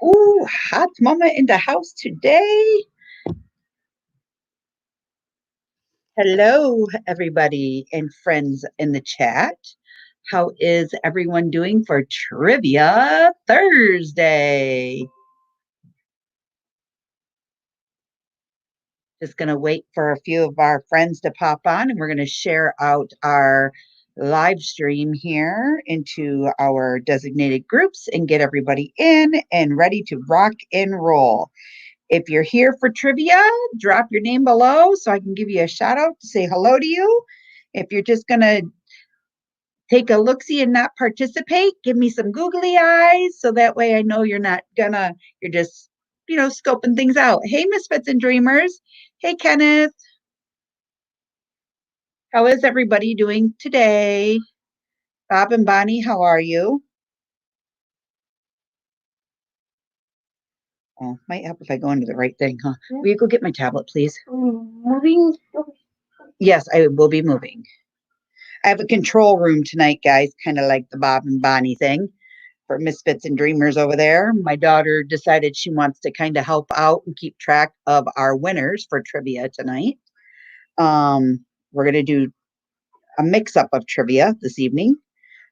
Ooh, hot mama in the house today. Hello, everybody and friends in the chat. How is everyone doing for Trivia Thursday? Just going to wait for a few of our friends to pop on, and we're going to share out our live stream here into our designated groups and get everybody in and ready to rock and roll. If you're here for trivia, drop your name below so I can give you a shout out to say hello to you. If you're just going to take a look-see and not participate, give me some googly eyes so that way I know you're not gonna, you're just, scoping things out. Hey, Misfits and Dreamers. Hey, Kenneth. How is everybody doing today? Bob and Bonnie, how are you? Oh, might help if I go into the right thing, huh? Will you go get my tablet, please? Moving. Yes, I will be moving. I have a control room tonight, guys, kind of like the Bob and Bonnie thing for Misfits and Dreamers over there. My daughter decided she wants to kind of help out and keep track of our winners for trivia tonight. We're going to do a mix up of trivia this evening.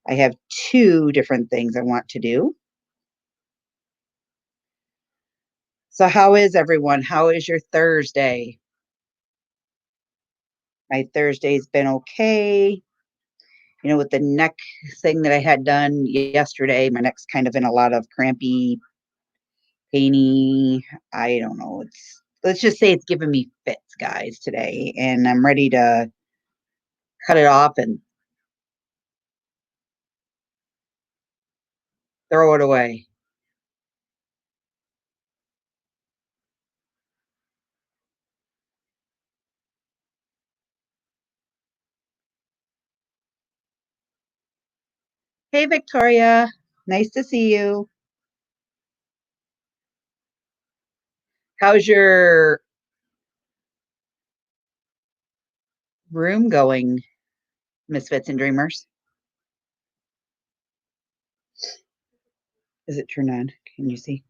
I have two different things I want to do. So, how is everyone? How is your Thursday? My Thursday's been okay. With the neck thing that I had done yesterday, my neck's kind of in a lot of crampy, painy. I don't know. Let's just say it's giving me fits, guys, today, and I'm ready to cut it off and throw it away. Hey, Victoria. Nice to see you. How's your room going, Misfits and Dreamers? Is it turned on? Can you see?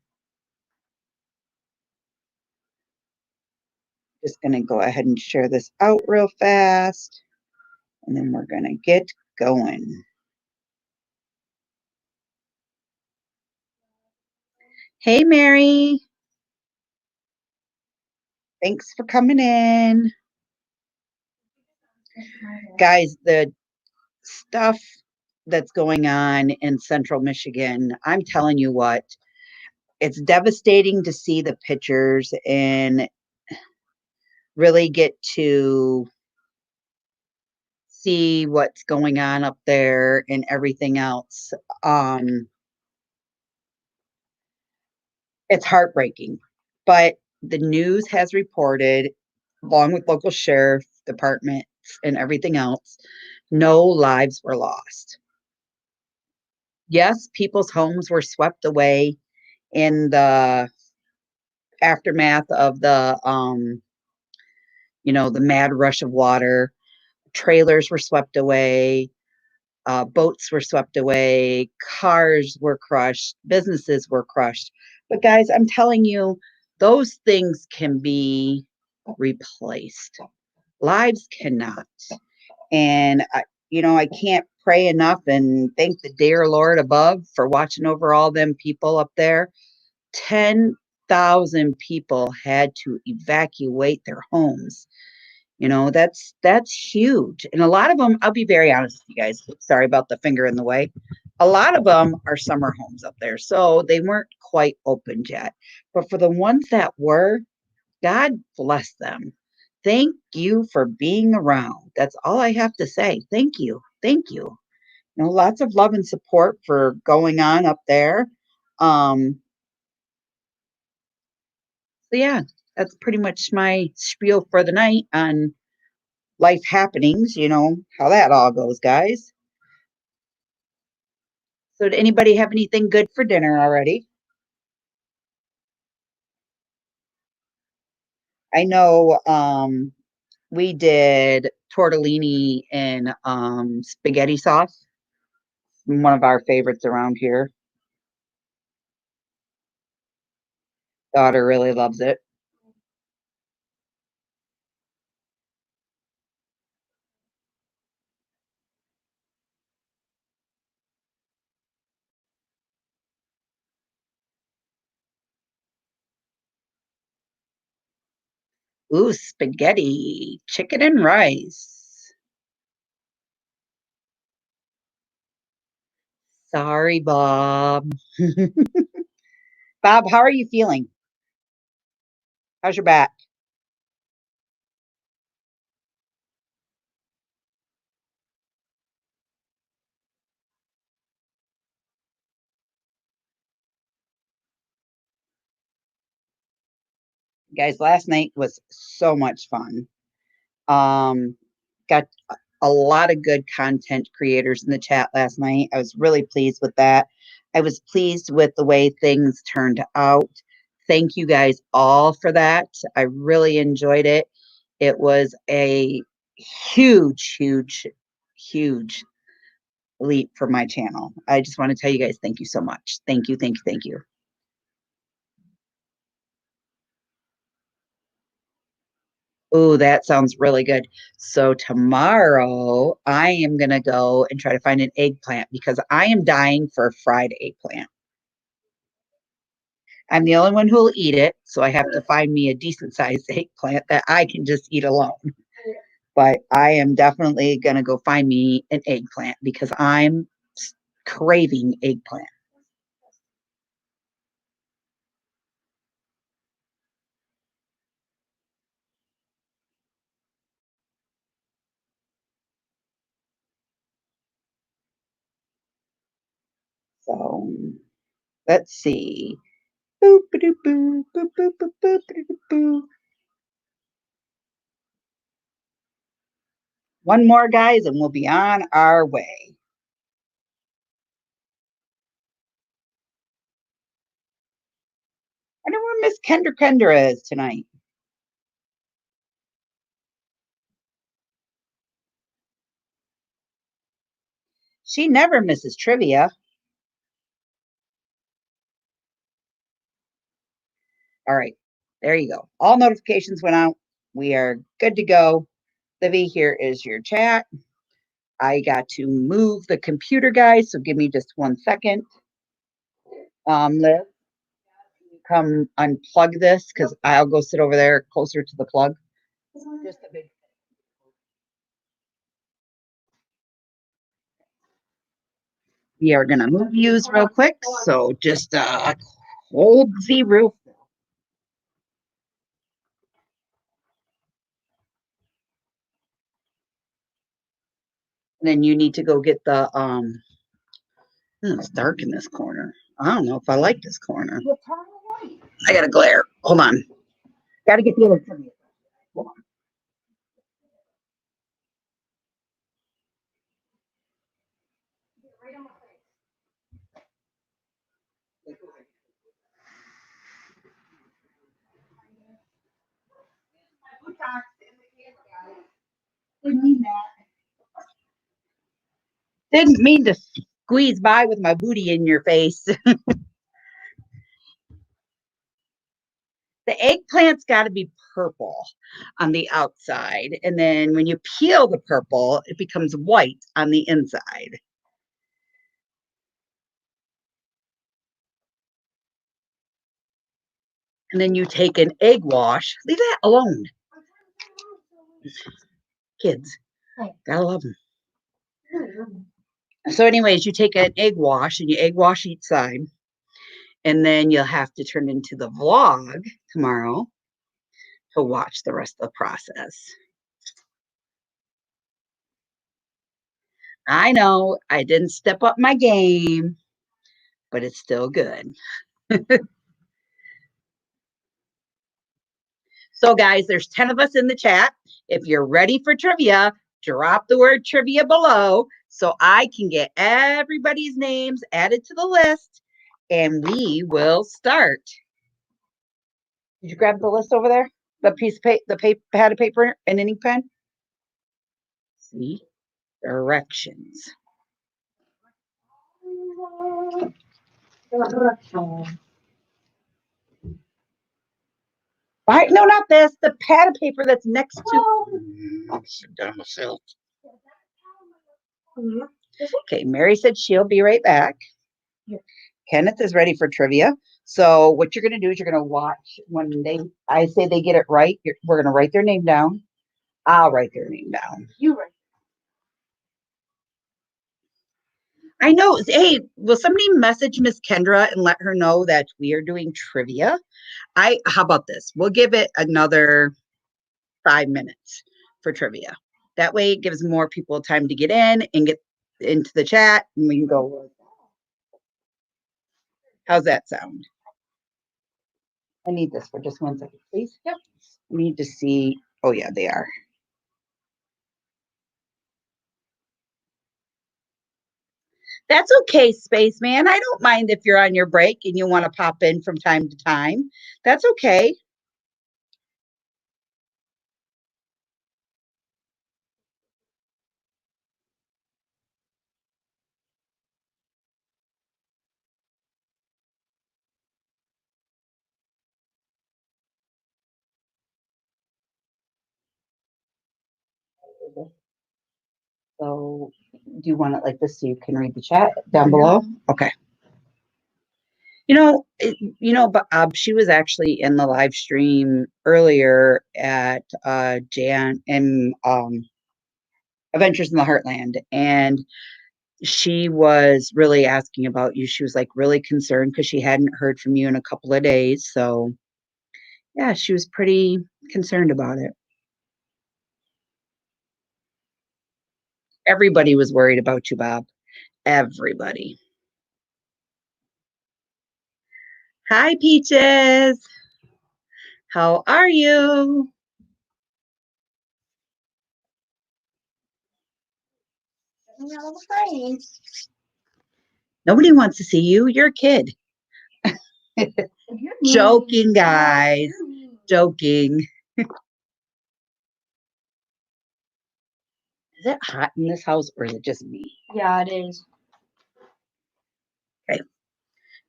Just going to go ahead and share this out real fast, and then we're going to get going. Hey, Mary. Thanks for coming in. Guys, the stuff that's going on in central Michigan, I'm telling you what, it's devastating to see the pictures and really get to see what's going on up there and everything else. It's heartbreaking, but the news has reported, along with local sheriff departments and everything else, no lives were lost. Yes, people's homes were swept away in the aftermath of the mad rush of water. Trailers were swept away, boats were swept away, cars were crushed, businesses were crushed. But guys, I'm telling you, those things can be replaced. Lives cannot. And I can't pray enough and thank the dear Lord above for watching over all them people up there. 10,000 people had to evacuate their homes. That's huge. And a lot of them, I'll be very honest with you guys. Sorry about the finger in the way. A lot of them are summer homes up there. So they weren't quite opened yet. But for the ones that were, God bless them. Thank you for being around. That's all I have to say. Thank you. Thank you. Lots of love and support for going on up there. So yeah, that's pretty much my spiel for the night on life happenings, how that all goes, guys. So did anybody have anything good for dinner already? I know we did tortellini and spaghetti sauce, one of our favorites around here. Daughter really loves it. Ooh, spaghetti, chicken and rice. Sorry, Bob. Bob, how are you feeling? How's your back? Guys, last night was so much fun. Got a lot of good content creators in the chat last night. I was really pleased with that. I was pleased with the way things turned out. Thank you guys all for that. I really enjoyed it. It was a huge, huge, huge leap for my channel. I just want to tell you guys thank you so much. Thank you, thank you, thank you. Oh, that sounds really good. So tomorrow I am going to go and try to find an eggplant because I am dying for a fried eggplant. I'm the only one who will eat it, so I have to find me a decent sized eggplant that I can just eat alone. But I am definitely going to go find me an eggplant because I'm craving eggplant. So let's see. Boop, boop, boop, boop, boop, boop, boop, boop, boop. One more, guys, and we'll be on our way. I wonder where Miss Kendra is tonight. She never misses trivia. All right, there you go. All notifications went out. We are good to go. Livy, here is your chat. I got to move the computer, guys, so give me just 1 second. Liv, come unplug this because I'll go sit over there closer to the plug. Just a big. We are gonna move views real quick, so just hold the roof. And then you need to go get the it's dark in this corner. I don't know if I like this corner. I gotta glare. Hold on. Gotta get the other trivia. Hold on. Didn't mean that. Didn't mean to squeeze by with my booty in your face. The eggplant's got to be purple on the outside. And then when you peel the purple, it becomes white on the inside. And then you take an egg wash. Leave that alone. Kids, gotta love them. So, anyways, you take an egg wash and you egg wash each side. And then you'll have to turn into the vlog tomorrow to watch the rest of the process. I know I didn't step up my game, but it's still good. So, guys, there's 10 of us in the chat. If you're ready for trivia, drop the word trivia below so I can get everybody's names added to the list and we will start. Did you grab the list over there? The piece of paper, the paper, pad of paper, and an ink pen? See? Directions. Directions. Why? No, not this. The pad of paper that's next to. Sit down myself. Okay, Mary said she'll be right back. Kenneth is ready for trivia. So what you're going to do is you're going to watch when I say they get it right. We're going to write their name down. I'll write their name down. You write. I know. Hey, will somebody message Miss Kendra and let her know that we are doing trivia? How about this? We'll give it another 5 minutes for trivia. That way it gives more people time to get in and get into the chat and we can go. How's that sound? I need this for just 1 second, please. Yep. We need to see. Oh, yeah, they are. That's okay, Spaceman. I don't mind if you're on your break and you want to pop in from time to time. That's okay. So, do you want it like this so you can read the chat down below? Okay. But she was actually in the live stream earlier at Jan and Adventures in the Heartland, and she was really asking about you. She was like really concerned because she hadn't heard from you in a couple of days. So, yeah, she was pretty concerned about it. Everybody was worried about you, Bob. Everybody. Hi, Peaches. How are you? Nobody wants to see you. You're a kid. Joking, guys. Joking. Is it hot in this house or is it just me? Yeah, it is. Okay.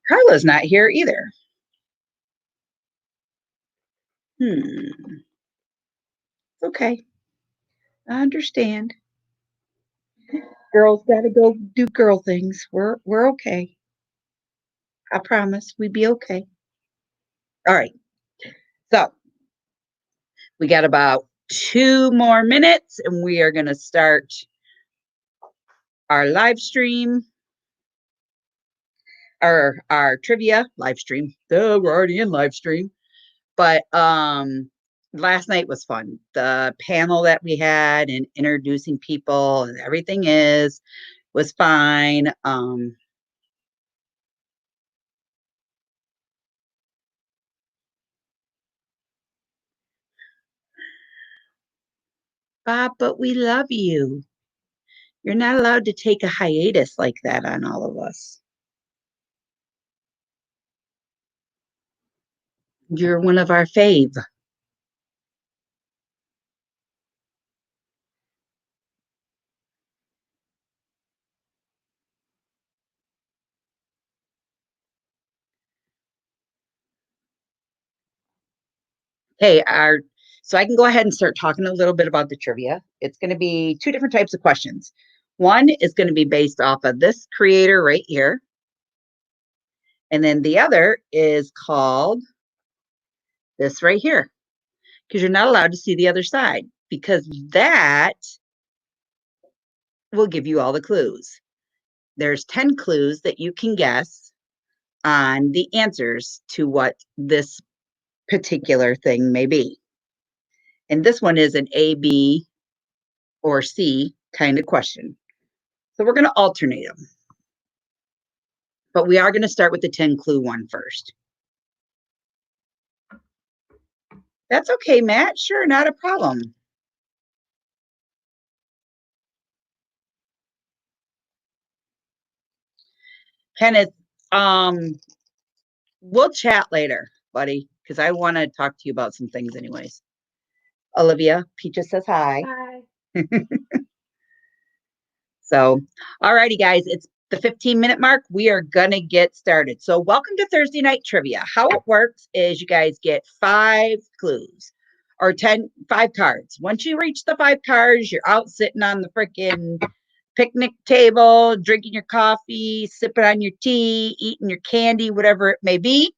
Carla's not here either. Okay. I understand. Girls gotta go do girl things. We're okay. I promise we'd be okay. All right. So we got about 2 more minutes and we are gonna start our live stream. Our trivia live stream. We're already in live stream. But last night was fun. The panel that we had and introducing people and everything was fine. Bob, but we love you. You're not allowed to take a hiatus like that on all of us. You're one of our fave. Hey, so I can go ahead and start talking a little bit about the trivia. It's going to be 2 different types of questions. One is going to be based off of this creator right here. And then the other is called this right here, because you're not allowed to see the other side, because that will give you all the clues. There's 10 clues that you can guess on the answers to what this particular thing may be. And this one is an A, B, or C kind of question. So we're going to alternate them. But we are going to start with the 10 clue one first. That's okay, Matt. Sure, not a problem. Kenneth, we'll chat later, buddy, because I want to talk to you about some things anyways. Olivia, Peaches says hi. Hi. So, all righty, guys, it's the 15-minute mark, we are going to get started. So welcome to Thursday Night Trivia. How it works is you guys get 5 clues or 5 cards. Once you reach the 5 cards, you're out sitting on the freaking picnic table, drinking your coffee, sipping on your tea, eating your candy, whatever it may be.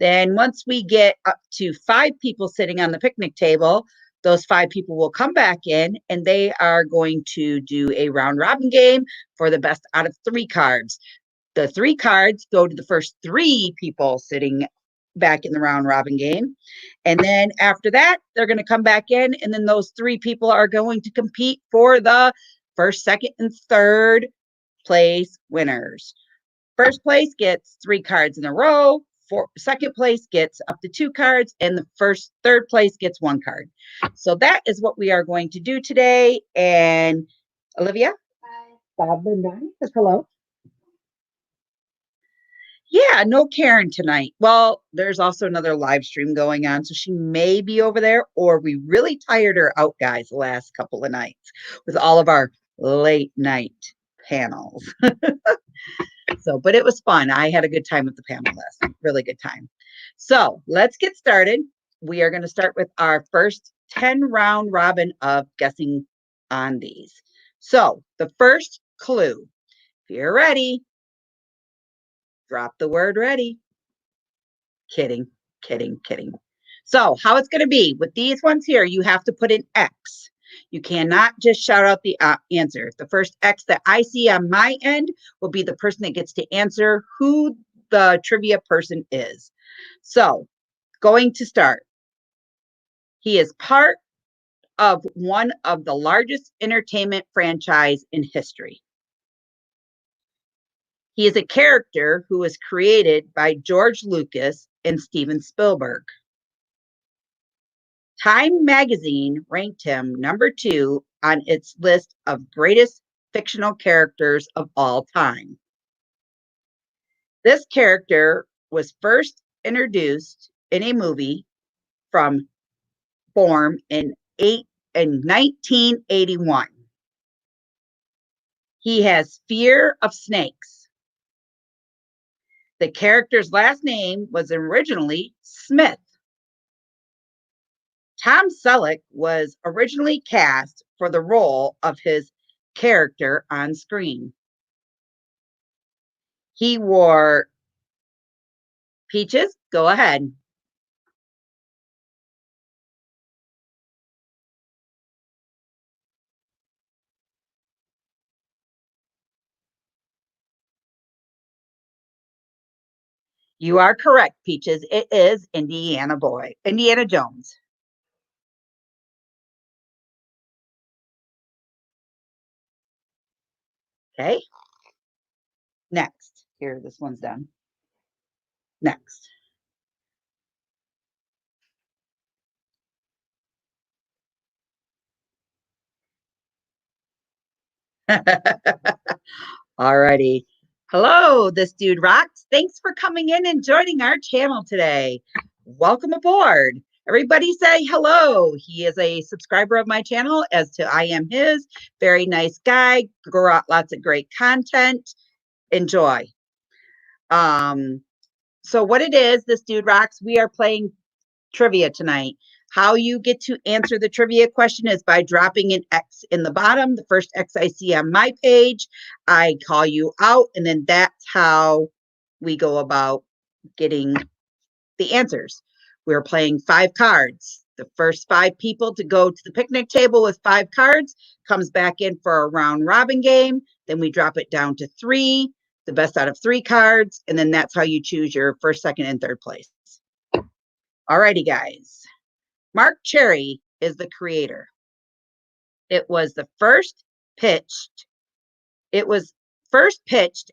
Then once we get up to 5 people sitting on the picnic table, those 5 people will come back in and they are going to do a round robin game for the best out of 3 cards. The 3 cards go to the first 3 people sitting back in the round robin game. And then after that, they're going to come back in, and then those 3 people are going to compete for the first, second, and third place winners. First place gets 3 cards in a row. Second place gets up to 2 cards, and the third place gets 1 card. So that is what we are going to do today. And Olivia? Hi. Bob and Donnie says hello. Yeah, no Karen tonight. Well, there's also another live stream going on, so she may be over there, or we really tired her out, guys, the last couple of nights with all of our late night panels. So, but it was fun. I had a good time with the panel list. Really good time. So let's get started. We are going to start with our first 10 round robin of guessing on these. So the first clue, if you're ready, drop the word ready. Kidding, kidding, kidding. So how it's going to be with these ones here, you have to put an X. You cannot just shout out the answer. The first X that I see on my end will be the person that gets to answer who the trivia person is. So going to start. He is part of one of the largest entertainment franchise in history. He is a character who was created by George Lucas and Steven Spielberg. Time magazine ranked him number 2 on its list of greatest fictional characters of all time. This character was first introduced in a movie from form in 1981. He has fear of snakes. The character's last name was originally Smith. Tom Selleck was originally cast for the role of his character on screen. He wore Peaches, go ahead. You are correct, Peaches. It is Indiana Jones. Okay. Next. Here, this one's done. Next. Alrighty. Hello, this dude rocks. Thanks for coming in and joining our channel today. Welcome aboard. Everybody say hello. He is a subscriber of my channel, as to I am his. Very nice guy. Lots of great content. Enjoy. So what it is, this dude rocks, we are playing trivia tonight. How you get to answer the trivia question is by dropping an X in the bottom. The first X I see on my page, I call you out, and then that's how we go about getting the answers. We're playing 5 cards. The first 5 people to go to the picnic table with 5 cards comes back in for a round robin game. Then we drop it down to 3, the best out of 3 cards, and then that's how you choose your first, second, and third place. Alrighty, guys. Mark Cherry is the creator. It was first pitched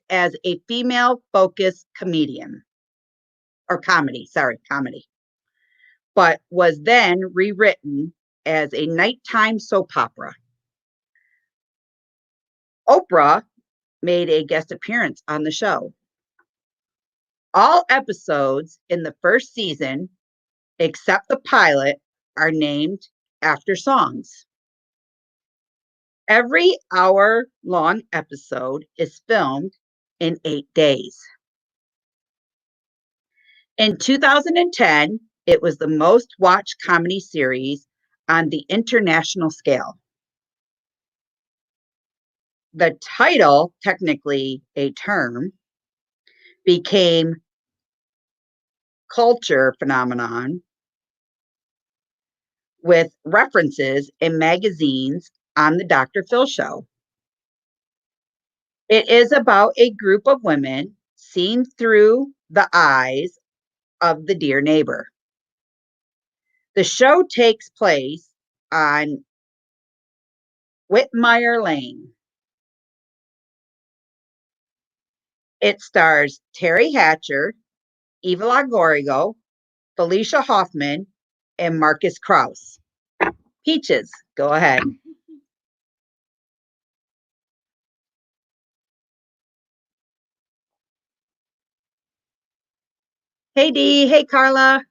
as a female-focused comedy, but was then rewritten as a nighttime soap opera. Oprah made a guest appearance on the show. All episodes in the first season, except the pilot, are named after songs. Every hour-long episode is filmed in 8 days. In 2010, it was the most watched comedy series on the international scale. The title, technically a term, became culture phenomenon with references in magazines on the Dr. Phil show. It is about a group of women seen through the eyes of the dear neighbor. The show takes place on Whitmire Lane. It stars Terry Hatcher, Eva Longoria, Felicia Hoffman, and Marcus Krause. Peaches, go ahead. Hey Dee, hey Carla.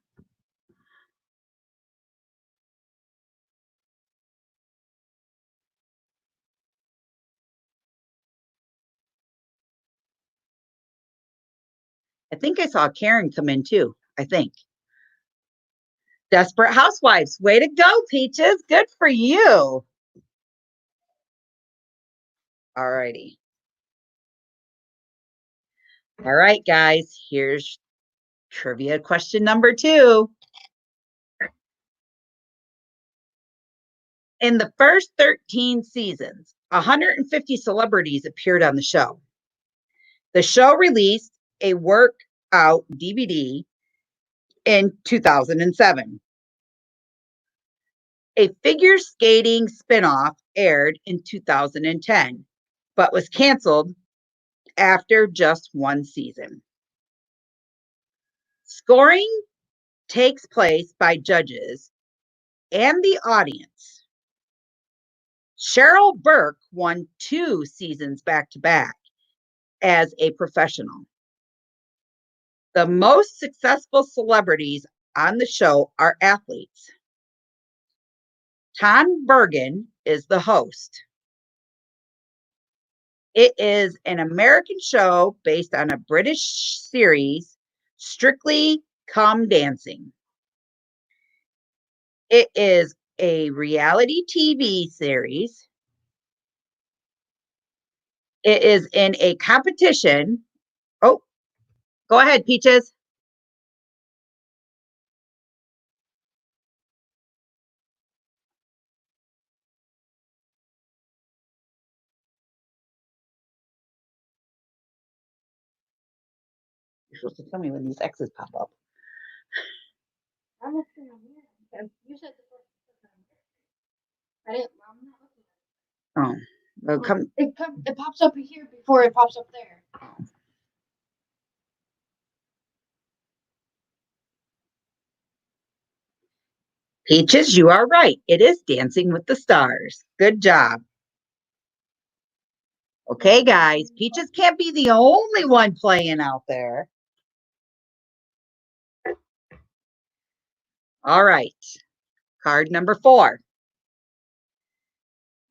I think I saw Karen come in too. I think. Desperate Housewives. Way to go, Peaches. Good for you. All righty. All right, guys. Here's trivia question number 2. In the first 13 seasons, 150 celebrities appeared on the show. The show released a workout DVD in 2007. A figure skating spinoff aired in 2010, but was canceled after just one season. Scoring takes place by judges and the audience. Cheryl Burke won 2 seasons back to back as a professional. The most successful celebrities on the show are athletes. Tom Bergen is the host. It is an American show based on a British series, Strictly Come Dancing. It is a reality TV series. It is in a competition. Oh, go ahead, Peaches. You're supposed to tell me when these X's pop up. I'm looking on here. You said the first one. I didn't. I'm not looking at it. Oh, well, come. It pops up here before it pops up there. Peaches, you are right. It is Dancing with the Stars. Good job. Okay, guys, Peaches can't be the only one playing out there. All right, card number 4.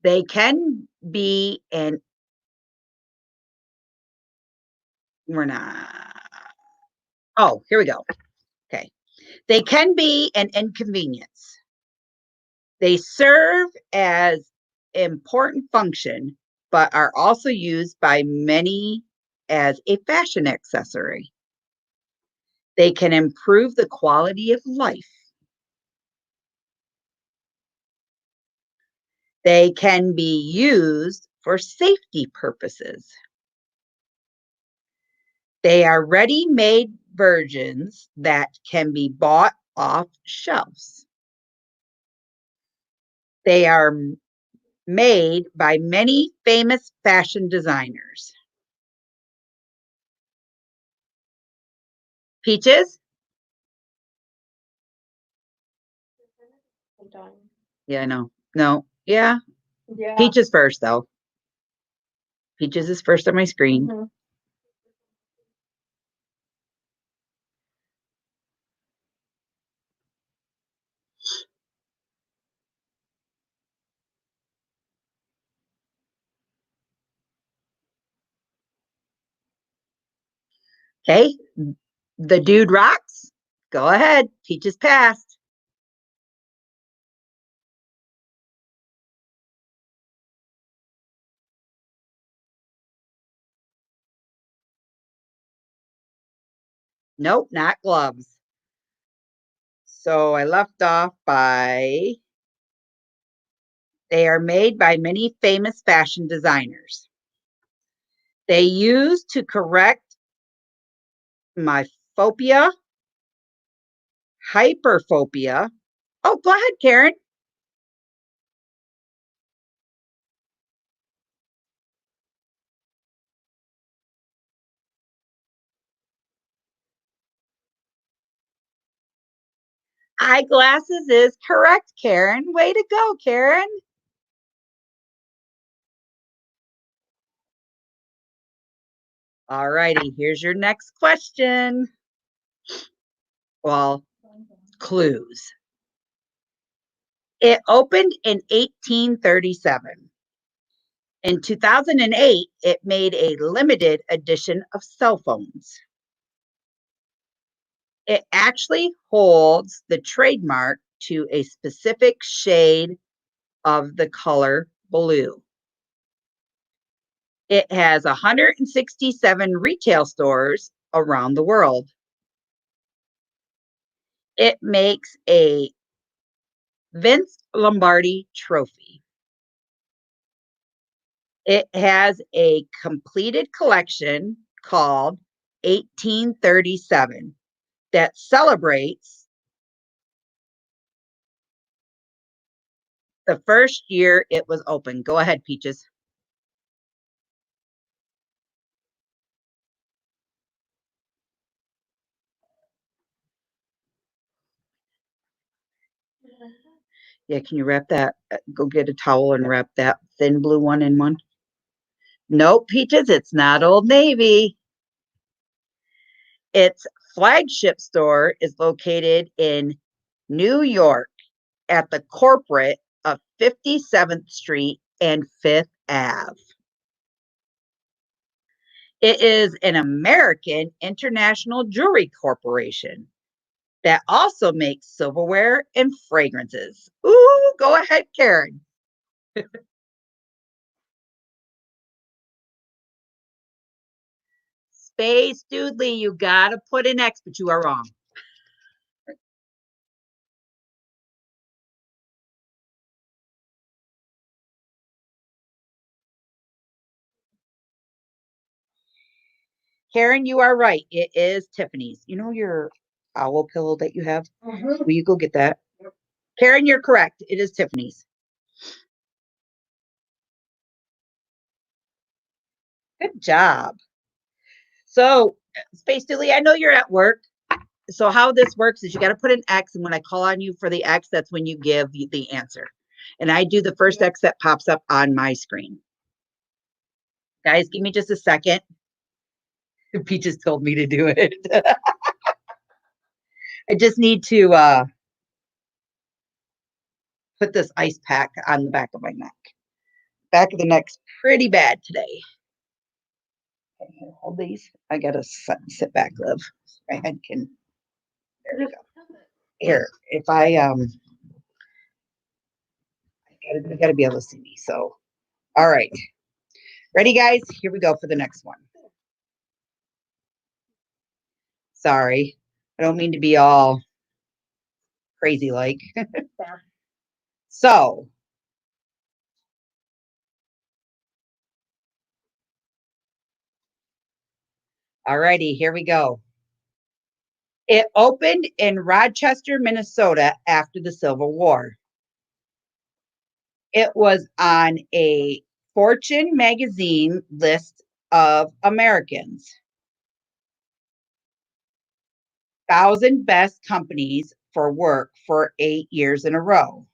They can be an, we're not, oh, here we go. Okay. They can be an inconvenience. They serve as important function, but are also used by many as a fashion accessory. They can improve the quality of life. They can be used for safety purposes. They are ready-made versions that can be bought off shelves. They are made by many famous fashion designers. Peaches? I'm done. Yeah, I know. No, yeah. Yeah. Peaches first, though. Peaches is first on my screen. Mhm. Okay, the dude rocks. Go ahead, Peaches passed. Nope, not gloves. So I left off by they are made by many famous fashion designers. They use to correct my phobia, hyperphobia. Oh, go ahead, Karen. Eyeglasses is correct, Karen. Way to go, Karen. All righty, here's your next question. Well, clues. It opened in 1837. In 2008, it made a limited edition of cell phones. It actually holds the trademark to a specific shade of the color blue. It has 167 retail stores around the world. It makes a Vince Lombardi trophy. It has a completed collection called 1837 that celebrates the first year it was open. Go ahead, Peaches. Yeah, can you wrap that? Go get a towel and wrap that thin blue one in one. Nope, Peaches, it's not Old Navy. Its flagship store is located in New York at the corporate of 57th Street and 5th Ave. It is an American international jewelry corporation that also makes silverware and fragrances. Ooh, go ahead, Karen. Space Doodly, you gotta put an X, but you are wrong. Karen, you are right. It is Tiffany's. You know your owl pillow that you have? Will you go get that? Karen, you're correct. It is Tiffany's. Good job. So, Space Doodly, I know you're at work. So, how this works is you got to put an X, and when I call on you for the X, that's when you give the answer. And I do the first X that pops up on my screen. Guys, give me just a second. Peaches told me to do it. I just need to put this ice pack on the back of my neck. Back of the neck's pretty bad today. Okay, here, hold these. I gotta sit back, Liv. My head can. There we go. Here, if I gotta be able to see me. So, all right, ready, guys? Here we go for the next one. Sorry, I don't mean to be all crazy like. So, all righty, here we go. It opened in Rochester, Minnesota after the Civil War. It was on a Fortune magazine list of Americans. 1,000 best companies for work for 8 years in a row.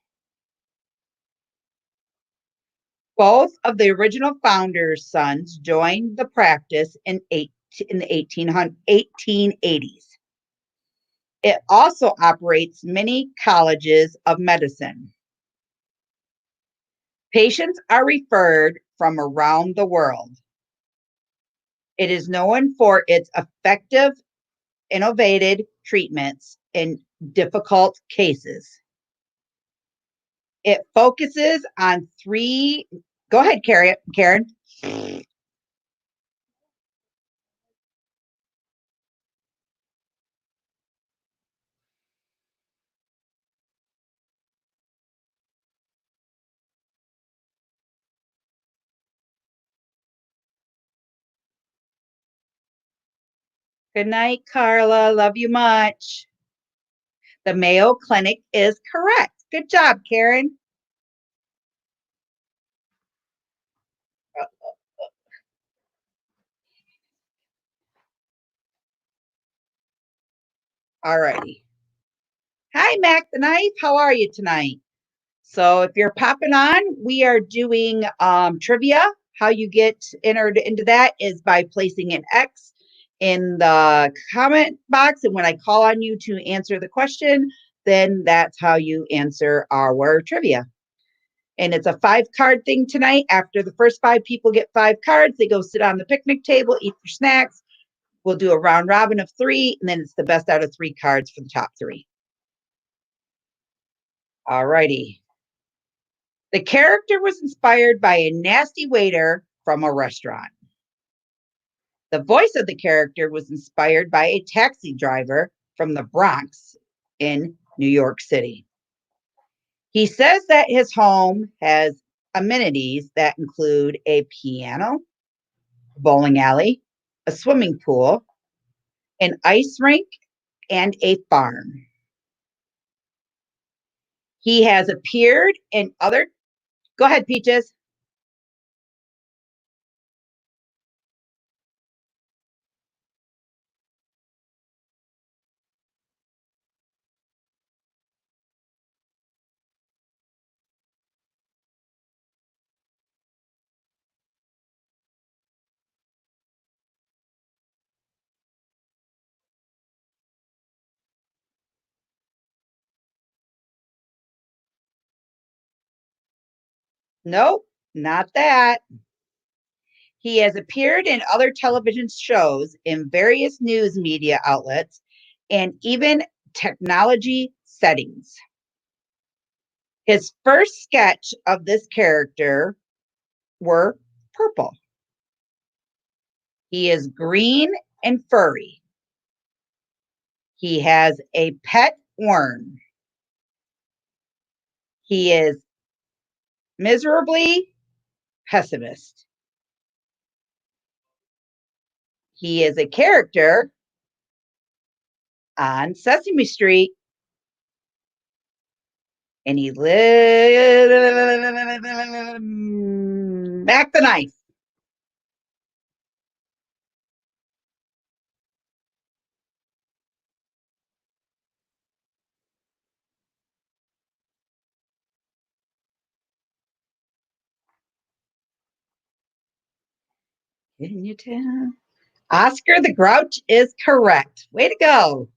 Both of the original founders' sons joined the practice in the 1880s. It also operates many colleges of medicine. Patients are referred from around the world. It is known for its effective, innovative treatments in difficult cases. It focuses on three. Go ahead, Karen. Good night, Carla. Love you much. The Mayo Clinic is correct. Good job, Karen. All righty. Hi, Mac the Knife. How are you tonight? So if you're popping on, we are doing trivia. How you get entered into that is by placing an X in the comment box. And when I call on you to answer the question, then that's how you answer our trivia. And it's a 5-card thing tonight. After the first 5 people get 5 cards, they go sit on the picnic table, eat their snacks. We'll do a round robin of 3, and then it's the best out of 3 cards for the top 3. All righty. The character was inspired by a nasty waiter from a restaurant. The voice of the character was inspired by a taxi driver from the Bronx in New York City. He says that his home has amenities that include a piano, a bowling alley, a swimming pool, an ice rink, and a farm. He has appeared in other. Go ahead, Peaches. Nope, not that. He has appeared in other television shows in various news media outlets and even technology settings. His first sketch of this character were purple. He is green and furry. He has a pet worm. He is miserably pessimist. He is a character on Sesame Street, and he lives back the knife. Can you tell? Oscar the Grouch is correct. Way to go.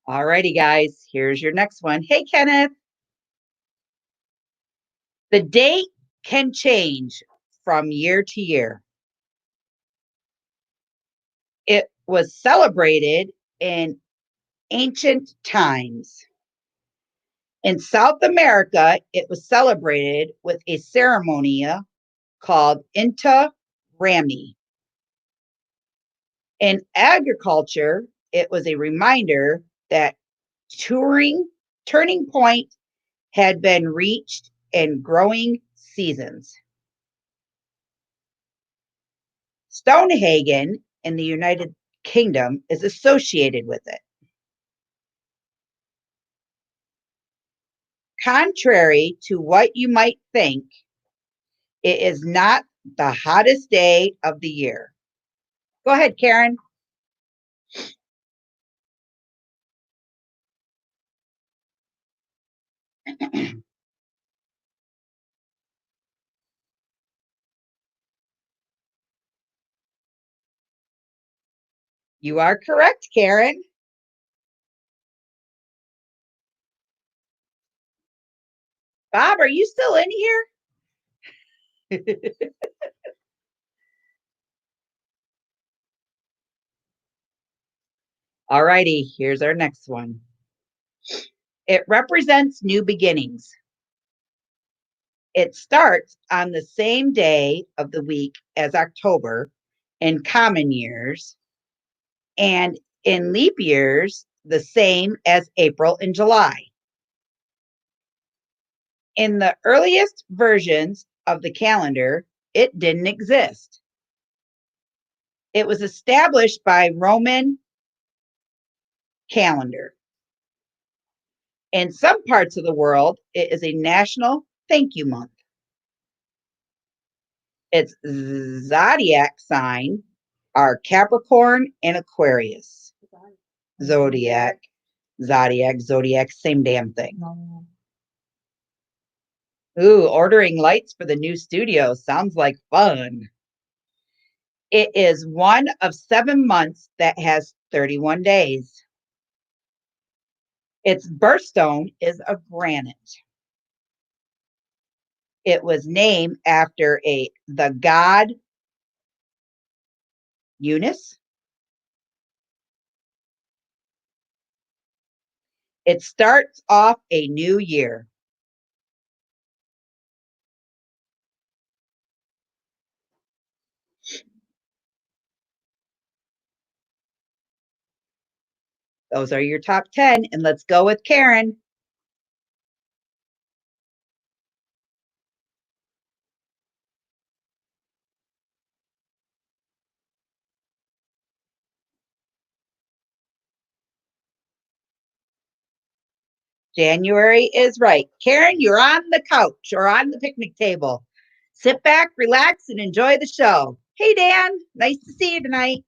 All righty, guys. Here's your next one. Hey, Kenneth. The date can change from year to year. It was celebrated in ancient times. In South America, it was celebrated with a ceremony called Inti Raymi. In agriculture, it was a reminder that turning point had been reached in growing seasons. Stonehagen in the United Kingdom is associated with it. Contrary to what you might think, it is not the hottest day of the year. Go ahead, Karen. You are correct, Karen. Bob, are you still in here? All righty, here's our next one. It represents new beginnings. It starts on the same day of the week as October in common years, and in leap years, the same as April and July. In the earliest versions of the calendar, it didn't exist. It was established by Roman calendar. In some parts of the world, it is a national thank you month. Its zodiac sign are Capricorn and Aquarius. Zodiac, same damn thing. Ooh, ordering lights for the new studio sounds like fun. It is one of 7 months that has 31 days. Its birthstone is a granite. It was named after the god Uranus. It starts off a new year. Those are your top 10, and let's go with Karen. January is right. Karen, you're on the couch or on the picnic table. Sit back, relax, and enjoy the show. Hey, Dan, nice to see you tonight.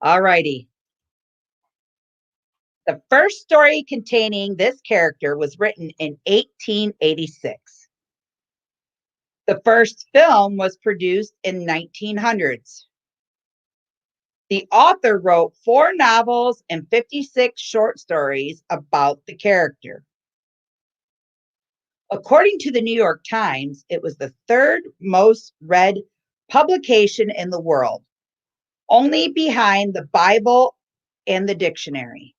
All righty. The first story containing this character was written in 1886. The first film was produced in 1900s. The author wrote 4 novels and 56 short stories about the character. According to the New York Times, it was the 3rd most read publication in the world, only behind the Bible and the dictionary.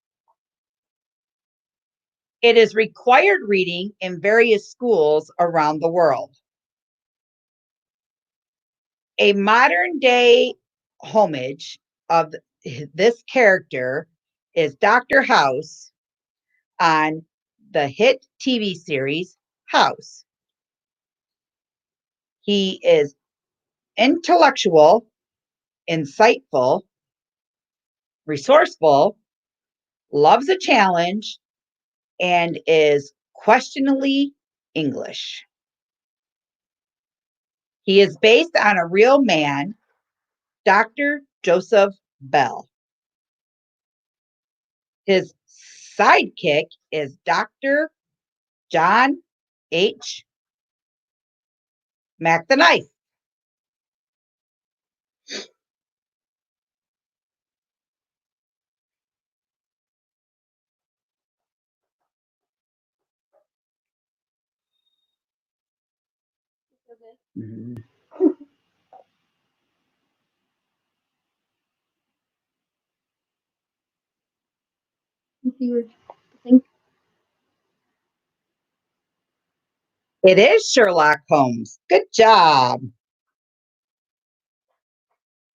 It is required reading in various schools around the world. A modern day homage of this character is Dr. House on the hit TV series House. He is intellectual, insightful, resourceful, loves a challenge, and is questionably English. He is based on a real man, Dr. Joseph Bell. His sidekick is Dr. John H. Mac the Knife. Mhm. It is Sherlock Holmes. Good job.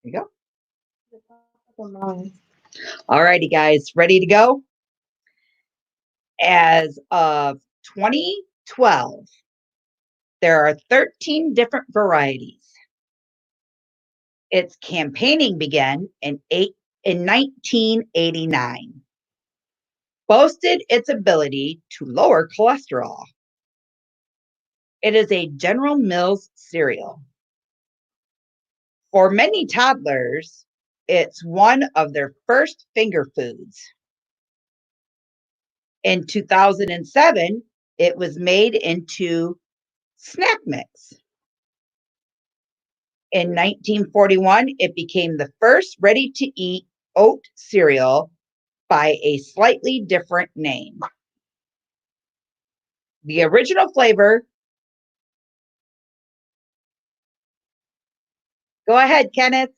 There you go. All righty, guys, ready to go? As of 2012, there are 13 different varieties. Its campaigning began in 1989. Boasted its ability to lower cholesterol. It is a General Mills cereal. For many toddlers, it's one of their first finger foods. In 2007, it was made into snack mix. In 1941, it became the first ready-to-eat oat cereal by a slightly different name. The original flavor. Go ahead, Kenneth.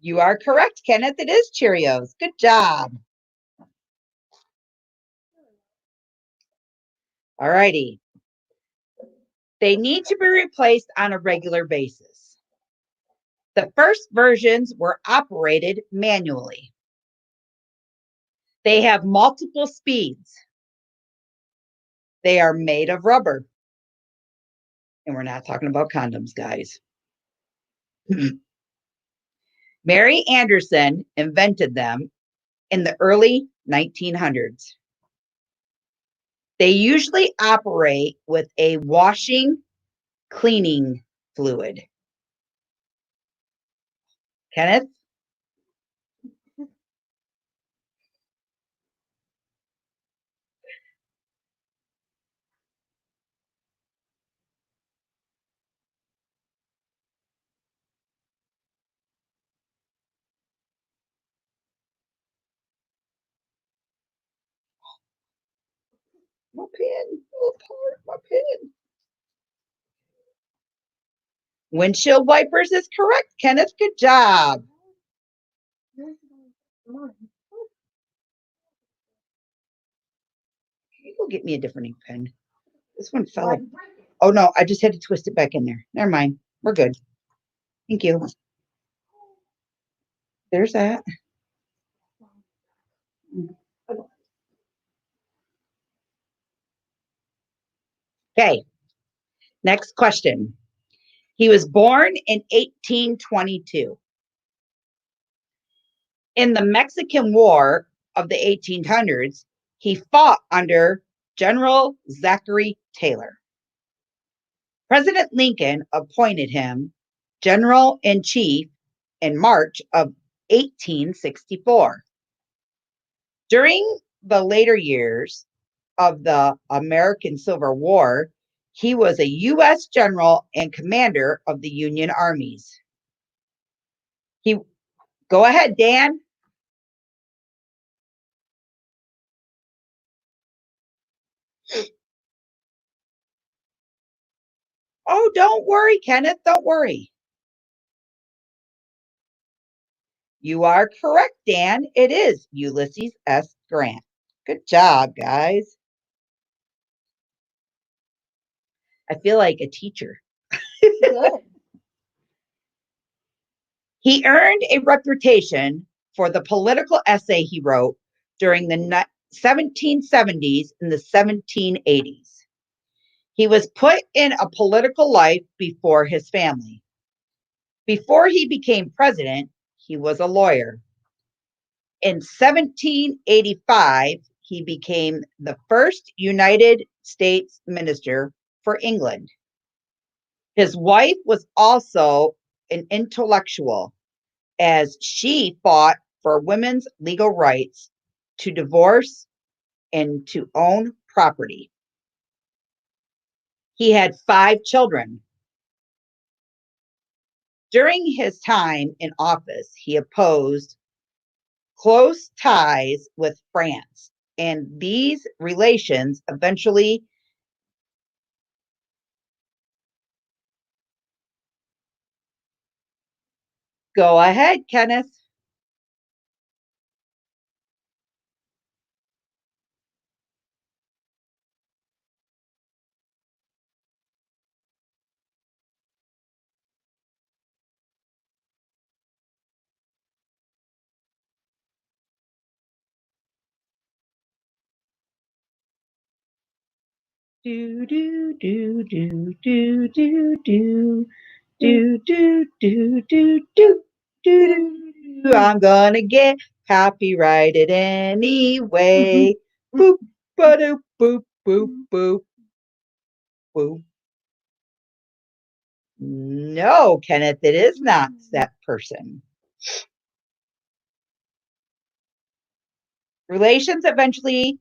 You are correct, Kenneth. It is Cheerios. Good job. All righty. They need to be replaced on a regular basis. The first versions were operated manually. They have multiple speeds. They are made of rubber. And we're not talking about condoms, guys. Mary Anderson invented them in the early 1900s. They usually operate with a washing cleaning fluid. Kenneth? My pen. My pen. Windshield wipers is correct, Kenneth. Good job. Can you go get me a different ink pen? This one fell. Oh, no, I just had to twist it back in there. Never mind. We're good. Thank you. There's that. Okay. Next question. He was born in 1822. In the Mexican War of the 1800s, he fought under General Zachary Taylor. President Lincoln appointed him General-in-Chief in March of 1864. During the later years of the American Civil War, he was a U.S. general and commander of the Union armies. Go ahead, Dan. Oh, don't worry, Kenneth. Don't worry. You are correct, Dan. It is Ulysses S. Grant. Good job, guys. I feel like a teacher. Good. He earned a reputation for the political essay he wrote during the 1770s and the 1780s. He was put in a political life before his family. Before he became president, he was a lawyer. In 1785, he became the first United States minister for England. His wife was also an intellectual, as she fought for women's legal rights to divorce and to own property. He had 5 children. During his time in office, he opposed close ties with France, and these relations eventually go ahead, Kenneth. Do do do do do do do do do do do do do. I'm gonna get copyrighted anyway. Boop, ba-doop, boop, boop, boop, boop. No, Kenneth, it is not that person. Relations eventually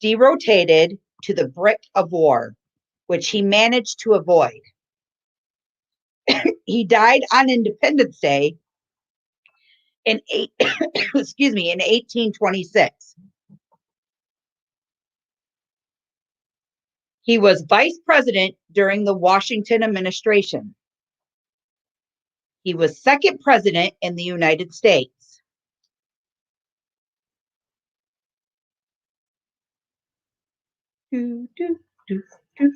derotated to the brick of war, which he managed to avoid. He died on Independence Day in excuse me, in 1826. He was vice president during the Washington administration. He was second president in the United States. Do, do, do, do.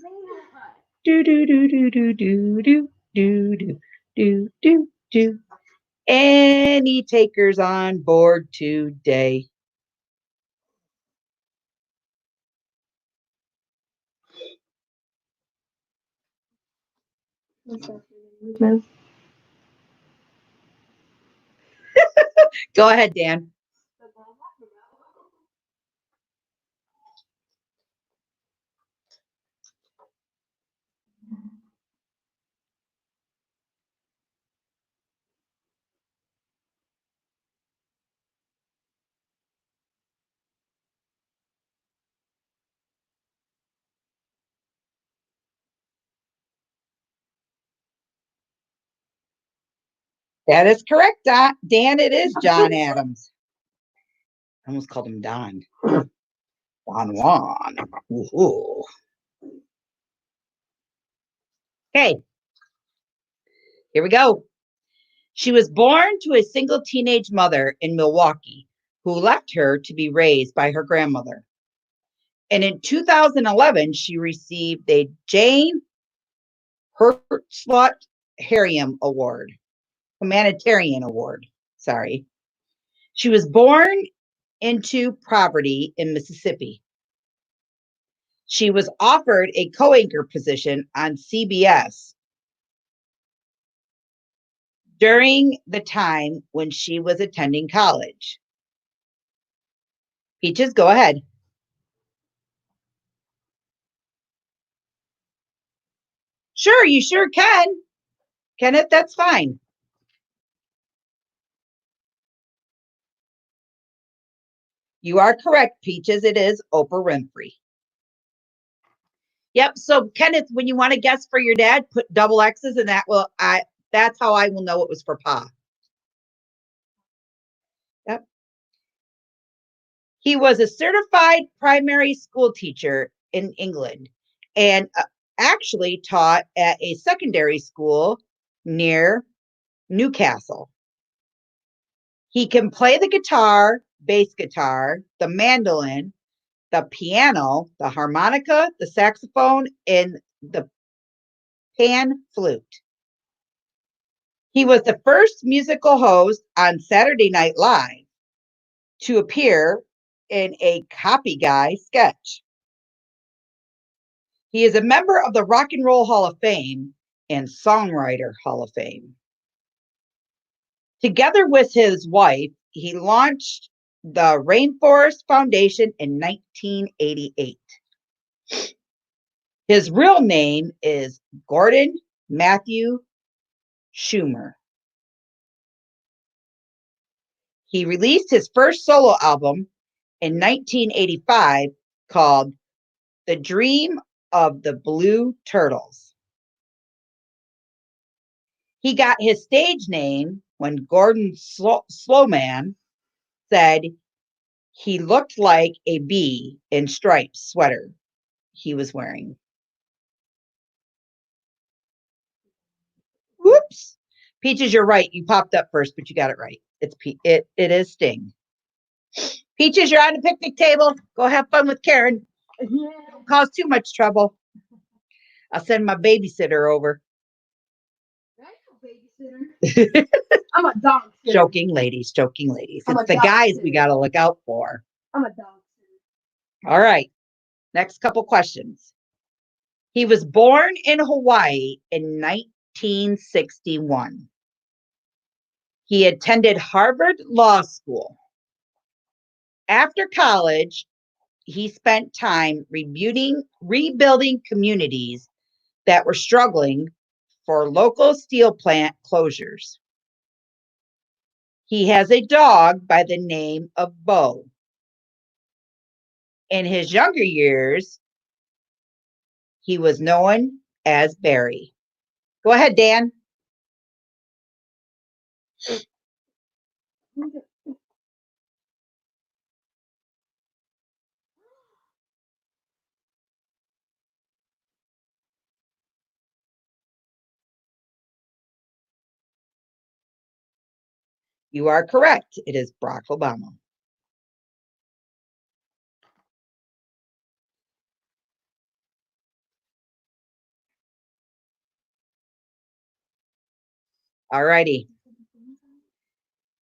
Do, do, do, do, do, do, do, do, do, do, do. Any takers on board today? Go ahead, Dan. That is correct, Dan. It is John Adams. I almost called him Don. Don Juan. Ooh. Okay, here we go. She was born to a single teenage mother in Milwaukee who left her to be raised by her grandmother. And in 2011, she received a Jane Hertzlot Harriam Award, humanitarian award. Sorry. She was born into poverty in Mississippi. She was offered a co-anchor position on CBS during the time when she was attending college. Peaches, go ahead. Sure, you sure can. Kenneth, that's fine. You are correct, Peaches. It is Oprah Winfrey. Yep. So Kenneth, when you want to guess for your dad, put double X's, and that's how I will know it was for Pa. Yep. He was a certified primary school teacher in England and actually taught at a secondary school near Newcastle. He can play the guitar, bass guitar, the mandolin, the piano, the harmonica, the saxophone, and the pan flute. He was the first musical host on Saturday Night Live to appear in a Copy Guy sketch. He is a member of the Rock and Roll Hall of Fame and Songwriter Hall of Fame. Together with his wife, he launched the Rainforest Foundation in 1988. His real name is Gordon Matthew Schumer. He released his first solo album in 1985 called The Dream of the Blue Turtles. He got his stage name when Gordon Slowman said he looked like a bee in striped sweater he was wearing. Whoops. Peaches, you're right. You popped up first, but you got it right. It is Sting. Peaches, you're on the picnic table. Go have fun with Karen. Don't cause too much trouble. I'll send my babysitter over. I'm a dog sitter. Joking, ladies. Joking, ladies. It's the guys we got to look out for. I'm a dog sitter. All right. Next couple questions. He was born in Hawaii in 1961. He attended Harvard Law School. After college, he spent time rebuilding communities that were struggling for local steel plant closures. He has a dog by the name of Bo. In his younger years, he was known as Barry. Go ahead, Dan. You are correct. It is Barack Obama. All righty.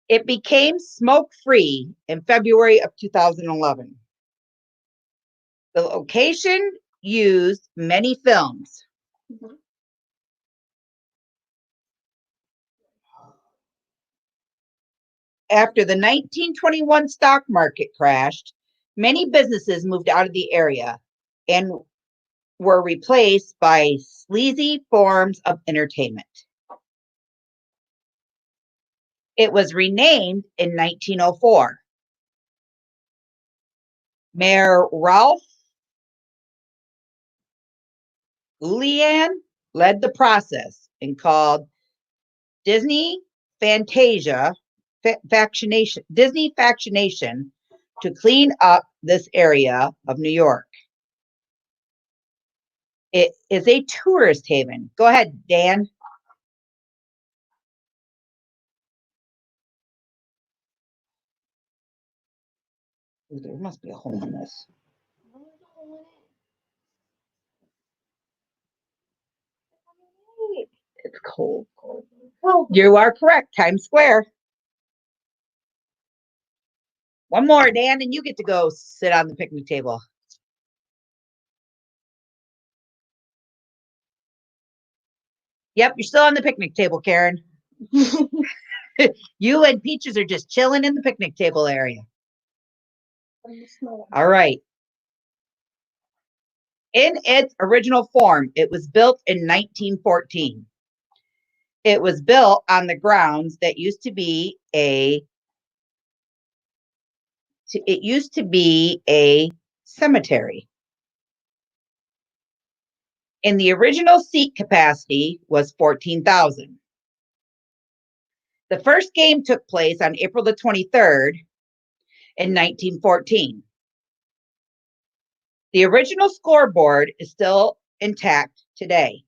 It became smoke-free in February of 2011. The location used many films. After the 1921 stock market crashed, many businesses moved out of the area and were replaced by sleazy forms of entertainment. It was renamed in 1904. Mayor Ralph Ulian led the process and called Disney Fantasia Disney Factionation to clean up this area of New York. It is a tourist haven. Go ahead, Dan. There must be a hole in this. It's cold. You are correct. Times Square. One more, Dan, and you get to go sit on the picnic table. Yep, you're still on the picnic table, Karen. You and Peaches are just chilling in the picnic table area. All right. In its original form, it was built in 1914. It was built on the grounds that used to be a cemetery. And the original seat capacity was 14,000. The first game took place on April the 23rd in 1914. The original scoreboard is still intact today.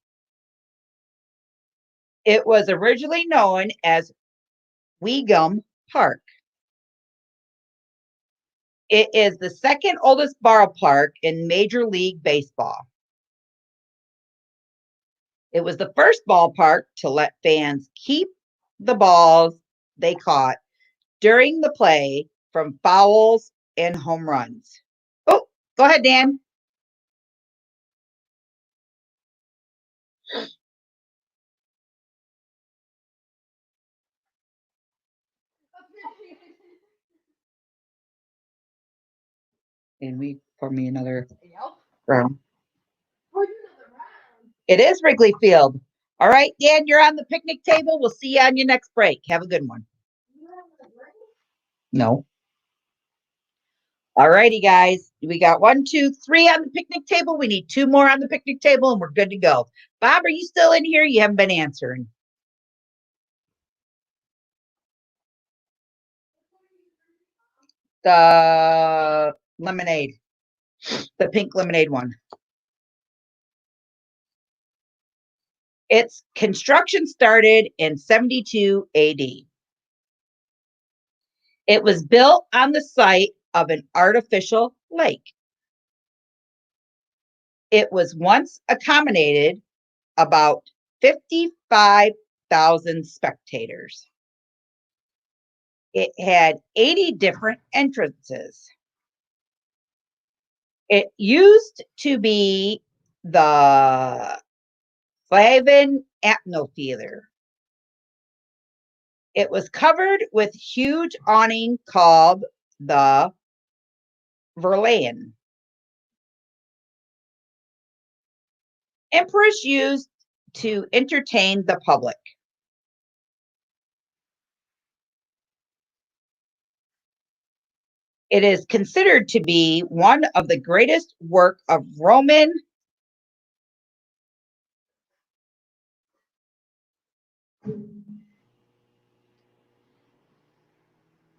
It was originally known as Weegham Park. It is the second oldest ballpark in Major League Baseball. It was the first ballpark to let fans keep the balls they caught during the play from fouls and home runs. Oh, go ahead, Dan. And we pour me another round. It is Wrigley Field. All right, Dan, you're on the picnic table. We'll see you on your next break. Have a good one. No. All righty, guys. We got 1, 2, 3 on the picnic table. We need 2 more on the picnic table, and we're good to go. Bob, are you still in here? You haven't been answering. The lemonade, the pink lemonade one. Its construction started in 72 AD. It was built on the site of an artificial lake. It was once accommodated about 55,000 spectators. It had 80 different entrances. It used to be the Flavin Amphitheater. It was covered with huge awning called the Verlaine. Empress used to entertain the public. It is considered to be one of the greatest work of Roman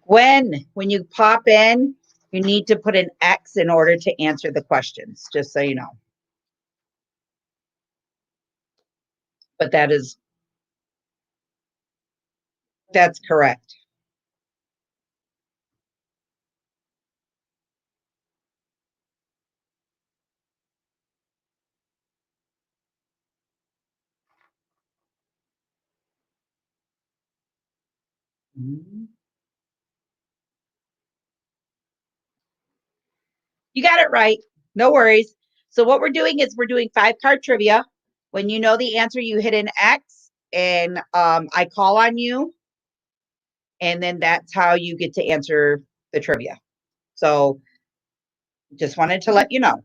when you pop in, you need to put an X in order to answer the questions, just so you know. But that's correct. You got it right. No worries. So what we're doing is we're doing 5-card trivia. When you know the answer, you hit an X, and I call on you, and then that's how you get to answer the trivia. So just wanted to let you know.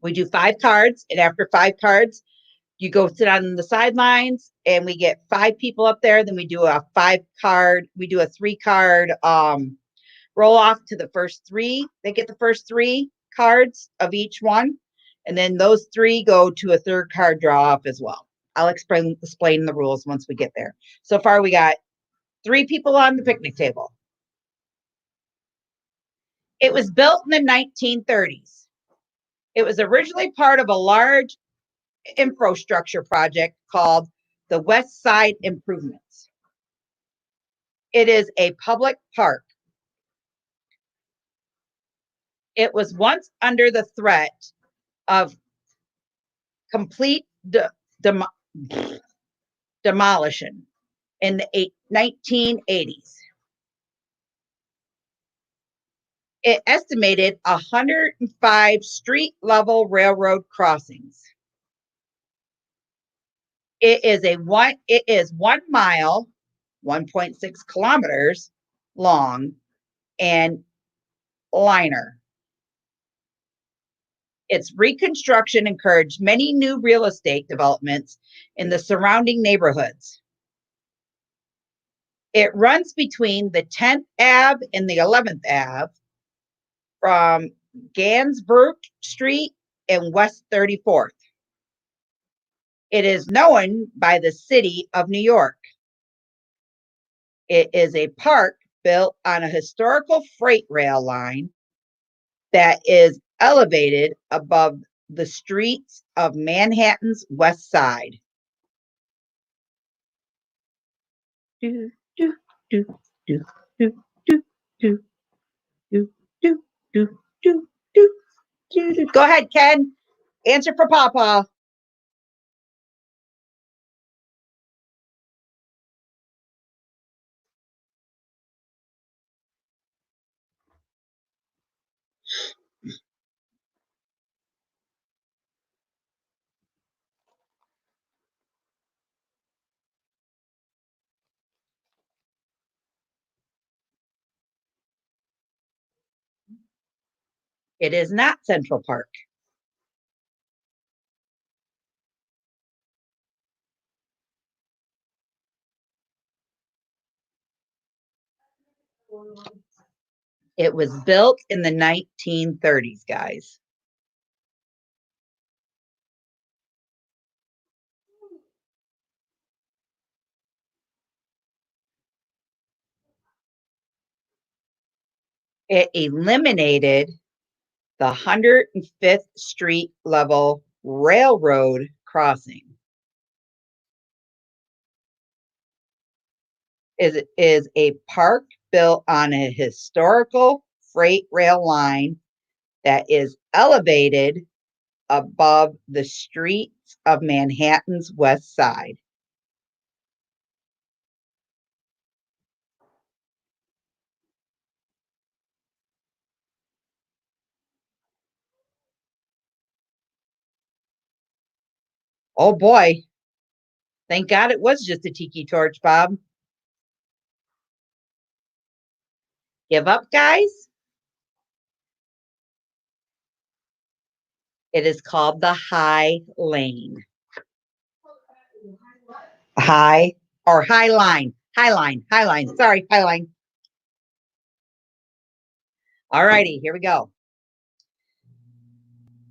We do 5 cards, and after 5 cards, you go sit on the sidelines, and we get 5 people up there. Then we do a 5-card, we do a 3-card roll off to the first 3. They get the first 3 cards of each one. And then those 3 go to a 3rd card draw off as well. I'll explain the rules once we get there. So far, we got 3 people on the picnic table. It was built in the 1930s. It was originally part of a large infrastructure project called the West Side Improvements. It is a public park. It was once under the threat of complete demolition in the 1980s. It estimated 105 street level railroad crossings. It is 1 mile, 1.6 kilometers long, and liner. Its reconstruction encouraged many new real estate developments in the surrounding neighborhoods. It runs between the 10th Ave and the 11th Ave from Gansbrook Street and West 34th. It is known by the city of New York. It is a park built on a historical freight rail line that is elevated above the streets of Manhattan's West Side. Do, do, do, do, do, do, do, do, do, do, do, do. Go ahead, Ken. Answer for Papa. It is not Central Park. It was built in the 1930s, guys. It eliminated the 105th Street level railroad crossing. It is a park built on a historical freight rail line that is elevated above the streets of Manhattan's West Side. Oh boy. Thank God it was just a tiki torch, Bob. Give up, guys? It is called the high lane. High or high line. High line. High line. Sorry, high line. All righty, here we go.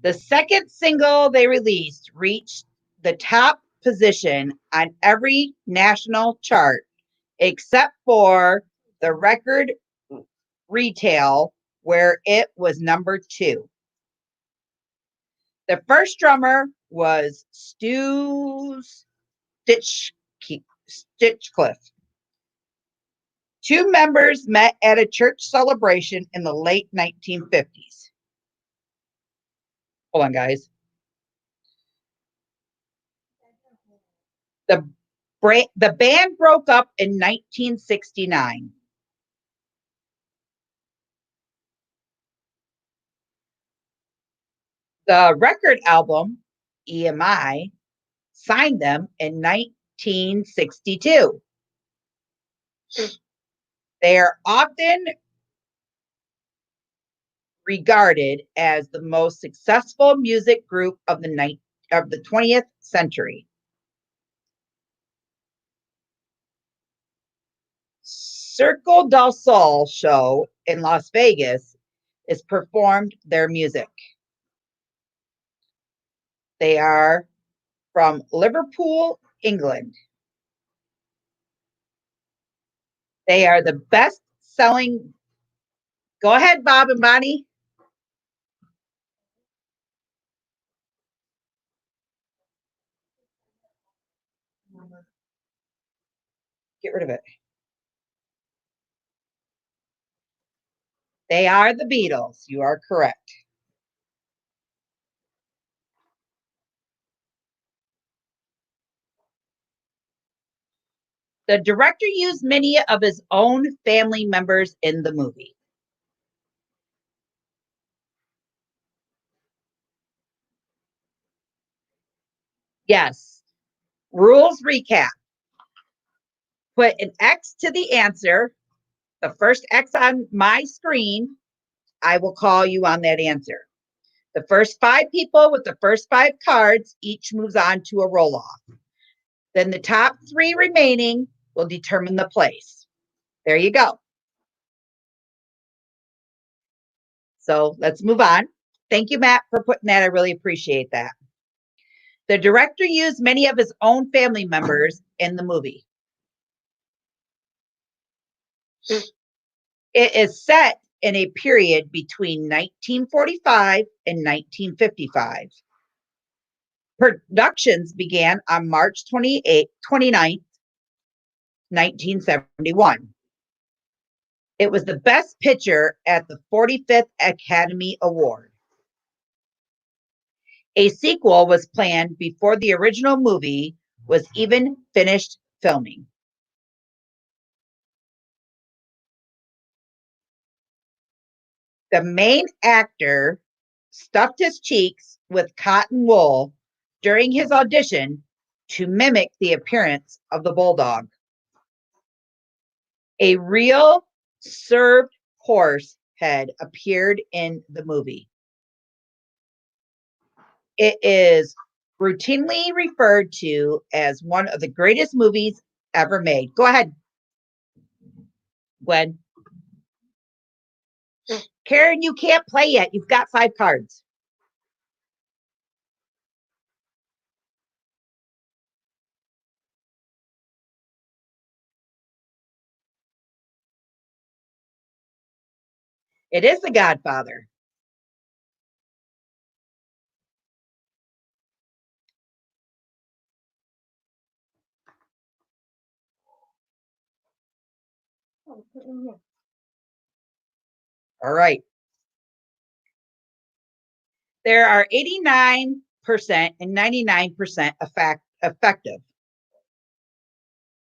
The second single they released reached the top position on every national chart except for the record retail, where it was number 2. The first drummer was Stu Stitchcliffe. 2 members met at a church celebration in the late 1950s. Hold on, guys. The band broke up in 1969. The record album, EMI, signed them in 1962. They are often regarded as the most successful music group of the 20th century. Cirque du Sol show in Las Vegas is performed their music. They are from Liverpool, England. They are the best-selling. Go ahead, Bob and Bonnie. Get rid of it. They are the Beatles. You are correct. The director used many of his own family members in the movie. Yes. Rules recap. Put an X to the answer. The first X on my screen, I will call you on that answer. The first 5 people with the first 5 cards each moves on to a roll-off. Then the top 3 remaining will determine the place. There you go. So let's move on. Thank you, Matt, for putting that. I really appreciate that. The director used many of his own family members in the movie. It is set in a period between 1945 and 1955. Productions began on March 29th, 1971. It was the best picture at the 45th Academy Award. A sequel was planned before the original movie was even finished filming. The main actor stuffed his cheeks with cotton wool during his audition to mimic the appearance of the bulldog. A real served horse head appeared in the movie. It is routinely referred to as one of the greatest movies ever made. Go ahead, Gwen. Karen, you can't play yet. You've got 5 cards. It is The Godfather. All right. There are 89% and 99% effective.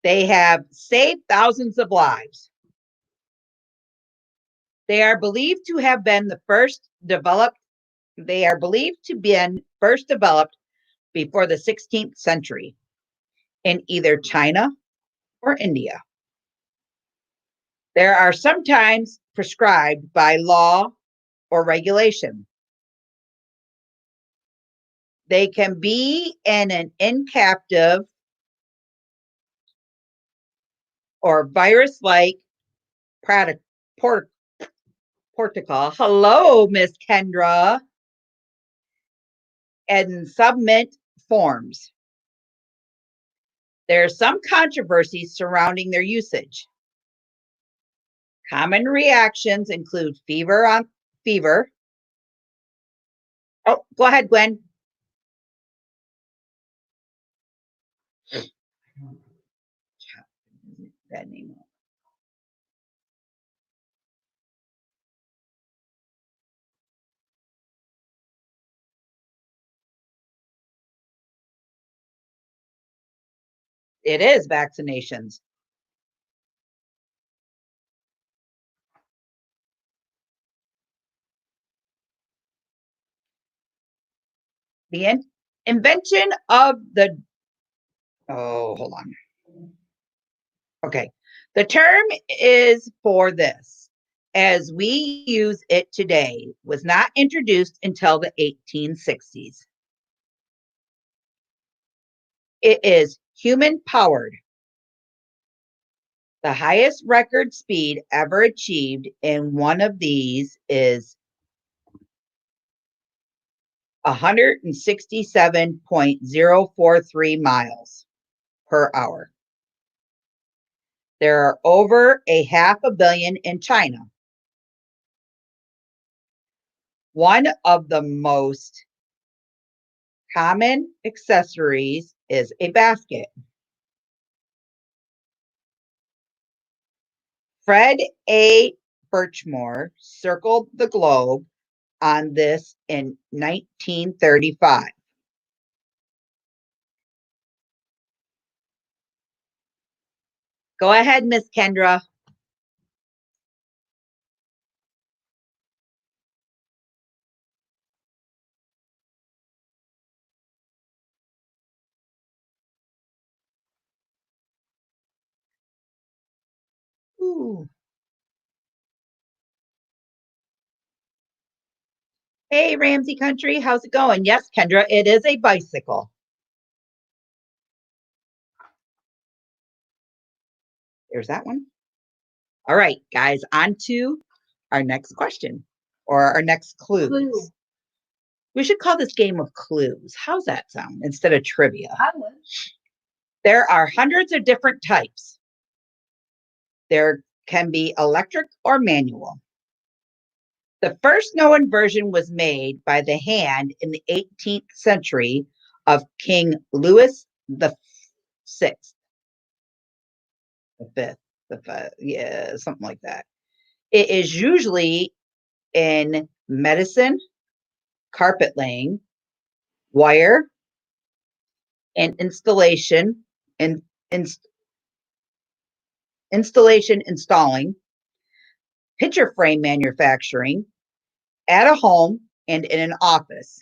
They have saved thousands of lives. They are believed to have been the first developed. They are believed to be first developed before the 16th century in either China or India. There are sometimes prescribed by law or regulation. They can be in an incaptive or virus-like protocol. Hello, Miss Kendra. And submit forms. There are some controversies surrounding their usage. Common reactions include fever. Oh, go ahead, Gwen. That name. It is vaccinations. The invention of the, oh, hold on. Okay. The term is for this, as we use it today, was not introduced until the 1860s. It is human powered. The highest record speed ever achieved in one of these is 167.043 miles per hour. There are over a 500 million in China. One of the most common accessories is a basket. Fred A. Birchmore circled the globe on this in 1935. Go ahead, Miss Kendra. Ooh. Hey, Ramsey Country, how's it going? Yes, Kendra, it is a bicycle. There's that one. All right, guys, on to our next question or our next clues. Clue. We should call this game of clues. How's that sound instead of trivia? I would. There are hundreds of different types. There can be electric or manual. The first known version was made by the hand in the 18th century of King Louis the Sixth, the fifth, yeah, something like that. It is usually in medicine, carpet laying, wire, and installing, picture frame manufacturing, at a home, and in an office.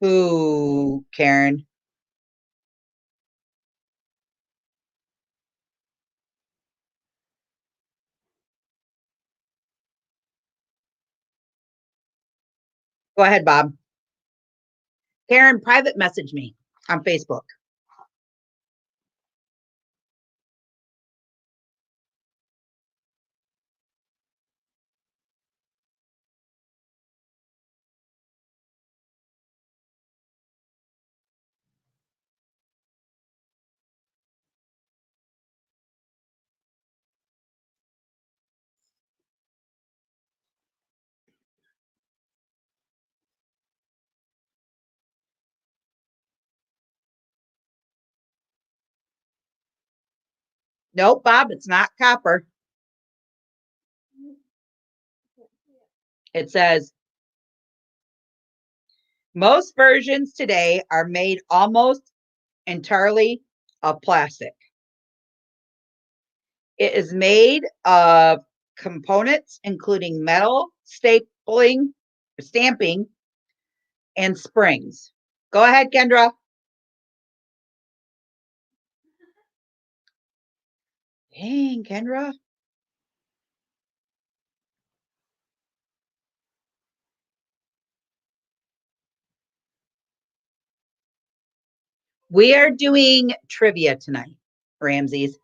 Ooh, Karen. Go ahead, Bob. Karen, private message me on Facebook. Nope, Bob, it's not copper. It says, most versions today are made almost entirely of plastic. It is made of components including metal, stamping, and springs. Go ahead, Kendra. Dang, Kendra. We are doing trivia tonight, Ramses.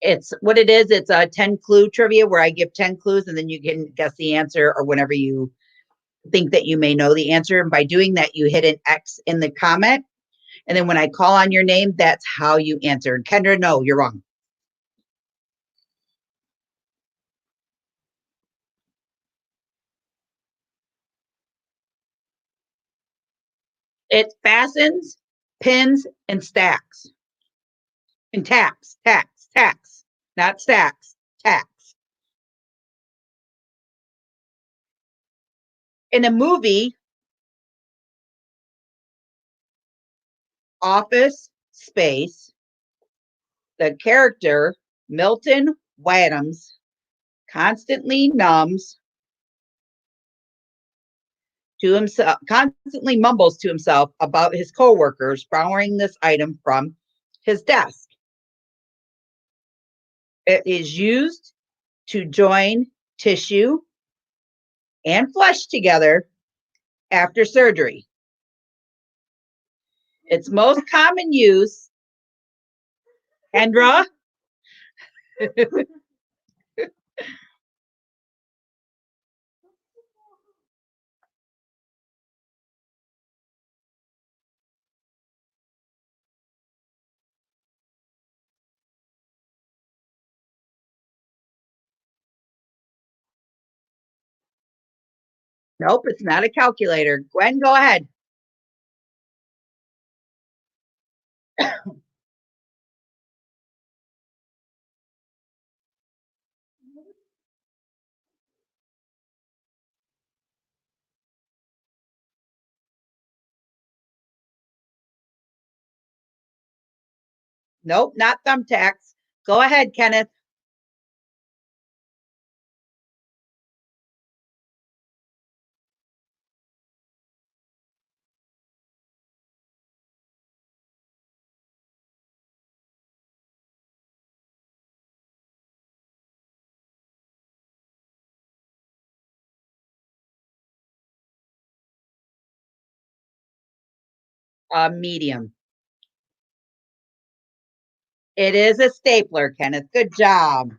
It's what it is. It's a 10 clue trivia where I give 10 clues and then you can guess the answer or whenever you think that you may know the answer. And by doing that, you hit an X in the comment. And then when I call on your name, that's how you answer. Kendra, no, you're wrong. It fastens, pins, and stacks. And tacks, not stacks, tacks. In a movie, Office Space, the character Milton Wadhams constantly constantly mumbles to himself about his coworkers borrowing this item from his desk. It is used to join tissue and flesh together after surgery. Its most common use, Kendra. Nope, it's not a calculator. Gwen, go ahead. Nope, not thumbtacks. Go ahead, Kenneth. Medium. It is a stapler, Kenneth. Good job.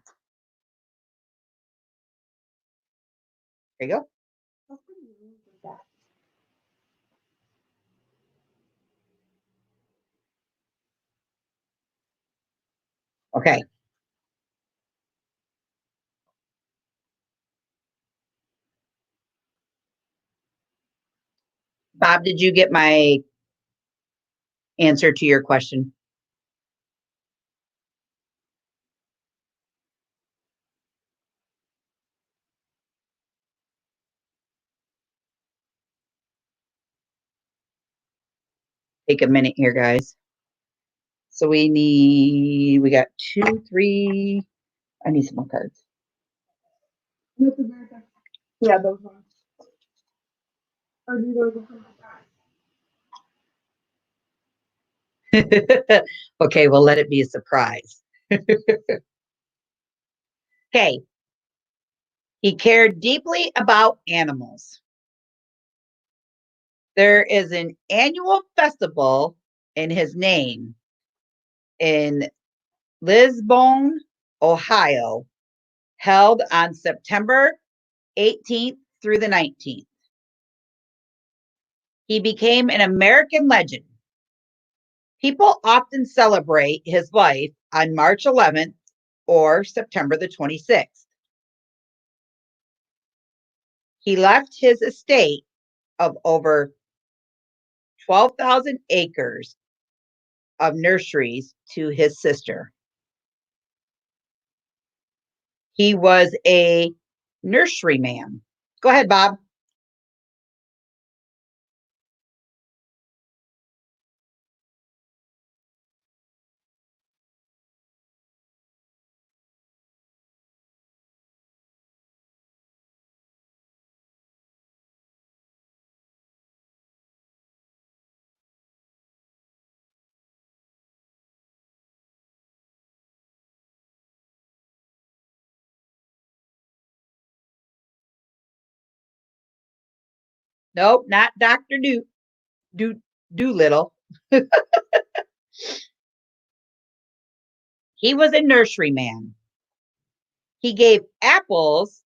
There you go. Okay. Bob, did you get my answer to your question? Take a minute here, guys. So we got 2, 3. I need some more cards. Yeah, those ones. Or do those Okay, well, let it be a surprise. Okay. He cared deeply about animals. There is an annual festival in his name in Lisbon, Ohio, held on September 18th through the 19th. He became an American legend. People often celebrate his life on March 11th or September the 26th. He left his estate of over 12,000 acres of nurseries to his sister. He was a nurseryman. Go ahead, Bob. Nope, not Dr. Doolittle. He was a nurseryman. He gave apples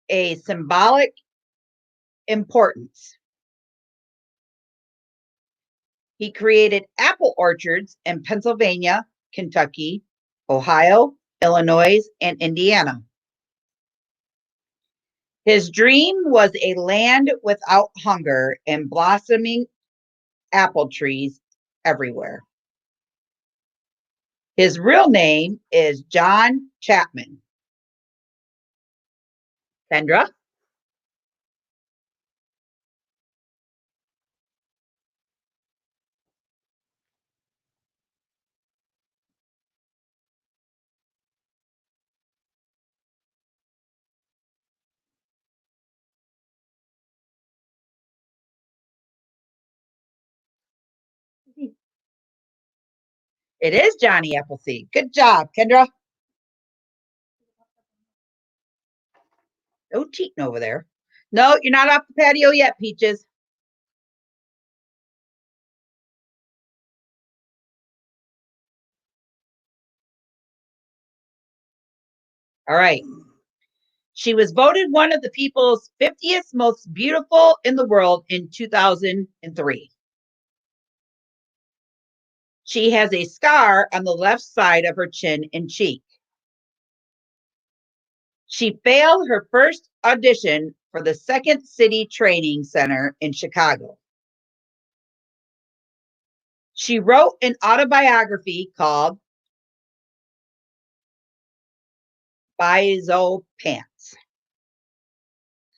a symbolic importance. He created apple orchards in Pennsylvania, Kentucky, Ohio, Illinois, and Indiana. His dream was a land without hunger and blossoming apple trees everywhere. His real name is John Chapman. Kendra? It is Johnny Appleseed. Good job, Kendra. No cheating over there. No, you're not off the patio yet, Peaches. All right. She was voted one of the people's 50th most beautiful in the world in 2003. She has a scar on the left side of her chin and cheek. She failed her first audition for the Second City Training Center in Chicago. She wrote an autobiography called Bizo Pants.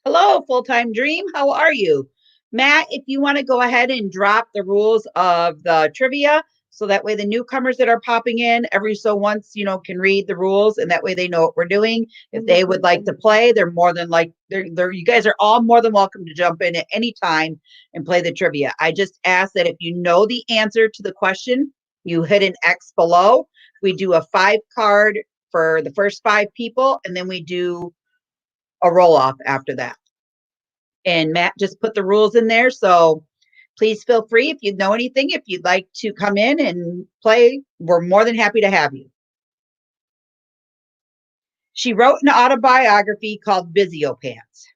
Hello, Full-Time Dream. How are you? Matt, if you want to go ahead and drop the rules of the trivia, so that way the newcomers that are popping in every so once, can read the rules, and that way they know what we're doing. If they would like to play, they're more than you guys are all more than welcome to jump in at any time and play the trivia. I just ask that if you know the answer to the question, you hit an X below. We do a 5-card for the first 5 people, and then we do a roll off after that. And Matt just put the rules in there. So please feel free if you know anything, if you'd like to come in and play, we're more than happy to have you. She wrote an autobiography called Bizio Pants.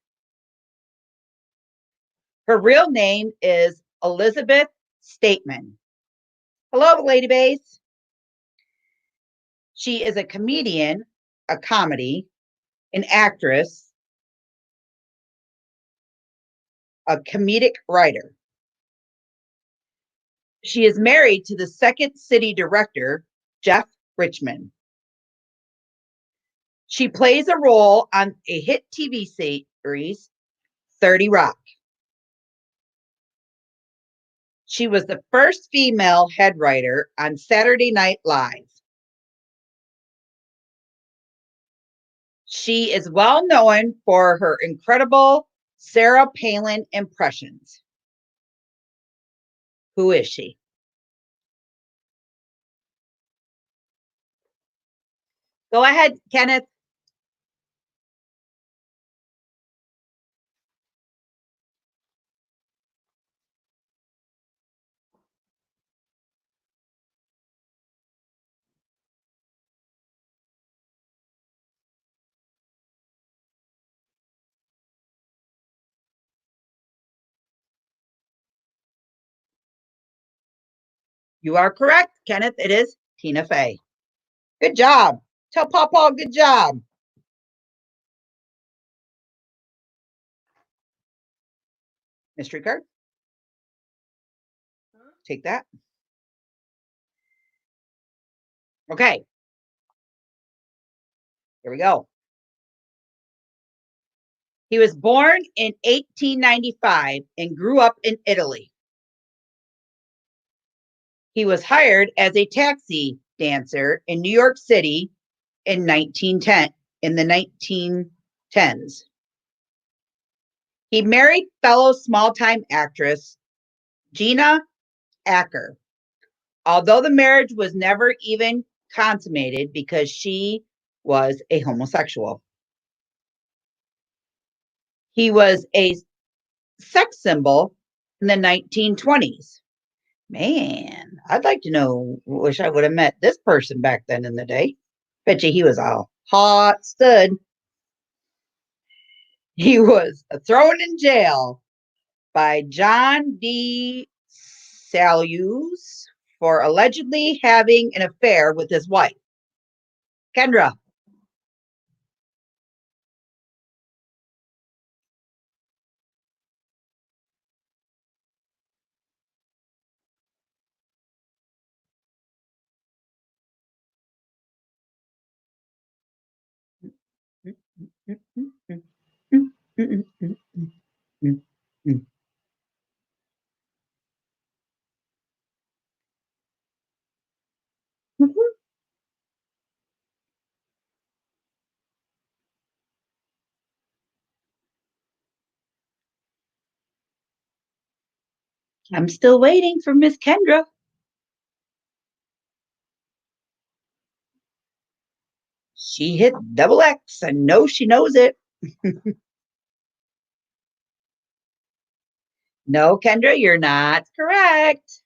Her real name is Elizabeth Stateman. Hello, Lady Bass. She is a comedian, a comedy, an actress, a comedic writer. She is married to the Second City director, Jeff Richmond. She plays a role on a hit TV series, 30 Rock. She was the first female head writer on Saturday Night Live. She is well known for her incredible Sarah Palin impressions. Who is she? Go ahead, Kenneth. You are correct, Kenneth. It is Tina Fey. Good job. Tell Pawpaw good job. Mystery card. Take that. Okay. Here we go. He was born in 1895 and grew up in Italy. He was hired as a taxi dancer in New York City in 1910, in the 1910s. He married fellow small-time actress Gina Acker, although the marriage was never even consummated because she was a homosexual. He was a sex symbol in the 1920s. Man, I'd like to know. Wish I would have met this person back then in the day. Bet you he was a hot stud. He was thrown in jail by John D. Salus for allegedly having an affair with his wife. Kendra. I'm still waiting for Miss Kendra. She hit double X and no, she knows it. No, Kendra, you're not correct.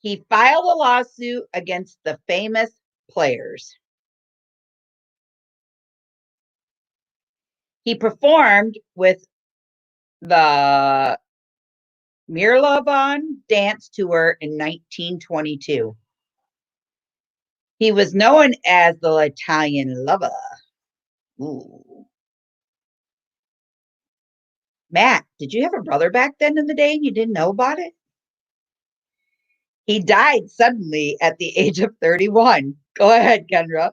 He filed a lawsuit against the famous players. He performed with the Mirlavon dance tour in 1922. He was known as the Italian lover. Ooh. Matt, did you have a brother back then in the day and you didn't know about it? He died suddenly at the age of 31. Go ahead, Kendra.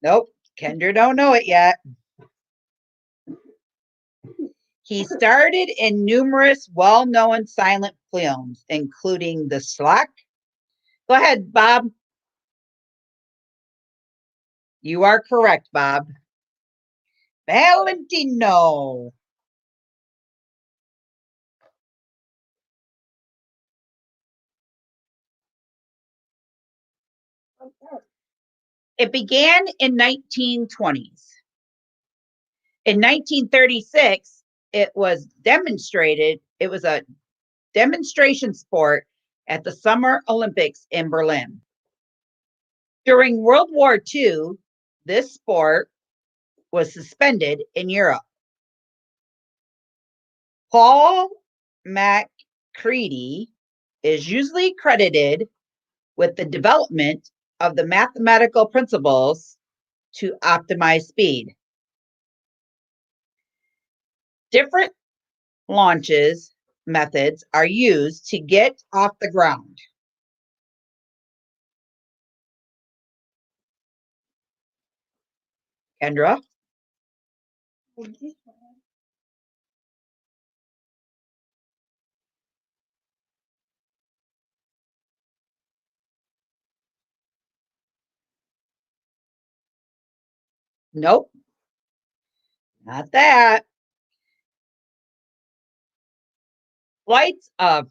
Nope, Kendra don't know it yet. He starred in numerous well-known silent films, including The Slack. Go ahead, Bob. You are correct, Bob. Valentino. It began in 1920s. In 1936, it was demonstrated. It was a demonstration sport at the Summer Olympics in Berlin. During World War II, this sport was suspended in Europe. Paul MacCready is usually credited with the development of the mathematical principles to optimize speed. Different launches methods are used to get off the ground. Kendra? Nope, not that. Flights of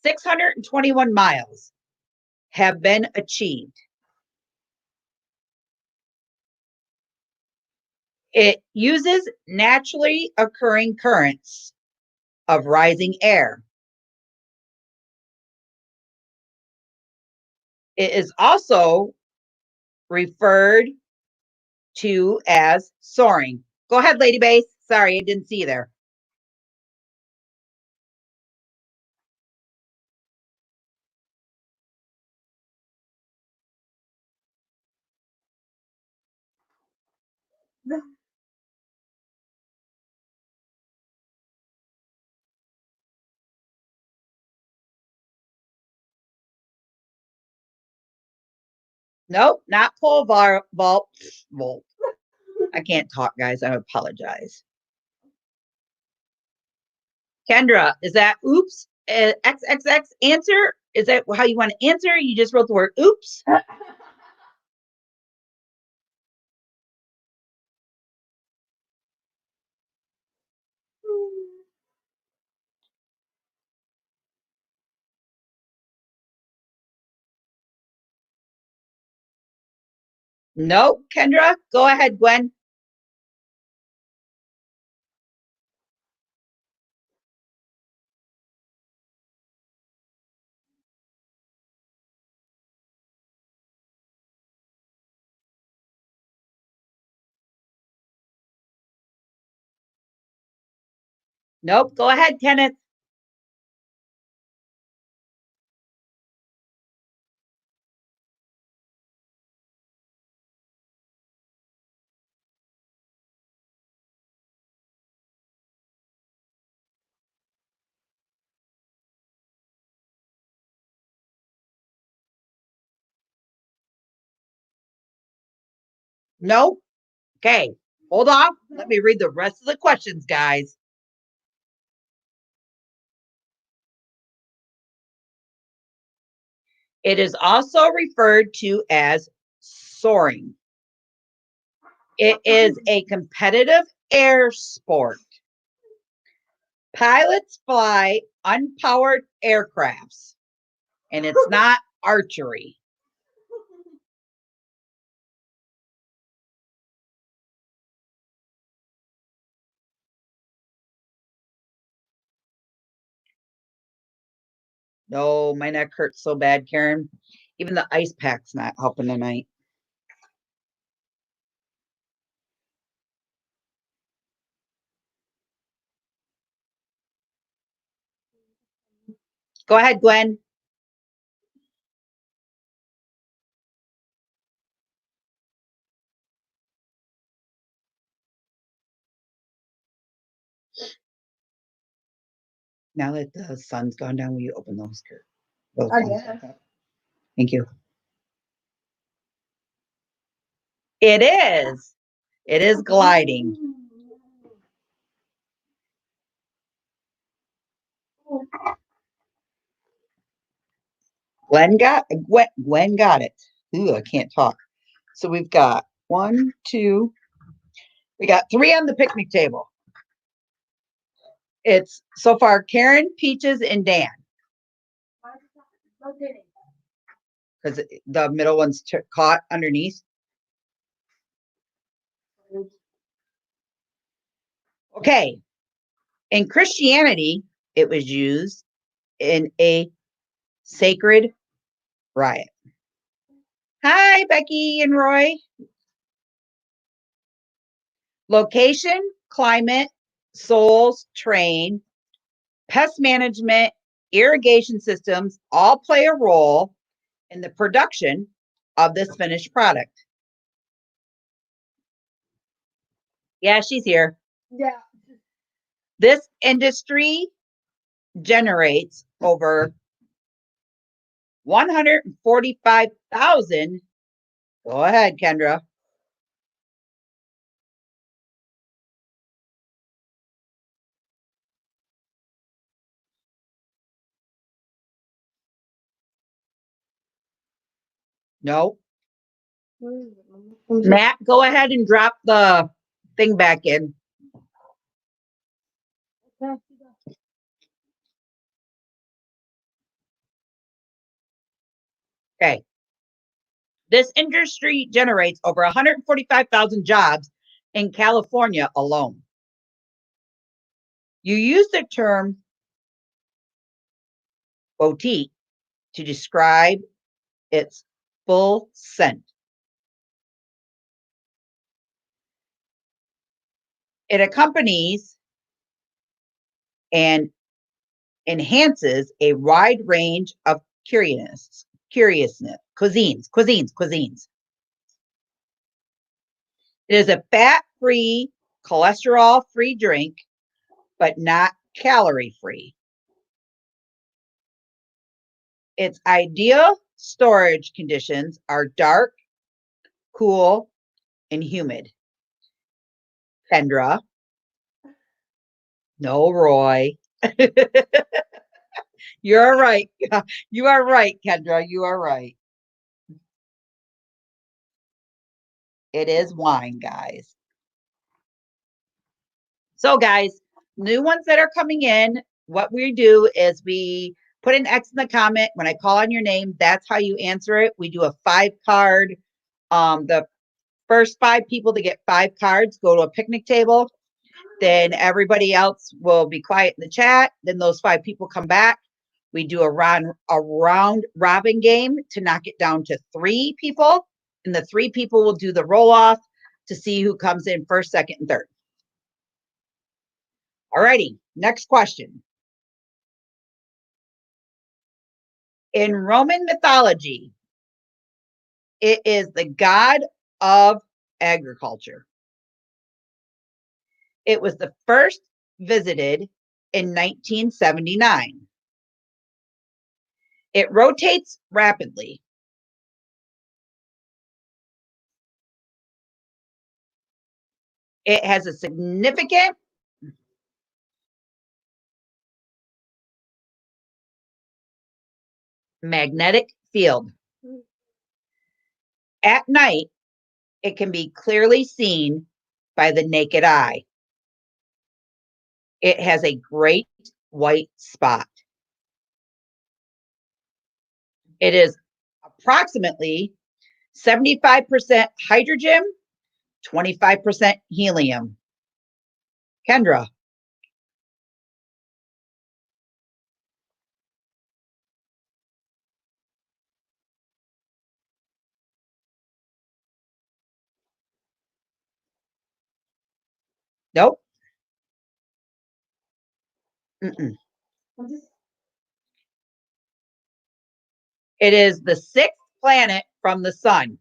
621 miles have been achieved. It uses naturally occurring currents of rising air. It is also referred to as soaring. Go ahead, Lady Base. Sorry, I didn't see you there. Nope, not pole vault. I can't talk, guys. I apologize. Kendra, is that oops? XXX answer? Is that how you want to answer? You just wrote the word oops. No, Kendra, go ahead, Gwen. Nope, go ahead, Kenneth. Nope. Okay, hold on. Let me read the rest of the questions, guys. It is also referred to as soaring. It is a competitive air sport. Pilots fly unpowered aircrafts, and it's not archery. No, my neck hurts so bad, Karen. Even the ice pack's not helping tonight. Go ahead, Gwen. Now that the sun's gone down, will you open those curtains? Yeah. Thank you. It is. It is gliding. Gwen got it. Ooh, I can't talk. So we've got 1, 2. We got 3 on the picnic table. It's so far Karen, Peaches, and Dan. Because the middle one's caught underneath. Okay. In Christianity, it was used in a sacred riot. Hi, Becky and Roy. Location, climate, souls, terrain, pest management, irrigation systems all play a role in the production of this finished product. Yeah, she's here. Yeah. This industry generates over 145,000. Go ahead, Kendra. No. Matt, go ahead and drop the thing back in. Okay. This industry generates over 145,000 jobs in California alone. You use the term boutique to describe its full scent. It accompanies and enhances a wide range of cuisines. It is a fat-free, cholesterol-free drink, but not calorie-free. Its ideal storage conditions are dark, cool, and humid. Kendra. No, Roy. You're right. You are right, Kendra. You are right. It is wine, guys. So, guys, new ones that are coming in, what we do is we put an X in the comment. When I call on your name, that's how you answer it. We do a 5 card. The First 5 people to get 5 cards go to a picnic table. Then everybody else will be quiet in the chat. Then those 5 people come back. We do a round robin game to knock it down to 3 people. And the 3 people will do the roll off to see who comes in first, second, and third. All righty, next question. In Roman mythology, it is the god of agriculture. It was the first visited in 1979. It rotates rapidly. It has a significant magnetic field. At night, it can be clearly seen by the naked eye. It has a great white spot. It is approximately 75% hydrogen, 25% helium. Kendra. Nope. Mm-mm. It is the 6th planet from the sun.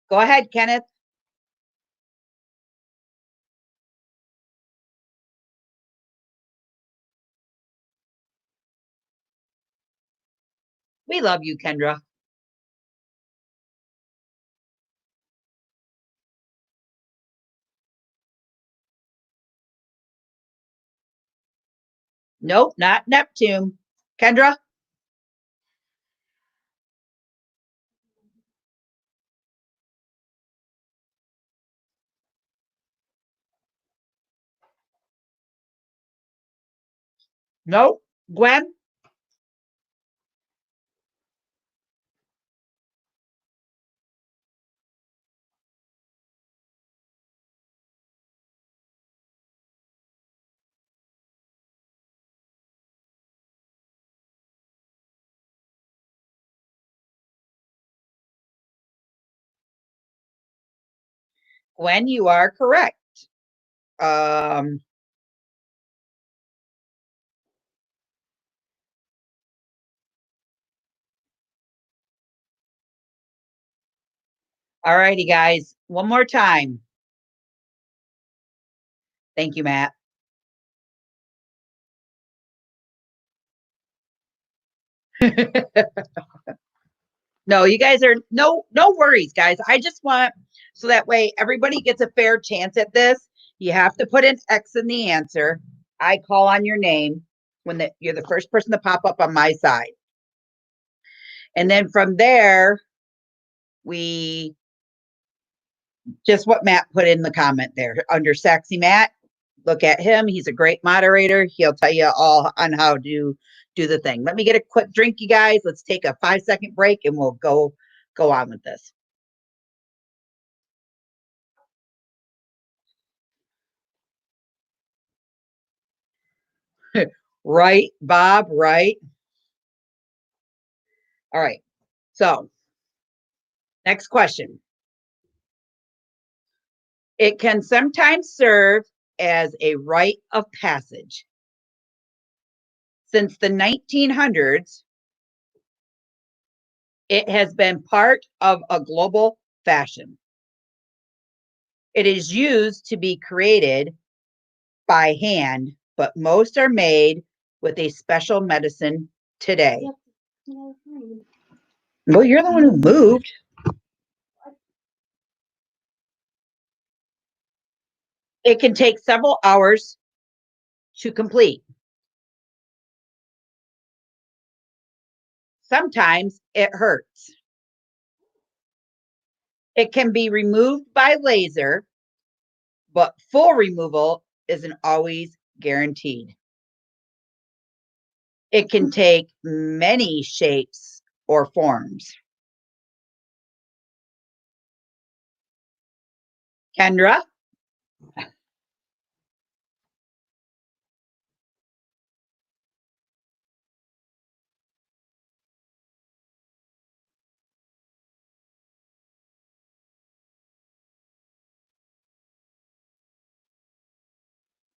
Go ahead, Kenneth. We love you, Kendra. Nope, not Neptune. Kendra? Nope. Gwen? Gwen, you are correct. All righty, guys. One more time. Thank you, Matt. No, you guys are no worries, guys. I just want so that way everybody gets a fair chance at this. You have to put an X in the answer. I call on your name when you're the first person to pop up on my side. And then from there, we just what Matt put in the comment there under Sexy Matt. Look at him. He's a great moderator. He'll tell you all on how to do the thing. Let me get a quick drink, you guys. Let's take a 5-second break and we'll go on with this. Right, Bob, right? All right. So, next question. It can sometimes serve as a rite of passage. Since the 1900s, it has been part of a global fashion. It is used to be created by hand, but most are made with a special medicine today. Well, you're the one who moved. It can take several hours to complete. Sometimes it hurts. It can be removed by laser, but full removal isn't always guaranteed. It can take many shapes or forms. Kendra?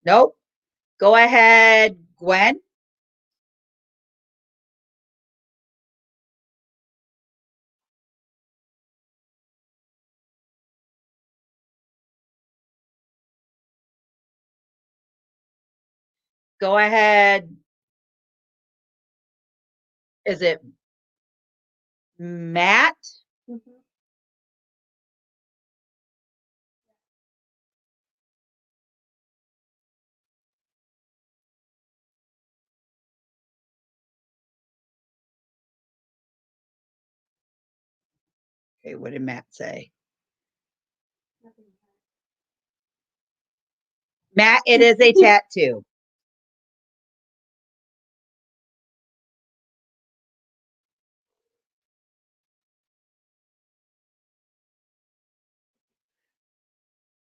Nope. Go ahead, Gwen. Go ahead. Is it Matt? Mhm. Okay, what did Matt say? Nothing. Matt, it is a tattoo.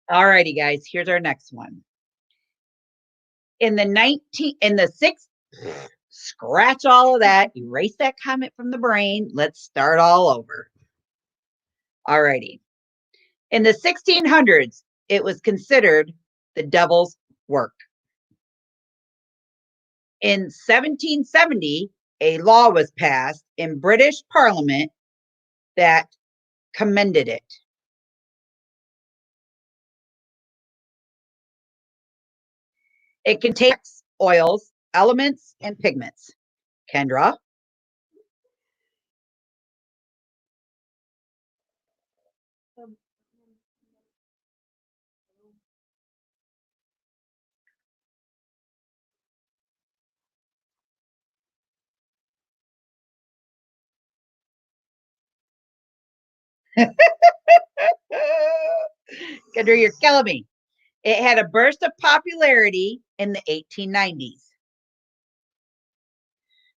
All righty, guys, here's our next one. In the sixth, scratch all of that, erase that comment from the brain. Let's start all over. All righty. In the 1600s, it was considered the devil's work. In 1770, a law was passed in British Parliament that commended it. It contains oils, elements, and pigments. Kendra? Um, Kendra, you're killing me. It had a burst of popularity in the 1890s.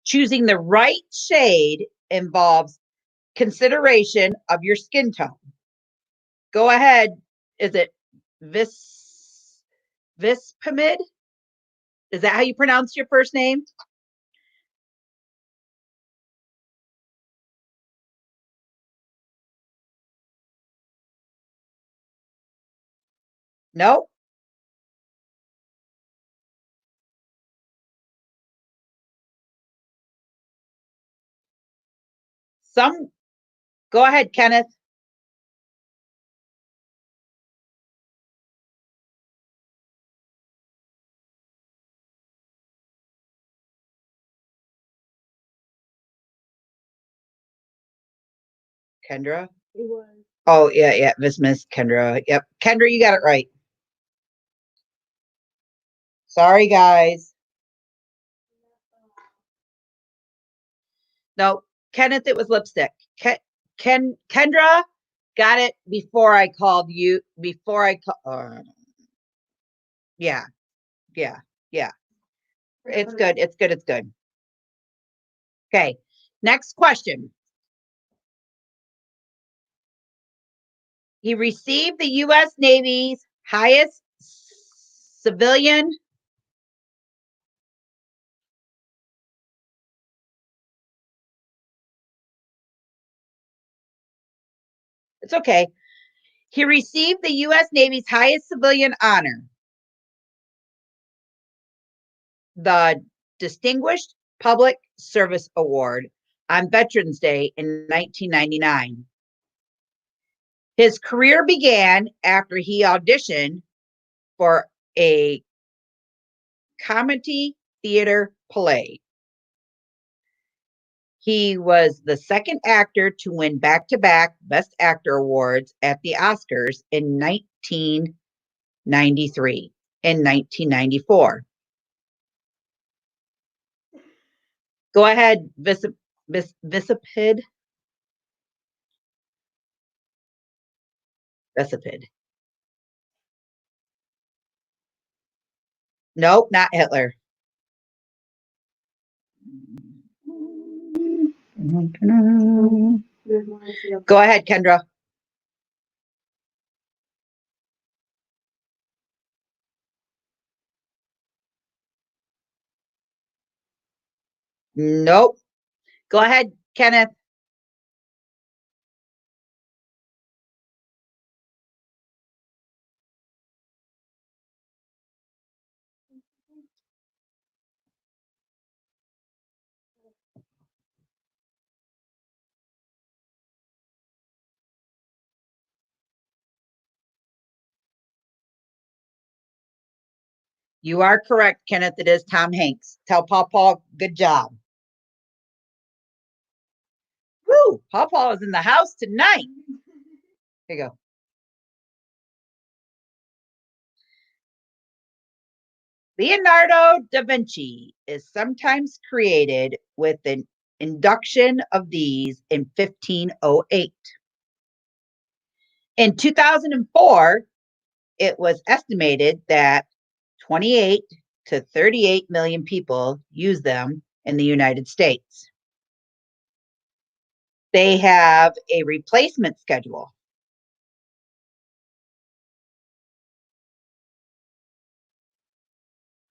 Choosing the right shade involves consideration of your skin tone. Go ahead. Is it Vispamid? Is that how you pronounce your first name? No. Some. Go ahead, Kenneth. Kendra. It was. Oh yeah, Miss Kendra. Yep, Kendra, you got it right. Sorry, guys. No, Kenneth, it was lipstick. Kendra got it before I called you. Before I called. Yeah, yeah, yeah. It's good. It's good. It's good. Okay. Next question. He received the U.S. Navy's highest civilian. It's okay. He received the U.S. Navy's highest civilian honor, the Distinguished Public Service Award, on Veterans Day in 1999. His career began after he auditioned for a comedy theater play. He was the second actor to win back-to-back Best Actor awards at the Oscars in 1993 and 1994. Go ahead, Visipid. Visipid. Nope, not Hitler. There's one I see up Go ahead, Kendra. Nope. Go ahead, Kenneth. You are correct, Kenneth. It is Tom Hanks. Tell Paw Paw, good job. Woo! Paw Paw is in the house tonight. Here you go. Leonardo da Vinci is sometimes created with an induction of these in 1508. In 2004, it was estimated that 28 to 38 million people use them in the United States. They have a replacement schedule.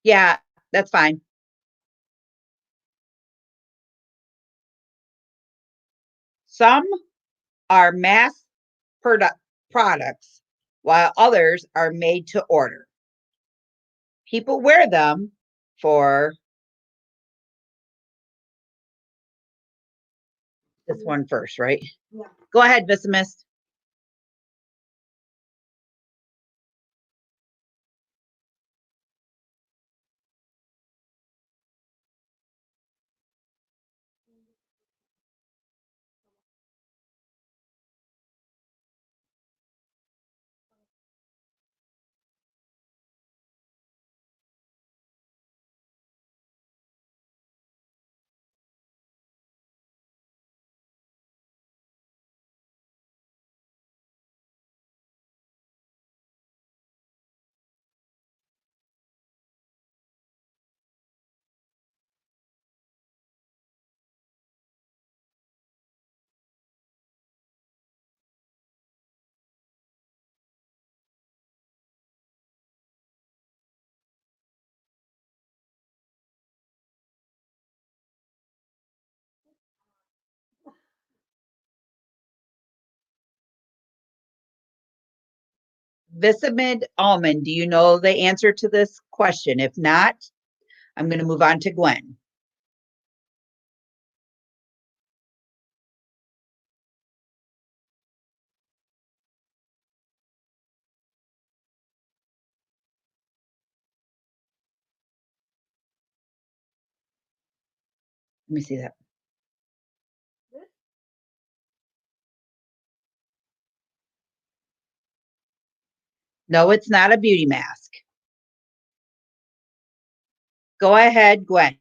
Yeah, that's fine. Some are mass products, while others are made to order. People wear them for this one first, right? Yeah. Go ahead, Visimist. Visimid Almond, do you know the answer to this question? If not, I'm going to move on to Gwen. Let me see that. No, it's not a beauty mask. Go ahead, Gwen.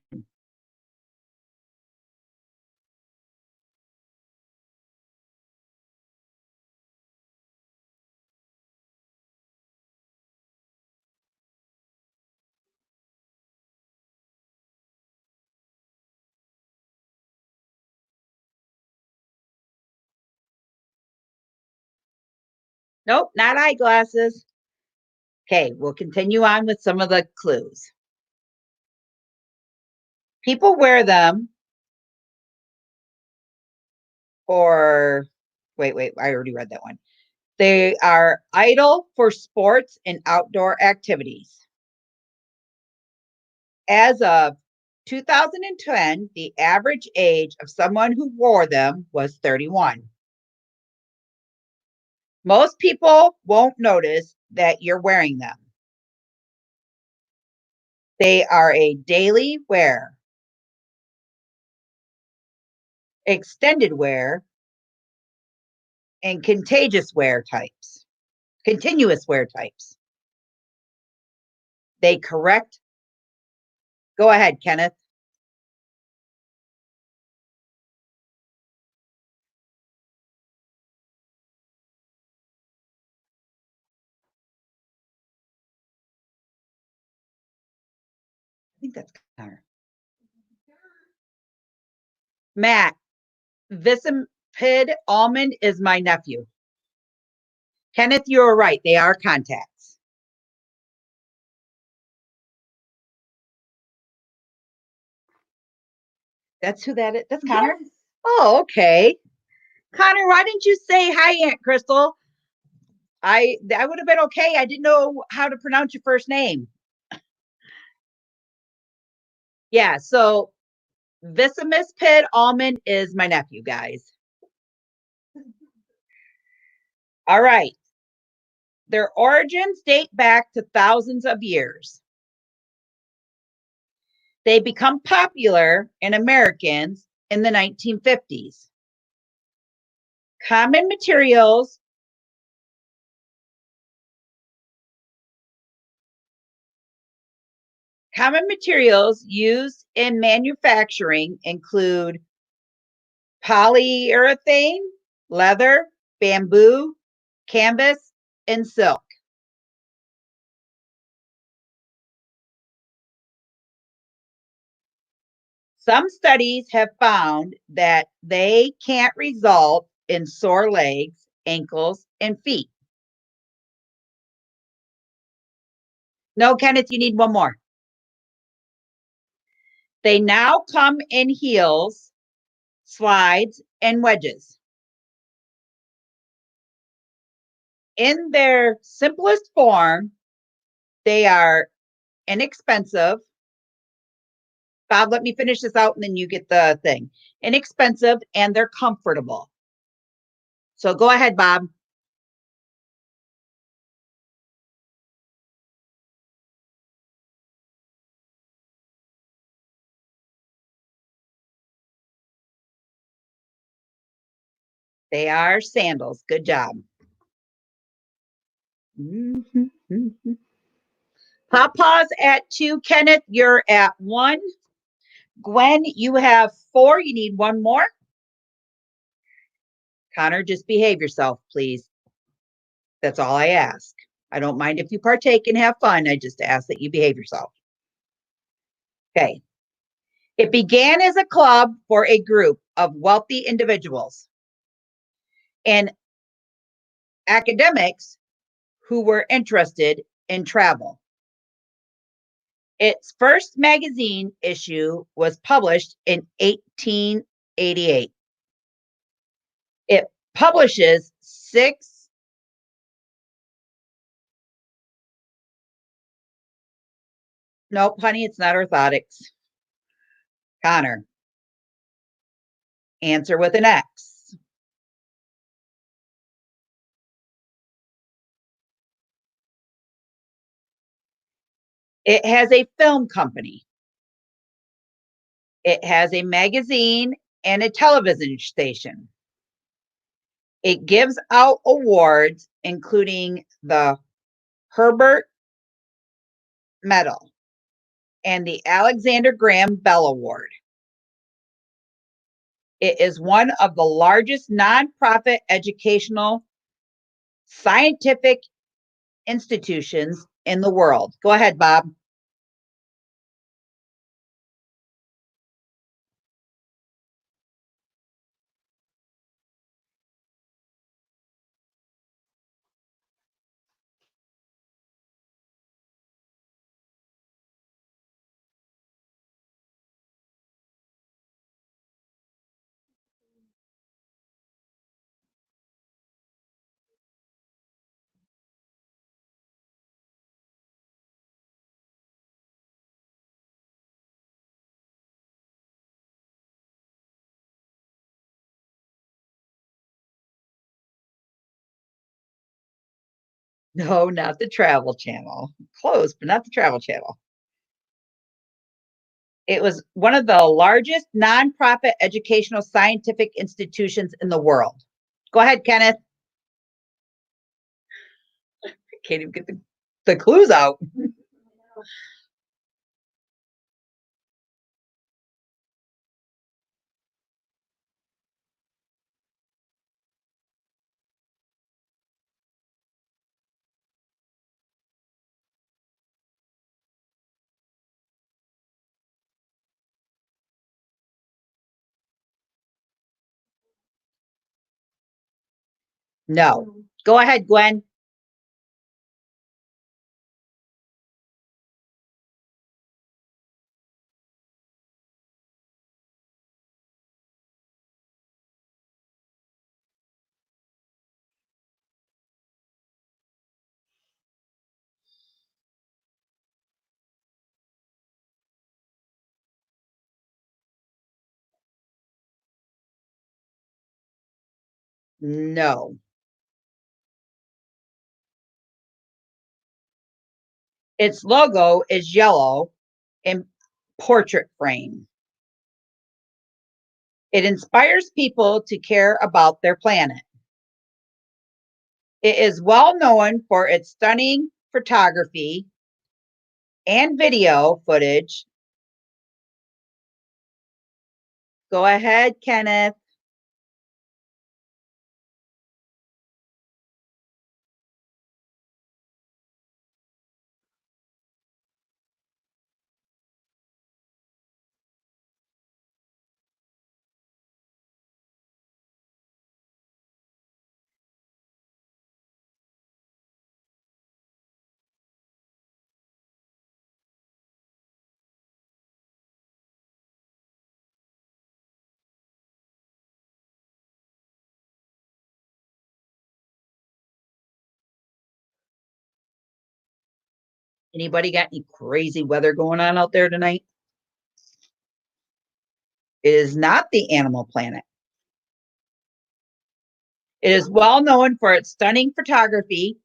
Nope, not eyeglasses. Okay, we'll continue on with some of the clues. People wear them for, wait, I already read that one. They are idle for sports and outdoor activities. As of 2010, the average age of someone who wore them was 31. Most people won't notice that you're wearing them. They are a daily wear, extended wear, and contagious wear types. Continuous wear types. They correct. Go ahead, Kenneth. I think that's Connor. Matt, Visipid almond is my nephew. Kenneth, you were right. They are contacts. That's who that is. That's Connor. Yes. Oh, okay. Connor, why didn't you say hi, Aunt Crystal? I would have been okay. I didn't know how to pronounce your first name. Yeah, so Visimus Pid Almond is my nephew, guys. All right. Their origins date back to thousands of years. They become popular in Americans in the 1950s. Common materials used in manufacturing include polyurethane, leather, bamboo, canvas, and silk. Some studies have found that they can't result in sore legs, ankles, and feet. No, Kenneth, you need one more. They now come in heels, slides, and wedges. In their simplest form, they are inexpensive. Bob, let me finish this out and then you get the thing. Inexpensive and they're comfortable. So go ahead, Bob. They are sandals. Good job. Papa's at 2. Kenneth, you're at 1. Gwen, you have 4. You need one more. Connor, just behave yourself, please. That's all I ask. I don't mind if you partake and have fun. I just ask that you behave yourself. Okay. It began as a club for a group of wealthy individuals and academics who were interested in travel. Its first magazine issue was published in 1888. It publishes 6 Nope, honey, it's not orthotics. Connor. Answer with an X. It has a film company. It has a magazine and a television station. It gives out awards, including the Herbert Medal and the Alexander Graham Bell Award. It is one of the largest nonprofit educational scientific institutions in the world. Go ahead, Bob. No, not the Travel Channel. Close, but not the Travel Channel. It was one of the largest nonprofit educational scientific institutions in the world. Go ahead, Kenneth. Can't even get the clues out. No. Go ahead, Gwen. No. Its logo is yellow in portrait frame. It inspires people to care about their planet. It is well known for its stunning photography and video footage. Go ahead, Kenneth. Anybody got any crazy weather going on out there tonight? It is not the Animal Planet. It is well known for its stunning photography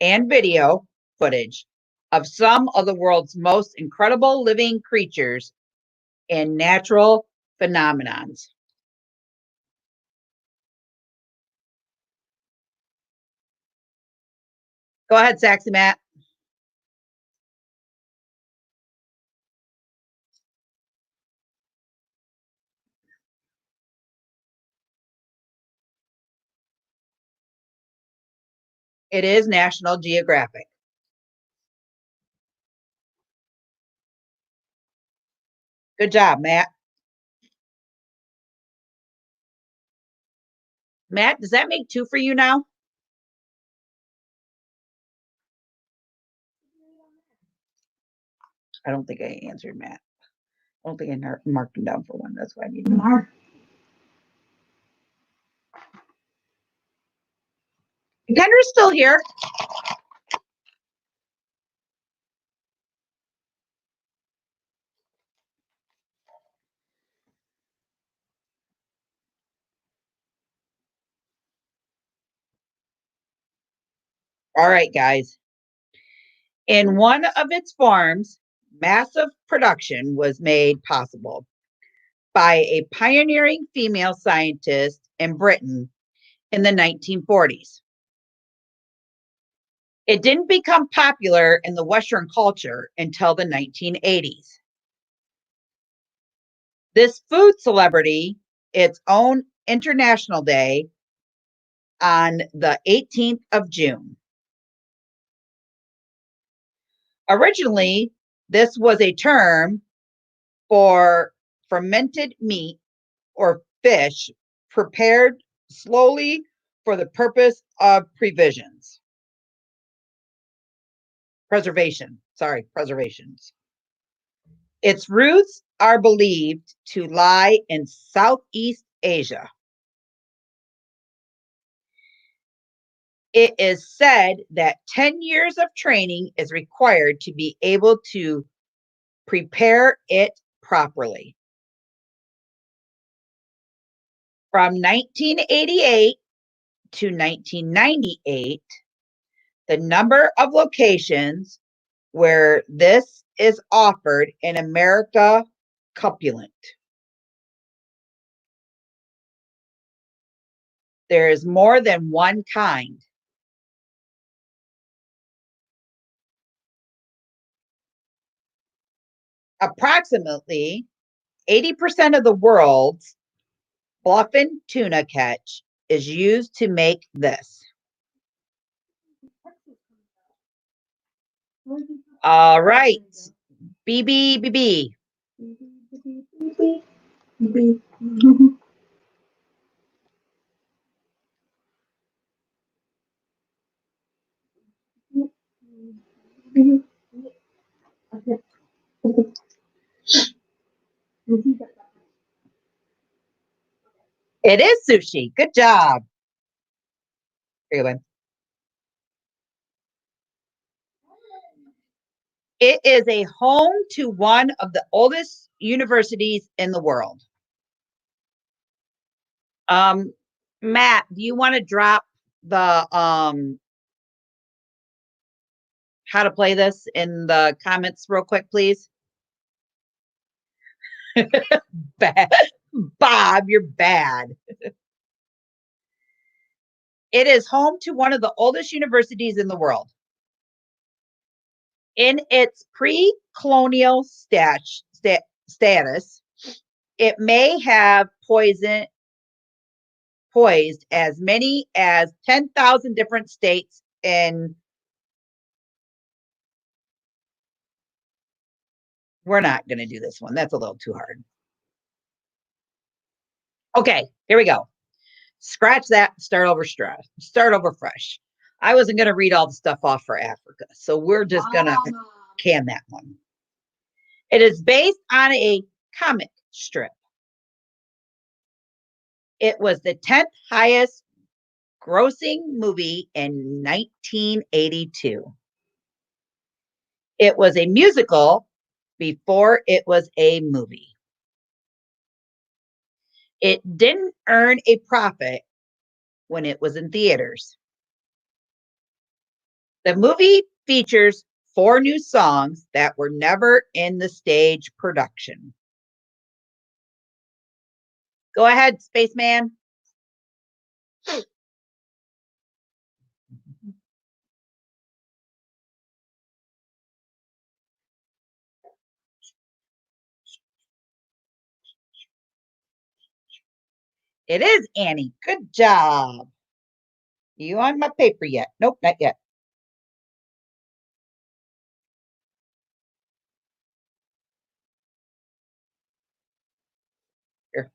and video footage of some of the world's most incredible living creatures and natural phenomenons. Go ahead, Saxy Matt. It is National Geographic. Good job, Matt. Matt, does that make 2 for you now? I don't think I answered Matt. I don't think I marked him down for 1. That's why I need to mark. Kendra's still here. All right, guys. In one of its farms, massive production was made possible by a pioneering female scientist in Britain in the 1940s. It didn't become popular in the Western culture until the 1980s. This food celebrity, its own International Day on the 18th of June. Originally, this was a term for fermented meat or fish prepared slowly for the purpose of preservations. Its roots are believed to lie in Southeast Asia. It is said that 10 years of training is required to be able to prepare it properly. From 1988 to 1998, the number of locations where this is offered in America coupled. There is more than one kind. Approximately 80% of the world's bluefin tuna catch is used to make this. All right, BBBB. It is sushi. Good job. Here you go. It is a home to one of the oldest universities in the world. Matt, do you want to drop the how to play this in the comments real quick, please? Bad. Bob, you're bad. It is home to one of the oldest universities in the world. In its pre-colonial status, it may have poised as many as 10,000 different states in. We're not going to do this one. That's a little too hard. Okay, here we go. Scratch that. Start over fresh. I wasn't going to read all the stuff off for Africa, so we're just going to can that one. It is based on a comic strip. It was the 10th highest grossing movie in 1982. It was a musical before it was a movie. It didn't earn a profit when it was in theaters. The movie features 4 new songs that were never in the stage production. Go ahead, Spaceman. It is Annie. Good job. You on my paper yet? Nope, not yet. Here.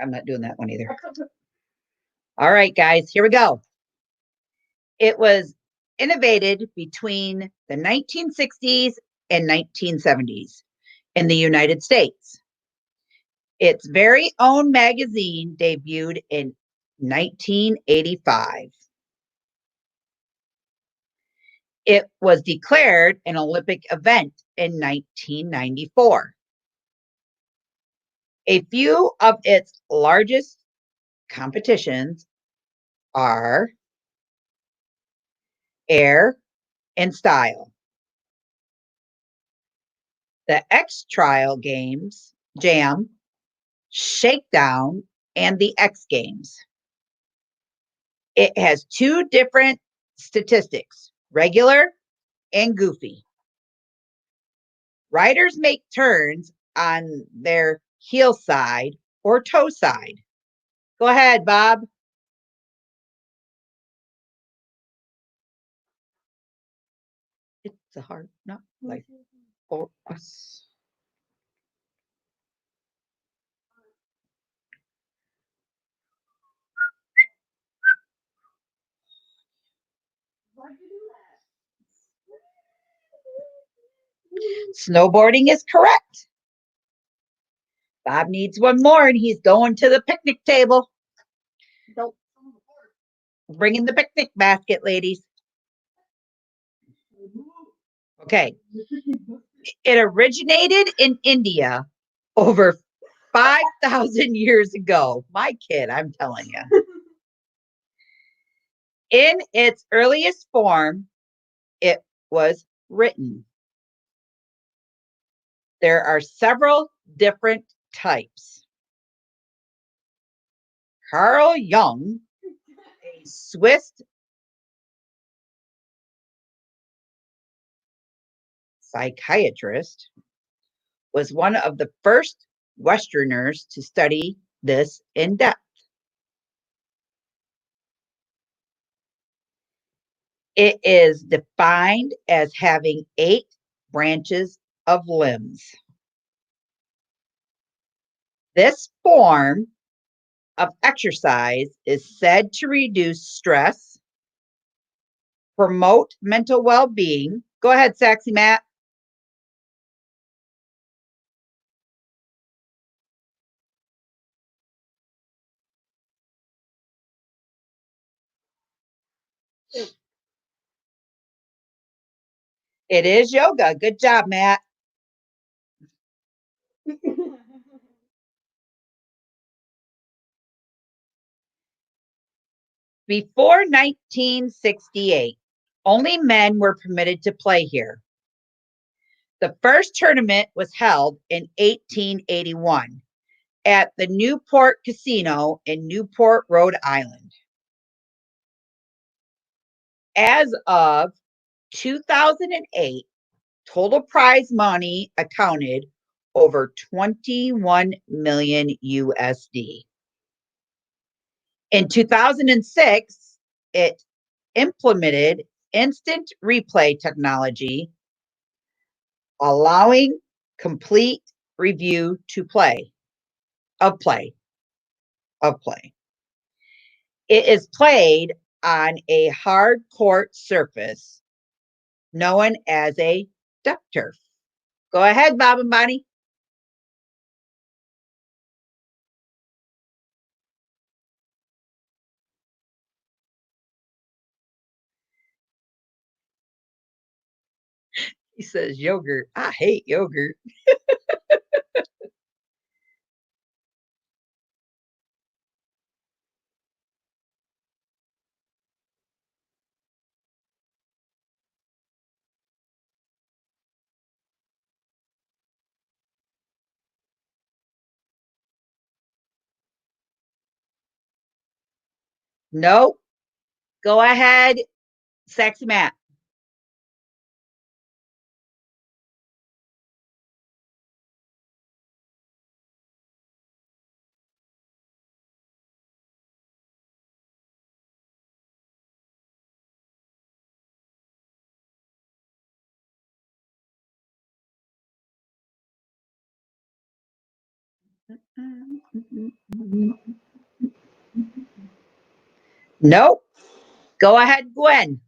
I'm not doing that one either. All right, guys, here we go. It was innovated between the 1960s and 1970s in the United States. Its very own magazine debuted in 1985. It was declared an Olympic event in 1994. A few of its largest competitions are Air and Style, the X Trial Games, Jam, Shakedown, and the X Games. It has 2 different statistics, regular and goofy. Riders make turns on their heel side or toe side. Go ahead, Bob. It's a hard not life for us. Snowboarding is correct. Bob needs one more and he's going to the picnic table. Bringing the picnic basket, ladies. Okay. It originated in India over 5,000 years ago. My kid, I'm telling you. In its earliest form, it was written. There are several different types. Carl Jung, a Swiss psychiatrist, was one of the first Westerners to study this in depth. It is defined as having 8 branches of limbs. This form of exercise is said to reduce stress, promote mental well-being. Go ahead, Sexy Matt. It is yoga. Good job, Matt. Before 1968, only men were permitted to play here. The first tournament was held in 1881 at the Newport Casino in Newport, Rhode Island. As of 2008, total prize money accounted over 21 million USD. In 2006, it implemented instant replay technology, allowing complete review to play. It is played on a hard court surface known as a duck turf. Go ahead, Bob and Bonnie. He says yogurt. I hate yogurt. Nope. Go ahead, Sexy Matt. Nope. Go ahead, Gwen.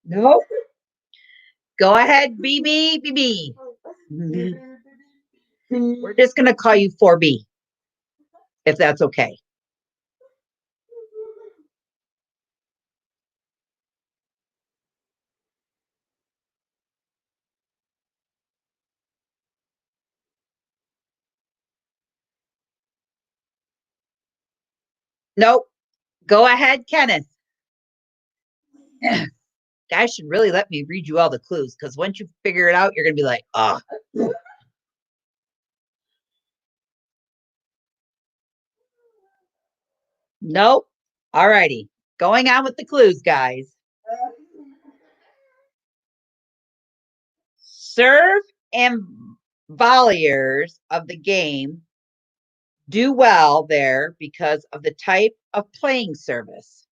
Nope. Go ahead, BB. We're just going to call you 4B, if that's okay. Nope. Go ahead, Kenneth. Guys should really let me read you all the clues, because once you figure it out, you're going to be like, oh. Nope. All righty. Going on with the clues, guys. Serve and volleyers of the game do well there because of the type of playing service.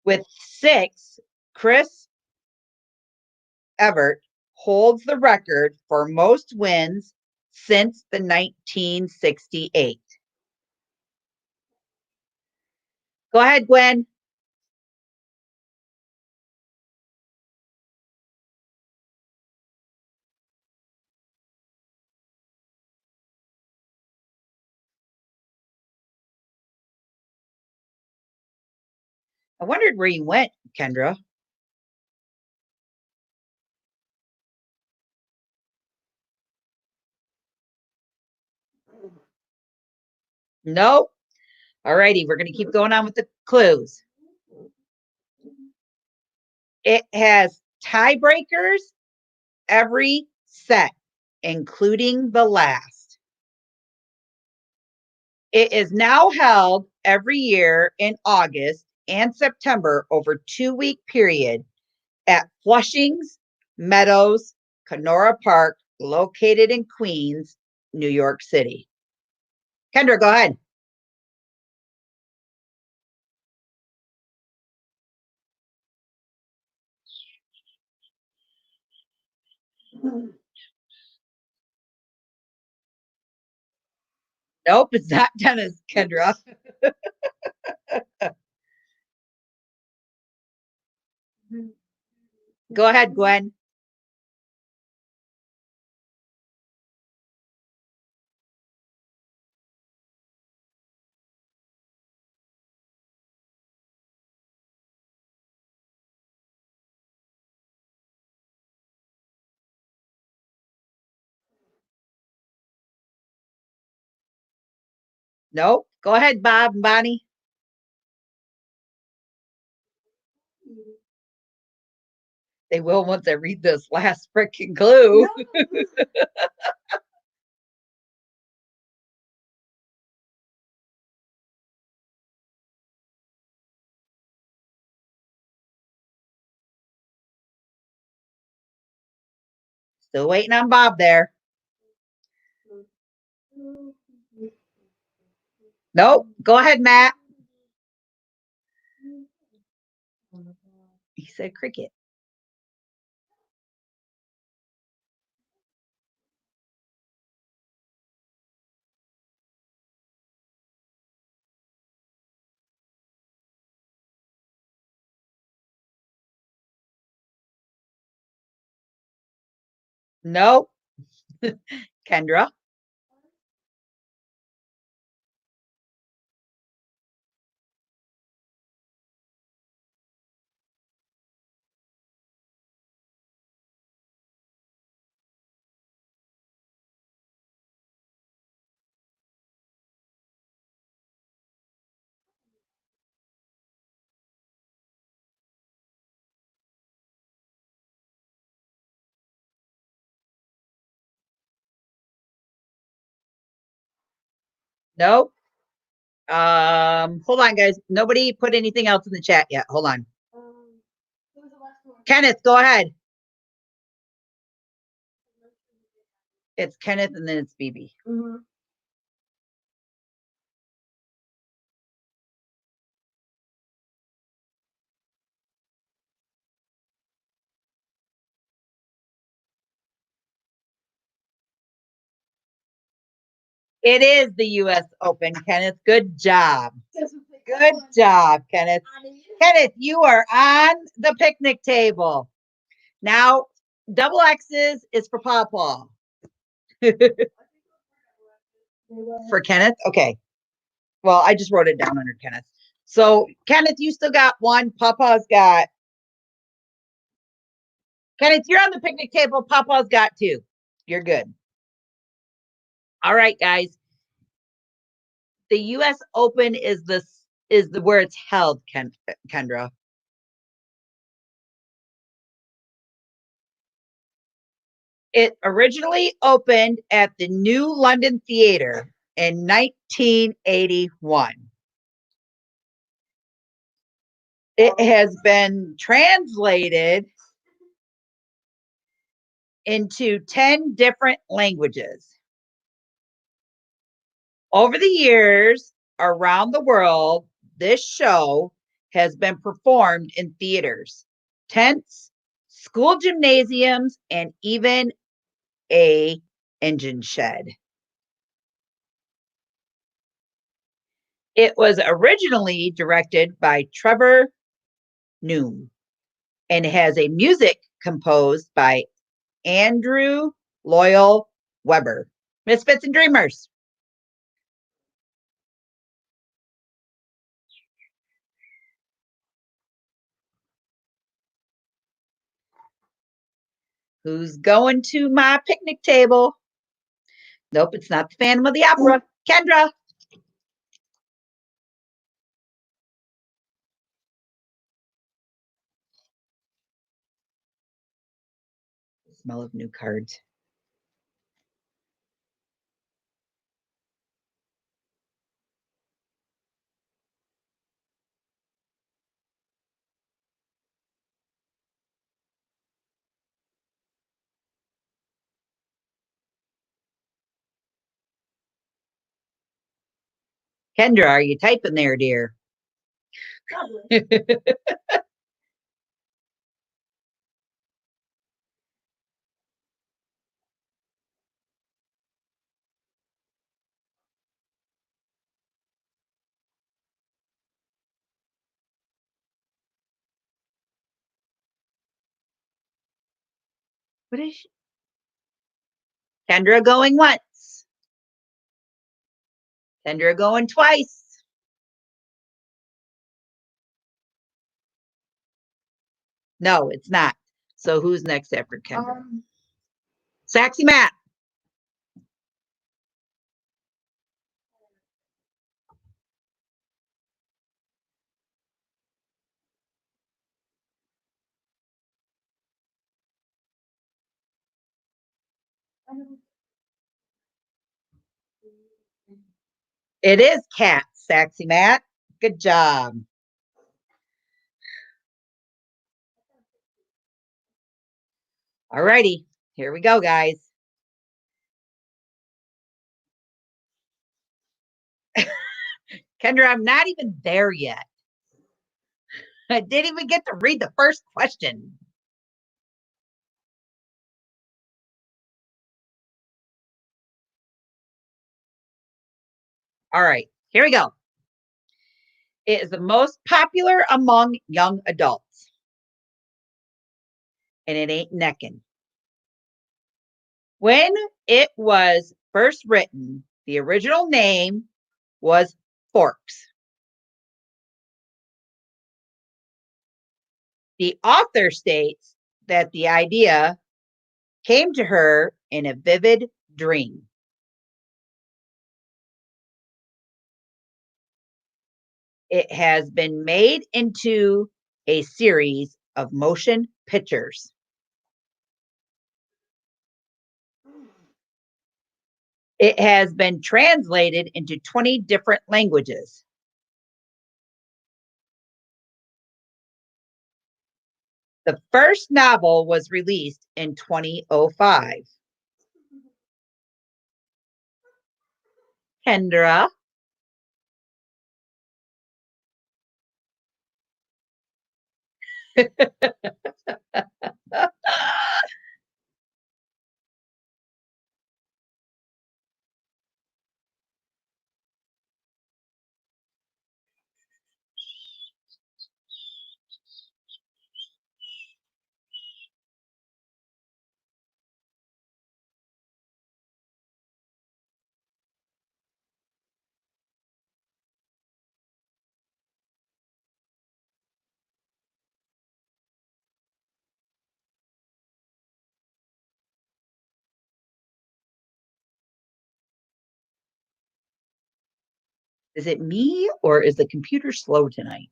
With 6, Chris Evert holds the record for most wins since the 1968. Go ahead, Gwen. I wondered where you went, Kendra. Nope. All righty, we're going to keep going on with the clues. It has tiebreakers every set, including the last. It is now held every year in August and September over 2-week period at Flushing's Meadows Kenora Park, located in Queens, New York City. Kendra, go ahead. Nope, it's not Dennis, Kendra. Go ahead, Gwen. Nope. Go ahead, Bob and Bonnie. They will once I read this last freaking clue. Still waiting on Bob there. Nope. Go ahead, Matt. He said cricket. Nope. Kendra. Nope. Hold on, guys. Nobody put anything else in the chat yet. Hold on. Who was the last one? Kenneth, go ahead. It's Kenneth and then it's BB. It is the US Open, Kenneth. Good job. Good job, Kenneth. Kenneth, you are on the picnic table. Now, double X's is for Pawpaw. For Kenneth? Okay. Well, I just wrote it down under Kenneth. So, Kenneth, you still got one. Pawpaw's got. Kenneth, you're on the picnic table. Pawpaw's got two. You're good. All right, guys. The US Open is the where it's held, Kendra. It originally opened at the New London Theatre in 1981. It has been translated into 10 different languages. Over the years, around the world, this show has been performed in theaters, tents, school gymnasiums, and even a engine shed. It was originally directed by Trevor Noon and has a music composed by Andrew Lloyd Webber. Misfits and Dreamers. Who's going to my picnic table? Nope, it's not the Phantom of the Opera. Kendra. The smell of new cards. Kendra, are you typing there, dear? What is she? Kendra going once. Kendra going twice. No, it's not. So who's next after Kendra? Saxy Matt. It is Cat, Saxy Matt. Good job. All righty, here we go, guys. Kendra, I'm not even there yet. I didn't even get to read the first question. All right, here we go. It is the most popular among young adults. And it ain't necking. When it was first written, the original name was Forks. The author states that the idea came to her in a vivid dream. It has been made into a series of motion pictures. It has been translated into 20 different languages. The first novel was released in 2005. Kendra. Is it me or is the computer slow tonight?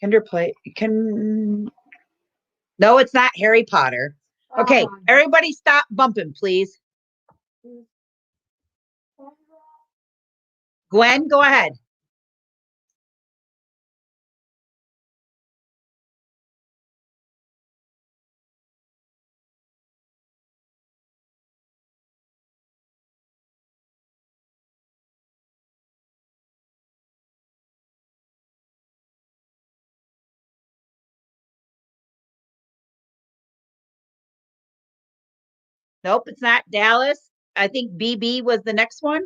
Kendra play can no, it's not Harry Potter. Okay, everybody stop bumping, please. Gwen, go ahead. Nope, it's not Dallas. I think BB was the next one.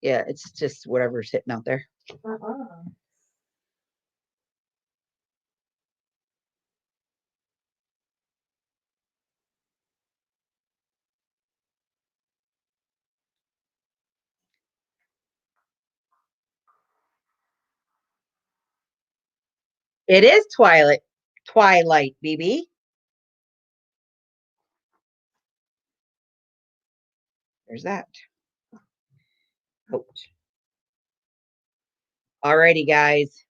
Yeah, it's just whatever's hitting out there. It is Twilight, BB. There's that. Ouch. Alrighty, guys.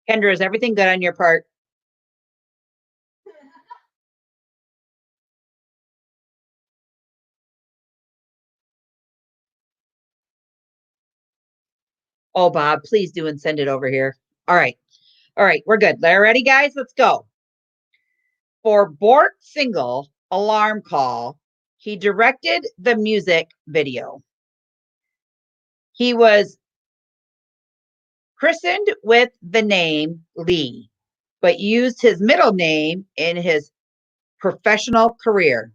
Kendra, is everything good on your part? Oh, Bob, please do and send it over here. All right. All right, we're good. Ready, guys? Let's go. For Bort Single Alarm Call, he directed the music video. He was christened with the name Lee, but used his middle name in his professional career.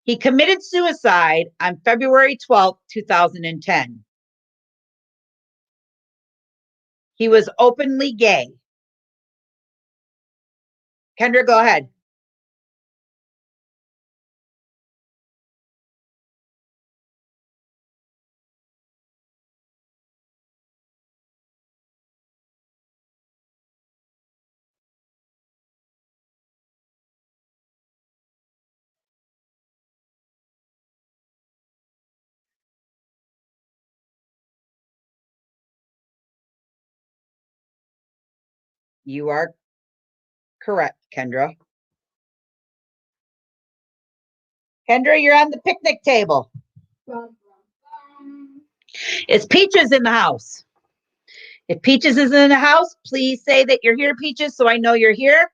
He committed suicide on February 12th, 2010. He was openly gay. Kendra, go ahead. You are correct, Kendra. Kendra, you're on the picnic table. It's Peaches in the house. If Peaches is in the house, please say that you're here, Peaches, so I know you're here.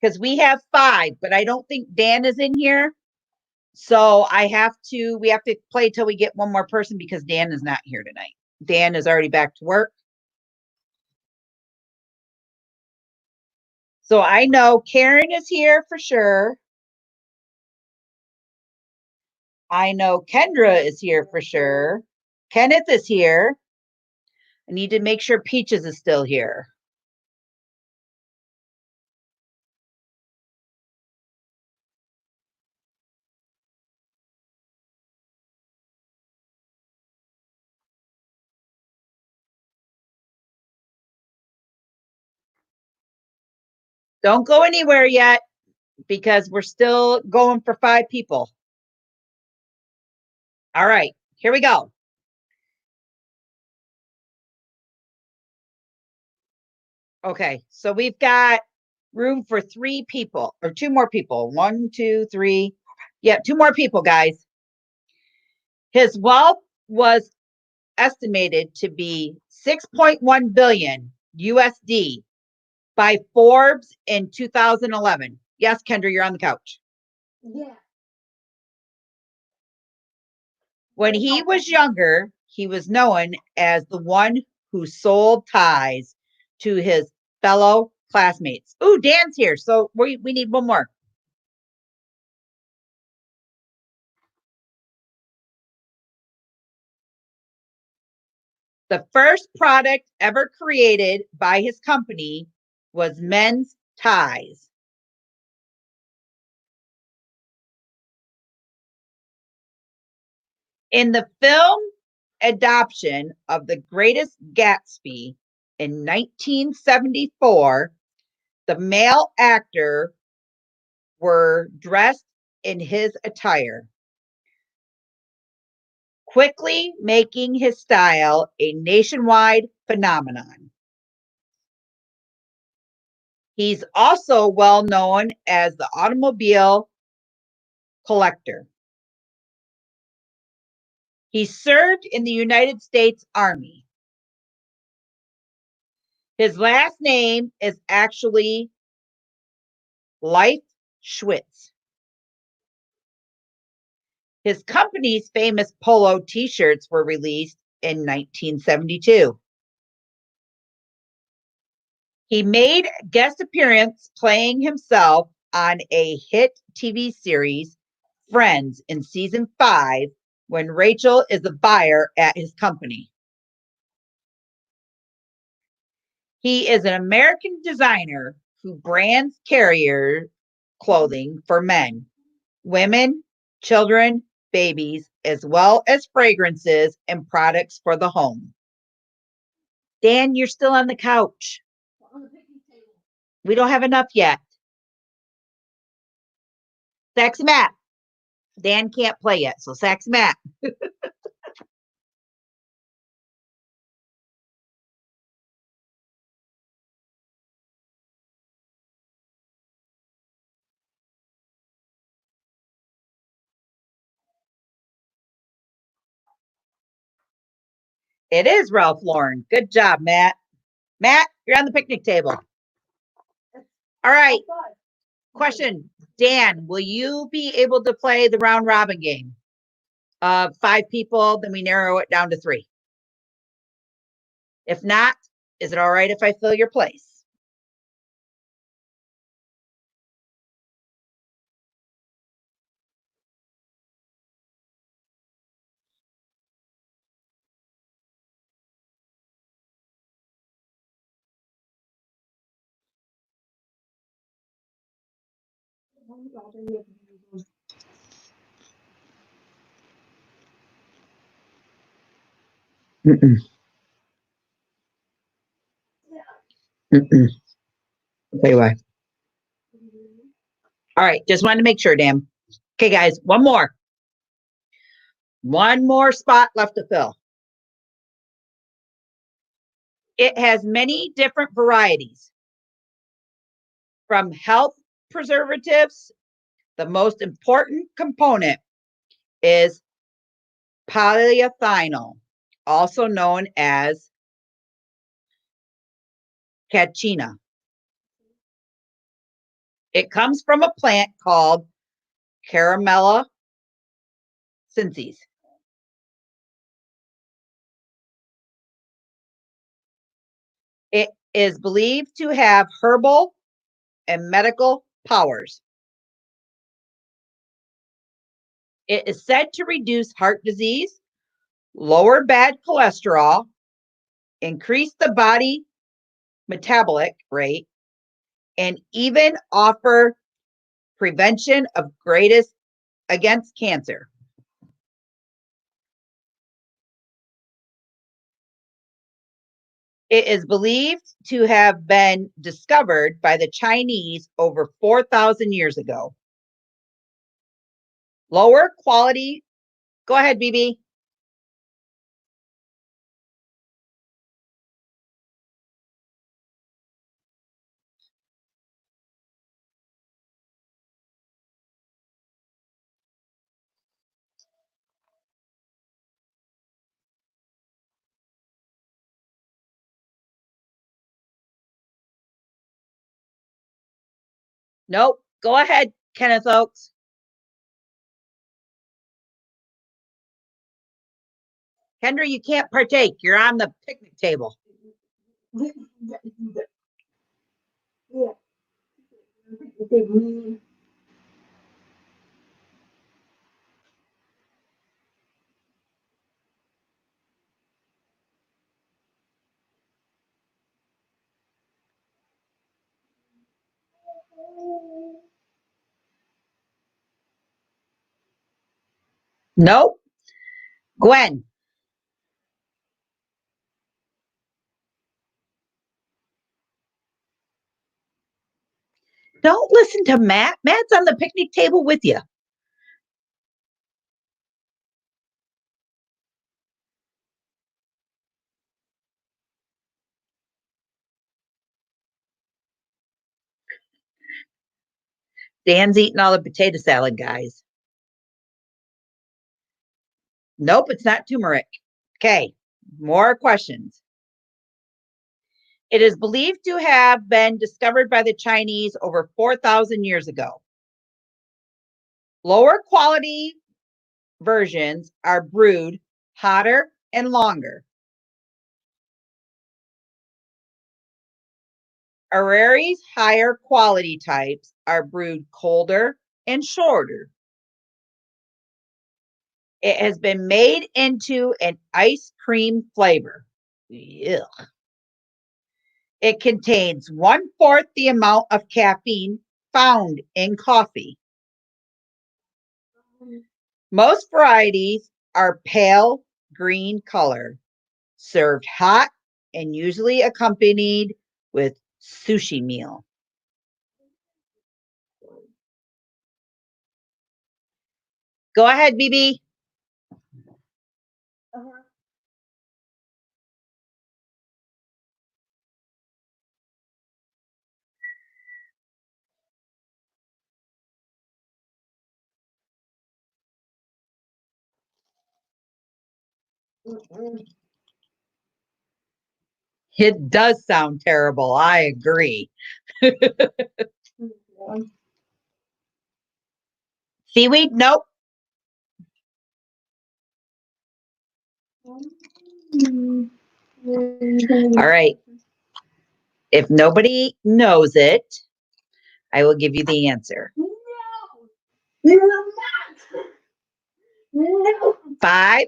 Because we have 5, but I don't think Dan is in here. So we have to play till we get one more person because Dan is not here tonight. Dan is already back to work. So I know Karen is here for sure. I know Kendra is here for sure. Kenneth is here. I need to make sure Peaches is still here. Don't go anywhere yet because we're still going for 5 people. All right, here we go. Okay, so we've got room for 3 people or 2 more people. 1, 2, 3. Yeah, 2 more people, guys. His wealth was estimated to be 6.1 billion USD by Forbes in 2011. Yes, Kendra, you're on the couch. Yeah. When he was younger, he was known as the one who sold ties to his fellow classmates. Ooh, Dan's here. So we need one more. The first product ever created by his company was men's ties. In the film adaptation of The Greatest Gatsby in 1974, the male actor were dressed in his attire, quickly making his style a nationwide phenomenon. He's also well known as the automobile collector. He served in the United States Army. His last name is actually Leif Schwitz. His company's famous polo t-shirts were released in 1972. He made a guest appearance playing himself on a hit TV series, Friends, in season 5, when Rachel is a buyer at his company. He is an American designer who brands carrier clothing for men, women, children, babies, as well as fragrances and products for the home. Dan, you're still on the couch. On the picnic table. We don't have enough yet. Sexy Matt. Dan can't play yet, so Sexy Matt. It is Ralph Lauren. Good job, Matt. Matt, you're on the picnic table. All right. Question, Dan, will you be able to play the round robin game? 5 people, then we narrow it down to 3. If not, Is it all right if I fill your place? Mm-mm. Mm-mm. I'll tell you why. All right, just wanted to make sure, Dan. Okay, guys, one more. One more spot left to fill. It has many different varieties. From health preservatives, the most important component is polyethylenol, also known as catechina. It comes from a plant called Caramella sinensis. It is believed to have herbal and medical powers. It is said to reduce heart disease, lower bad cholesterol, increase the body metabolic rate, and even offer prevention of greatest against cancer. It is believed to have been discovered by the Chinese over 4,000 years ago. Lower quality. Go ahead, BB. Nope. Go ahead, Kenneth Oaks. Kendra, you can't partake. You're on the picnic table. Nope. Gwen. Don't listen to Matt. Matt's on the picnic table with you. Dan's eating all the potato salad, guys. Nope, it's not turmeric. Okay, more questions. It is believed to have been discovered by the Chinese over 4,000 years ago. Lower quality versions are brewed hotter and longer. Arari's higher quality types are brewed colder and shorter. It has been made into an ice cream flavor. Ugh. It contains 1/4 the amount of caffeine found in coffee. Most varieties are pale green color, served hot and usually accompanied with sushi meal. Go ahead, BB. It does sound terrible. I agree. Seaweed? Nope. All right. If nobody knows it, I will give you the answer. No. No, I'm not. No. 5,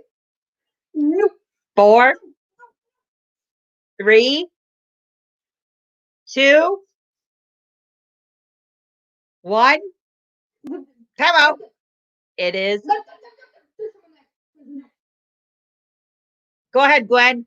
No. 4, 3, 2, 1. Time out. It is. Go ahead, Gwen.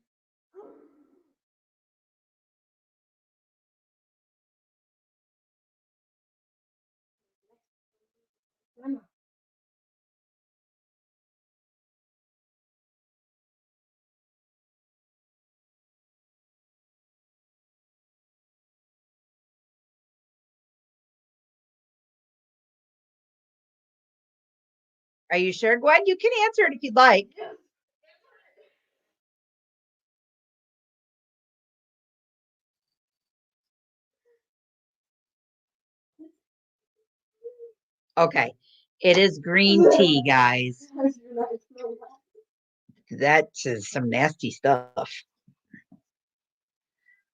Are you sure, Gwen? You can answer it if you'd like. Okay. It is green tea, guys. That's some nasty stuff.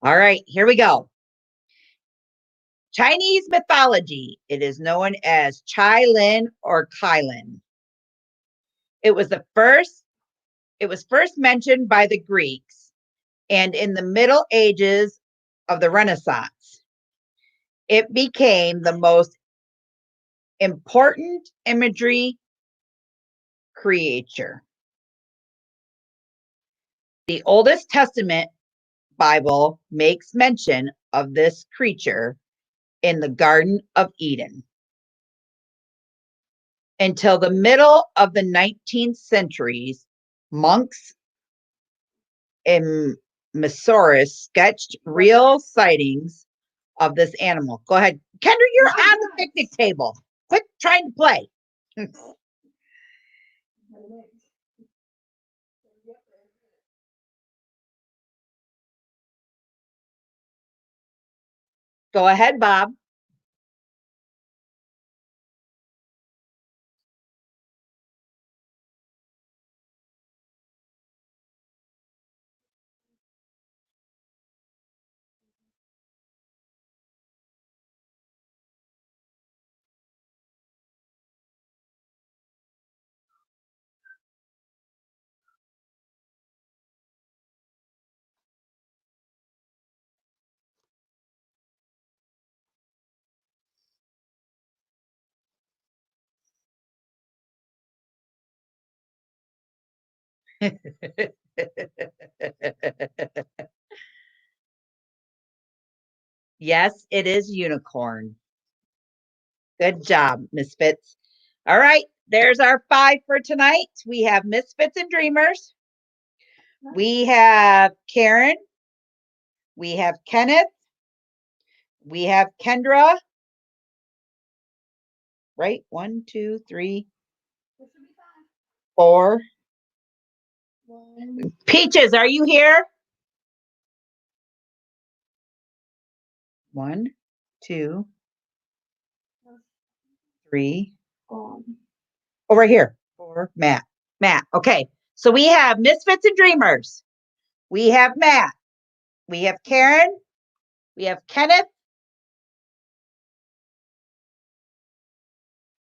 All right, here we go. Chinese mythology. It is known as Chai Lin or Kai Lin. It was first mentioned by the Greeks and in the Middle Ages of the Renaissance. It became the most important imagery creature. The Oldest Testament Bible makes mention of this creature in the Garden of Eden. Until the middle of the 19th centuries, monks in Missouri sketched real sightings of this animal. Go ahead. Kendra, you're on the picnic table. Quit trying to play. Go ahead, Bob. Yes, it is unicorn. Good job, Misfits. All right, there's our 5 for tonight. We have Misfits and Dreamers. We have Karen. We have Kenneth. We have Kendra. Right? 1, 2, 3, 4. Peaches, are you here? 1, 2, 3. Over here. 4. Matt. Okay. So we have Misfits and Dreamers. We have Matt. We have Karen. We have Kenneth.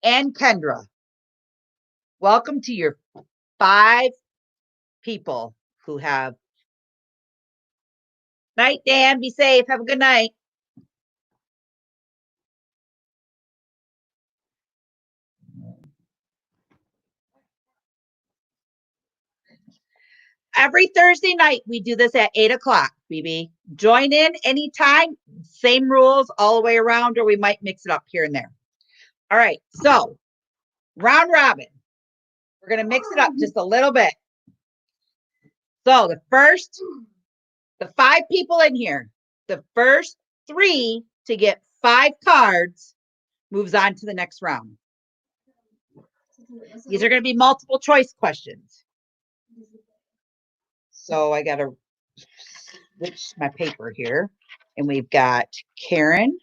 And Kendra. Welcome to your 5 people who have. Night, Dan. Be safe. Have a good night. Every Thursday night, we do this at 8 o'clock, BB. Join in anytime. Same rules all the way around, or we might mix it up here and there. All right. So, round robin. We're going to mix it up just a little bit. So, the 5 people in here, the first 3 to get 5 cards moves on to the next round. These are going to be multiple choice questions. So I got to switch my paper here. And we've got Karen.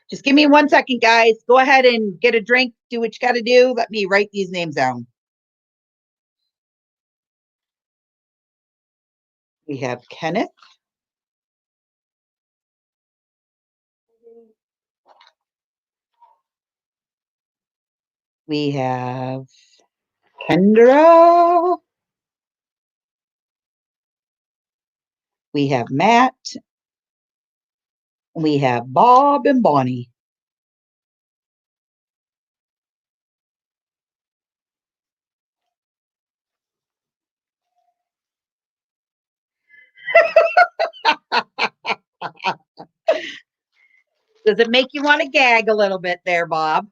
Just give me 1 second, guys. Go ahead and get a drink. Do what you got to do. Let me write these names down. We have Kenneth. We have Kendra. We have Matt. We have Bob and Bonnie. Does it make you want to gag a little bit there, Bob?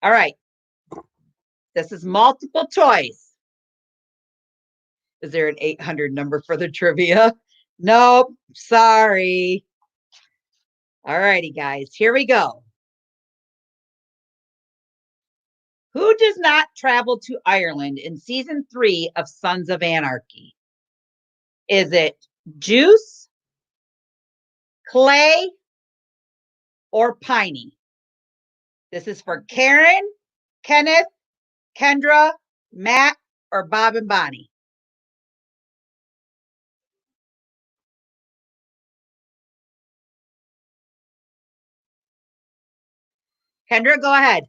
All right. This is multiple choice. Is there an 800 number for the trivia? Nope. Sorry. All righty, guys. Here we go. Who does not travel to Ireland in season 3 of Sons of Anarchy? Is it Juice, Clay, or Piney? This is for Karen, Kenneth, Kendra, Matt, or Bob and Bonnie. Kendra, go ahead.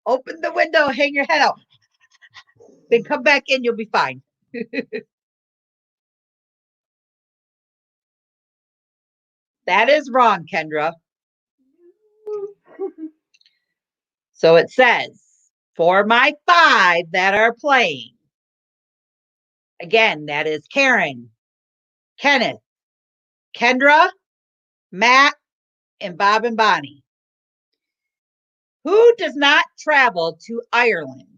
Open the window, hang your head out. Then come back in, you'll be fine. That is wrong, Kendra. So it says, for my 5 that are playing, again, that is Karen, Kenneth, Kendra, Matt, and Bob and Bonnie. Who does not travel to Ireland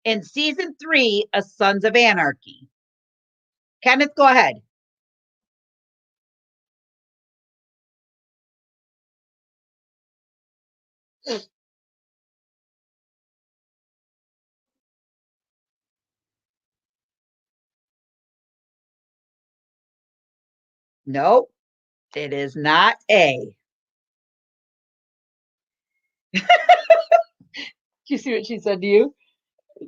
in season 3 of Sons of Anarchy? Kenneth, go ahead. Nope, it is not A. Do you see what she said to you?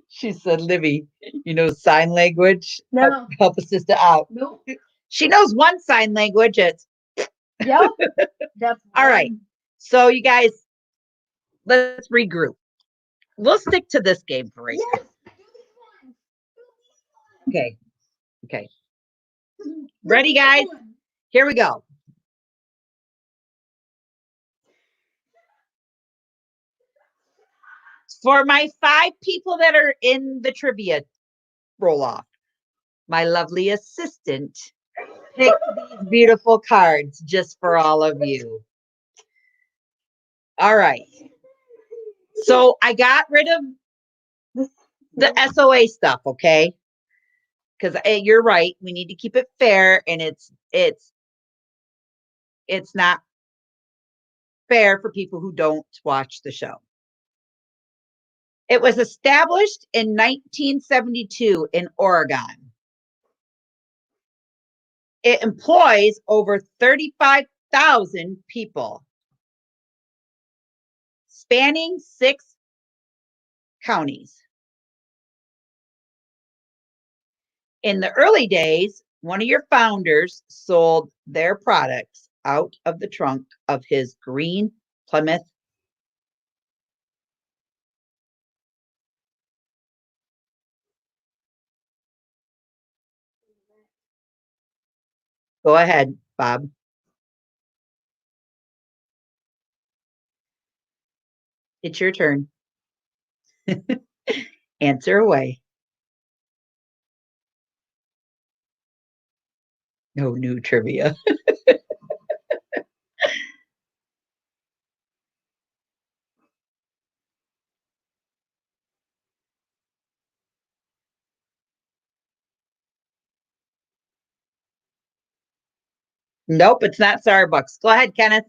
She said, Livy, you know sign language? No. Help a sister out. Nope. She knows one sign language. It's Yep. That's all right. So you guys, let's regroup. We'll stick to this game for right now. Okay. Okay. Ready, guys? Here we go. For my 5 people that are in the trivia roll off, my lovely assistant picked these beautiful cards just for all of you. All right. So I got rid of the SOA stuff, okay? Because you're right. We need to keep it fair, and it's not fair for people who don't watch the show. It was established in 1972 in Oregon. It employs over 35,000 people, spanning 6 counties. In the early days, one of your founders sold their products out of the trunk of his green Plymouth. Go ahead, Bob. It's your turn. Answer away. No new trivia. Nope, it's not Starbucks. Go ahead, Kenneth.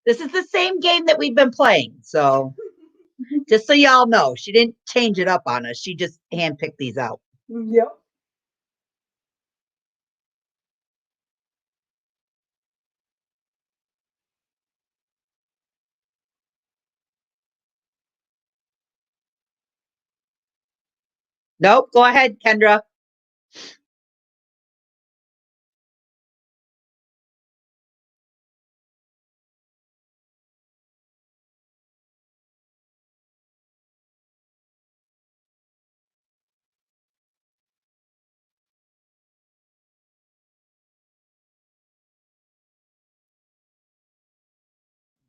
This is the same game that we've been playing. So just so y'all know, she didn't change it up on us. She just handpicked these out. Yep. Nope. Go ahead, Kendra.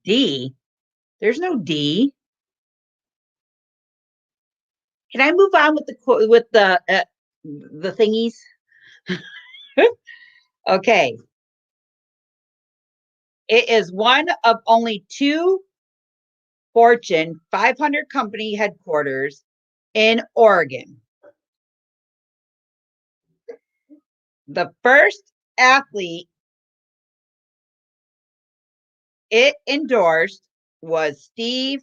D. There's no D. Can I move on with the thingies? Okay. It is one of only two Fortune 500 company headquarters in Oregon. The first athlete it endorsed was Steve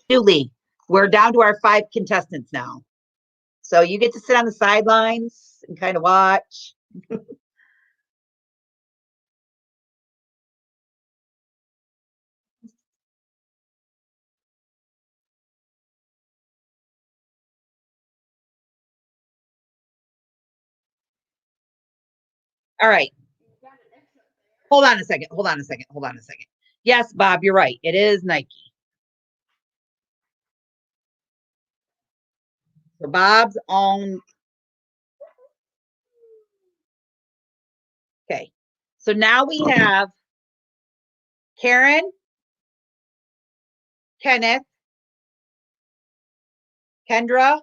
Dooley. We're down to our 5 contestants now. So you get to sit on the sidelines and kind of watch. All right. Hold on a second. Hold on a second. Hold on a second. Yes, Bob, you're right. It is Nike. So Bob's own. Okay. So now we have Karen, Kenneth, Kendra,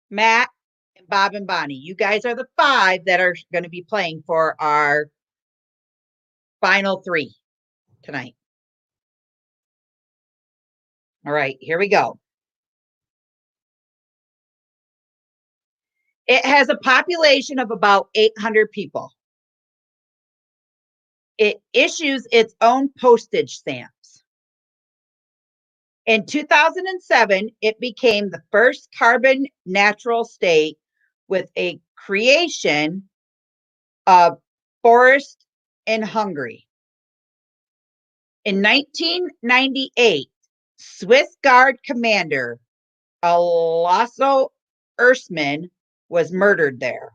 Matt, and Bob and Bonnie. You guys are the 5 that are going to be playing for our final 3 tonight. All right, here we go. It has a population of about 800 people. It issues its own postage stamps. In 2007, it became the first carbon neutral state with a creation of forest in Hungary. In 1998, Swiss Guard commander Alasso Ersman was murdered there.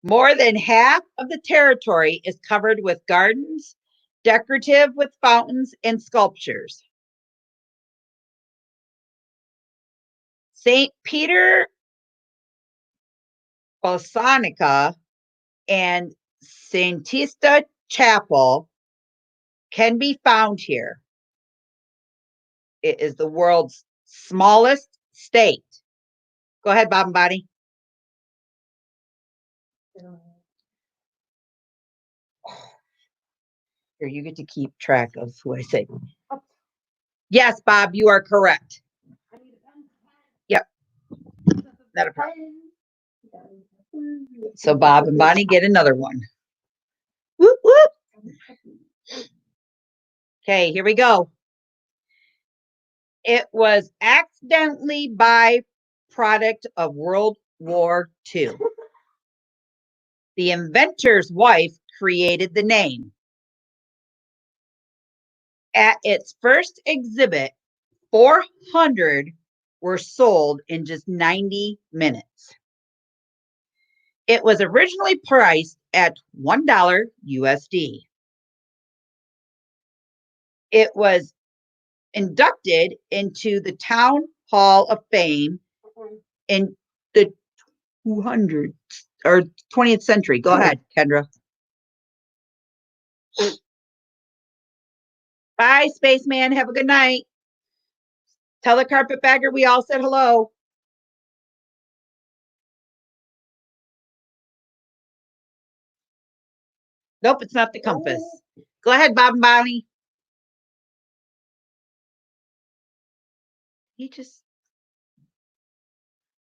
More than half of the territory is covered with gardens, decorative with fountains and sculptures. St. Peter Basilica and Santista Chapel can be found here. It is the world's smallest state. Go ahead, Bob and Bonnie. Here, you get to keep track of who I say. Yes, Bob, you are correct. Yep. Not a problem. So Bob and Bonnie get another one. Whoop, whoop. Okay, here we go. It was accidentally byproduct of World War II. The inventor's wife created the name. At its first exhibit, 400 were sold in just 90 minutes. It was originally priced at $1 USD. It was inducted into the Town Hall of Fame in the 200s or 20th century. Go ahead, Kendra. Bye, spaceman. Have a good night. Tell the carpetbagger we all said hello. Nope, it's not the compass. Go ahead, Bob and Bonnie.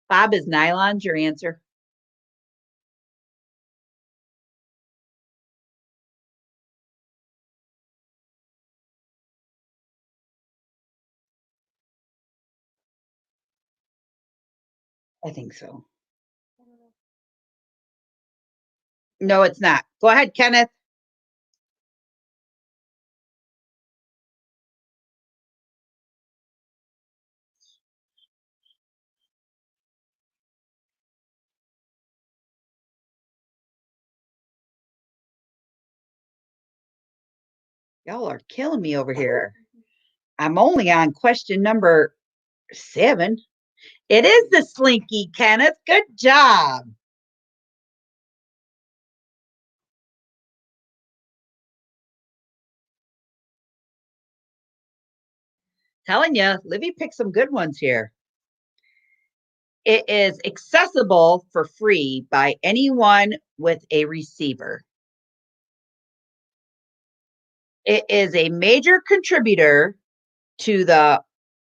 Bob, is nylon's your answer? I think so. No, it's not. Go ahead, Kenneth. Y'all are killing me over here. I'm only on question number 7. It is the Slinky, Kenneth. Good job. Telling you, Livy picked some good ones here. It is accessible for free by anyone with a receiver. It is a major contributor to the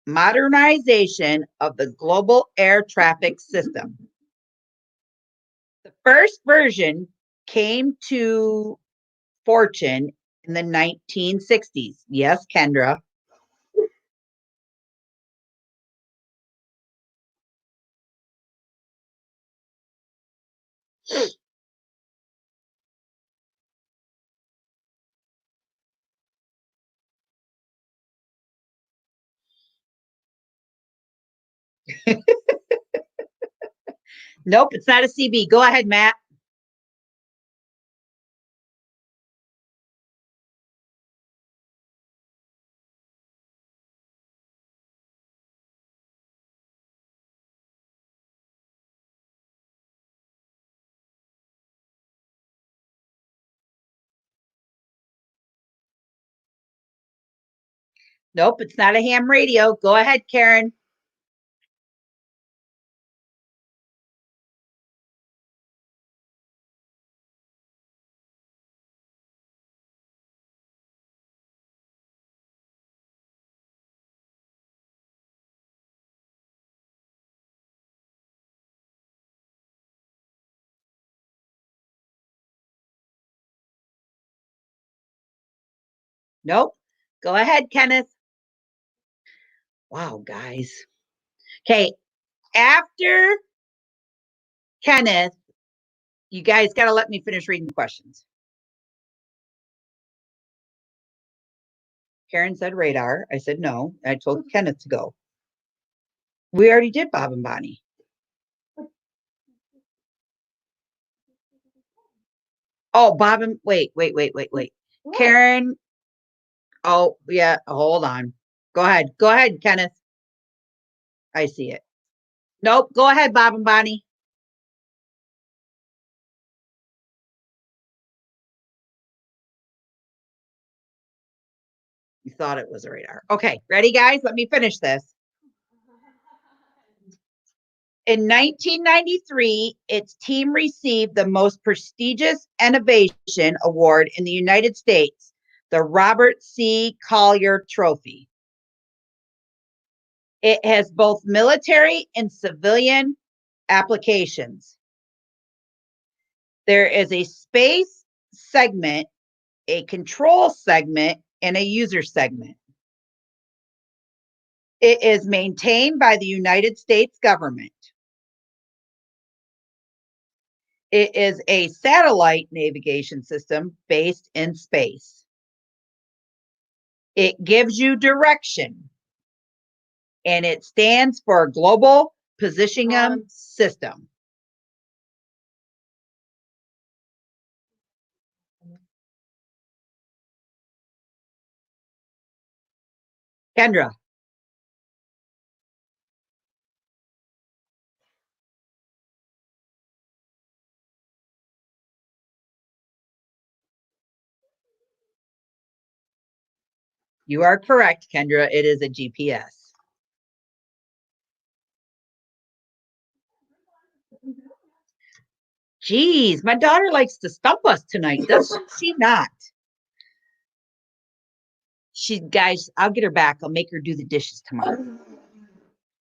modernization of the global air traffic system. The first version came to fortune in the 1960s. Yes, Kendra. Nope, it's not a CB. Go ahead, Matt. Nope, it's not a ham radio. Go ahead, Karen. Nope. Go ahead, Kenneth. Wow, guys. Okay, after Kenneth, you guys got to let me finish reading the questions. Karen said radar. I said no. I told Kenneth to go. We already did Bob and Bonnie. Oh, Bob and wait. Karen. Oh, yeah. Hold on. Go ahead. Go ahead, Kenneth. I see it. Nope. Go ahead, Bob and Bonnie. You thought it was a radar. Okay, ready, guys? Let me finish this. In 1993, its team received the most prestigious innovation award in the United States, the Robert C. Collier Trophy. It has both military and civilian applications. There is a space segment, a control segment, and a user segment. It is maintained by the United States government. It is a satellite navigation system based in space. It gives you direction, and it stands for Global Positioning System. Kendra. You are correct, Kendra. It is a GPS. Geez, my daughter likes to stump us tonight, does she not? Guys, I'll get her back. I'll make her do the dishes tomorrow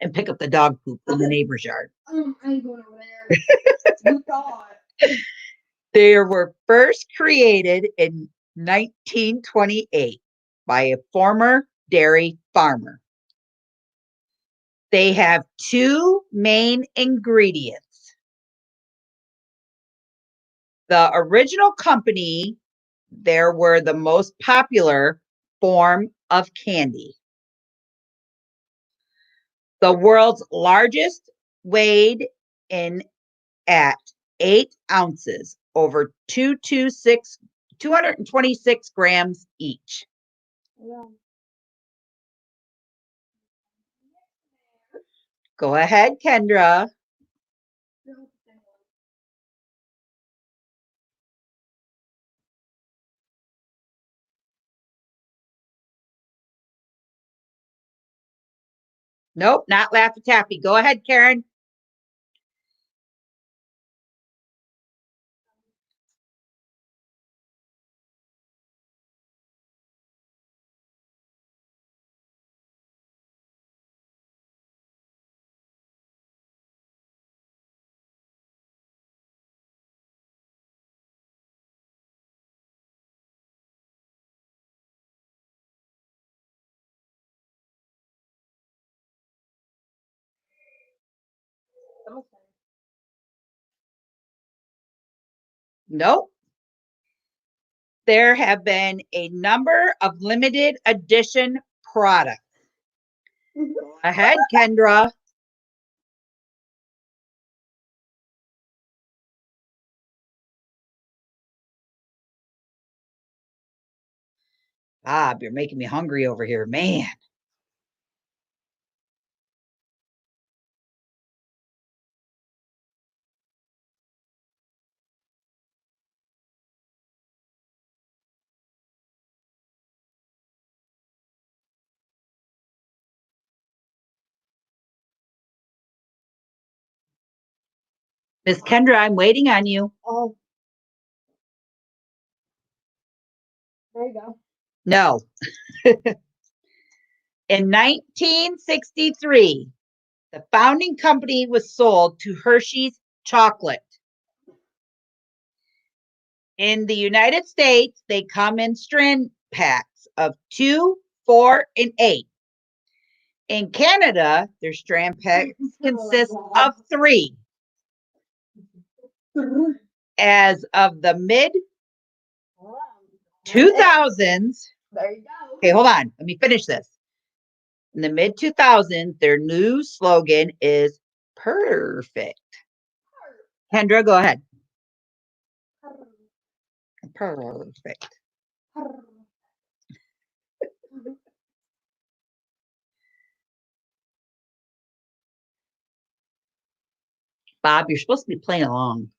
and pick up the dog poop in the neighbor's yard. I ain't going over there. You thought. They were first created in 1928 by a former dairy farmer. They have 2 main ingredients. The original company, there were the most popular form of candy. The world's largest weighed in at 8 ounces, over 226 grams each. Yeah. Go ahead, Kendra. Nope, not Laffy Taffy. Go ahead, Karen. Nope. There have been a number of limited edition products. Go ahead, Kendra. Bob, you're making me hungry over here, man. Miss Kendra, I'm waiting on you. Oh. There you go. No. In 1963, the founding company was sold to Hershey's Chocolate. In the United States, they come in strand packs of 2, 4, and 8. In Canada, their strand packs consist of 3. As of the mid 2000s, There you go. okay, hold on, let me finish this. In the mid 2000s, their new slogan is perfect. Kendra, go ahead. Perfect. Bob, you're supposed to be playing along.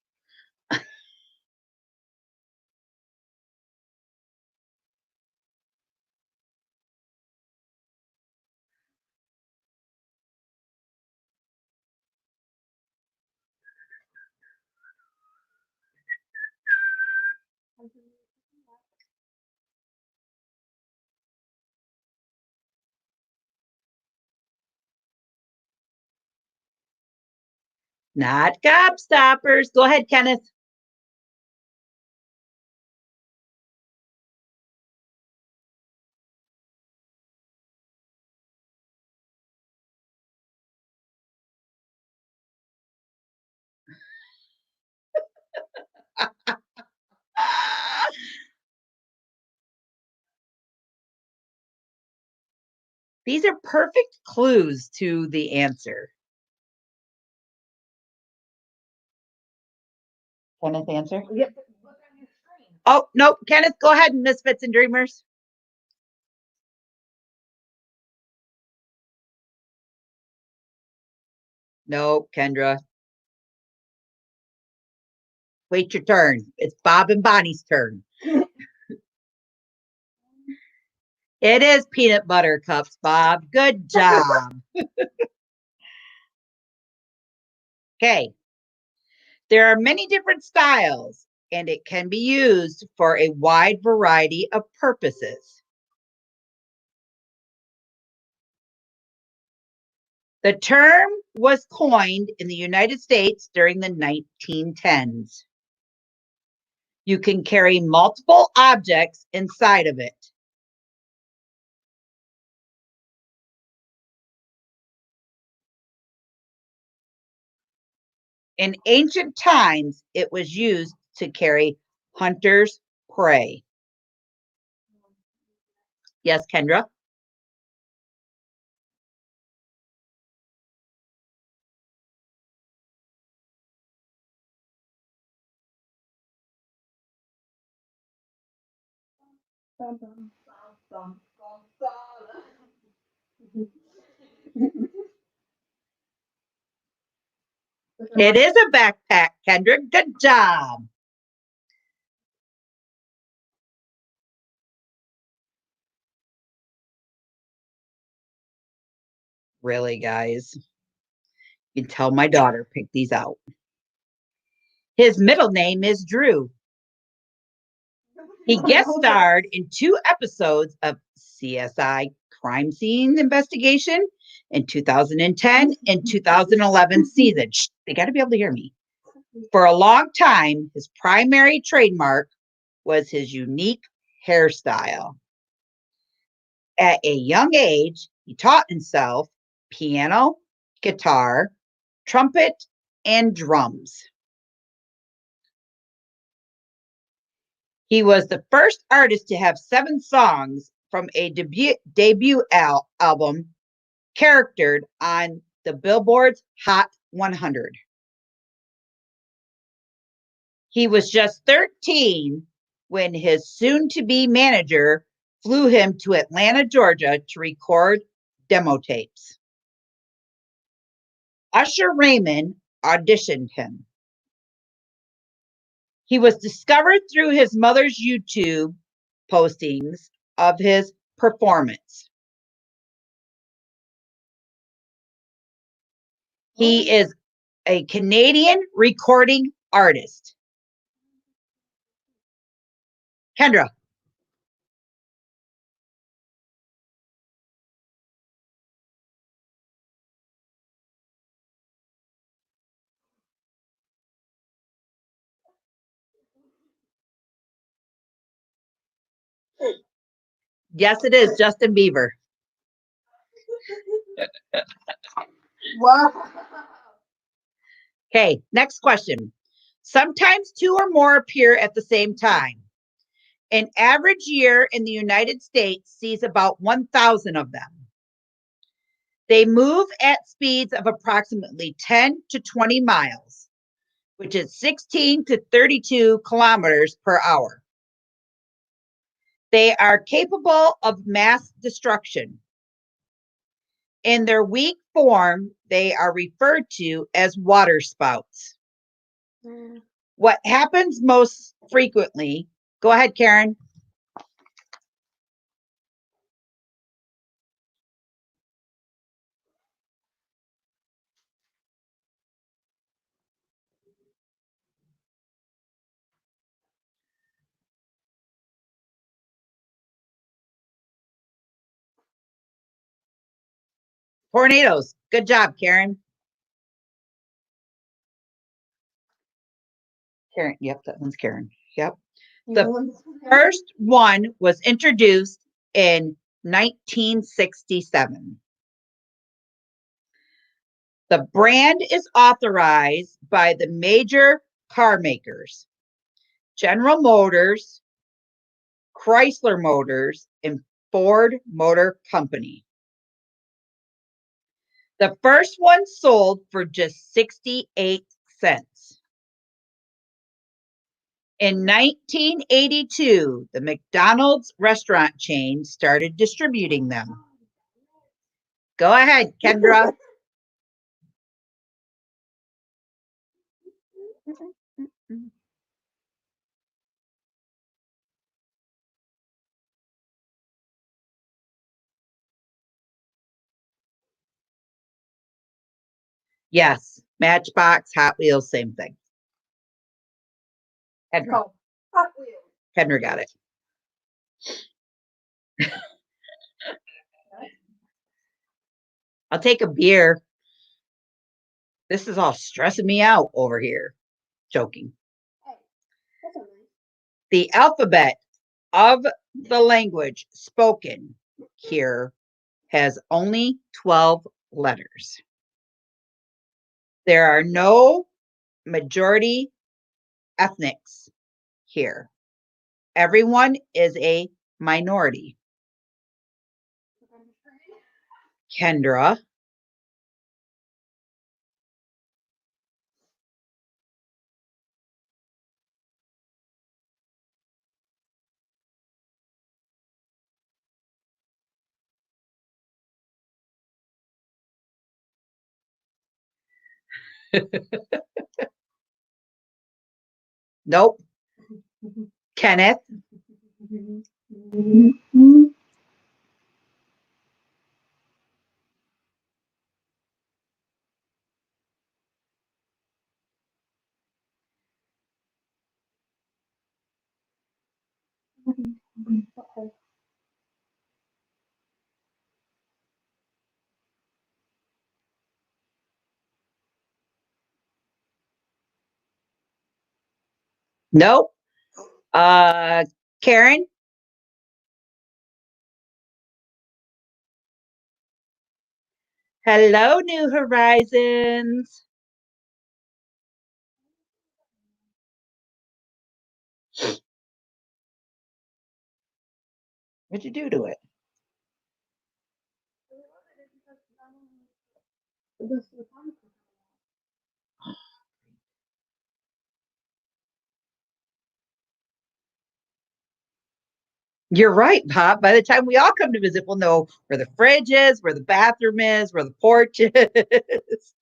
Not gobstoppers. Go ahead, Kenneth. These are perfect clues to the answer. Kenneth, answer? Yep. Oh, nope. Kenneth, go ahead, Misfits and Dreamers. No, Kendra. Wait your turn. It's Bob and Bonnie's turn. It is peanut butter cups, Bob. Good job. Okay. There are many different styles, and it can be used for a wide variety of purposes. The term was coined in the United States during the 1910s. You can carry multiple objects inside of it. In ancient times, it was used to carry hunters' prey. Yes, Kendra? It is a backpack, Kendrick. Good job. Really, guys. You can tell my daughter picked these out. His middle name is Drew. He guest starred in 2 episodes of CSI Crime Scene Investigation in 2010 and 2011 season. Shh, they got to be able to hear me. For a long time, his primary trademark was his unique hairstyle. At a young age, he taught himself piano, guitar, trumpet, and drums. He was the first artist to have 7 songs from a debut album charactered on the Billboard's Hot 100. He was just 13 when his soon-to-be manager flew him to Atlanta, Georgia to record demo tapes. Usher Raymond auditioned him. He was discovered through his mother's YouTube postings of his performance. He is a Canadian recording artist. Kendra. Yes, it is Justin Bieber. Wow. Okay, next question. Sometimes 2 or more appear at the same time. An average year in the United States sees about 1,000 of them. They move at speeds of approximately 10 to 20 miles, which is 16 to 32 kilometers per hour. They are capable of mass destruction. In their weak form, they are referred to as water spouts. What happens most frequently? Go ahead, Karen. Tornadoes. Good job, Karen. Karen. Yep, that one's Karen. Yep. The first one was introduced in 1967. The brand is authorized by the major car makers, General Motors, Chrysler Motors, and Ford Motor Company. The first one sold for just 68 cents. In 1982, the McDonald's restaurant chain started distributing them. Go ahead, Kendra. Yes, Matchbox, Hot Wheels, same thing. Kendra. Oh, Hot Wheels. Kendra got it. I'll take a beer. This is all stressing me out over here. Joking. Hey, that's nice. The alphabet of the language spoken here has only 12 letters. There are no majority ethnics here. Everyone is a minority. Kendra. Nope. Kenneth. Nope. Karen. Hello, New Horizons. What'd you do to it? You're right, Pop. By the time we all come to visit, we'll know where the fridge is, where the bathroom is, where the porch is.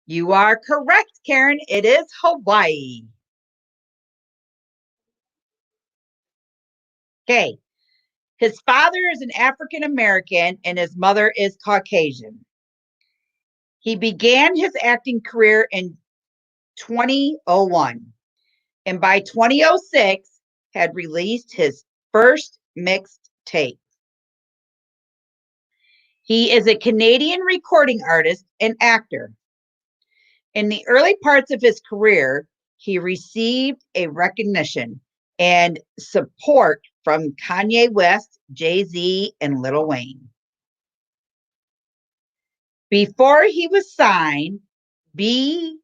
You are correct, Karen. It is Hawaii. Okay. His father is an African American and his mother is Caucasian. He began his acting career in 2001 and by 2006 had released his first mixed tape. He is a Canadian recording artist and actor. In the early parts of his career, he received a recognition and support from Kanye West, Jay-Z, and Lil Wayne. Before he was signed, B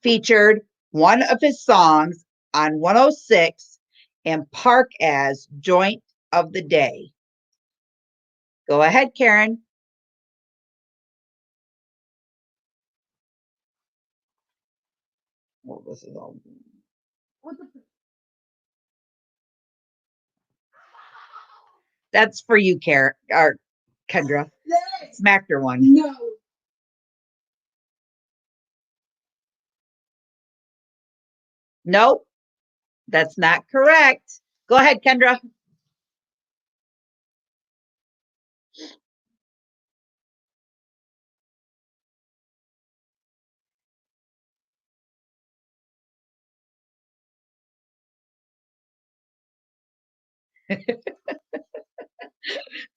featured one of his songs on 106 and Park as Joint of the Day. Go ahead, Karen. Well, this is all. That's for you, Karen or Kendra. Smacked her one. No. Nope, that's not correct. Go ahead, Kendra.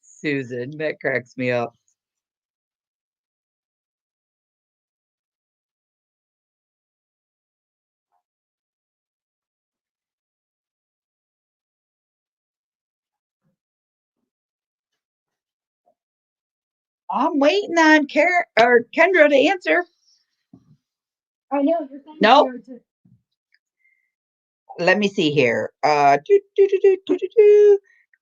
Susan, that cracks me up. I'm waiting on Karen or Kendra to answer. I know you're saying Nope. here to- Let me see here.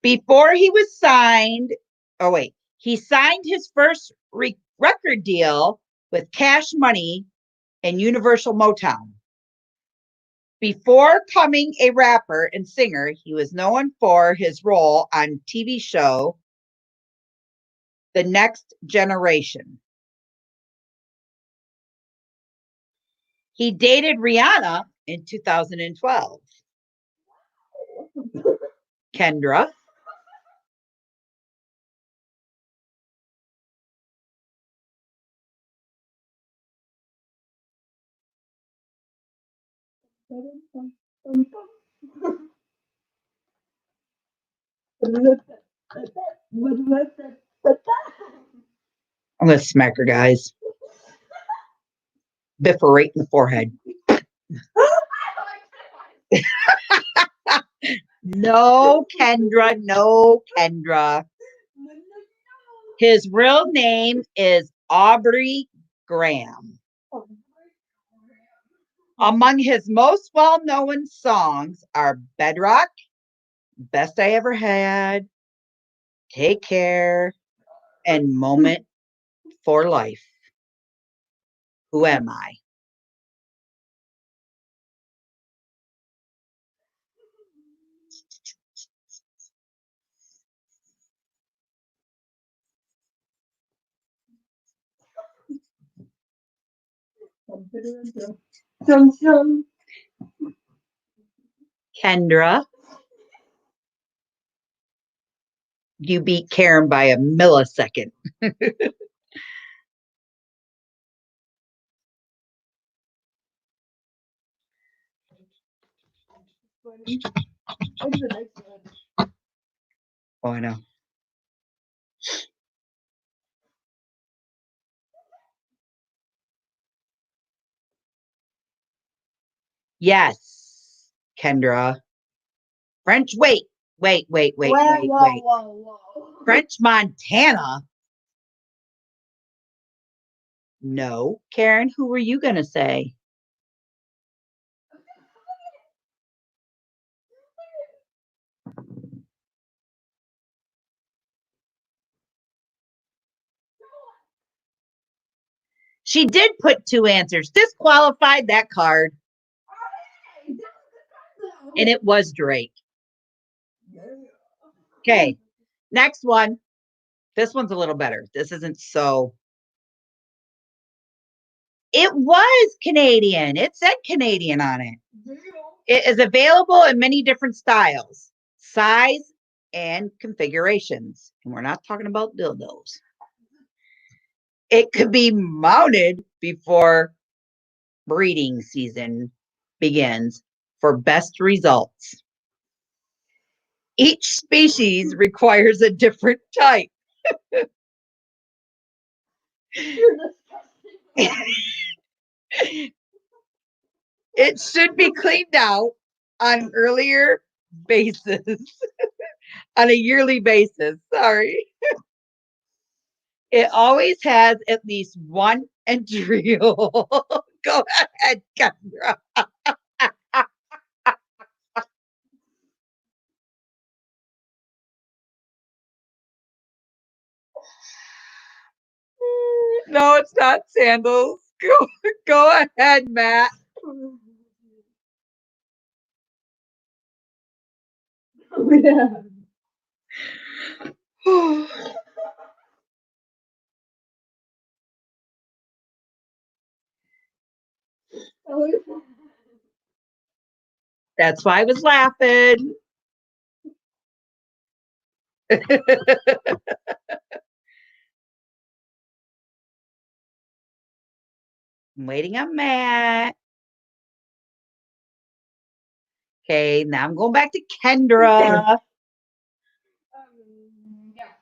Before he was signed, oh wait, he signed his first record deal with Cash Money and Universal Motown. Before becoming a rapper and singer, he was known for his role on TV show The Next Generation. He dated Rihanna in 2012. Kendra. I'm going to smack her, guys. Biff her right in the forehead. No, Kendra. No, Kendra. His real name is Aubrey Graham. Among his most well-known songs are Bedrock, Best I Ever Had, Take Care, and Moment for Life. Who am I? Kendra, you beat Karen by a millisecond. Oh, I know. Yes, Kendra. French, wait. Whoa. French Montana? No. Karen, who were you going to say? She did put two answers. Disqualified that card. And it was Drake. Okay. Next one. This one's a little better. This isn't so. It was Canadian. It said Canadian on it. It is available in many different styles, size, and configurations. And we're not talking about dildos. It could be mounted before breeding season begins for best results. Each species requires a different type. It should be cleaned out on earlier basis, on a yearly basis. Sorry. It always has at least one entry hole. Go ahead, Kendra. No, it's not sandals. Go ahead, Matt. That's why I was laughing. I'm waiting on Matt. Okay, now I'm going back to Kendra.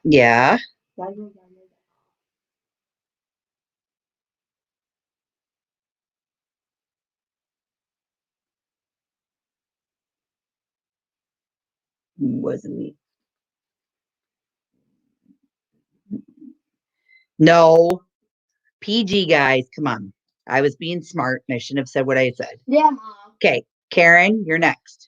Yeah. Wasn't me. No. PG, guys. Come on. I was being smart and I shouldn't have said what I said. Yeah, Mom. Okay, Karen, you're next.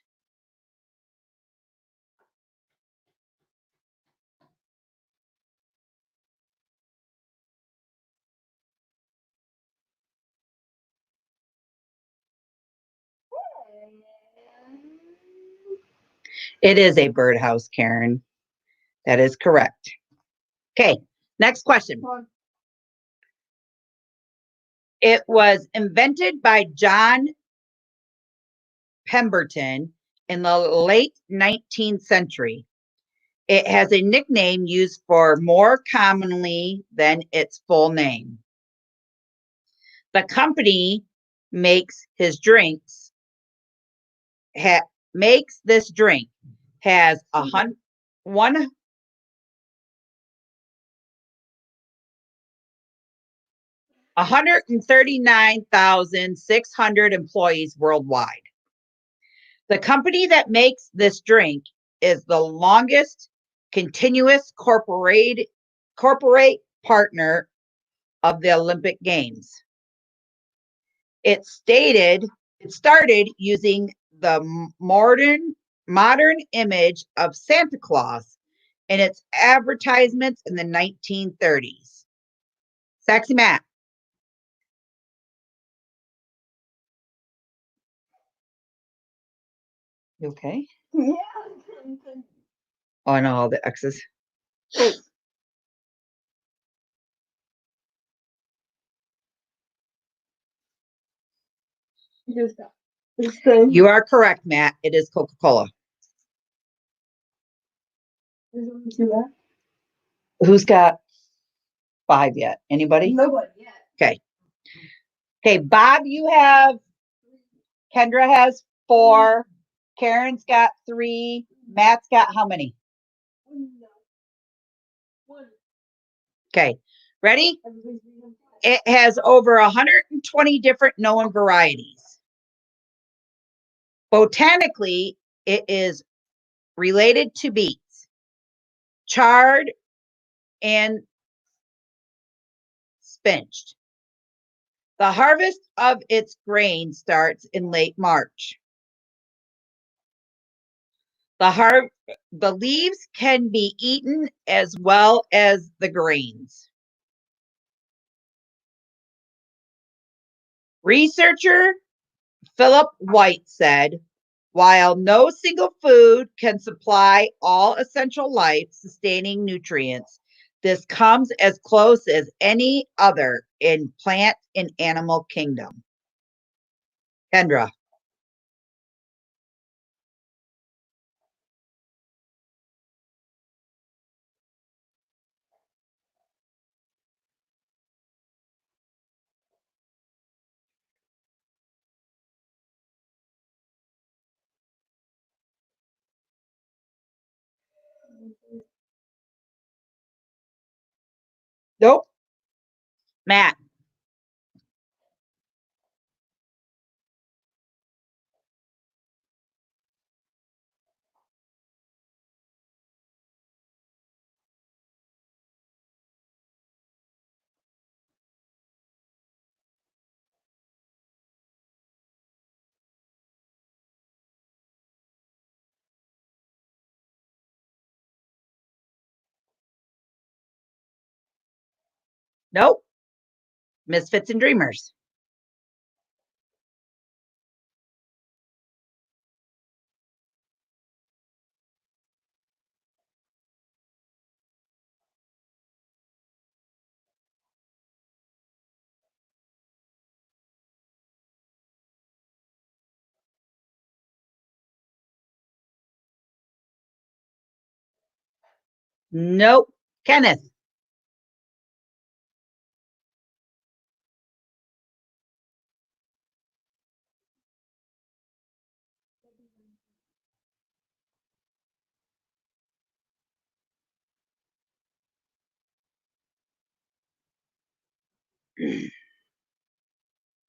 It is a birdhouse, Karen. That is correct. Okay, next question. It was invented by John Pemberton in the late 19th century. It has a nickname used for more commonly than its full name. The company makes his drinks, makes this drink, has 139,600 employees worldwide. The company that makes this drink is the longest continuous corporate partner of the Olympic Games. It started using the modern image of Santa Claus in its advertisements in the 1930s. Sexy Matt. You okay? Yeah. Oh, I know all the X's. You are correct, Matt. It is Coca-Cola. Who's got 5 yet? Anybody? Nobody yet. Okay. Okay, Bob, you have, Kendra has 4, Karen's got 3, Matt's got how many? Okay, ready? It has over 120 different known varieties. Botanically, it is related to beets, chard, and spinched. The harvest of its grain starts in late March. The leaves can be eaten as well as the grains. Researcher Philip White said, while no single food can supply all essential life-sustaining nutrients, this comes as close as any other in plant and animal kingdom. Kendra. Nope. Matt. Nope. Misfits and Dreamers. Nope. Kenneth.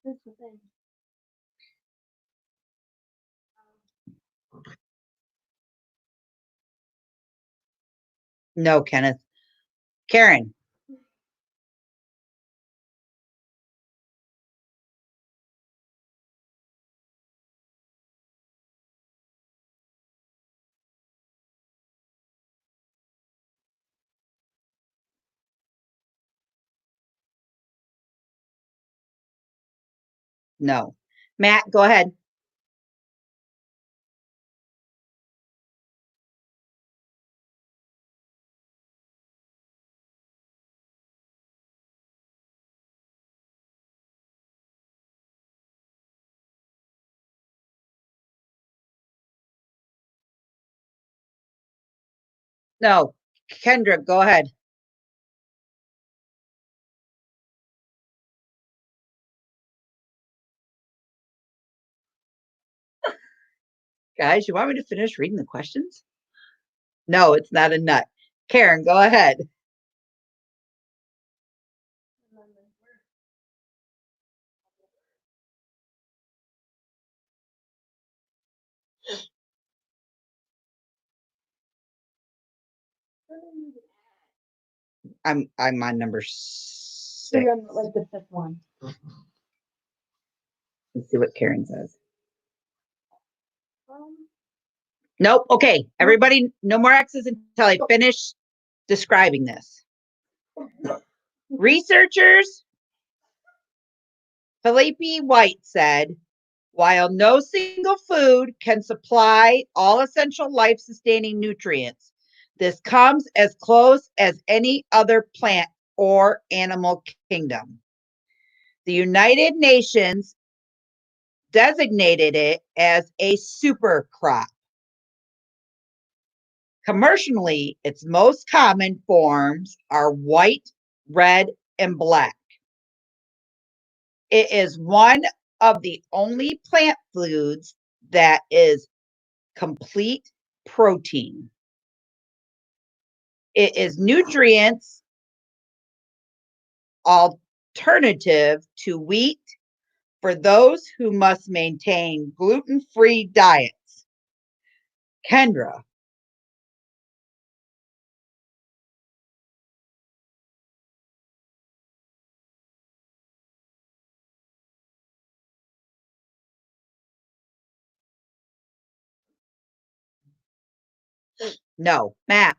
That's the thing. No, Kenneth. Karen. No. Matt, go ahead. No. Kendra, go ahead. Guys, you want me to finish reading the questions? No, it's not a nut. Karen, go ahead. I'm on number 6. So you're on like the 5th one. Let's see what Karen says. Nope. Okay, everybody, no more X's until I finish describing this. Researchers Philip White said, while no single food can supply all essential life-sustaining nutrients, this comes as close as any other plant or animal kingdom. The United Nations designated it as a super crop. Commercially, its most common forms are white, red, and black. It is one of the only plant foods that is complete protein. It is nutrients alternative to wheat for those who must maintain gluten-free diets. Kendra. No, Matt.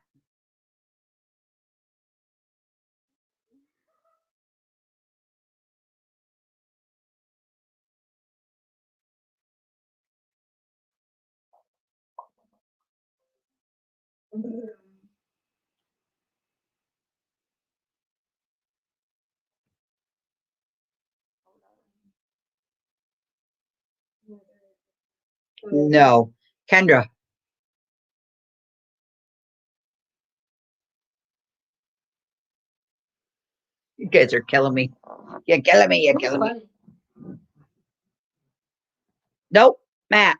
No, Kendra. You guys are killing me. You're killing me. You're killing me. Nope, Matt.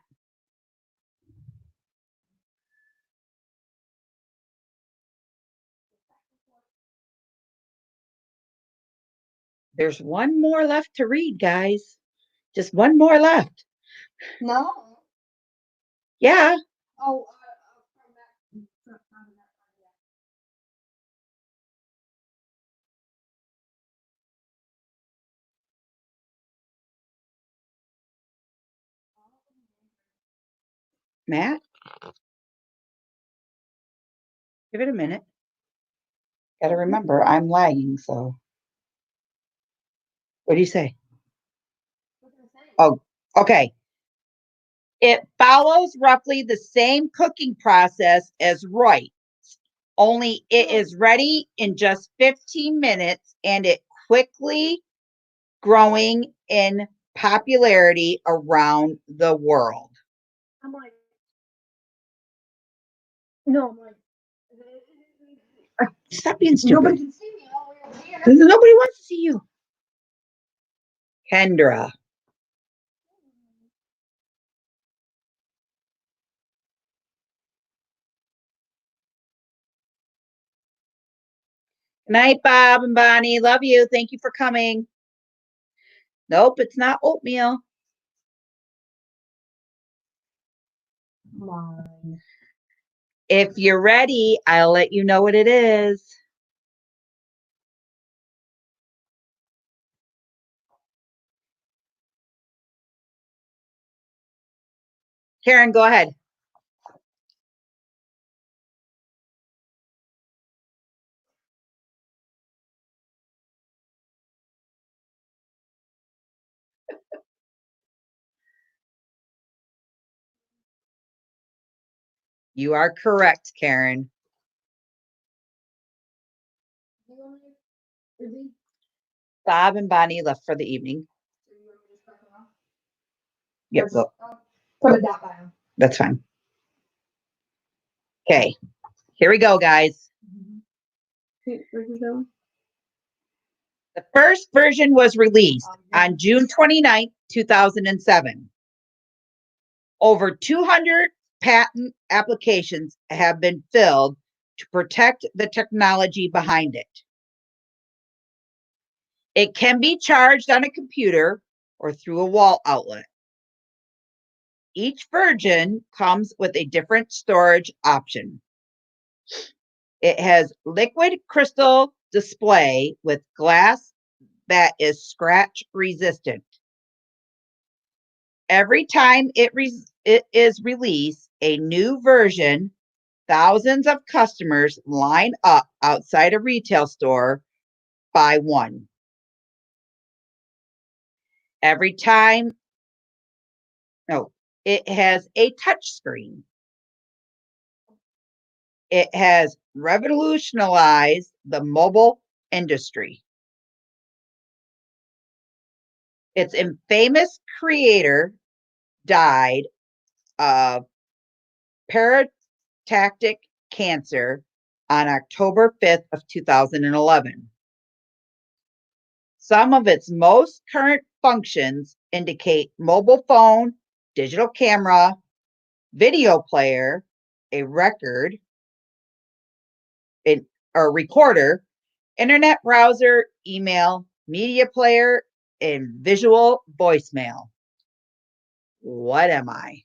There's one more left to read, guys. Just one more left. No. Yeah. Oh, Matt, give it a minute. Got to remember, I'm lagging, so. What do you say? Oh, okay. It follows roughly the same cooking process as rice, only it is ready in just 15 minutes and it quickly growing in popularity around the world. I'm like, no, I'm like, Stop being nobody stupid. can see me all the way over here. Nobody wants to see you. Kendra. Good night, Bob and Bonnie. Love you. Thank you for coming. Nope, it's not oatmeal. Come on. If you're ready, I'll let you know what it is. Karen, go ahead. You are correct, Karen. Bob and Bonnie left for the evening. Yep, go. Put a dot by him. That's fine. Okay, here we go, guys. Where'd you go? The first version was released on June 29th, 2007. Over 200 patent applications have been filed to protect the technology behind it. It can be charged on a computer or through a wall outlet. Each version comes with a different storage option. It has liquid crystal display with glass that is scratch resistant. Every time it is released, a new version, thousands of customers line up outside a retail store, buy one. Every time, no, it has a touch screen. It has revolutionized the mobile industry. Its infamous creator died of paratactic cancer on October 5th of 2011. Some of its most current functions indicate mobile phone, digital camera, video player, a record, or recorder, internet browser, email, media player, and visual voicemail. What am I?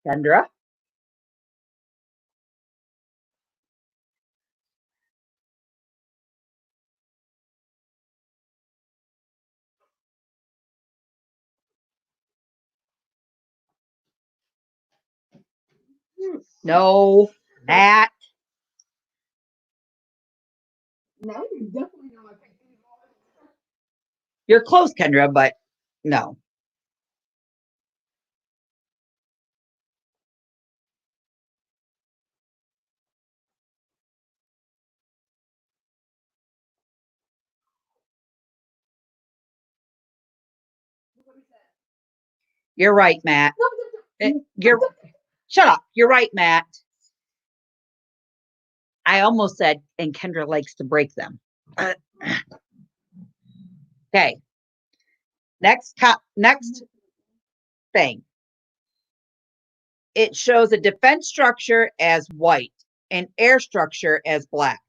Kendra? No, Matt. Now you definitely know my pick. You're close, Kendra, but no. You're right, Matt. You're shut up. You're right, Matt. I almost said, and Kendra likes to break them. Okay. Next thing. It shows a defense structure as white and air structure as black.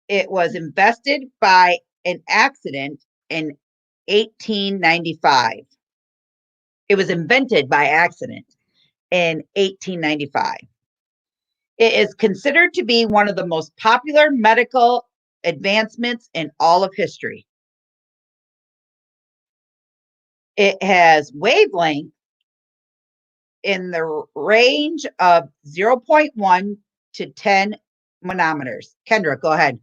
It was invested by an accident in 1895. It was invented by accident in 1895. It is considered to be one of the most popular medical advancements in all of history. It has wavelength in the range of 0.1 to 10 manometers. Kendra, go ahead.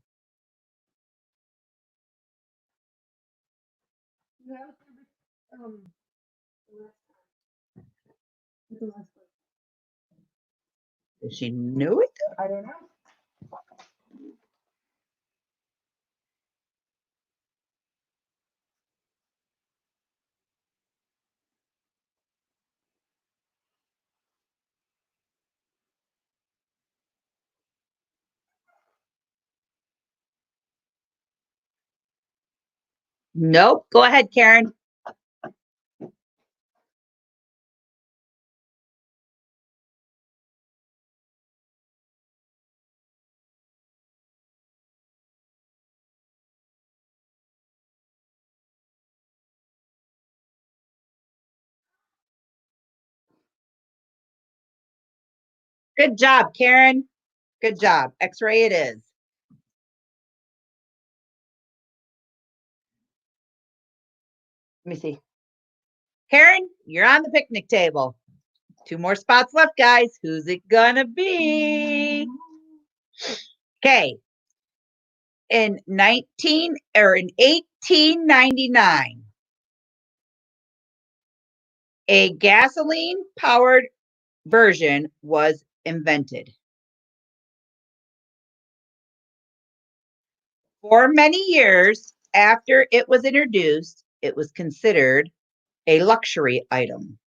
She knew it? I don't know. Nope. Go ahead, Karen. Good job, Karen. Good job. X-ray it is. Let me see. Karen, you're on the picnic table. 2 more spots left, guys. Who's it gonna be? Okay. In 1899, a gasoline powered version was invented. For many years after it was introduced, it was considered a luxury item.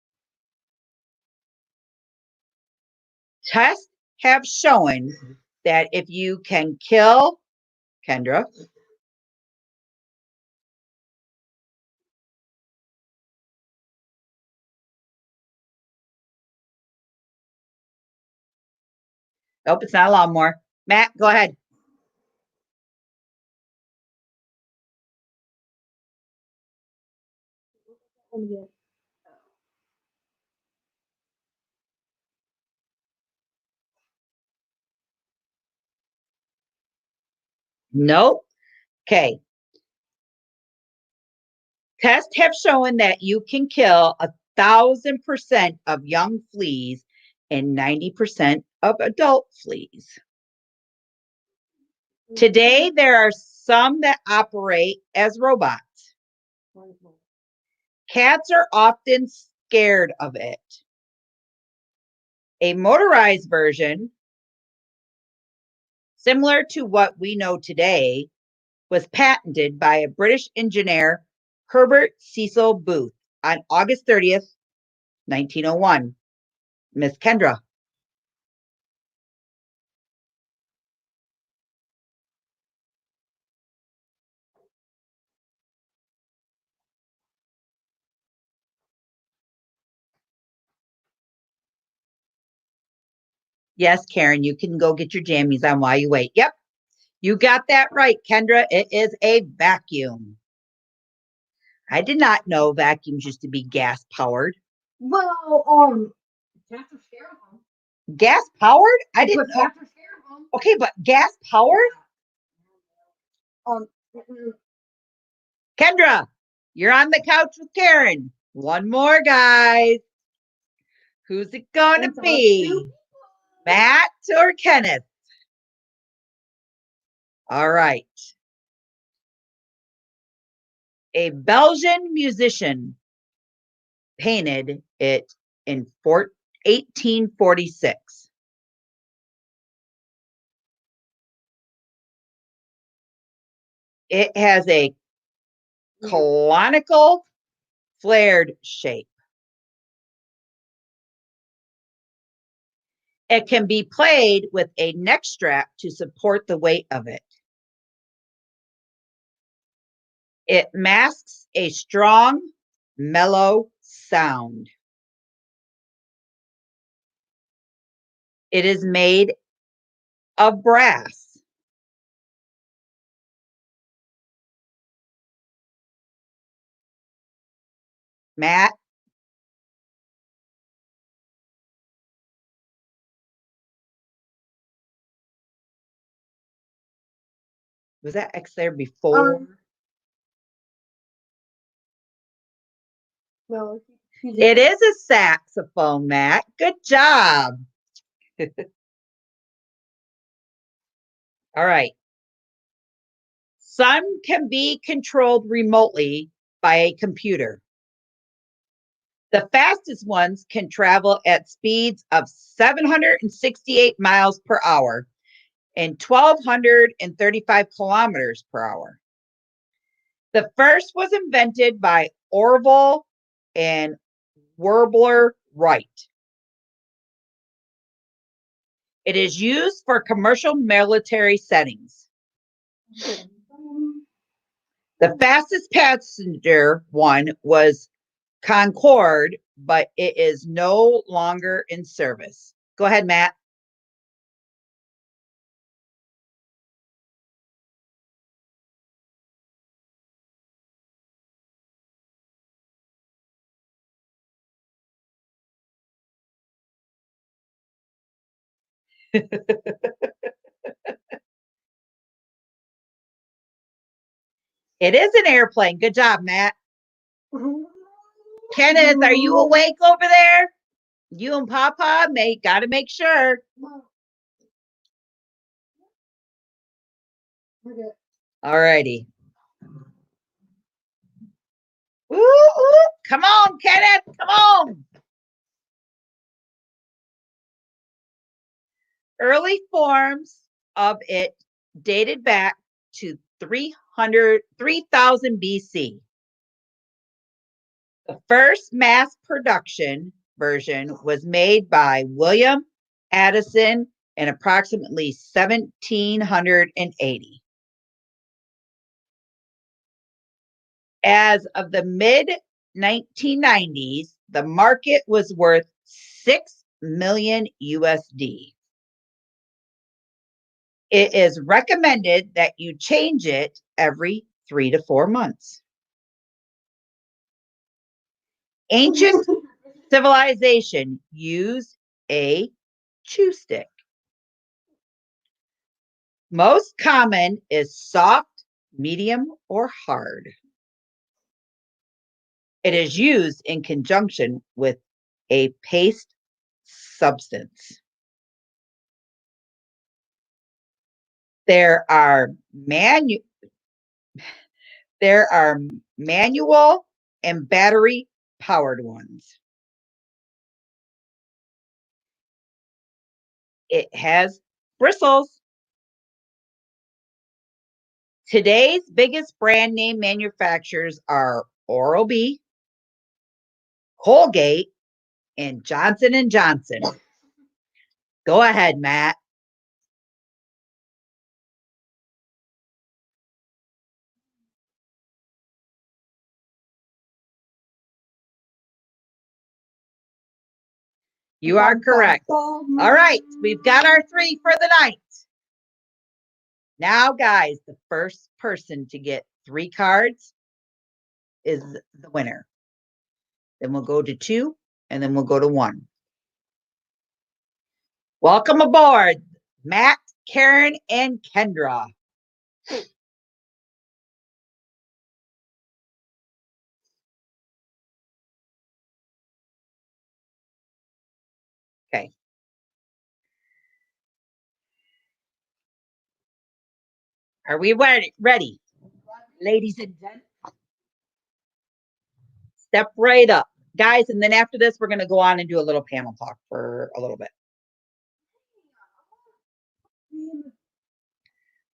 Tests have shown that if you can kill, Kendra, nope, it's not a lawnmower. Matt, go ahead. Nope. Okay. Tests have shown that you can kill 1,000% of young fleas and 90% of adult fleas. Today, there are some that operate as robots. Cats are often scared of it. A motorized version, similar to what we know today, was patented by a British engineer, Herbert Cecil Booth, on August 30th, 1901. Miss Kendra. Yes, Karen, you can go get your jammies on while you wait. Yep, you got that right, Kendra. It is a vacuum. I did not know vacuums used to be gas powered. Well, after scared of them. Gas powered? I didn't know. After scared of them. Okay, but gas powered? Mm-mm. Kendra, you're on the couch with Karen. One more, guys. Who's it gonna It's on be? two. Matt or Kenneth? All right. A Belgian musician painted it in 1846. It has a conical flared shape. It can be played with a neck strap to support the weight of it. It masks a strong, mellow sound. It is made of brass. Matt? Was that X there before? No, It is a saxophone, Matt. Good job. All right. Some can be controlled remotely by a computer. The fastest ones can travel at speeds of 768 miles per hour and 1,235 kilometers per hour. The first was invented by Orville and Warbler Wright. It is used for commercial military settings. The fastest passenger one was Concorde, but it is no longer in service. Go ahead, Matt. It is an airplane. Good job, Matt. Kenneth, are you awake over there? You and Papa got to make sure. All righty. Ooh, come on, Kenneth. Come on. Early forms of it dated back to 3000 BC. The first mass production version was made by William Addison in approximately 1780. As of the mid 1990s, the market was worth 6 million USD. It is recommended that you change it every 3 to 4 months. Ancient civilization used a chew stick. Most common is soft, medium, or hard. It is used in conjunction with a paste substance. There are manual and battery powered ones. It has bristles. Today's biggest brand name manufacturers are Oral-B, Colgate, and Johnson & Johnson. Go ahead, Matt. You are correct. All right, we've got our 3 for the night. Now, guys, the first person to get 3 cards is the winner. Then we'll go to 2, and then we'll go to 1. Welcome aboard, Matt, Karen, and Kendra. Okay. Are we ready? Ladies and gentlemen? Step right up. Guys, and then after this, we're going to go on and do a little panel talk for a little bit.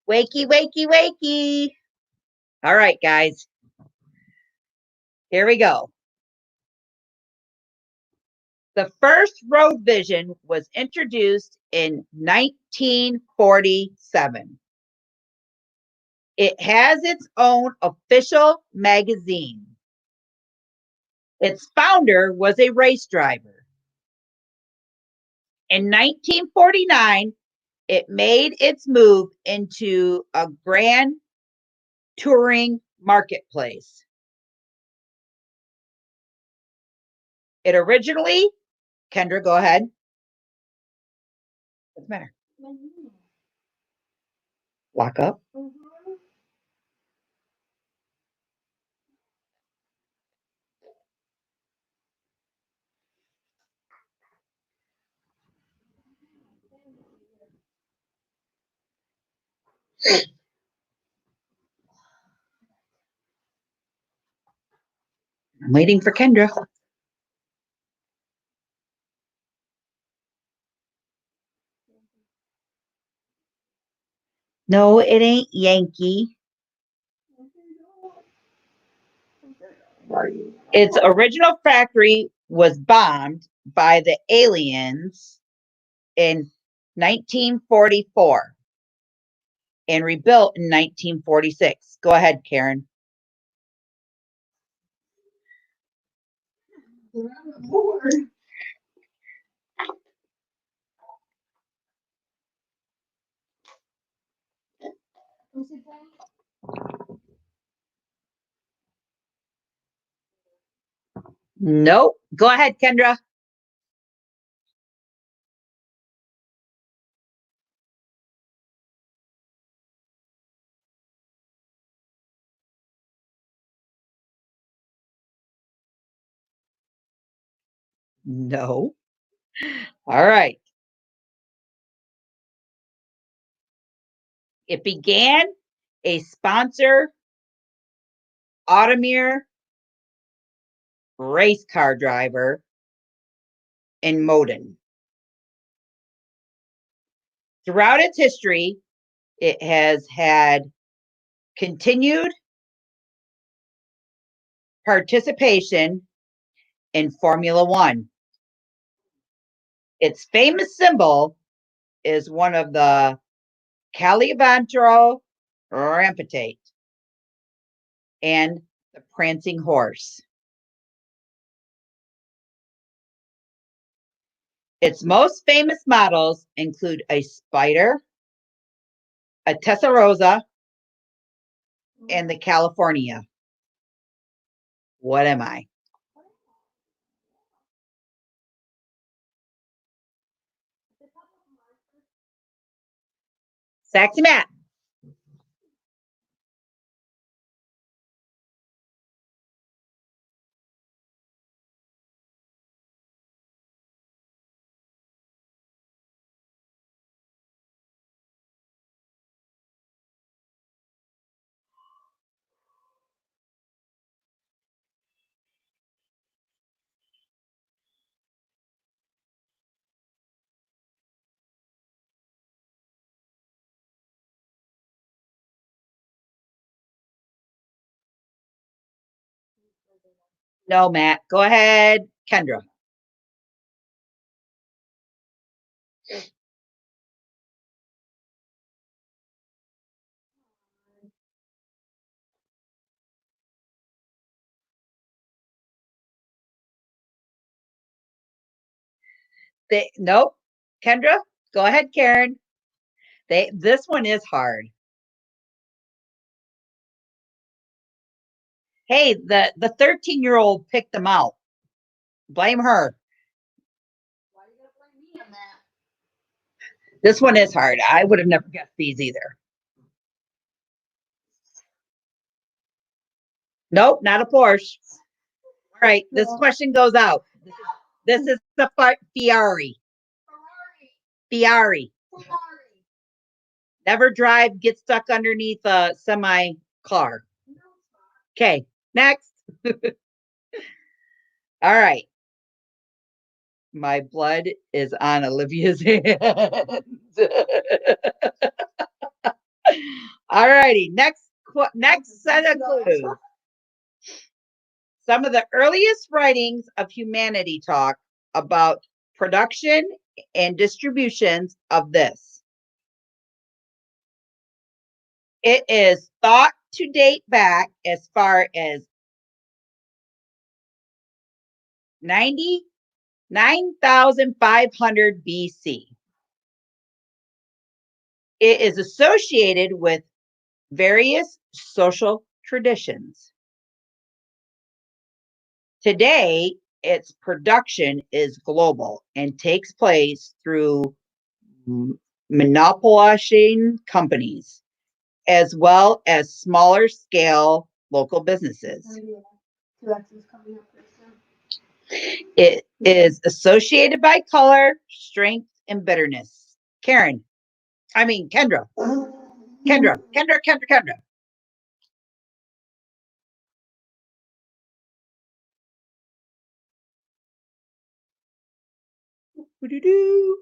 Wakey, wakey, wakey. All right, guys. Here we go. The first Road Vision was introduced in 1947. It has its own official magazine. Its founder was a race driver. In 1949, it made its move into a grand touring marketplace. It originally, Kendra, go ahead. What's the matter? Lock up. I'm waiting for Kendra. No, it ain't Yankee. Its original factory was bombed by the aliens in 1944 and rebuilt in 1946. Go ahead, Karen. Nope. Go ahead, Kendra. No. All right. It began a sponsor Automoyer race car driver in Moden. Throughout its history, it has had continued participation in Formula One. Its famous symbol is one of the Cavalcaro Rampante and the prancing horse. Its most famous models include a Spider, a Testarossa, and the California. What am I? Saxy Matt. No, Matt. Go ahead, Kendra. Nope. Kendra, go ahead, Karen. This one is hard. Hey, the 13-year-old picked them out. Blame her. Why you gotta blame me on that? This one is hard. I would have never guessed these either. Nope, not a Porsche. All right, this question goes out. This is the Ferrari. Ferrari. Never drive, get stuck underneath a semi car. Okay, next. All right. My blood is on Olivia's hands. All righty, next set of clues. Some of the earliest writings of humanity talk about production and distributions of this. It is thought to date back as far as 99,500 BC. It is associated with various social traditions. Today, its production is global and takes place through monopolizing companies, as well as smaller scale local businesses. It is associated by color, strength, and bitterness. Kendra. Kendra. Doo-doo-doo.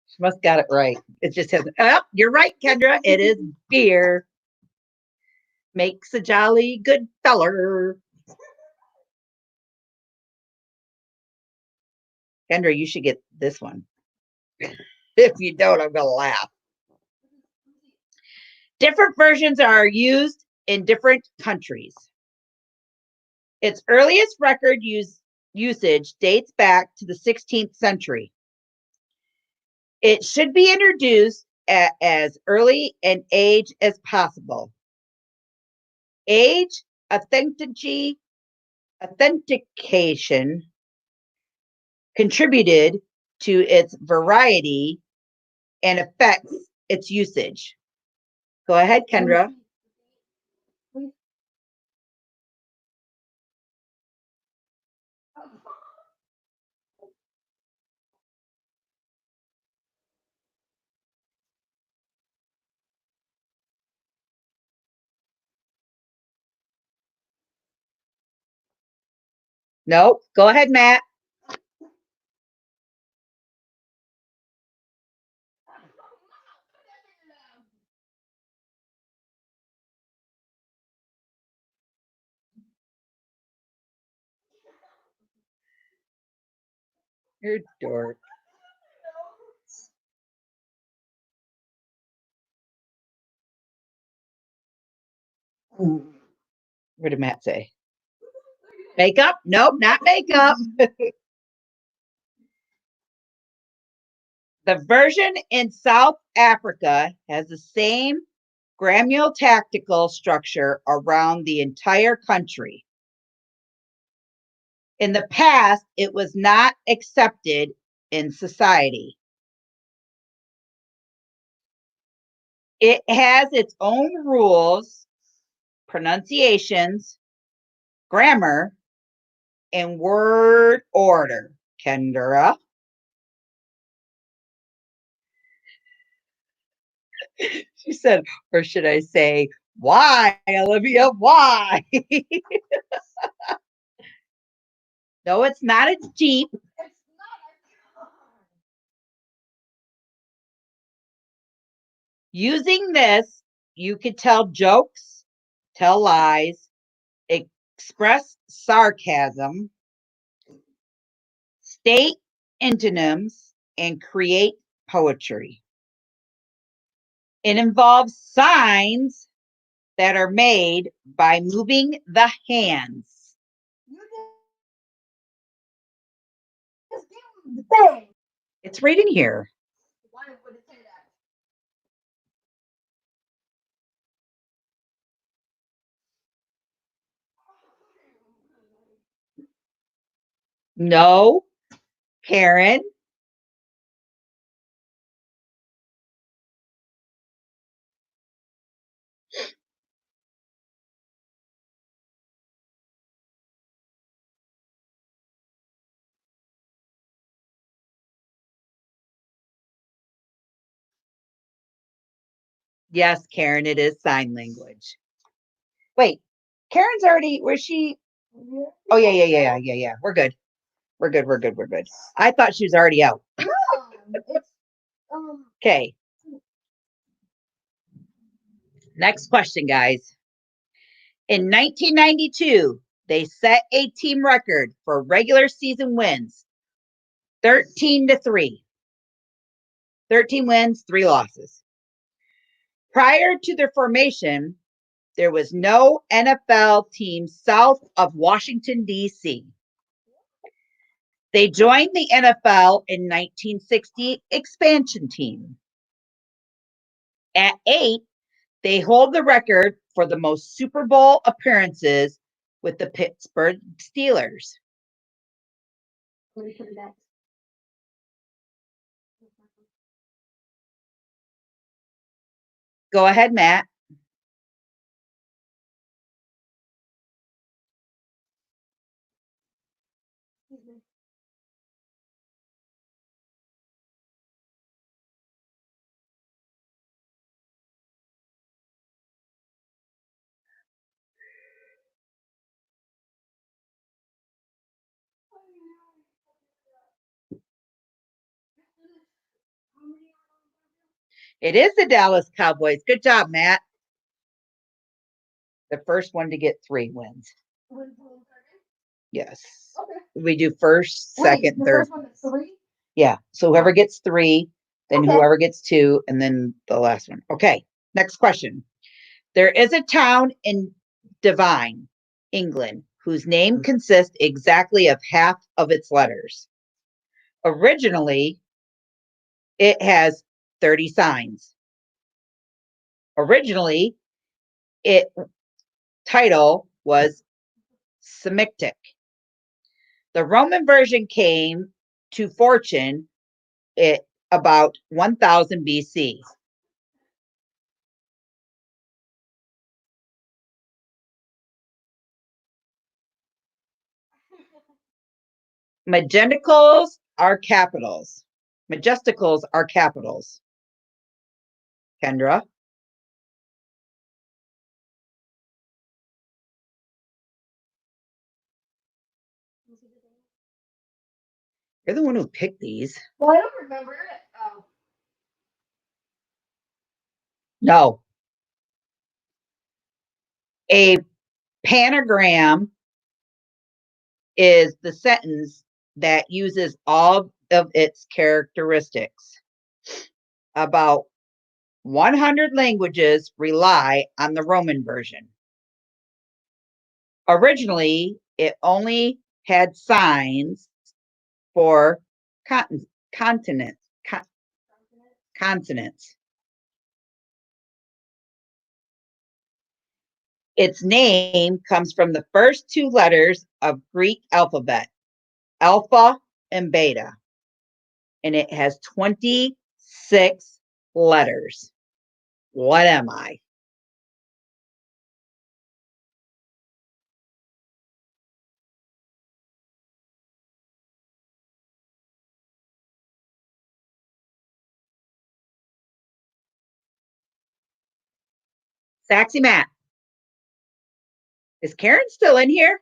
She must got it right. It just hasn't. Oh, you're right, Kendra. It is beer. Makes a jolly good feller. Kendra, you should get this one. If you don't, I'm going to laugh. Different versions are used in different countries. Its earliest record usage dates back to the 16th century. It should be introduced at as early an age as possible. Age authentication contributed to its variety and affects its usage. Go ahead, Kendra. Nope. Go ahead, Matt. You're a dork. What did Matt say? Makeup? Nope, not makeup. The version in South Africa has the same granular tactical structure around the entire country. In the past, it was not accepted in society. It has its own rules, pronunciations, grammar, and word order. Kendra. She said, or should I say, why, Olivia? Why? No, it's not. It's Jeep. Using this, you could tell jokes, tell lies, express sarcasm, state antonyms, and create poetry. It involves signs that are made by moving the hands. It's right in here. Why would it say that? No, Karen. Yes, Karen, it is sign language. Wait, Karen's already, where's she? Oh, yeah. We're good. We're good. I thought she was already out. It's Okay. Next question, guys. In 1992, they set a team record for regular season wins 13-3. 13 wins, 3 losses. Prior to their formation, there was no NFL team south of Washington, D.C. They joined the NFL in 1960 expansion team. At 8, they hold the record for the most Super Bowl appearances with the Pittsburgh Steelers. let me put it back. Go ahead, Matt. It is the Dallas Cowboys. Good job, Matt. The first one to get 3 wins. Yes. Okay. We do first, second, the third. first one is 3? Yeah. So whoever gets 3, then Okay. whoever gets 2, and then the last one. Okay. Next question. There is a town in Devine, England, whose name consists exactly of half of its letters. Originally, it has 30 signs. Originally, its title was Semitic. The Roman version came to fortune at about 1000 BC. Majesticals are capitals. Majesticals are capitals. Kendra? You're the one who picked these. Well, I don't remember it. Oh. No. A panagram is the sentence that uses all of its characteristics. About 100 languages rely on the Roman version. Originally, it only had signs for consonants. Its name comes from the first 2 letters of Greek alphabet, alpha and beta, and it has 26 letters. What am I? Saxy Matt. Is Karen still in here?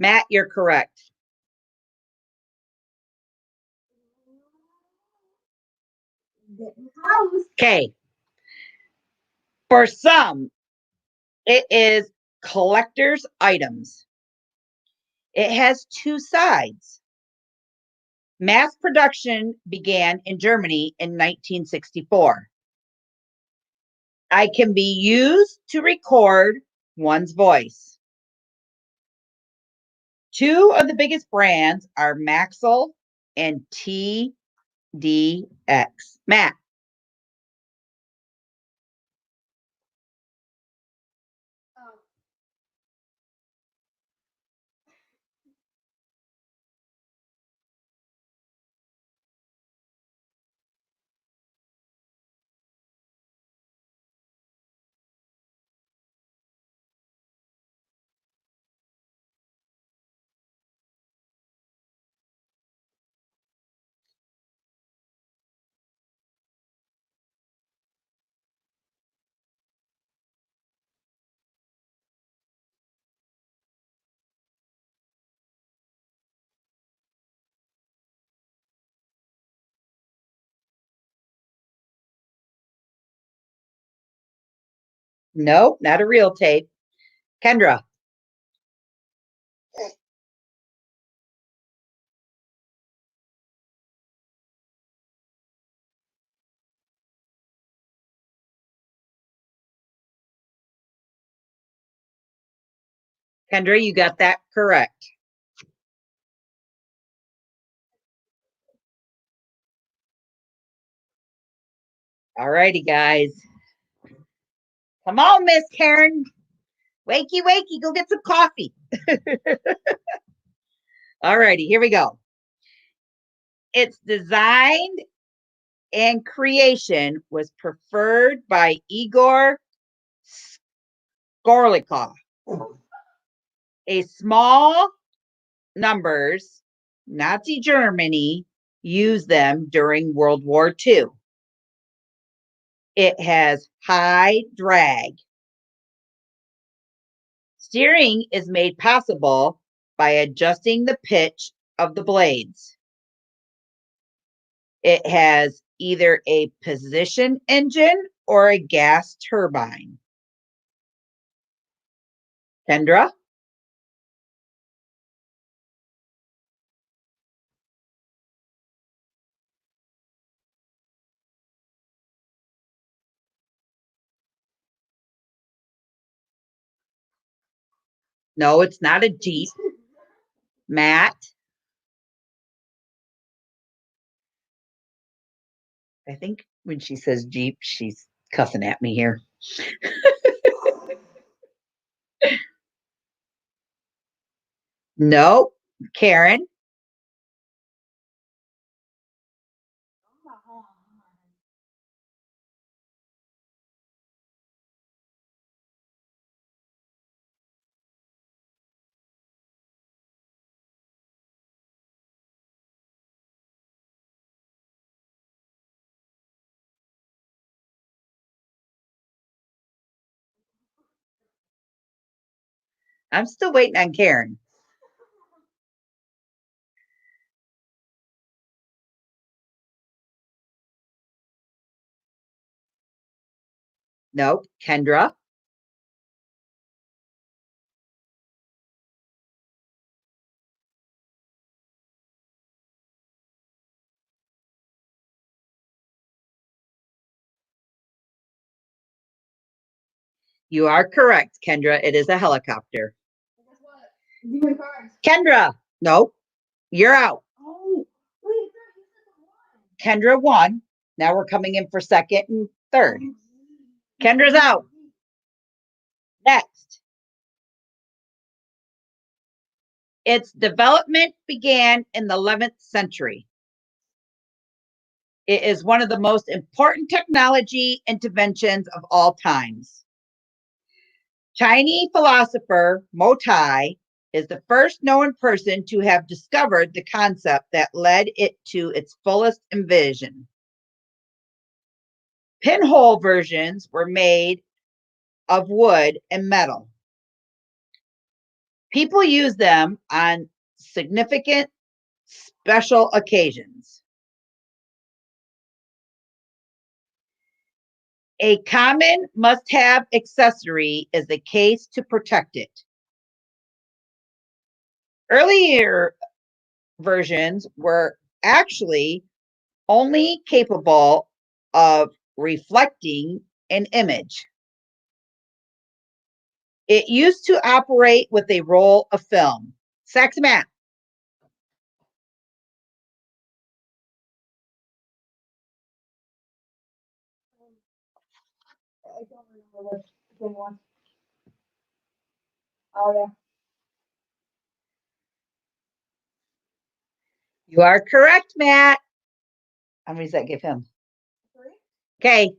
Matt, you're correct. Okay. For some, it is collector's items. It has two sides. Mass production began in Germany in 1964. I can be used to record one's voice. Two of the biggest brands are Maxell and TDX. Matt. Nope, not a real tape. Kendra. Kendra, you got that correct. All righty, guys. Come on, Miss Karen. Wakey, wakey, go get some coffee. All righty, here we go. Its design and creation was preferred by Igor Skorlikov. A small numbers, Nazi Germany used them during World War II. It has high drag. Steering is made possible by adjusting the pitch of the blades. It has either a position engine or a gas turbine. Kendra? No, it's not a Jeep. Matt? I think when she says Jeep, she's cussing at me here. No, Karen? I'm still waiting on Karen. No, Kendra? You are correct, Kendra. It is a helicopter. Kendra, no, you're out. Kendra won. Now we're coming in for second and third. Kendra's out. Next. Its development began in the 11th century. It is one of the most important technology interventions of all times. Chinese philosopher Mo Tai is the first known person to have discovered the concept that led it to its fullest vision. Pinhole versions were made of wood and metal. People use them on significant special occasions. A common must-have accessory is the case to protect it. Earlier versions were actually only capable of reflecting an image. It used to operate with a roll of film. Saxy Matt. I don't remember which thing was. Oh yeah. You are correct, Matt. How many does that give him? 3. Okay,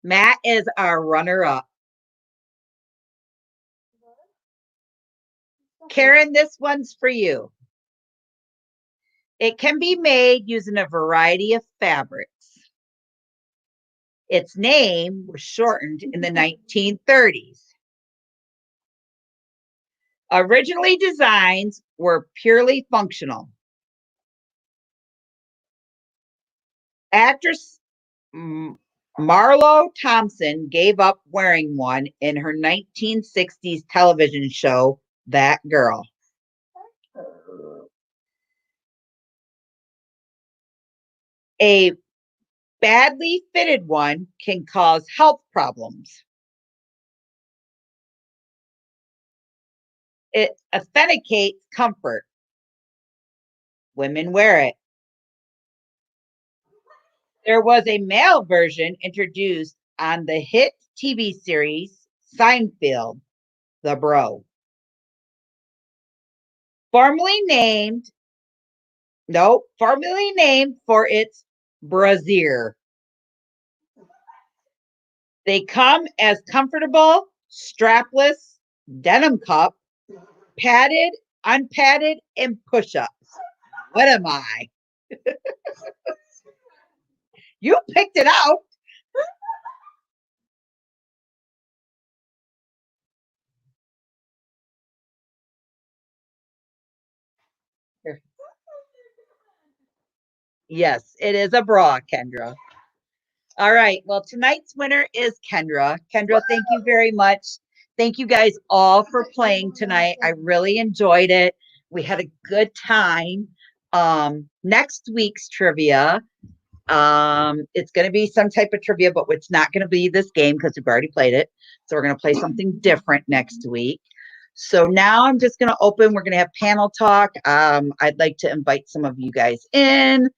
Matt is our runner-up. Karen, this one's for you. It can be made using a variety of fabrics. Its name was shortened in the 1930s. Originally, designs were purely functional. Actress Marlo Thompson gave up wearing one in her 1960s television show, That Girl. A badly fitted one can cause health problems. It authenticates comfort. Women wear it. There was a male version introduced on the hit TV series Seinfeld, The Bro. Formerly named for its brassiere. They come as comfortable, strapless denim cup, padded, unpadded, and push-ups. What am I? You picked it out. Here. Yes, it is a bra, Kendra. All right. Well, tonight's winner is Kendra. Kendra, thank you very much. Thank you guys all for playing tonight. I really enjoyed it. We had a good time. Next week's trivia, it's going to be some type of trivia, but it's not going to be this game because we've already played it. So we're going to play something different next week. So now I'm just going to open. We're going to have panel talk. I'd like to invite some of you guys in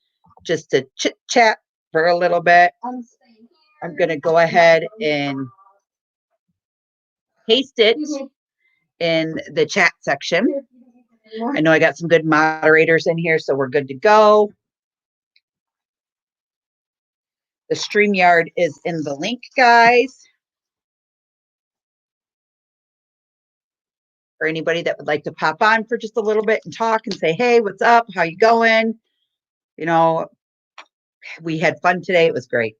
just to chit chat for a little bit. I'm going to go ahead and paste it in the chat section. I know I got some good moderators in here, so we're good to go. The StreamYard is in the link, guys. For anybody that would like to pop on for just a little bit and talk and say, hey, what's up? How you going? You know, we had fun today. It was great.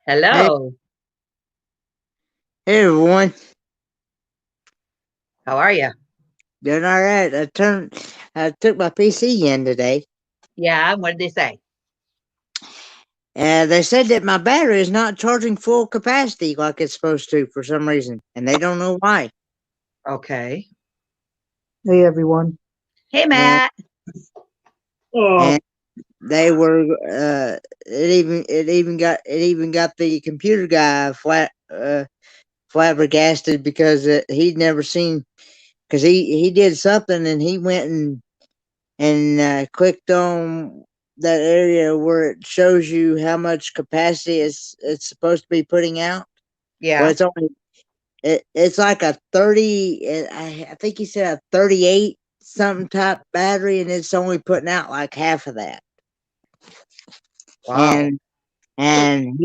Hello. Hey everyone, How are you? doing all right. I took my PC in today, Yeah, what did they say? and they said that my battery is not charging full capacity like it's supposed to for some reason, and they don't know why. Okay. Hey everyone. Hey, Matt. And they were it even got the computer guy flabbergasted because he'd never seen, because he did something and he went and clicked on that area where it shows you how much capacity it's supposed to be putting out. Yeah. Well, it's only it's like a 30, I think he said a 38 something type battery, and it's only putting out like half of that. Wow. And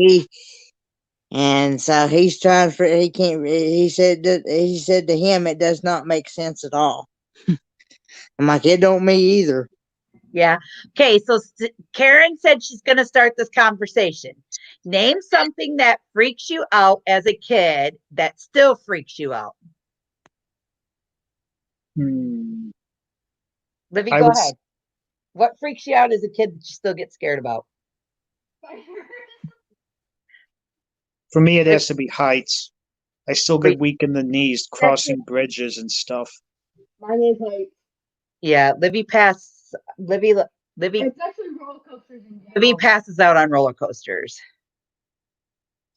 so he's trying for, he can't, he said to him it does not make sense at all. I'm like, it don't me either. Yeah. Okay. So Karen said she's going to start this conversation. Name something that freaks you out as a kid that still freaks you out. Hmm. Livy, I go would, ahead. What freaks you out as a kid that you still get scared about? for me, it has to be heights. I still Freak- get weak in the knees crossing bridges and stuff. Mine is like Yeah. Livy pass. Livy it's actually roller coasters in Livy general. passes out on roller coasters.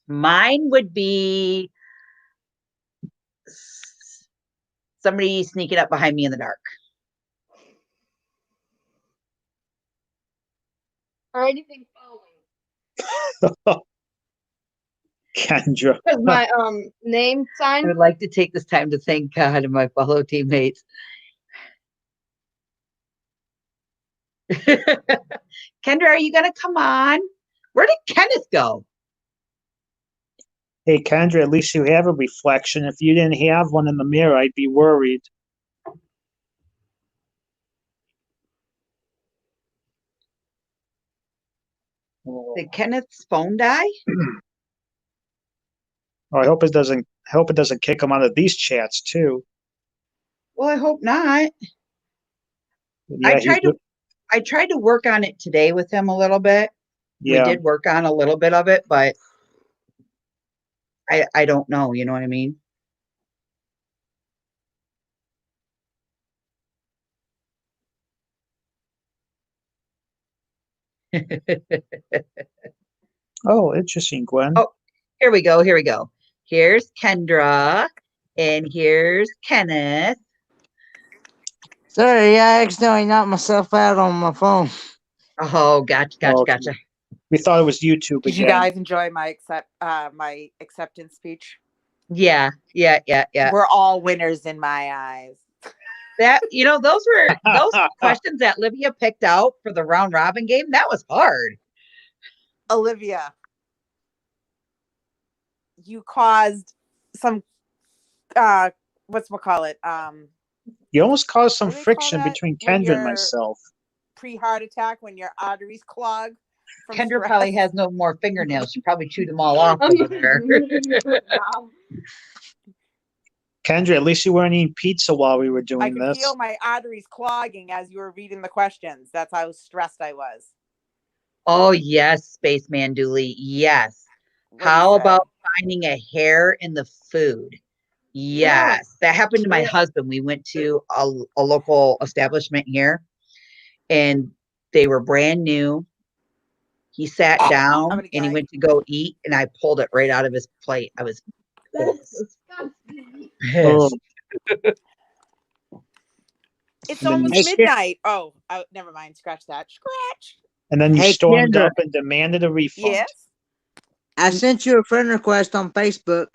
Mine would be somebody sneaking up behind me in the dark. Or anything following. Kendra. Because my name I sign. would like to take this time to thank God and my fellow teammates. Kendra, are you going to come on? Where did Kenneth go? Hey, Kendra, at least you have a reflection. If you didn't have one in the mirror, I'd be worried. Oh, Did Kenneth's phone die? I hope it doesn't kick him out of these chats too. Well, I hope not. Yeah, I tried to work on it today with him a little bit. We yeah. did work on a little bit of it, but I don't know, you know what I mean? Oh, interesting, Gwen. Oh, here we go. Here we go. Here's Kendra and here's Kenneth. Sorry, I accidentally knocked myself out on my phone. Oh, gotcha. Okay. We thought it was YouTube Did you again. guys enjoy my acceptance speech? Yeah. We're all winners in my eyes. That, those were those questions that Livia picked out for the round robin game. That was hard. Olivia, you caused some whatchamacallit? You almost caused some What do they call friction that between when Kendra and you're myself. pre-heart attack when your arteries clog from Kendra stress? probably has no more fingernails. She probably chewed them all off over there. Kendra, at least you weren't eating pizza while we were I doing could this. feel my arteries clogging as you were reading the questions. That's how stressed I was. Oh, yes, Spaceman Dooley. Yes. What do you How say? about finding a hair in the food? Yes. That happened to my husband. We went to a local establishment here and they were brand new. He sat down gonna and he gag. went to go eat and I pulled it right out of his plate. I was Oh, pissed. It's And then almost you- Hey, midnight. Oh, never mind. Scratch that. Scratch. and then you Hey, stormed Kendra. up and demanded a refund. Yes. I sent you a friend request on Facebook.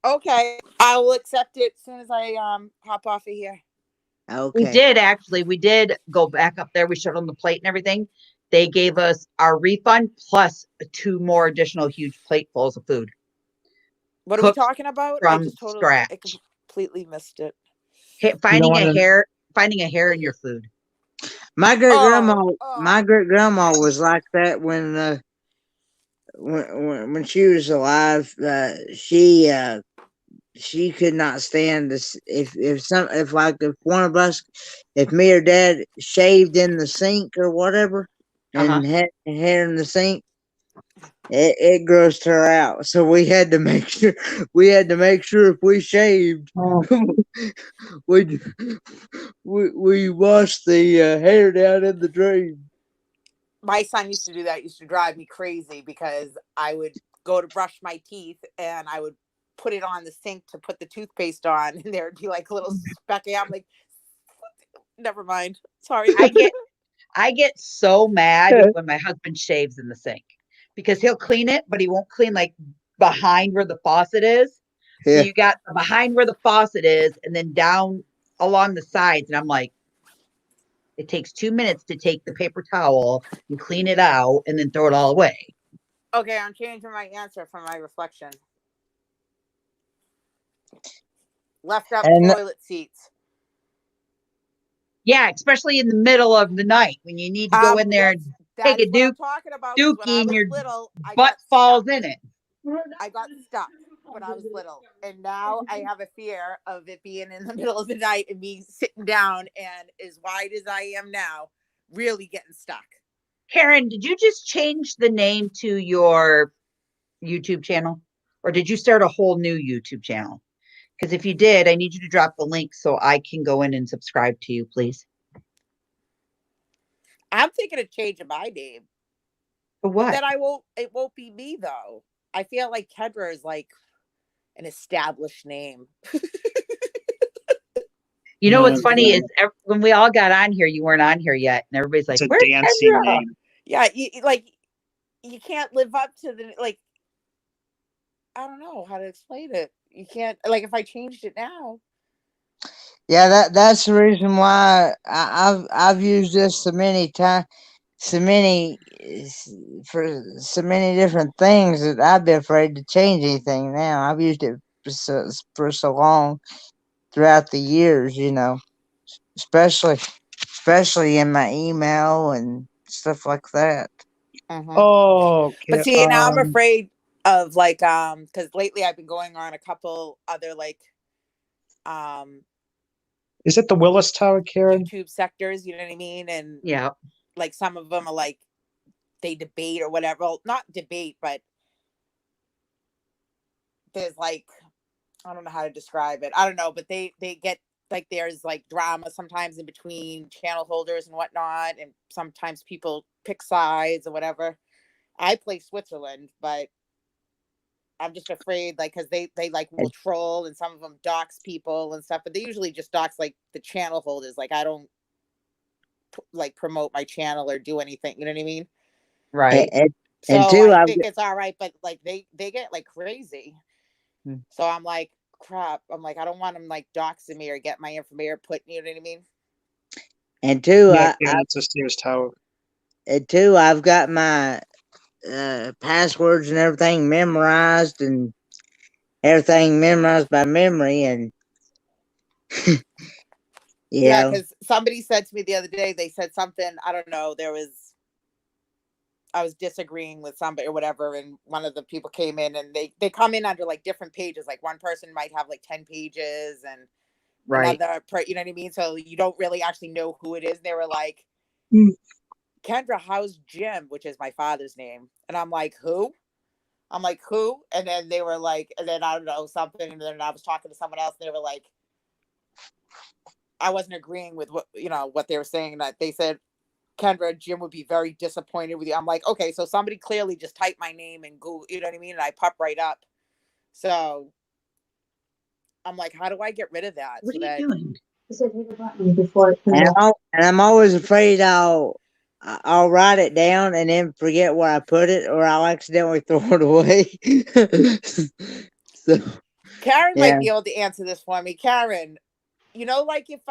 Okay. I will accept it as soon as I hop off of here. Okay. We did go back up there. We showed them the plate and everything. They gave us our refund plus 2 more additional huge platefuls of food. What are we Cooked talking about? from I just scratch. completely missed it. Finding wanna- finding a hair in your food. My great grandma, Oh. my great grandma was like that when she was alive. She could not stand this. If one of us, if me or dad shaved in the sink or whatever, and had hair in the sink, it grossed her out. So we had to make sure if we shaved, we washed the hair down in the drain. My son used to do that. It used to drive me crazy because I would go to brush my teeth and I would put it on the sink to put the toothpaste on, and there would be like a little speck. I'm like, never mind. Sorry. I get so mad when my husband shaves in the sink because he'll clean it, but he won't clean like behind where the faucet is. Yeah. So you got behind where the faucet is and then down along the sides. And I'm like, it takes 2 minutes to take the paper towel and clean it out and then throw it all away. Okay, I'm changing my answer from my reflection. Left up And- toilet seats. Yeah, especially in the middle of the night when you need to go in there and That take is a what I'm talking about. 'Cause when I dookie and was your little, I butt got falls stuck. in it. I got stuck when I was little, and now I have a fear of it being in the middle of the night and me sitting down and as wide as I am now, really getting stuck. Karen, did you just change the name to your YouTube channel? Or did you start a whole new YouTube channel? Because if you did, I need you to drop the link so I can go in and subscribe to you, please. I'm thinking of changing my name, For but what? then I won't. It won't be me though. I feel like Kendra is like an established name. You know what's funny is Yeah, when we all got on here, you weren't on here yet, and everybody's like, it's a "Where's dancing Kendra?" name. Yeah, like you can't live up to the like. I don't know how to explain it. You can't like if I changed it now. Yeah, that's the reason why I've used this so many times, so many for so many different things that I've been afraid to change anything. Now I've used it for so long throughout the years, especially in my email and stuff like that. Mhm. Oh, But okay. see, now I'm afraid of like because lately I've been going on a couple other like um Is it the Willis Tower, Karen? YouTube sectors, you know what I mean? And Yeah, like some of them are like they debate or whatever. Well, not debate, but there's like I don't know how to describe it. I don't know, but they get like there's like drama sometimes in between channel holders and whatnot, and sometimes people pick sides or whatever. I play Switzerland, but I'm just afraid, like, because they like will And, troll and some of them dox people and stuff, but they usually just dox like the channel holders. Like, I don't like promote my channel or do anything. You know what I mean? right. and, and So two, I I've think it's all right, but like they get like crazy. got- So I'm like, crap. I'm like, I don't want them like doxing me or get my information put. You know what I mean? and two, Yeah, Karen, it's a Sears Tower. I've got my passwords and everything memorized by memory, and you Yeah, know, because somebody said to me the other day, they said something. I don't know. I was disagreeing with somebody or whatever, and one of the people came in and they come in under like different pages. Like one person might have like 10 pages and Right. you know what I mean? So you don't really actually know who it is. They were like, Mm. Kendra, how's Jim, which is my father's name? And I'm like, who? I'm like, who? And then they were like, and then I don't know, something. And then I was talking to someone else and they were like, I wasn't agreeing with what they were saying. That they said, Kendra, Jim would be very disappointed with you. I'm like, okay, so somebody clearly just typed my name and Google, you know what I mean? And I pop right up. So I'm like, how do I get rid of that? What So are you that doing? I said hit a button before it and comes up. I'm always afraid I'll write it down and then forget where I put it, or I'll accidentally throw it away. So Karen yeah, might be able to answer this for me. Karen, like if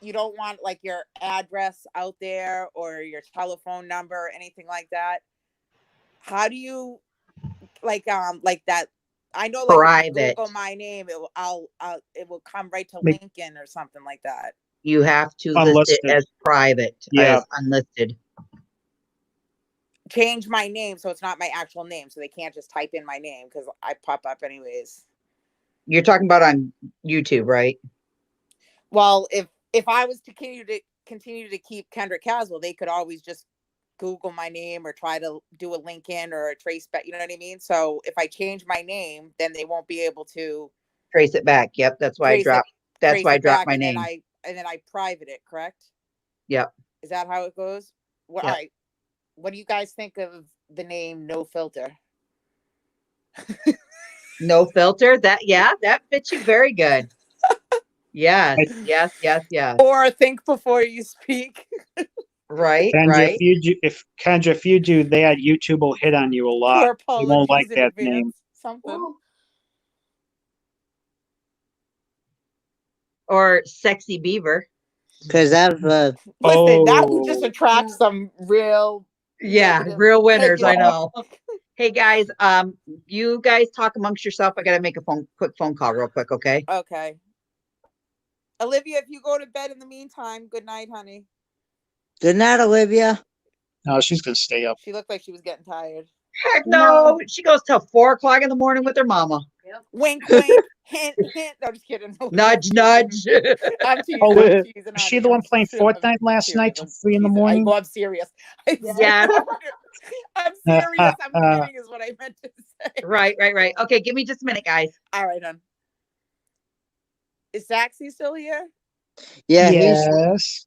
you don't want like your address out there or your telephone number or anything like that, how do you like that? I know like if you Private. Google my name, it will come right to Make Lincoln or something like that. You have to list it unlisted. as private, Yeah. as unlisted. Change my name so it's not my actual name, so they can't just type in my name because I pop up anyways. You're talking about on YouTube, right? Well, if I was to continue to keep Kendra Caswell, they could always just Google my name or try to do a LinkedIn or a trace back. You know what I mean? So if I change my name, then they won't be able to Trace it back. Yep, that's why I trace it dropped. That's trace why I it dropped back, my and then name. I private it. Correct? Yep. Is that how it goes? Well, all Yep. right. What do you guys think of the name No Filter? No filter. That fits you very good. Yes, I, yes, yes, yes. Or think before you speak? Right, Kendra, right. if you do that, YouTube will hit on you a lot. Or They won't like apologies in that advance? name. Something. Or sexy beaver. because I've Listen, that would just Oh, attract some real Yeah, negative. real winners. I Negative. know. Hey guys, you guys talk amongst yourself. I gotta make a quick phone call real quick, okay? Okay. Olivia, if you go to bed in the meantime, good night, honey. Good night, Olivia. No, she's gonna stay up. She looked like she was getting tired. Heck no. She goes till 4 o'clock in the morning with her mama. Wink, wink, hint, hint. No, just kidding. Nudge, nudge. I'm teasing. Oh, I'm teasing. Was she honey. the one I'm playing serious. Fortnite last serious. night till I'm 3 in the teasing. morning? I'm serious. I'm Yes. I'm serious. I'm kidding is what I meant to say. Right. Okay, give me just a minute, guys. All right, hon. Is Saxy still here? Yeah, Yes.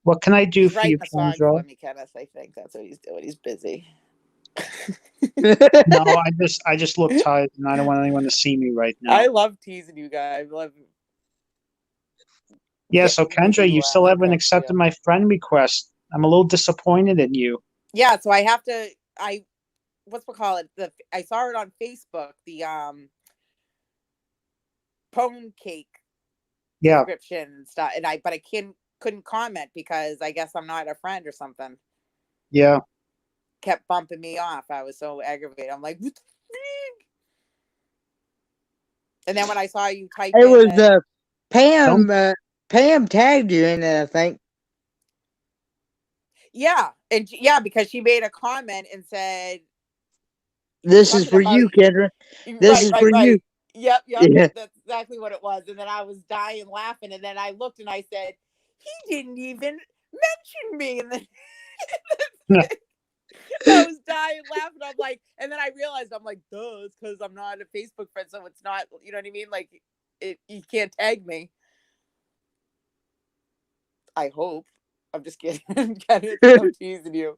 What can I do He's for you, writing a song for Kendra? me, Kenneth. I think that's what he's doing. He's busy. No, I just look tired and I don't want anyone to see me right now. I love teasing you guys. I love. Yeah, so Kendra, you still haven't Yeah. accepted my friend request. I'm a little disappointed in you. Yeah, so I have to. What's we call it? I saw it on Facebook. The pone cake Yeah, description and stuff, and I couldn't comment because I guess I'm not a friend or something. yeah. Kept bumping me off. I was so aggravated. I'm like, what the frig? And then when I saw you type it in was that- Pam. Pam tagged you in it, I think. yeah, and yeah, because she made a comment and said, This is something for about- you, Kendra. This is for you. Yep, Yeah. that's exactly what it was. And then I was dying laughing, and then I looked and I said, he didn't even mention me. And then I was dying laughing. I'm like, and then I realized I'm like, duh, it's because I'm not a Facebook friend, so it's not, you know what I mean? Like, you can't tag me. I hope. I'm just kidding. I'm teasing you.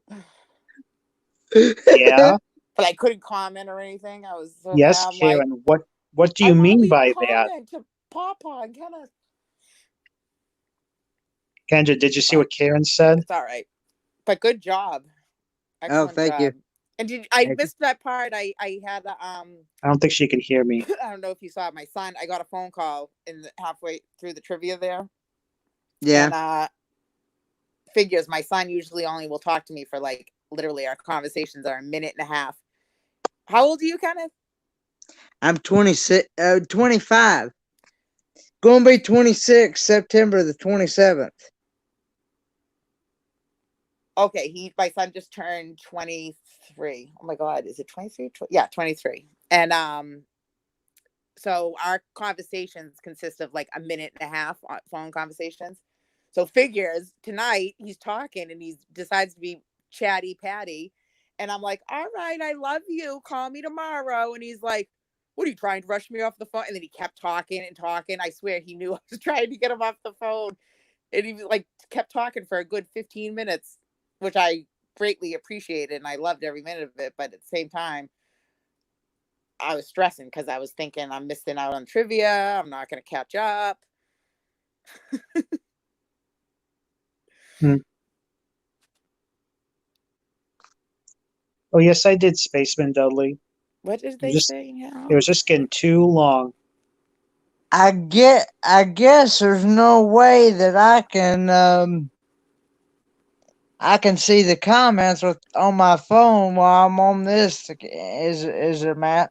Yeah. But I couldn't comment or anything. I was so Yes, mad. I'm like, Karen. What do I you wanna mean leave a by that? comment to Papa and kind of. Kendra, did you see what Karen said? It's all right, but good job. Excellent thank you. job. And I Thank you. missed that part. I had I don't think she could hear me. I don't know if you saw my son. I got a phone call halfway through the trivia there. Yeah. And figures my son usually only will talk to me for like literally our conversations are a minute and a half. How old are you, Kenneth? I'm 26, 25. Gonna be 26 September the 27th. Okay, my son just turned 23. Oh my God, is it 23? Yeah, 23. And so our conversations consist of like a minute and a half phone conversations. So figures tonight he's talking and he decides to be chatty patty. And I'm like, all right, I love you. Call me tomorrow. And he's like, what are you trying to rush me off the phone? And then he kept talking and talking. I swear he knew I was trying to get him off the phone. And he like kept talking for a good 15 minutes, which I greatly appreciated. And I loved every minute of it. But at the same time, I was stressing because I was thinking I'm missing out on trivia. I'm not going to catch up. Oh, yes, I did, Spaceman Dudley. What did they say now? It was just getting too long. I guess there's no way that I can see the comments on my phone while I'm on this. Is it, Matt?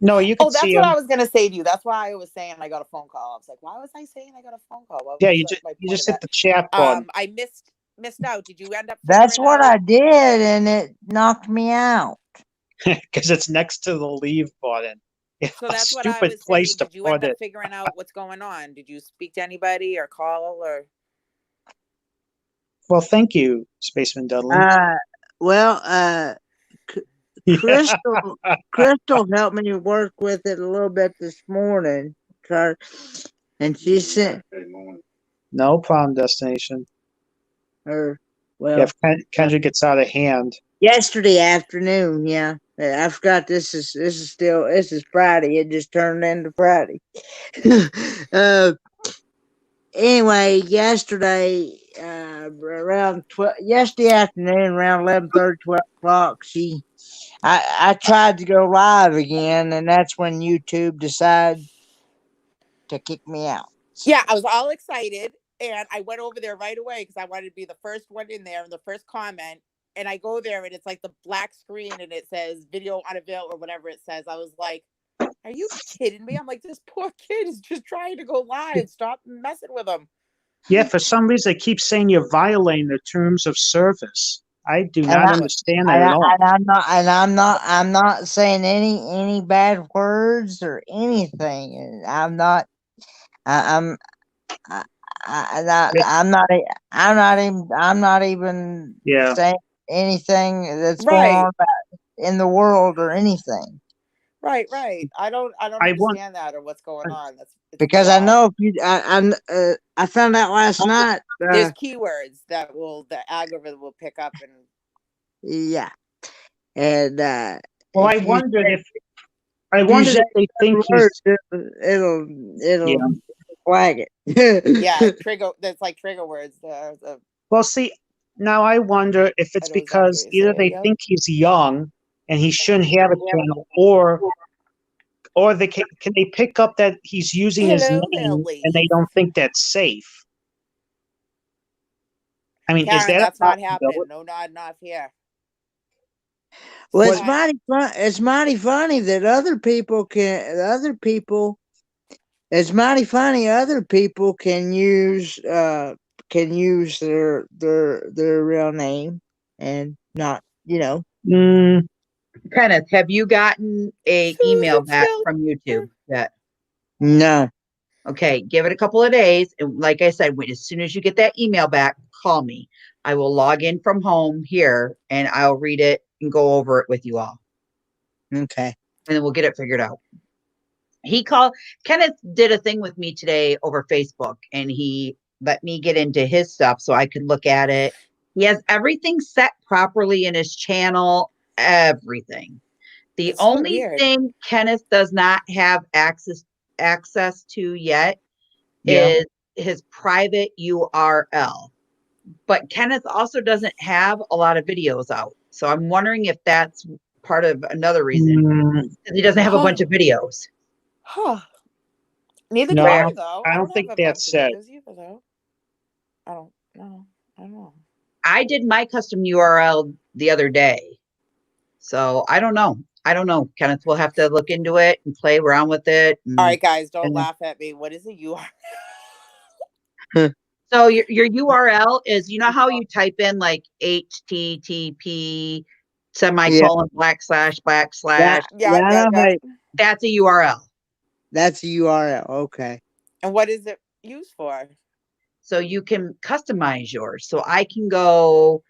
No, you can Oh, that's see what them. I was gonna say to you. That's why I was saying I got a phone call. I was like, why was I saying I got a phone call? What Yeah, was you my just point of hit the chat that? button. I missed out. Did you end up? That's figuring what I out? did, and it knocked me out. Because it's next to the leave button. So that's what I Stupid was saying. place to Did you end put up it. figuring out what's going on? Did you speak to anybody or call or? Well, thank you, Spaceman Dudley. Well, Crystal helped me work with it a little bit this morning, and she sent No problem, Destination. her. Well, Yeah, if Kendra gets out of hand. yesterday afternoon. Yeah, I forgot. This is Friday. It just turned into Friday. Anyway, yesterday around yesterday afternoon around 11:30, 12 o'clock, I tried to go live again, and that's when YouTube decided to kick me out. Yeah, I was all excited and I went over there right away because I wanted to be the first one in there and the first comment. And I go there and it's like the black screen and it says video unavailable or whatever it says. I was like, I Are you kidding me? I'm like, this poor kid is just trying to go live. Stop messing with him. Yeah, for some reason they keep saying you're violating the terms of service. I do And not I- understand that at all. I'm not saying any bad words or anything. And I'm not. I'm I'm not even Yeah. saying anything that's going Right. on in the world or anything. Right. I don't I want- understand that or what's going on. It's Because I bizarre. know if you, I found out last night. There's keywords that the algorithm will pick up and Yeah, and Well, I if you wondered say- if say they think words, he's. it'll Yeah. flag it. yeah, trigger. That's like trigger words. Well, see, now I wonder if it's I know exactly because what you're either saying, they yep. think he's young and he shouldn't have a channel, or they can they pick up that he's using his Hello there, name and they ladies. don't think that's safe. I mean, is Karen, that that's a not happening. possibility? No nod off here. Well, it's What? mighty fun. It's mighty funny that other people can. It's mighty funny. Other people can use their real name and not, Mm, Kenneth, have you gotten a email Susan back Spiller. from YouTube yet? No. Okay, give it a couple of days. And like I said, as soon as you get that email back, call me. I will log in from home here and I'll read it and go over it with you all. Okay. And then we'll get it figured out. Kenneth did a thing with me today over Facebook and he let me get into his stuff so I could look at it. He has everything set properly in his channel, everything. The It's so only weird. thing Kenneth does not have access to yet Yeah. is his private URL. But Kenneth also doesn't have a lot of videos out. So I'm wondering if that's part of another reason. mm, 'Cause he doesn't have a bunch of videos. Huh. Neither No, do I, though. I don't have think a that's bunch of it. videos either, though. I don't know. I don't know. I did my custom URL the other day. So I don't know. Kenneth, we'll have to look into it and play around with it. All right, guys, don't and- laugh at me. What is a URL? So your URL is, you know how you type in like HTTP semicolon / Yeah, Yeah, I know how- that's a URL. that's a URL. Okay. And what is it used for? So you can customize yours. So I can go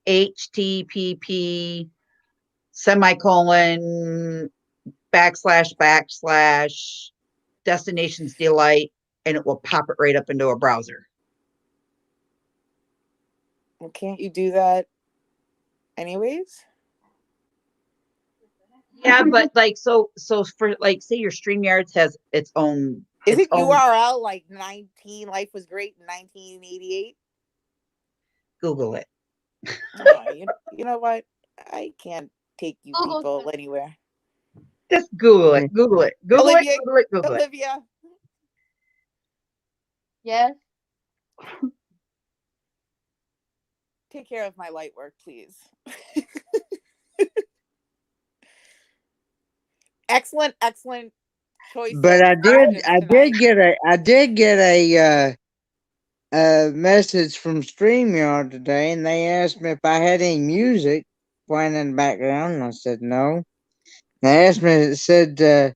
HTTP semicolon / Destinations Delight, and it will pop it right up into a browser. Well, can't you do that anyways? Yeah, but like so for like say your StreamYards has its own. Is its it own- URL like 19 Life Was Great in 1988? Google it. Oh, you know what? I can't take you Google people it. anywhere. Just Google it. Google it. Google Olivia- it. Google it. Google it. Olivia, Yes. take care of my light work, please. Excellent choice. But of I did questions tonight. get a message from StreamYard today, and they asked me if I had any music playing in the background, and I said no. They asked me, it said, did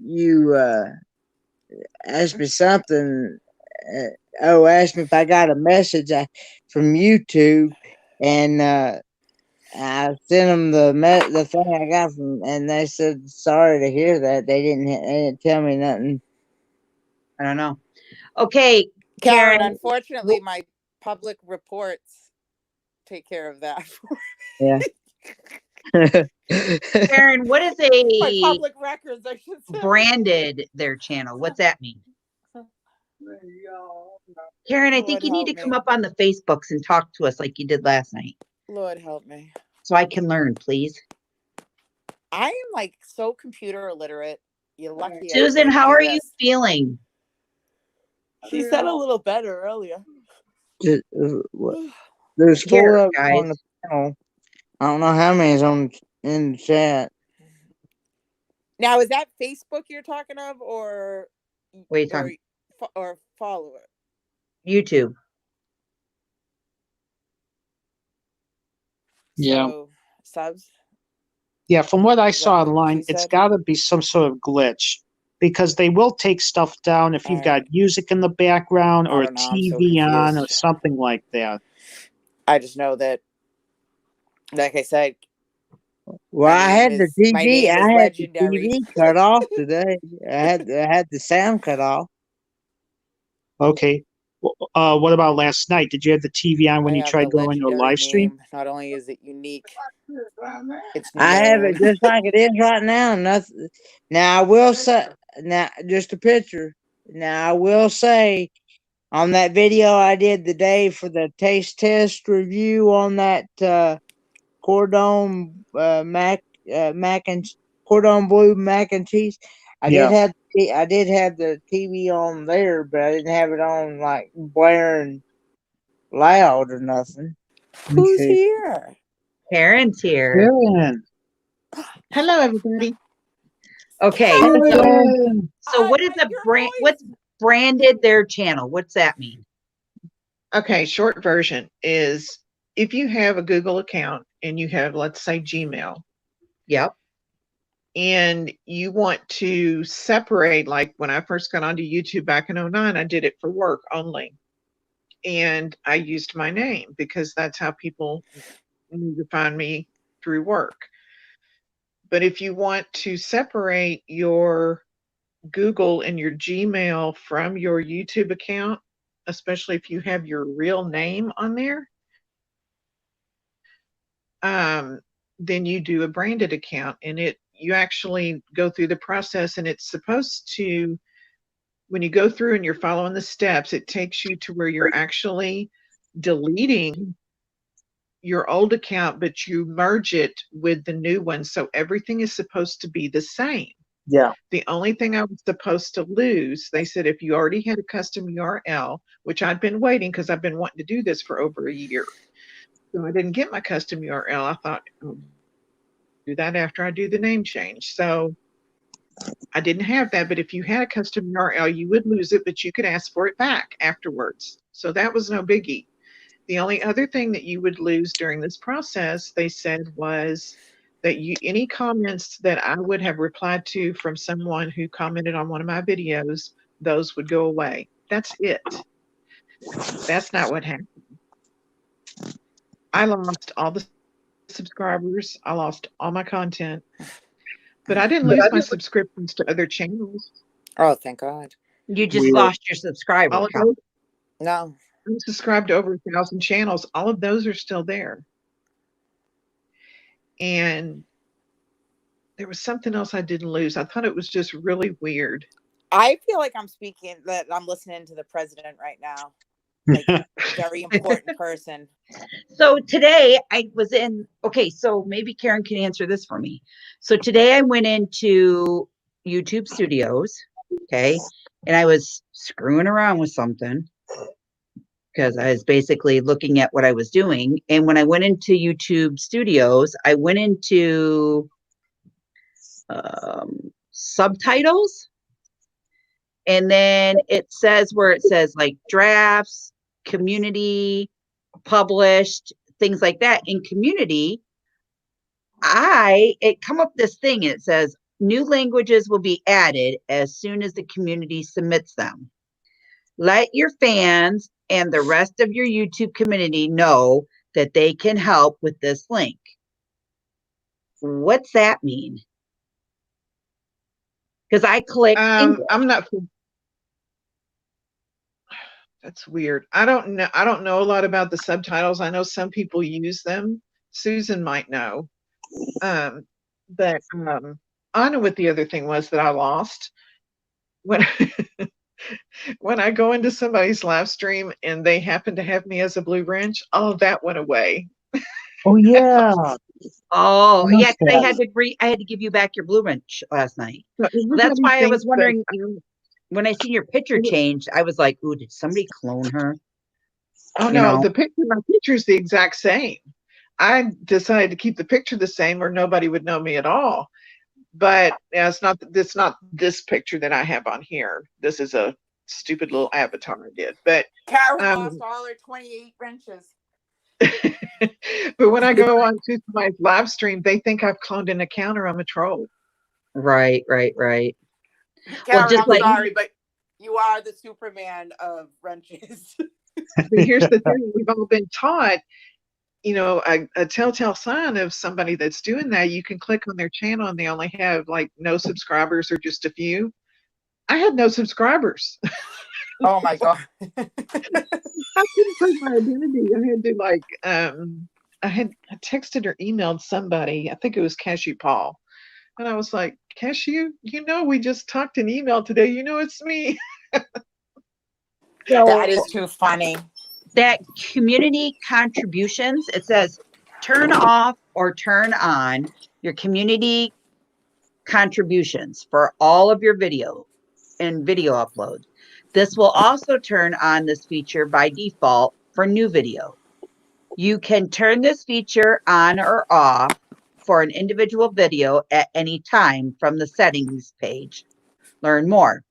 you asked me something? Asked me if I got a message from YouTube, and I sent them the thing I got from, and they said sorry to hear that. They didn't tell me nothing. I don't know. Okay, Karen, Karen. unfortunately, my public reports take care of that. Yeah. Karen, what is My a public records, I should say. branded their channel? What's that mean? Karen, I think Lord you need to help come me. up on the Facebooks and talk to us like you did last night Lord help me. so I can learn, please. I am like so computer illiterate. You're lucky. I Susan, didn't how do are you this. feeling? She said a little better earlier. There's Here, four of them guys. on the panel. I don't know how many's on in the chat. Now, is that Facebook you're talking of, or What are you talking? or follower? YouTube. Yeah. So, subs. Yeah, from what I Is that saw what online, she it's said? got to be some sort of glitch because they will take stuff down if you've got music in the background I or a don't know, I'm so TV on or confused. something like that. I just know that, like I said, Well, my I had name the is my TV. name I is had the legendary. TV cut off today. I had the sound cut off. Okay. What about last night? Did you have the TV on when I you have the tried going to a legendary live stream? name. Not only is it unique, it's I have it known. just like it is right now. Nothing. Now I will say, now just a picture. Now I will say, on that video I did the day for the taste test review on that cordon cordon bleu mac and cheese. I Yeah. did have the TV on there, but I didn't have it on like blaring loud or nothing. Who's Okay. here? Karen's here. Karen. Hello, everybody. Okay, Hey, so Karen. what is a brand? What's branded their channel? What's that mean? Okay, short version is if you have a Google account and you have, let's say, Gmail, Yep. and you want to separate, like when I first got onto YouTube back in 09, I did it for work only. And I used my name because that's how people knew to find me through work. But if you want to separate your Google and your Gmail from your YouTube account, especially if you have your real name on there, then you do a branded account, and you actually go through the process, and it's supposed to, when you go through and you're following the steps, it takes you to where you're actually deleting your old account, but you merge it with the new one. So everything is supposed to be the same. Yeah. The only thing I was supposed to lose, they said, if you already had a custom URL, which I'd been waiting because I've been wanting to do this for over a year. So I didn't get my custom URL. I thought, I'll do that after I do the name change. So I didn't have that. But if you had a custom URL, you would lose it, but you could ask for it back afterwards. So that was no biggie. The only other thing that you would lose during this process, they said, was that any comments that I would have replied to from someone who commented on one of my videos, those would go away. That's it. That's not what happened. I lost all the subscribers. I lost all my content, but I didn't lose my subscriptions to other channels. Oh, thank God. You just lost your subscriber All of count. those, No. I'm subscribed to over 1,000 channels. All of those are still there. And there was something else I didn't lose. I thought it was just really weird. I feel like I'm listening to the president right now. Like, very important person. So today I was so maybe Karen can answer this for me. So today I went into YouTube Studios, okay, and I was screwing around with something because I was basically looking at what I was doing. And when I went into YouTube Studios, I went into subtitles, and then it says where it says like drafts, community, published, things like that. In community, it come up this thing and it says new languages will be added as soon as the community submits them. Let your fans and the rest of your YouTube community know that they can help with this link. What's that mean? Because I clicked I'm not. That's weird. I don't know a lot about the subtitles. I know some people use them. Susan might know. But I know what the other thing was that I lost when when I go into somebody's live stream and they happen to have me as a blue wrench. All of that went away. Oh yeah. Oh yeah, because I had to give you back your blue wrench last night. That's why I was wondering. When I seen your picture changed, I was like, "Ooh, did somebody clone her?" Oh no, my picture is the exact same. I decided to keep the picture the same or nobody would know me at all. But yeah, it's not this picture that I have on here. This is a stupid little avatar I did. But Karen lost all her 28 wrenches. but when I go on to my live stream, they think I've cloned an account or I'm a troll. Right. Karen, just I'm like- sorry, but you are the Superman of wrenches. But here's the thing: we've all been taught, you know, a telltale sign of somebody that's doing that. You can click on their channel and they only have like no subscribers or just a few. I had no subscribers. Oh my God. I couldn't prove my identity. I had to like I texted or emailed somebody, I think it was Cashew Paul. And I was like, Cashew, you know, we just talked an email today. You know, it's me. That is too funny. That community contributions, it says turn off or turn on your community contributions for all of your video and video uploads. This will also turn on this feature by default for new video. You can turn this feature on or off for an individual video at any time from the settings page. Learn more.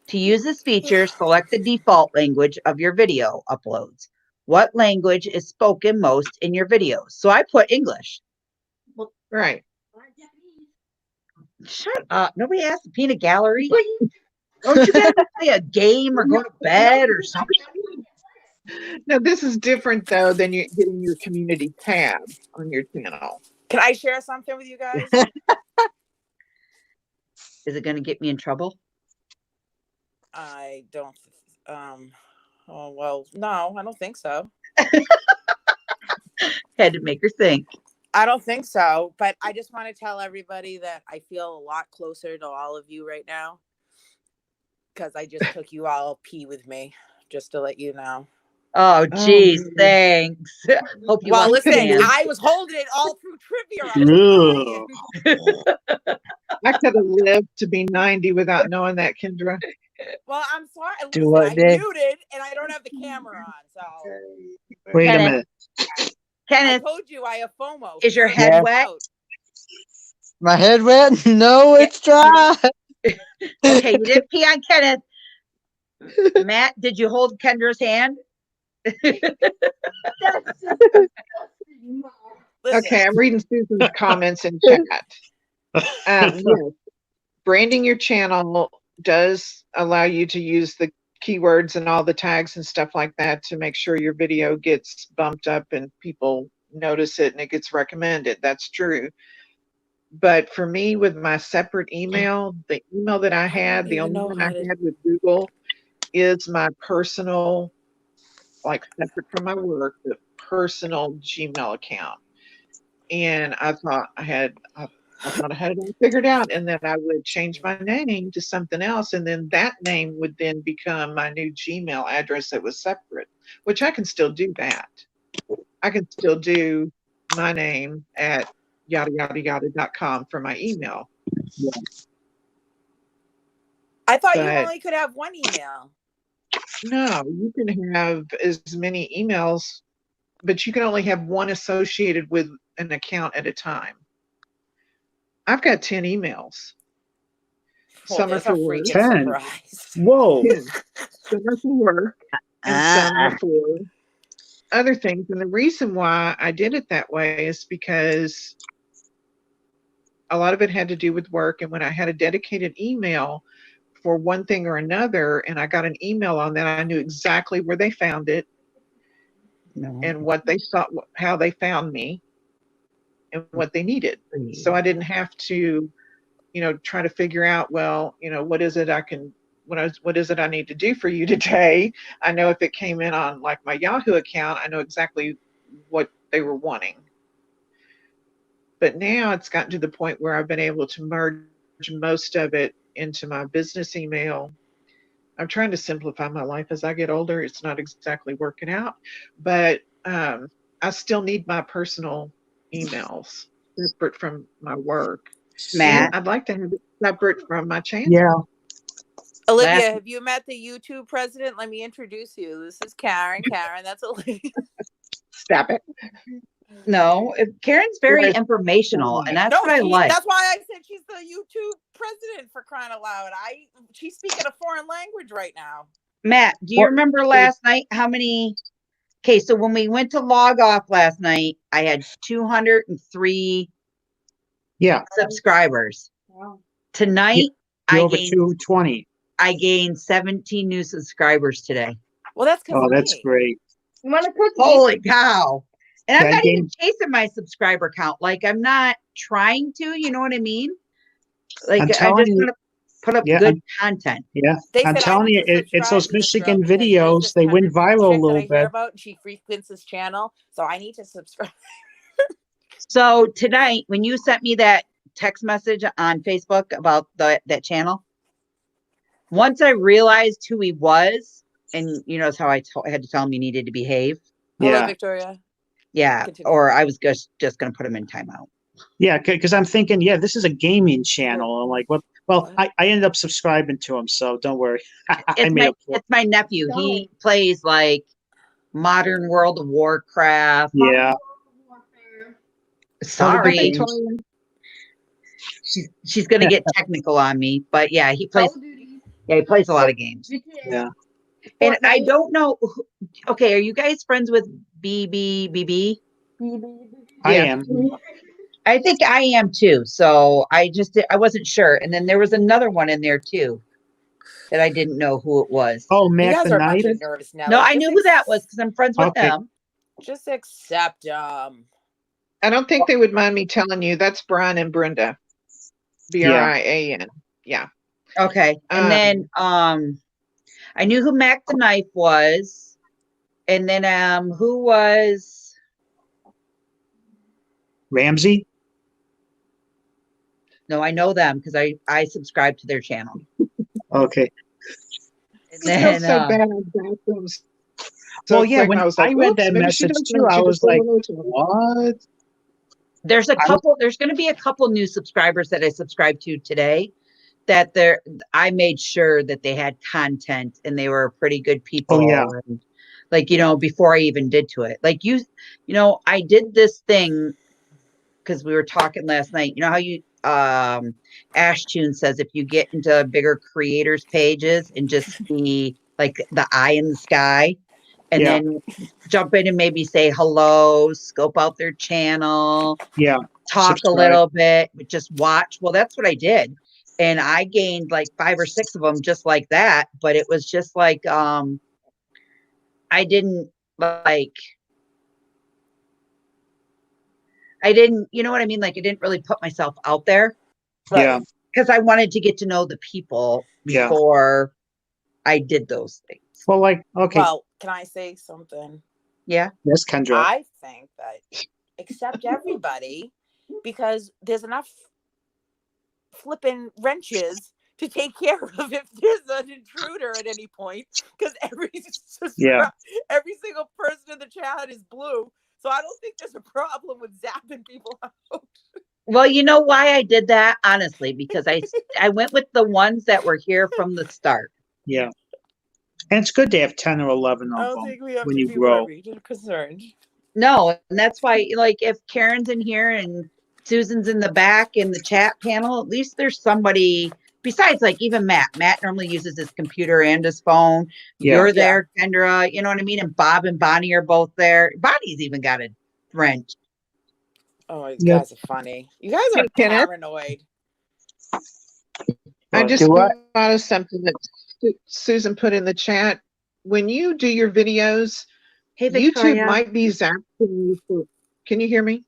To use this feature, select the default language of your video uploads. What language is spoken most in your videos? So I put English. Right. Shut up. Nobody asked the peanut gallery. Don't you guys play a game or go to bed or something? Now, this is different though than you getting your community tab on your channel. Can I share something with you guys? Is it going to get me in trouble? I don't. Oh well, no, I don't think so. Had to make her think. I don't think so. But I just want to tell everybody that I feel a lot closer to all of you right now because I just took you all pee with me, just to let you know. Oh, geez, thanks. Hope you Well, listen, understand. I was holding it all through trivia. I was trying. I could have lived to be 90 without knowing that, Kendra. Well, I'm sorry. Do Listen, what, I'm Dave? muted and I don't have the camera on. So Wait a Kenneth. minute. I Kenneth, told you I have FOMO. is your Figure head it wet? out. My head wet? No, it's dry. Okay, you didn't pee on Kenneth. Matt, did you hold Kendra's hand? Listen, Okay, I'm reading Susan's comments in chat. Yes, branding your channel does allow you to use the keywords and all the tags and stuff like that to make sure your video gets bumped up and people notice it and it gets recommended. That's true. But for me, with my separate email, the email that I had, the only one I had with Google is my personal, like separate from my work, the personal Gmail account. And I thought I had it all figured out, and then I would change my name to something else, and then that name would then become my new Gmail address that was separate, which I can still do that. I can still do my name at yada.com for my email. I thought you But- only could have one email. No, you can have as many emails, but you can only have one associated with an account at a time. I've got 10 emails. Well, Some are there's a for work. freaking 10. surprise. Whoa. 10. Some are for work, and some are for other things. And the reason why I did it that way is because a lot of it had to do with work. And when I had a dedicated email for one thing or another, and I got an email on that, I knew exactly where they found it and what they saw, how they found me, and what they needed. So I didn't have to, try to figure out, well, what is it what is it I need to do for you today? I know if it came in on like my Yahoo account, I know exactly what they were wanting. But now it's gotten to the point where I've been able to merge most of it into my business email. I'm trying to simplify my life as I get older. It's not exactly working out, but I still need my personal emails separate from my work. Matt. And I'd like to have it separate from my channel. Yeah. Olivia, Last- have you met the YouTube president? Let me introduce you. This is Karen. Karen, that's Olivia. Stop it. No, Karen's very Whereas- informational, and that's No, what I like. that's why I said she's the YouTube president for crying out loud. She's speaking a foreign language right now. Matt, do you Well, remember last night how many? Okay, so when we went to log off last night, I had 203 Yeah, subscribers. Wow. Tonight, you're I over gained 220. 17 new subscribers today. Well, that's because Oh, that's great. You want a cookie? Holy cow. And I'm Yeah, I not even gained- chasing my subscriber count. Like I'm not trying to, you know what I mean? Like I'm I just telling you- want to put up Yeah, good content. Yeah, They I'm said I telling need you, to it's subscribe those to this girl Michigan because there's videos. this They went 100 viral a chick that little I hear bit. about, and she frequents this channel, so I need to subscribe. So tonight, when you sent me that text message on Facebook about that channel, once I realized who he was, and you know, it's how I had to tell him he needed to behave. Hello, Yeah, Victoria. Yeah, Continue. or I was just going to put him in timeout. yeah, because I'm thinking, yeah, this is a gaming channel. I'm like, what? Well, What? I ended up subscribing to him, so don't worry. I It's made my up for it. it's my nephew. He plays like modern World of Warcraft. Yeah, Sorry, games. Victoria, she's gonna get technical on me, but yeah, he plays. Yeah, he plays a lot of games. yeah. And I don't know. Okay, are you guys friends with BBBB? I Yeah. am. I think I am too. So I wasn't sure. And then there was another one in there too that I didn't know who it was. Oh, You Mac guys the are a bunch Knight. of nervous now. No, I knew who that was because I'm friends with Okay. them. Just accept I don't think they would mind me telling you that's Brian and Brenda. Brian. Yeah. Okay. And then I knew who Mac the Knife was. And then who was Ramsey. no, I know them because I subscribe to their channel. Okay. And I then feel so bad. I got them so Well, yeah, quick, when I was I like, read "Oops, that maybe she message does too, know." I She was just said like, hello to me. what? there's I was- there's going to be a couple new subscribers that I subscribed to today that I made sure that they had content and they were pretty good people. Oh, yeah. And, like, you know, before I even did to it, like you know, I did this thing because we were talking last night, you know how you, Ash Tune says, if you get into bigger creators pages and just see like the eye in the sky and Yeah. then jump in and maybe say hello, scope out their channel, Yeah. talk Subscribe. a little bit, but just watch. Well, that's what I did. And I gained like 5 or 6 of them just like that. But it was just like, I didn't, you know what I mean? Like I didn't really put myself out there Yeah. because I wanted to get to know the people Yeah. before I did those things. Well, like, okay. Well, can I say something? Yeah. Yes, Kendra. I think that accept everybody because there's enough flipping wrenches to take care of if there's an intruder at any point. Because Yeah. every single person in the chat is blue. So I don't think there's a problem with zapping people out. Well, you know why I did that? Honestly, because I went with the ones that were here from the start. Yeah. And it's good to have 10 or 11 I of don't them think we have when to you be grow. worried or concerned. No, and that's why, like, if Karen's in here and Susan's in the back in the chat panel, at least there's somebody besides, like, even Matt. Matt normally uses his computer and his phone. Yeah. You're there, Kendra, you know what I mean? And Bob and Bonnie are both there. Bonnie's even got a wrench. Oh, you Yeah. guys are funny. You guys are Kenneth? paranoid. I What? just Do what? thought of something that Susan put in the chat. When you do your videos, Hey, YouTube Victoria. might be zapping you for, can you hear me?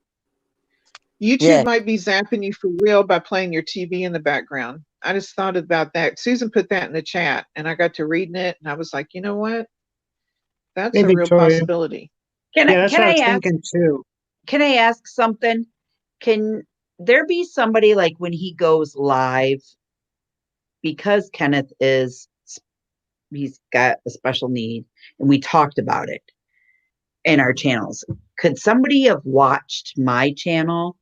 YouTube Yeah. might be zapping you for real by playing your TV in the background. I just thought about that. Susan put that in the chat and I got to reading it and I was like, you know what? That's Hey, a real Victoria. possibility. Can Yeah, I, that's can what I I was ask? thinking too. Can I ask something? Can there be somebody like when he goes live, because Kenneth he's got a special need and we talked about it in our channels. Could somebody have watched my channel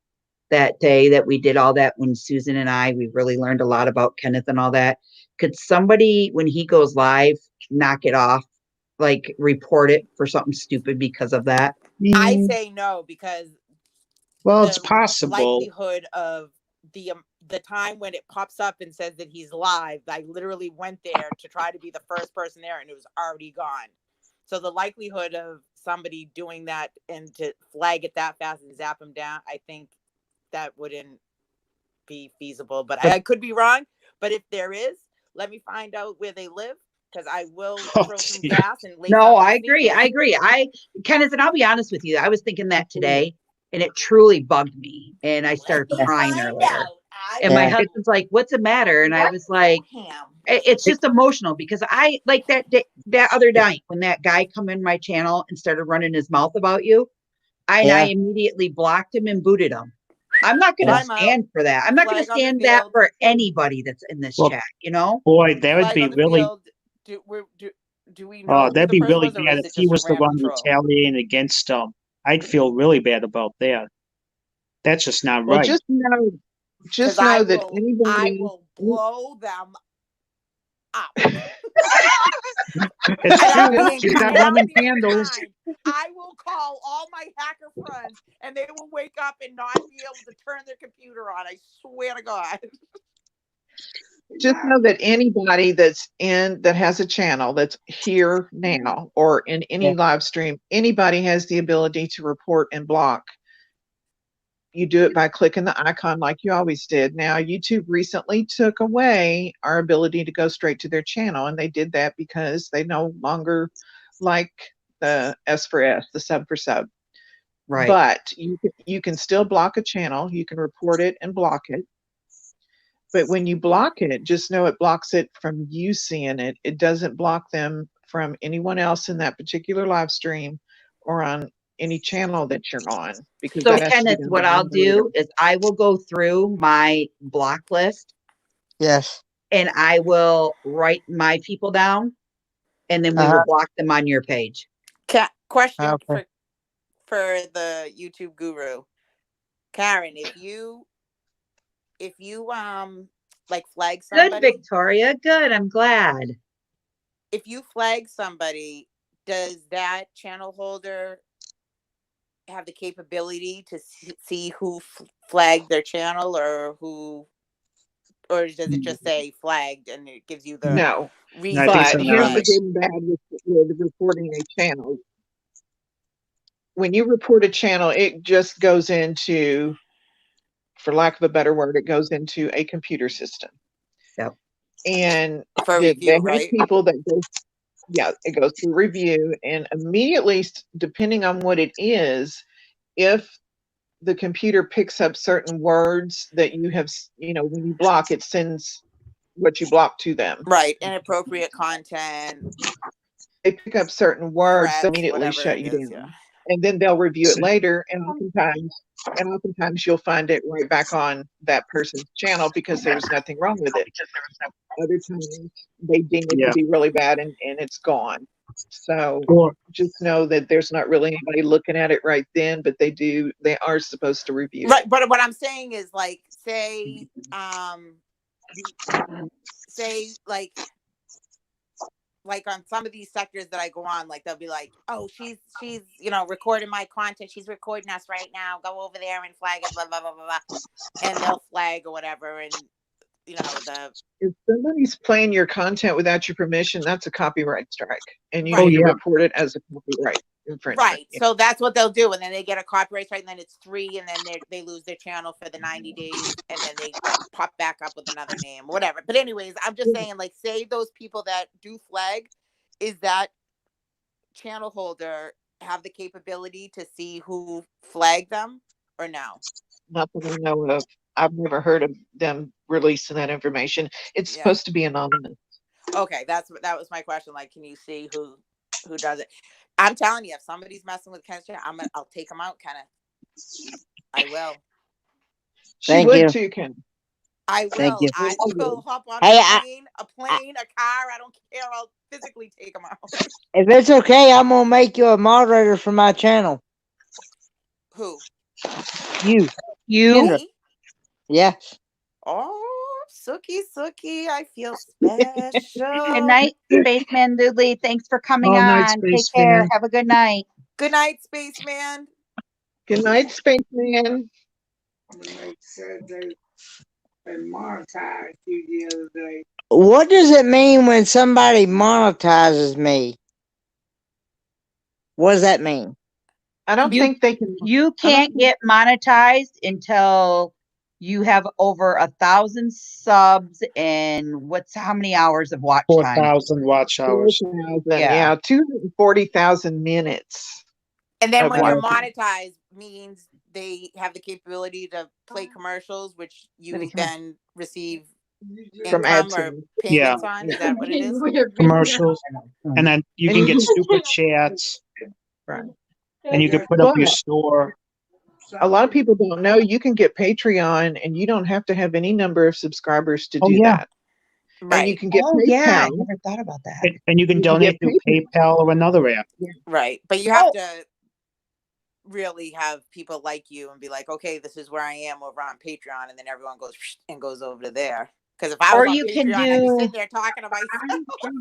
that day that we did all that when Susan and we really learned a lot about Kenneth and all that? Could somebody, when he goes live, knock it off? like report it for something stupid because of that? I Mm, say no because well, it's the possible. likelihood of the time when it pops up and says that he's live, I literally went there to try to be the first person there and it was already gone. So the likelihood of somebody doing that and to flag it that fast and zap him down, I think that wouldn't be feasible. But I could be wrong. But if there is, let me find out where they live because I will Oh, throw some dear. gas and lace No, up my I agree. sneakers. I agree. Kenneth, and I'll be honest with you, I was thinking that today and it truly bugged me. And I started Let me crying find earlier. out. I And my Yeah. husband's like, what's the matter? And I was like, it's just emotional because I like that other night when that guy come in my channel and started running his mouth about you. I Yeah. immediately blocked him and booted him. I'm not going to Time out. stand for that. I'm not going to Flag on the stand that field. for anybody that's in this Well, chat, you know? boy, that would Flag be on the really. field. Do we know who That'd the be person really was, or bad is if it he just a was the random one troll? retaliating against him. I'd feel really bad about that. That's just not Well, right. just know Because I that anybody will blow them up. It's And I'm true. being She's not and I'm running being candles. kind. I will call all my hacker friends, and they will wake up and not be able to turn their computer on. I swear to God. just know that anybody that has a channel that's here now or in any Yeah. live stream, anybody has the ability to report and block. You do it by clicking the icon like you always did. Now, YouTube recently took away our ability to go straight to their channel, and they did that because they no longer like the S for S, the sub for sub. Right. But you can still block a channel. You can report it and block it. But when you block it, just know it blocks it from you seeing it. It doesn't block them from anyone else in that particular live stream or on any channel that you're on, because So that has to be Kenneth, done what by I'll one moderator. do is I will go through my block list Yes. and I will write my people down and then we will block them on your page. Question Okay. for the YouTube guru, Karen. If you like flag Good, somebody, Victoria. Good. I'm glad. if you flag somebody, does that channel holder have the capability to see who flagged their channel or does it just say flagged and it gives you the No, reason? I think so but now. here's the good and bad with reporting a channel. When you report a channel, it just goes into, for lack of a better word, it goes into a computer system. Yep. And For they review, have right? people that go, yeah, it goes through review, and immediately, depending on what it is, if the computer picks up certain words that you have, when you block, it sends what you block to them. Right. Inappropriate content, They pick up certain words, they threats, immediately whatever shut it you is. down. Yeah. And then they'll review it later, and oftentimes you'll find it right back on that person's channel because there was nothing wrong with it. Other times they deem it to be really bad and it's gone. So Or just know that there's not really anybody looking at it right then, but they are supposed to review Right. it. But what I'm saying is, like, say like on some of these sectors that I go on, like they'll be like, oh, she's recording my content, she's recording us right now, go over there and flag it, blah blah blah blah blah, and they'll flag or whatever, and if somebody's playing your content without your permission, that's a copyright strike, and you Right. need to report it as a copyright infringement. Right. Yeah. So that's what they'll do, and then they get a copyright strike, and then it's 3, and then they lose their channel for the 90 days, and then they pop back up with another name, whatever. But anyways, I'm just saying, like, say those people that do flag, is that channel holder have the capability to see who flagged them or no? Not that I know of. I've never heard of them releasing that information. It's supposed to be anonymous. Okay, that was my question. Like, can you see who does it? I'm telling you, if somebody's messing with Ken's channel, I'll take them out, Kenneth. I will. She would too, Ken. I will. Thank you. I will hop on Hey, a plane, a car. I don't care. I'll physically take them out. If it's okay, I'm gonna make you a moderator for my channel. Who? You. You? Kendra. Yes. Oh, Sookie, Sookie, I feel special. Good night, Spaceman Doodley. Thanks for coming All night, on. Take care. Spaceman. Have a good night. Good night, spaceman. Good night, Spaceman. Like said they monetized you the other day. What does it mean when somebody monetizes me? What does that mean? I don't You- think they can. You can't get monetized until you have over 1,000 subs and how many hours of watch time? 4,000 watch hours. 4,000, Yeah. yeah, 240,000 minutes. And then Of when you're watching. monetized means they have the capability to play commercials, which you Maybe come then receive From income or AdSense. payments on. Is that what it is? Commercials. And then you And can you get can- super chats, Right. and you can put up your But store. a lot of people don't know you can get Patreon and you don't have to have any number of subscribers to Oh, do yeah. that. And you Right, can get Oh, yeah. I PayPal. never thought about that. And you can You can donate get through PayPal or another app. right. But you have Oh. to really have people like you and be like, okay, this is where I am over on Patreon, and then everyone goes and goes over to there. Because if I Or was on you can Patreon, I'd be do- sitting there talking to myself.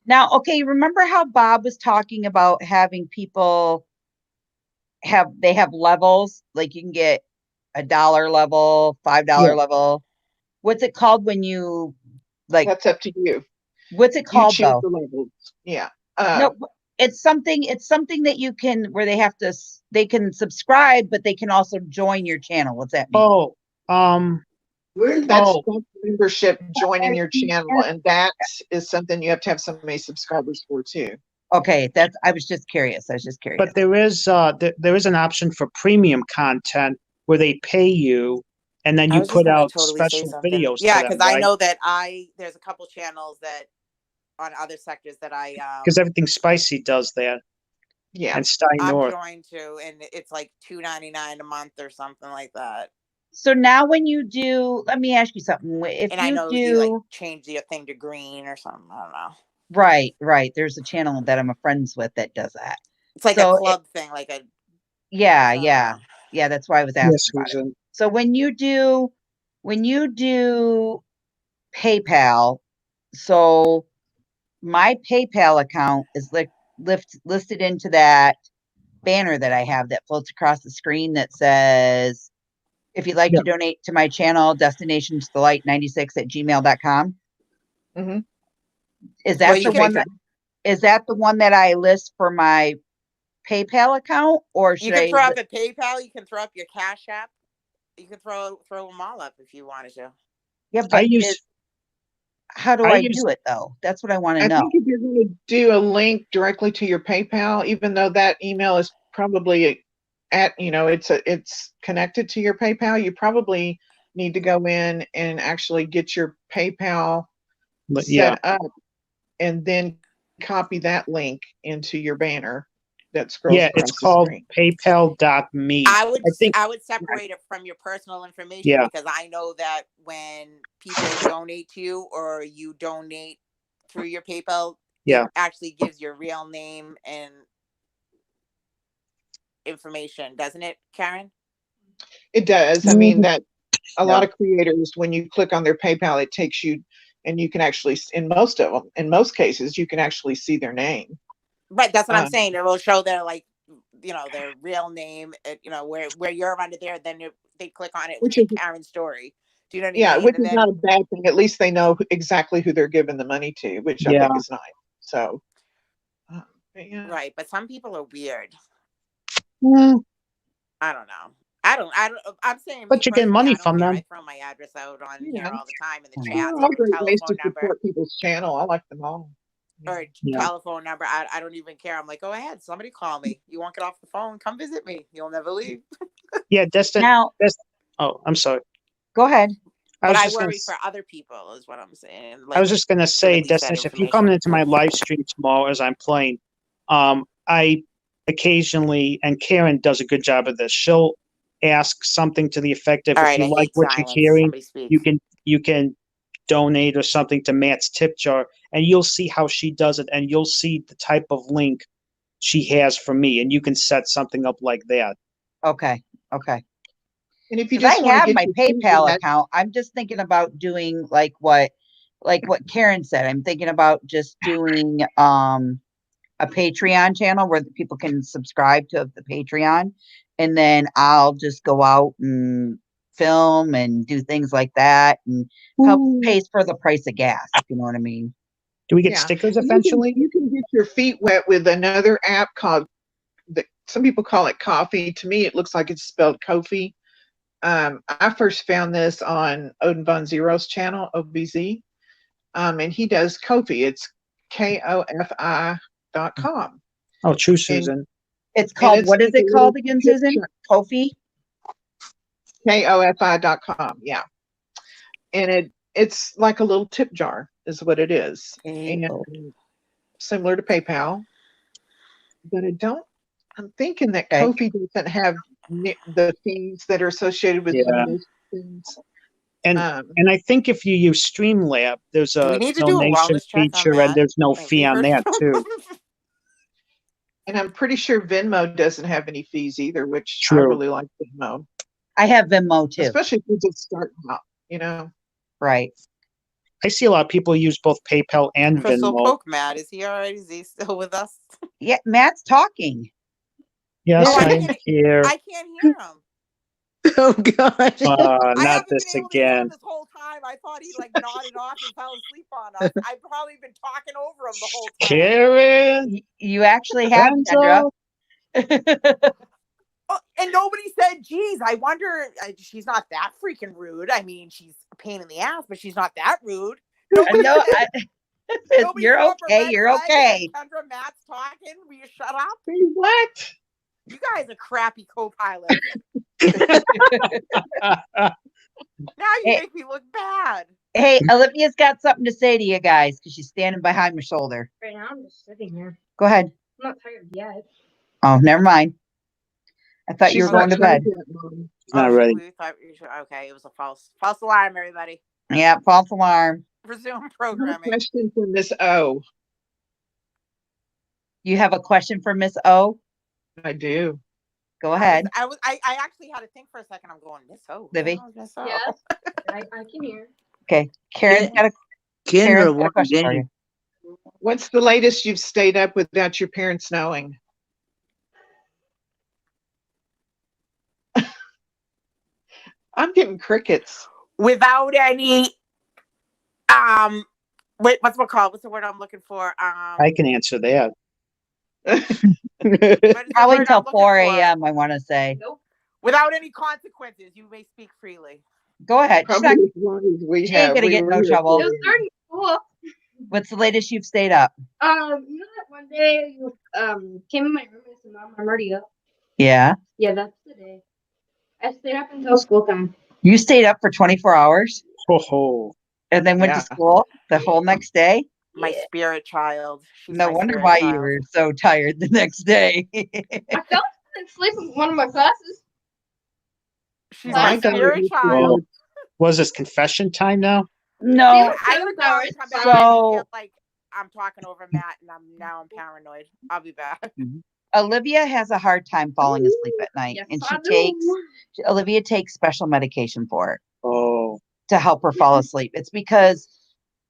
Now, okay, remember how Bob was talking about having people have levels? Like you can get $1 level, $5 Yeah. level. What's it called when you like That's up to you. what's it You called choose though? the levels. Yeah. No, it's something that you can where they can subscribe, but they can also join your channel. What's that mean? Oh, That's oh, membership joining your channel, and that is something you have to have so many subscribers for too. Okay, I was just curious. but there is an option for premium content where they pay you, and then I you was just put gonna out totally say special something. videos. Yeah, to them, because I right? know that there's a couple channels that on other sectors that Because everything Spicy does that, Yeah. and Stein I'm North. joined to, and it's like $2.99 a month or something like that. So now when you do, let me ask you something. If And I you know do you like change your thing to green or something. I don't know. right, there's a channel that I'm friends with that does that. It's like So a club thing, like a Yeah, don't yeah. know. Yeah, that's why I was asking Yes, about it. Susan. So when you do PayPal, so my PayPal account is listed into that banner that I have that floats across the screen that says, if you'd like Yeah. to donate to my channel, destination to the light 96@gmail.com. Mm-hmm. Is that Well, you the can- one that I list for my PayPal account, or You should can I? throw up a PayPal. You can throw up your Cash App. You can throw them all up if you wanted to. Yeah, I but use how do I I use- do it though? That's what I want to I know. think if you're going to do a link directly to your PayPal, even though that email is probably it's connected to your PayPal, you probably need to go in and actually get your PayPal yeah. set up and then copy that link into your banner that scrolls Yeah, across it's the called screen. PayPal.me. I think would separate it from your personal information Yeah. because I know that when people donate to you or you donate through your PayPal, Yeah. it actually gives your real name and information, doesn't it, Karen? It does. I mean that a Yeah. lot of creators, when you click on their PayPal, it takes you, and you can actually, in most cases, you can actually see their name. Right, that's what I'm saying. It will show their their real name, where you're under there. Then they click on it, Which with is- Karen's story. Do you know what I Yeah, mean? which And is then- not a bad thing. At least they know exactly who they're giving the money to, which I Yeah. think is nice. So, but yeah. right, but some people are weird. Mm, I don't know. I don't. I'm saying. But me you get personally, money I don't from care. them. I throw my address out on Yeah. here all the time in the Yeah. chat. They're Like all a great ways telephone to number support people's channel. I like them all. or a Yeah. telephone number. I don't even care. I'm like, go ahead. Somebody call me. You won't get off the phone? Come visit me. You'll never leave. Yeah, Now, Oh, I'm sorry. go ahead. But I just gonna worry s- for other people, is what I'm saying. I was just gonna say, release that Destination, if you're coming into my live stream tomorrow as I'm playing, I occasionally, and Karen does a good job of this, she'll ask something to the effect of, All if right, you I like hate what silence. you're hearing, Somebody speak. you can donate or something to Matt's tip jar, and you'll see how she does it, and you'll see the type of link she has for me, and you can set something up like that. Okay. And if you Because just I want to have get my your fees PayPal wet, account. I'm just thinking about doing like what Karen said. I'm thinking about just doing a Patreon channel where the people can subscribe to the Patreon, and then I'll just go out and film and do things like that, and help pays for the price of gas, if you know what I mean. Do we get yeah, stickers and eventually? you can get your feet wet with another app called some people call it Coffee. To me, it looks like it's spelled Kofi. I first found this on Odin Von Zero's channel, OBZ, and he does Kofi. It's KOFI.com. Oh, true, And, Susan. It's called, it's what is like a it little called again, Susan? picture. Kofi? KOFI.com, yeah. And it's like a little tip jar, is what it is. And similar to PayPal. But I'm thinking that Okay. Kofi doesn't have the fees that are associated with some Yeah. of those things. And I think if you use Streamlab, there's Do we a need to do a donation wellness check on feature and Matt? there's no Have fee we on heard that from too. And I'm pretty sure Venmo doesn't have any fees either, which I True. really like Venmo, I have Venmo too. especially if you're just starting out, you know. Right. I see a lot of people use both PayPal and Crystal Venmo. Poke Matt, is he all right? Is he still with us? Yeah, Matt's talking. Yes, Oh, I I'm can't- here. I can't hear him. Oh gosh. I Not haven't this been able to hear again. him this whole time. I thought he like nodded off and fell asleep on us. I've probably been talking over him the whole time. Karen, You actually have, Kendra. Renzo. Oh, and nobody said, geez, I wonder, she's not that freaking rude. I mean, she's a pain in the ass, but she's not that rude. Nobody No, said- nobody you're threw up a okay. red You're flag and okay. said, Kendra, Matt's talking. Will you shut up? Say what? You guys are crappy co-pilots. Now you Hey. make me look bad. Hey, Olivia's got something to say to you guys because she's standing behind my shoulder. Right now, I'm just sitting here. Go ahead. I'm not tired yet. Oh, never mind. I thought you were She's going not to bed. tired yet, Mom. Not Oh, ready. we thought you should, okay, it was a false alarm, everybody. Yeah, false alarm. Resume I have a programming. question for Miss O. You have a question for Miss O? I do. Go ahead. I actually had to think for a second. I'm going, Miss O. Livy? Miss O. Yes, I can hear. Okay. Karen's got a Kendra question for wanted you. What's the latest you've stayed up without your parents knowing? I'm getting crickets. Without any, wait, what's the word I'm looking for? I can answer that. What is the Probably word till I'm looking 4 for? a.m., I want to say. Nope. Without any consequences, you may speak freely. Go ahead. She's Probably not- as long as we she ain't have. gonna we get in were no here trouble. It for was starting to cool. What's the latest you've stayed up? You know that one day you came in my room and said, "Mom, I'm already up." Yeah. Yeah, that's the day. I stayed up until school time. You stayed up for 24 hours Oh, and then went Yeah. to school the whole next day? My Yeah. spirit child. She's No my wonder spirit why child. you were so tired the next day. I fell asleep in one of my classes. She's My my daughter spirit used to child. go- was this confession time now? No. I gotta go and come back. I So- feel like I'm talking over Matt, and I'm paranoid. I'll be back. Olivia has a hard time falling asleep at night, Yes, and I do. Olivia takes special medication for it Oh, to help her fall asleep. It's because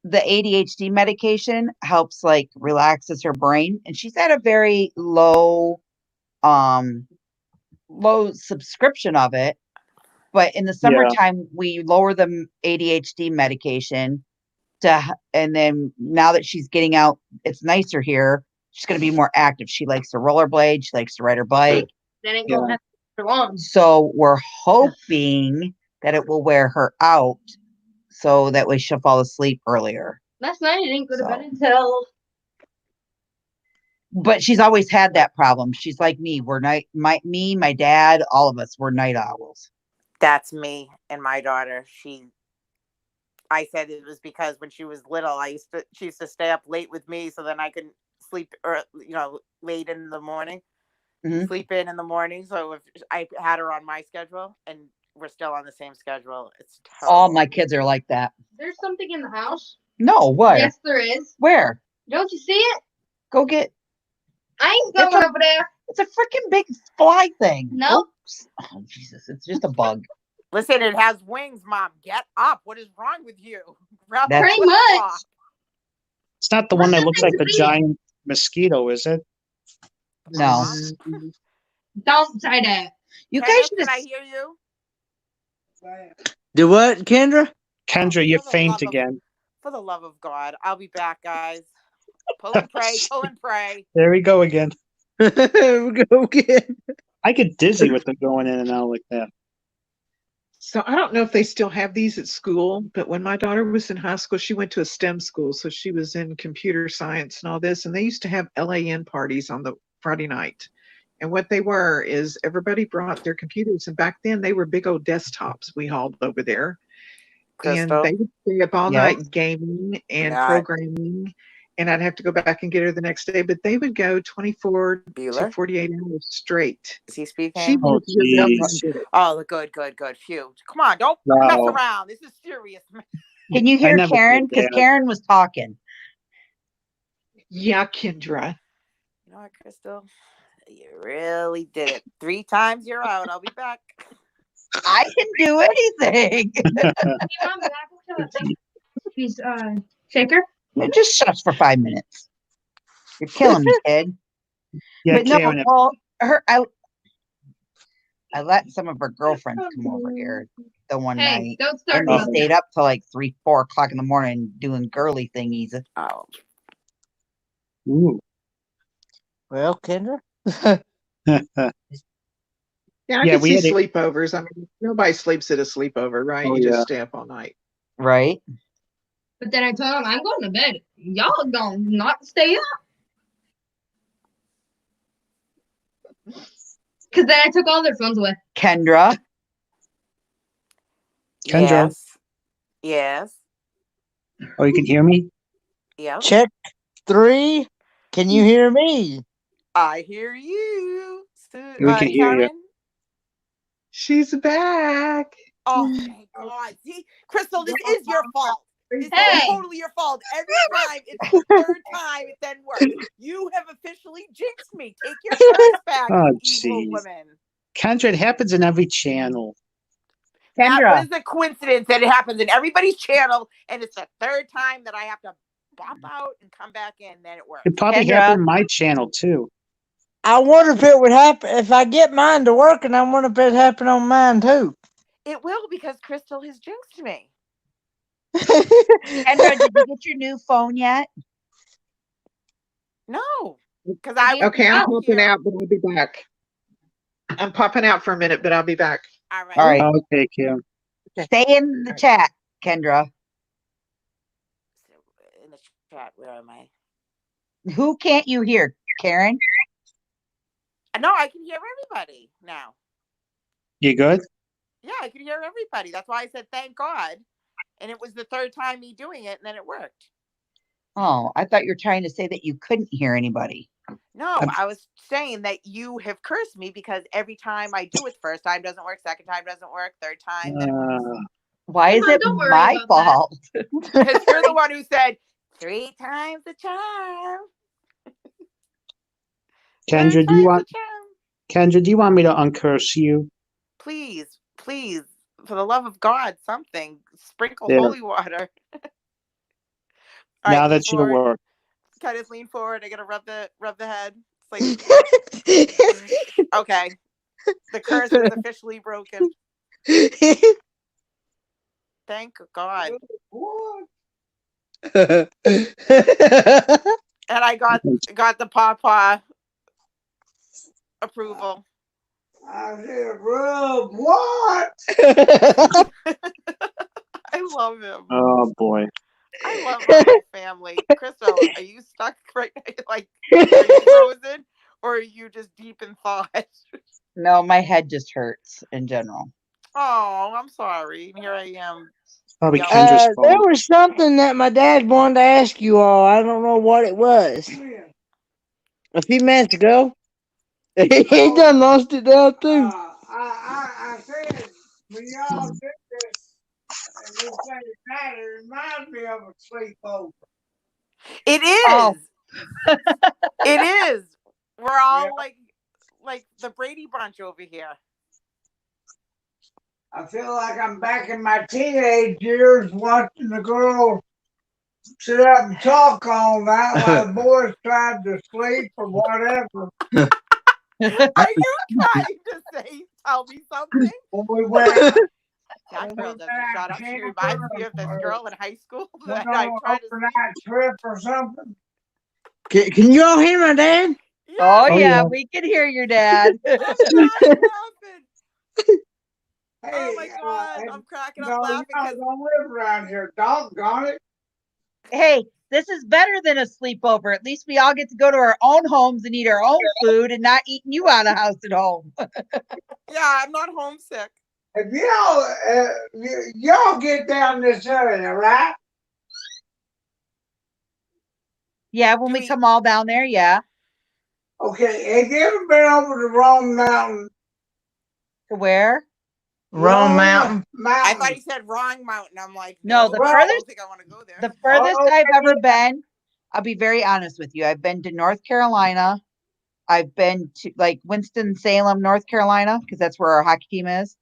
the ADHD medication helps like relaxes her brain, and she's at a very low subscription of it. But in the summertime, we lower the ADHD medication and then now that she's getting out, it's nicer here. She's going to be more active. She likes to rollerblade. She likes to ride her bike. That ain't gonna happen for long. So we're hoping that it will wear her out so that way she'll fall asleep earlier. Last night I didn't go to So- bed until But she's always had that problem. She's like me. My dad, all of us, we're night owls. That's me and my daughter. I said it was because when she was little, she used to stay up late with me, so then I could sleep, or late in the morning, Mhm. sleep in the morning. So if I had her on my schedule, and we're still on the same schedule, it's terrible. All my kids are like that. there's something in the house. No, what? Yes, there is. Where? Don't you see it? Go get. I ain't It's going a- over there. It's a freaking big fly thing. No. Oops. Oh Jesus! It's just a bug. Listen, it has wings, Mom. Get up. What is wrong with you? Ralph, That's- Pretty what the much. fuck? It's not the one that looks like a giant mosquito, is it? No. Don't say that. You guys Kenneth, should can I have. hear you? Do what, Kendra? Kendra, you're For the faint love of- again. For the love of God, I'll be back, guys. Pull and pray, pull and pray. There we go again. Go get. I get dizzy with them going in and out like that. So I don't know if they still have these at school, but when my daughter was in high school, she went to a STEM school. So she was in computer science and all this. And they used to have LAN parties on the Friday night. And what they were is everybody brought their computers. And back then they were big old desktops we hauled over there. Crystal. And they would stay up all Yes. night gaming and Not. programming. And I'd have to go back and get her the next day. But they would go 24 Bueller? to 48 hours straight. Is he speaking? She Oh, was rebellious geez. and did it. Oh, good. Phew. Come on, don't Wow. mess around. This is serious. Can you hear never Karen? did Because that. Karen was talking. Yeah, Kendra. You know what, Crystal? You really did it. 3 times you're out. I'll be back. I can do anything. Hey, Mom, can I go to He's shaker? Just shut up for 5 minutes. You're killing me, kid. Yeah, But no, Karen, well, I let some of her girlfriends come over here the one Hey, night, don't start and they about stayed that. up till like 3, 4 o'clock in the morning doing girly thingies. Oh, ooh. Well, Kendra. Yeah, I Yeah, can we see had it- sleepovers. I mean, nobody sleeps at a sleepover, right? Oh, You just yeah. stay up all night. Right? But then I told him I'm going to bed. Y'all gonna not stay up. Because then I took all their phones away. Kendra, Kendra. Yes. Oh, you can hear me? Yep. Check 3. Can you hear me? I hear you. We can hear you. Karen? She's back. Oh, thank God. See, Crystal, this is your fault. This Hey. is totally your fault. Every time, it's the third time it then works. You have officially jinxed me. Take your curse back, Oh, you evil jeez. woman. Kendra, it happens in every channel. That Kendra, was a coincidence that it happens in everybody's channel, and it's the third time that I have to bop out and come back in, then it works. It probably Kendra. happened in my channel too. I wonder if it would happen if I get mine to work, and I wonder if it happen on mine too. It will because Crystal has jinxed me. Kendra, did you get your new phone yet? No, because I will Okay, be I'm out popping here. out, but I'll be back. I'm popping out for a minute, but I'll be back. All right. All right. Okay, Karen. Stay in the chat, Kendra. In the chat, where am I? Who can't you hear? Karen? No, I can hear everybody now. You good? Yeah, I can hear everybody. That's why I said thank God. And it was the third time me doing it, and then it worked. Oh, I thought you were trying to say that you couldn't hear anybody. No, I'm- I was saying that you have cursed me because every time I do it, first time doesn't work, second time doesn't work, third time, then it works. Why is Mom, it don't worry my about that. fault? Because you're the one who said 3 times the charm. Kendra, 3 do you times want the charm. Kendra, do you want me to uncurse you? Please, please, for the love of God, something. Sprinkle There. holy water. All Now right, that lean should forward. work. Kind of lean forward. I gotta rub the head. It's like okay. The curse is officially broken. Thank God. What? And I got the pawpaw approval. I said, rub what? I love him. Oh boy. I love our whole family. Crystal, are you stuck right now? Like, are you frozen? Or are you just deep in thought? No, my head just hurts in general. Oh, I'm sorry. Here I am. Probably Yeah. Kendra's There fault. was something that my dad wanted to ask you all. I don't know what it was. Yeah. A few minutes ago. He done lost it now too. I said, when y'all did this, and this thing tonight, it reminds me of a sleepover. It is. Oh. It is. We're all Yeah. like the Brady Bunch over here. I feel like I'm back in my teenage years watching the girls sit up and talk all night while the boys tried to sleep or whatever. Are you trying to tell me something? When we went, That girl doesn't out shut up. She camping reminds me of this or girl in high school went that on I an tried to sleep. overnight trip or something. Can you all hear my dad? Oh, Oh, yeah, yeah. we can hear your dad. I'm dying laughing. Hey, Oh my god, I'm cracking up no, laughing y'all because don't live around here. Doggone it. Hey, this is better than a sleepover. At least we all get to go to our own homes and eat our own food and not eating you out of house at home. yeah, I'm not homesick. If y'all get down this area, right? Yeah, when Do we we- come all down there, yeah. Okay, have you ever been over to Rome Mountain? To where? Rome Mountain. I thought he said wrong mountain. I'm like, No, no, the I furthest- don't think I want to go there. The furthest Oh, I've okay. ever been, I'll be very honest with you. I've been to North Carolina. I've been to like Winston-Salem, North Carolina, because that's where our hockey team is.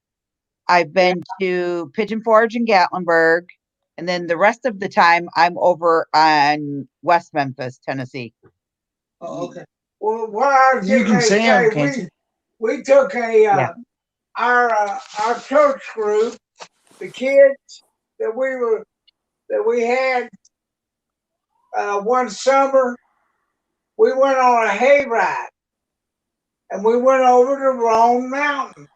I've been to Pigeon Forge and Gatlinburg. And then the rest of the time, I'm over on West Memphis, Tennessee. Oh, okay. Well, what I was You getting can ready to see 'em, say, can't you? we took Yeah. our church group, the kids that we had one summer, we went on a hayride, and we went over to Rome Mountain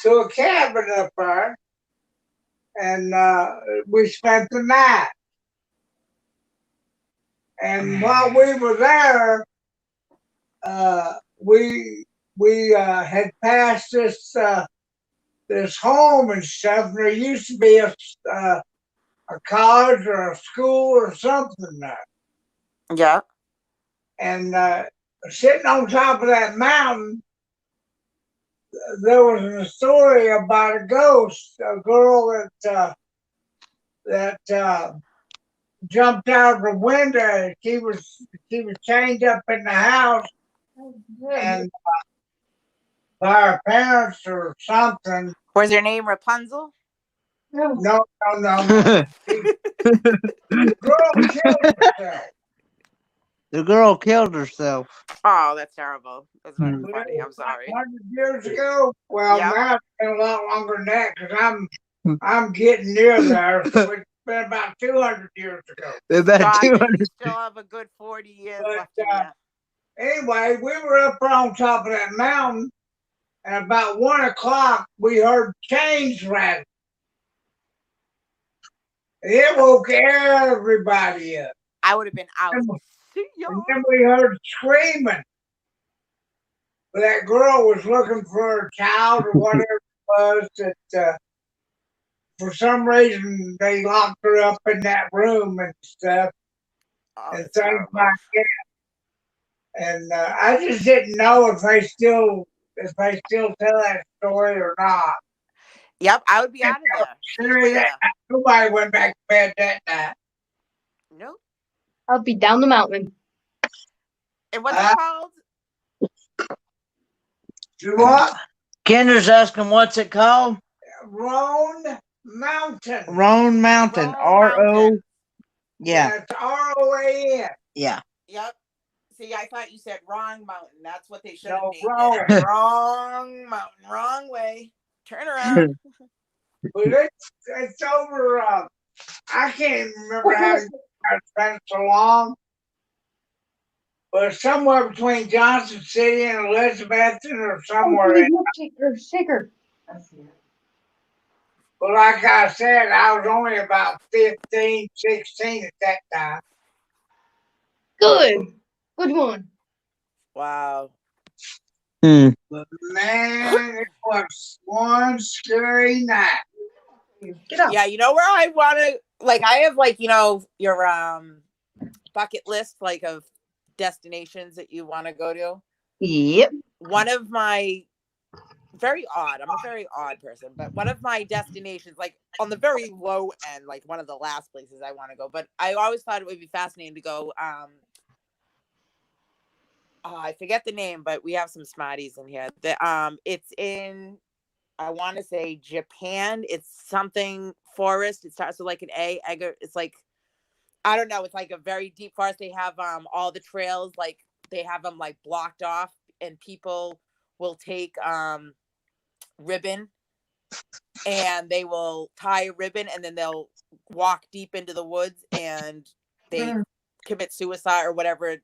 to a cabin up there, and we spent the night. And while we were there, we had passed this home and stuff. And there used to be a college or a school or something there. Yeah. And sitting on top of that mountain, there was a story about a ghost, a girl that jumped out of the window. She was chained up in the house, and by her parents or something. Was her name Rapunzel? No. The girl killed herself. The girl killed herself. Oh, that's terrible. That's not Hmm. funny. I'm sorry. 100 years ago. Well, Yeah. now it's been a lot longer than that because I'm getting near there. So it's been about 200 years ago. About So you 200. still have a good 40 years But, left in you. Anyway, we were up on top of that mountain, and about 1 o'clock, we heard chains rattle. It woke everybody up. I would have been out. See And y'all. then we heard screaming. But that girl was looking for her child or whatever it was that for some reason they locked her up in that room and stuff Oh, and that's things terrible. like that. And I just didn't know if they still tell that story or not. Yep, I would be out of there. Sure, nobody went back to bed that night. Nope. I'll be down the mountain. And what's it called? You what? Kendra's asking what's it called? Roan Mountain. Roan Mountain. Roan Mountain. Yeah. It's ROAN. Yeah. Yep. See, I thought you said wrong mountain. That's what they should No, have named wrong. it. Wrong mountain. Wrong way. Turn around. But it's over. I can't remember how it's been so long. But it's somewhere between Johnson City and Elizabethton or somewhere. Shaker. But like I said, I was only about 15, 16 at that time. Good. Good one. Wow. Hmm. But man, it was one scary night. Get up. Yeah, you know where I want to, like, I have, like, your bucket list, like, of destinations that you want to go to. Yep. One of my very odd, I'm a very odd person, but one of my destinations, like on the very low end, like one of the last places I want to go, but I always thought it would be fascinating to go. I forget the name, but we have some smarties in here. It's in I want to say Japan. It's something forest. It starts with like an A. It's like, I don't know. It's like a very deep forest. They have all the trails, like they have them like blocked off, and people will take ribbon, and they will tie a ribbon, and then they'll walk deep into the woods, and they commit suicide or whatever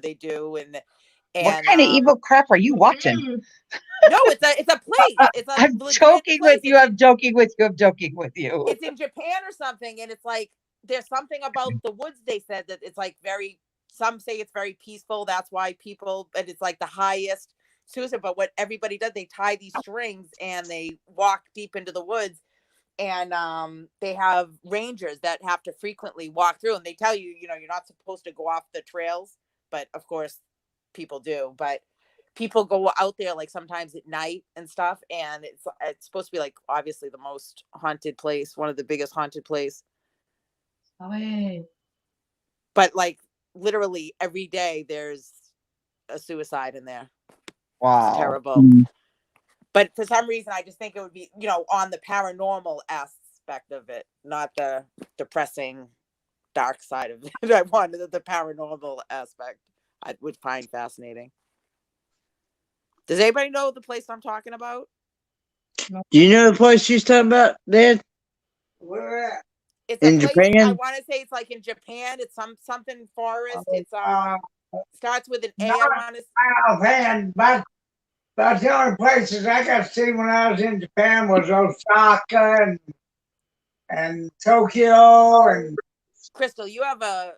they do. What And kind of evil crap are you watching? no, it's a place. It's a I'm legit joking place. with you. I'm joking with you. I'm joking with you. It's in Japan or something, and it's like there's something about the woods. They said that it's like very. Some say it's very peaceful. That's why people. And it's like the highest suicide. But what everybody does, they tie these strings and they walk deep into the woods, and they have rangers that have to frequently walk through, and they tell you, you're not supposed to go off the trails, but of course, people do. But people go out there like sometimes at night and stuff, and it's supposed to be like obviously the most haunted place, one of the biggest haunted place. But like literally every day there's a suicide in there. Wow. It's terrible. But for some reason I just think it would be, on the paranormal aspect of it, not the depressing dark side of it. I wanted the paranormal aspect. I would find fascinating. Does anybody know the place I'm talking about? Do you know the place she's talking about, Dad? Where at? It's a In place, Japan? I want to say it's like in Japan. It's something forest. It's starts with an A. I Not want to. offhand, but the only places I got to see when I was in Japan was Osaka and Tokyo and. Crystal, you have a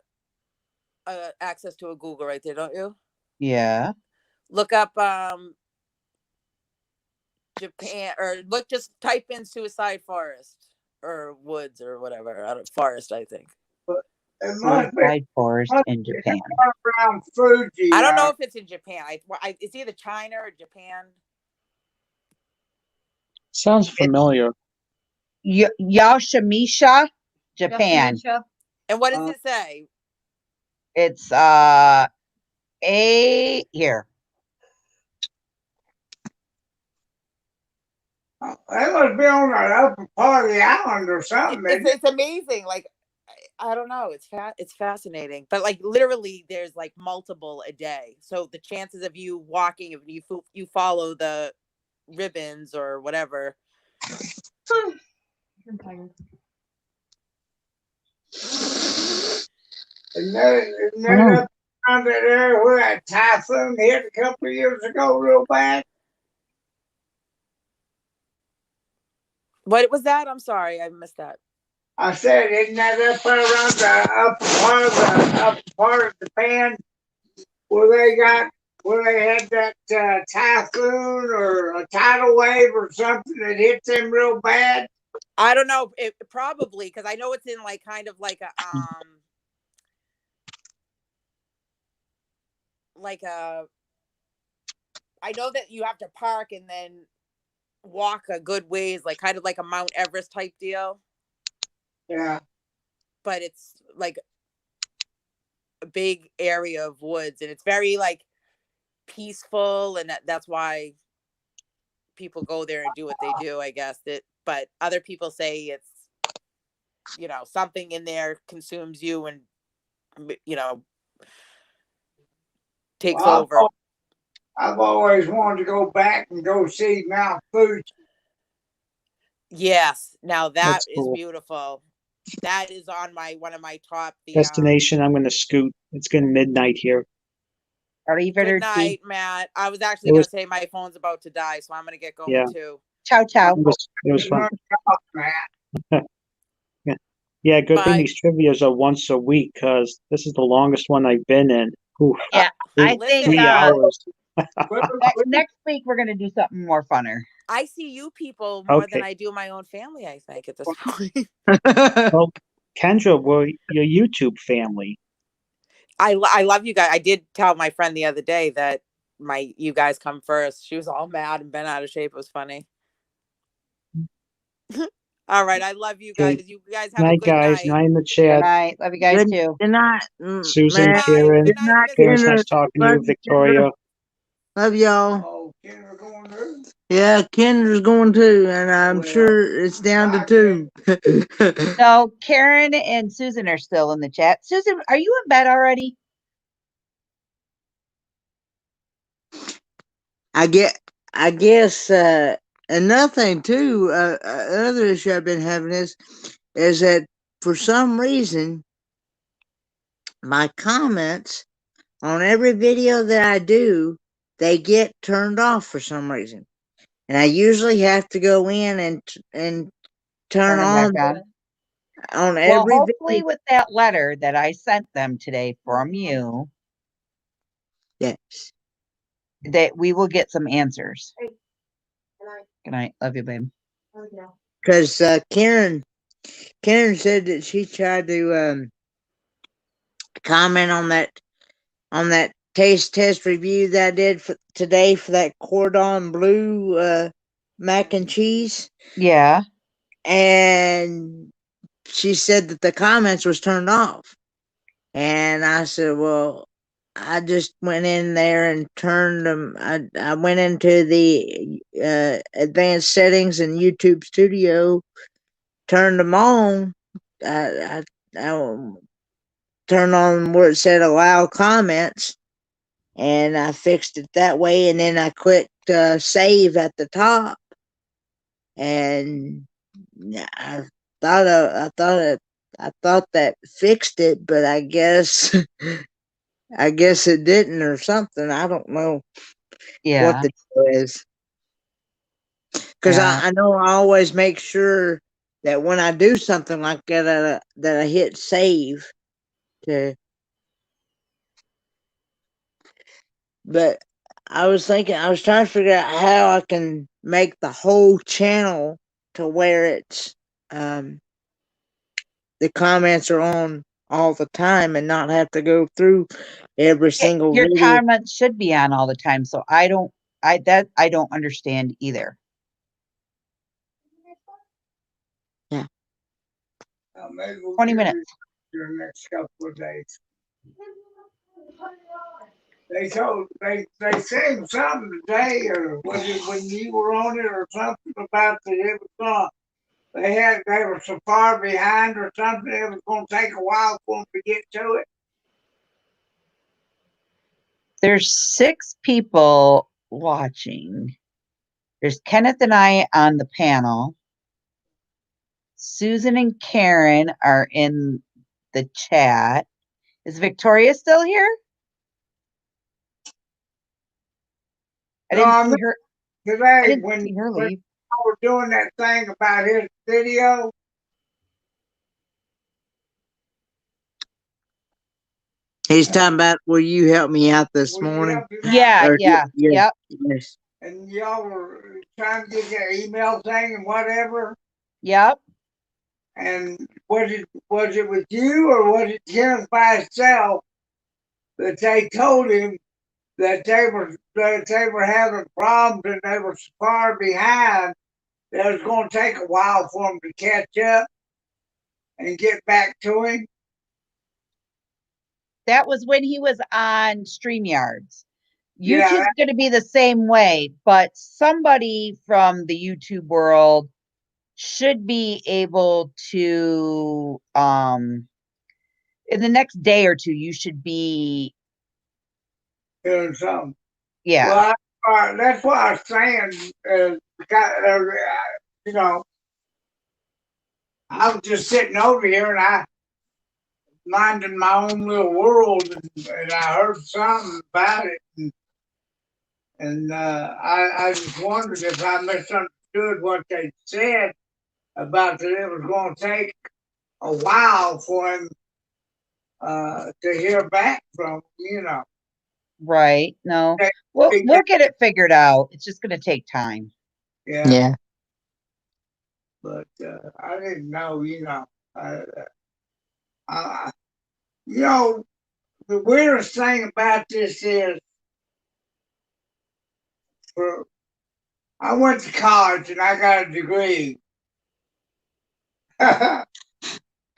access to a Google right there, don't you? Yeah. Look up Japan, or just type in suicide forest or woods or whatever. Forest, I think. It must be Suicide forest in Japan. around Fuji. I don't know if it's in Japan. It's either China or Japan. Sounds familiar. Yashimisha, Japan. And what does it say? It's here. That must be on the upper part of the island or something. It's amazing. Like, I don't know. It's fascinating. But like literally there's like multiple a day. So the chances of you walking, if you follow the ribbons or whatever. I'm tired. And then up around that area where that typhoon hit a couple of years ago real bad. What was that? I'm sorry, I missed that. I said, isn't that up there around the upper part of Japan where they had that typhoon or a tidal wave or something that hit them real bad? I don't know. It probably, because I know it's in like kind of like a I know that you have to park and then walk a good ways, like kind of like a Mount Everest type deal. Yeah. But it's like a big area of woods, and it's very like peaceful, and that's why people go there and do what they do, I guess. But other people say it's, something in there consumes you and, takes over. I've always wanted to go back and go see Mount Fuji. Yes. Now That's is cool. beautiful. That is on one of my top Destination. I'm going to scoot. It's getting midnight here. Good night, Matt. I was actually going to say my phone's about to die, so I'm going to get going too. Ciao, ciao. It was fun. Yeah, good thing these trivias are once a week, because this is the longest one I've been in. Oof. Yeah, I think 3 hours. next week we're gonna do something more funner. I see you people more than I do my own family, I think, at this point. Well, Kendra, we're your YouTube family. I love you guys. I did tell my friend the other day that you guys come first. She was all mad and bent out of shape. It was funny. All right, I love you guys. You guys have a good night. Night in the chat. Good night. Love you guys too. Good night, Susan, Matt. Karen. Good night, Karen's Kendra. nice talking to you. Victoria. Love y'all. Oh, Kendra going through? Yeah, Kendra's going too, and I'm Well, sure it's down to I two. No, Karen and Susan are still in the chat. Susan, are you in bed already? I guess, another thing too, another issue I've been having is that for some reason, my comments on every video that I do, they get turned off for some reason. And I usually have to go in and turn Turn them back on on. Well, every hopefully video. with that letter that I sent them today from you, Yes. that we will get some answers. Hey, good night. Good night. Love you, babe. Oh, yeah. Because Karen said that she tried to comment on that taste test review that I did for today for that cordon bleu mac and cheese, Yeah. and she said that the comments was turned off. And I said, well, I just went in there and turned them. I went into the advanced settings in YouTube Studio, turned them on. I turned on where it said allow comments, and I fixed it that way. And then I clicked save at the top, and I I thought that fixed it, but I guess I guess it didn't or something. I don't know what Yeah. the deal is. Because Yeah. I know I always make sure that when I do something like that, that I hit save to. But I was trying to figure out how I can make the whole channel to where it's the comments are on all the time and not have to go through every single Your video. comments should be on all the time. So I don't understand either. maybe we'll 20 get minutes. it during the next couple of days. They said something today, or was it when you were on it, or something about that it was they were so far behind or something. It was going to take a while for them to get to it. There's 6 people watching. There's Kenneth and I on the panel. Susan and Karen are in the chat. Is Victoria still here? I No, didn't I see mean, her. I today didn't when see her when leave. I was doing that thing about his video. He's talking about, will you help me out this Will you morning? help him out? Yeah, Or, yeah, yes, yep, yes. And y'all were trying to get that email thing and whatever. yep. And was it with you, or was it him by himself that they told him that they were having problems and they were so far behind that it was going to take a while for them to catch up and get back to him? That was when he was on StreamYards. Yeah, YouTube's going to be the same way, but somebody from the YouTube world should be able to in the next day or two you should be doing something. yeah. Well, that's what I was saying. You know, I was just sitting over here and I minding my own little world, and I heard something about it, and I just wondered if I misunderstood what they said about that it was going to take a while for him to hear back from, you know. Right. No. They- We'll they- get it figured out. It's just going to take time. Yeah, Yeah. but I didn't know, you know. You know, the weirdest thing about this is, I went to college and I got a degree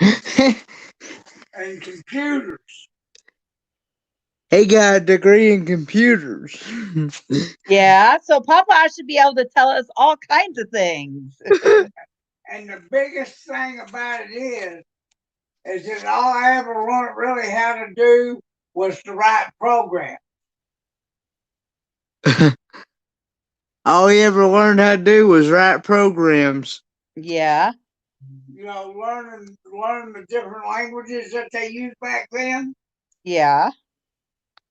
in computers. He got a degree in computers. Yeah, so Papa should be able to tell us all kinds of things. And the biggest thing about it is that all I ever learned really how to do was to write programs. All he ever learned how to do was write programs. Yeah, You know, learning the different languages that they used back then. yeah.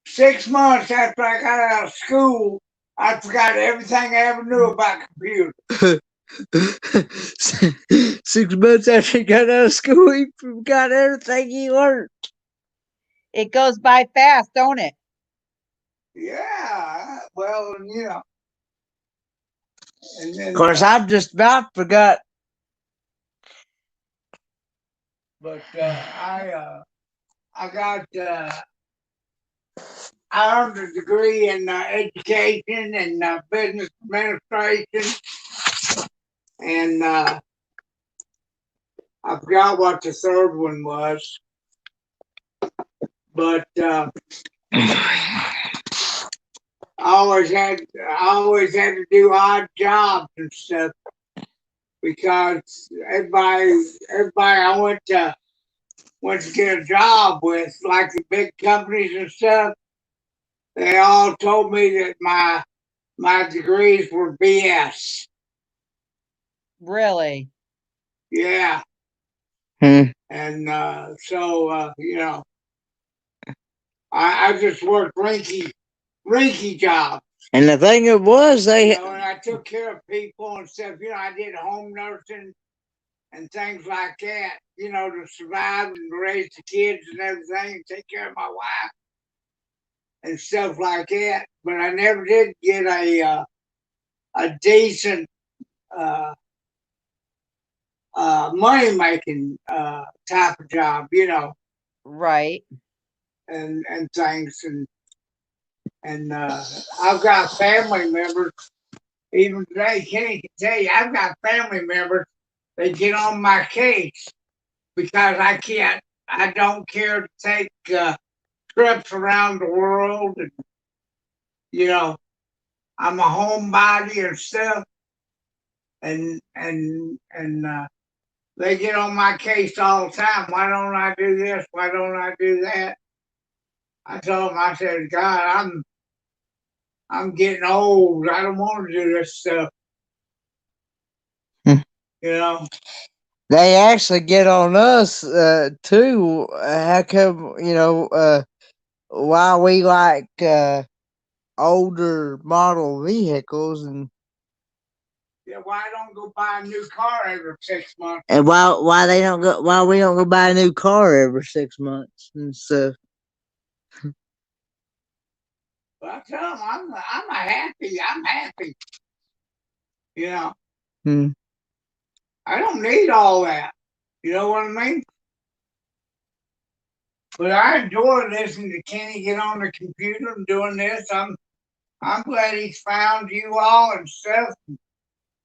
6 months after I got out of school, I forgot everything I ever knew about computers. 6 months after he got out of school, he forgot everything he learned. It goes by fast, don't it? Yeah, well, you know. And then, Of course, I've just about forgot. but I earned a degree in education and business administration, and I forgot what the third one was, but I always had to do odd jobs and stuff because everybody I went to get a job with, like the big companies and stuff, they all told me that my degrees were BS. Really? Yeah. Hmm. And so you know, I just worked rinky jobs. And the thing it was, You know, and I took care of people and stuff. You know, I did home nursing and things like that. You know, to survive and raise the kids and everything, and take care of my wife and stuff like that. But I never did get a decent money making type of job. You know, Right. and things and I've got family members. Even today, Kenny can tell you, I've got family members that get on my case because I don't care to take trips around the world. And, you know, I'm a homebody and stuff. And they get on my case all the time. Why don't I do this? Why don't I do that? I told them, I said, God, I'm getting old. I don't want to do this stuff. You know? they actually get on us too. How come, why we like older model vehicles, and Why don't go buy a new car every 6 months? and why we don't go buy a new car every 6 months and stuff. But I tell them, I'm happy. I'm happy. You know, Hmm. I don't need all that. You know what I mean? But I enjoy listening to Kenny get on the computer and doing this. I'm glad he's found you all and stuff.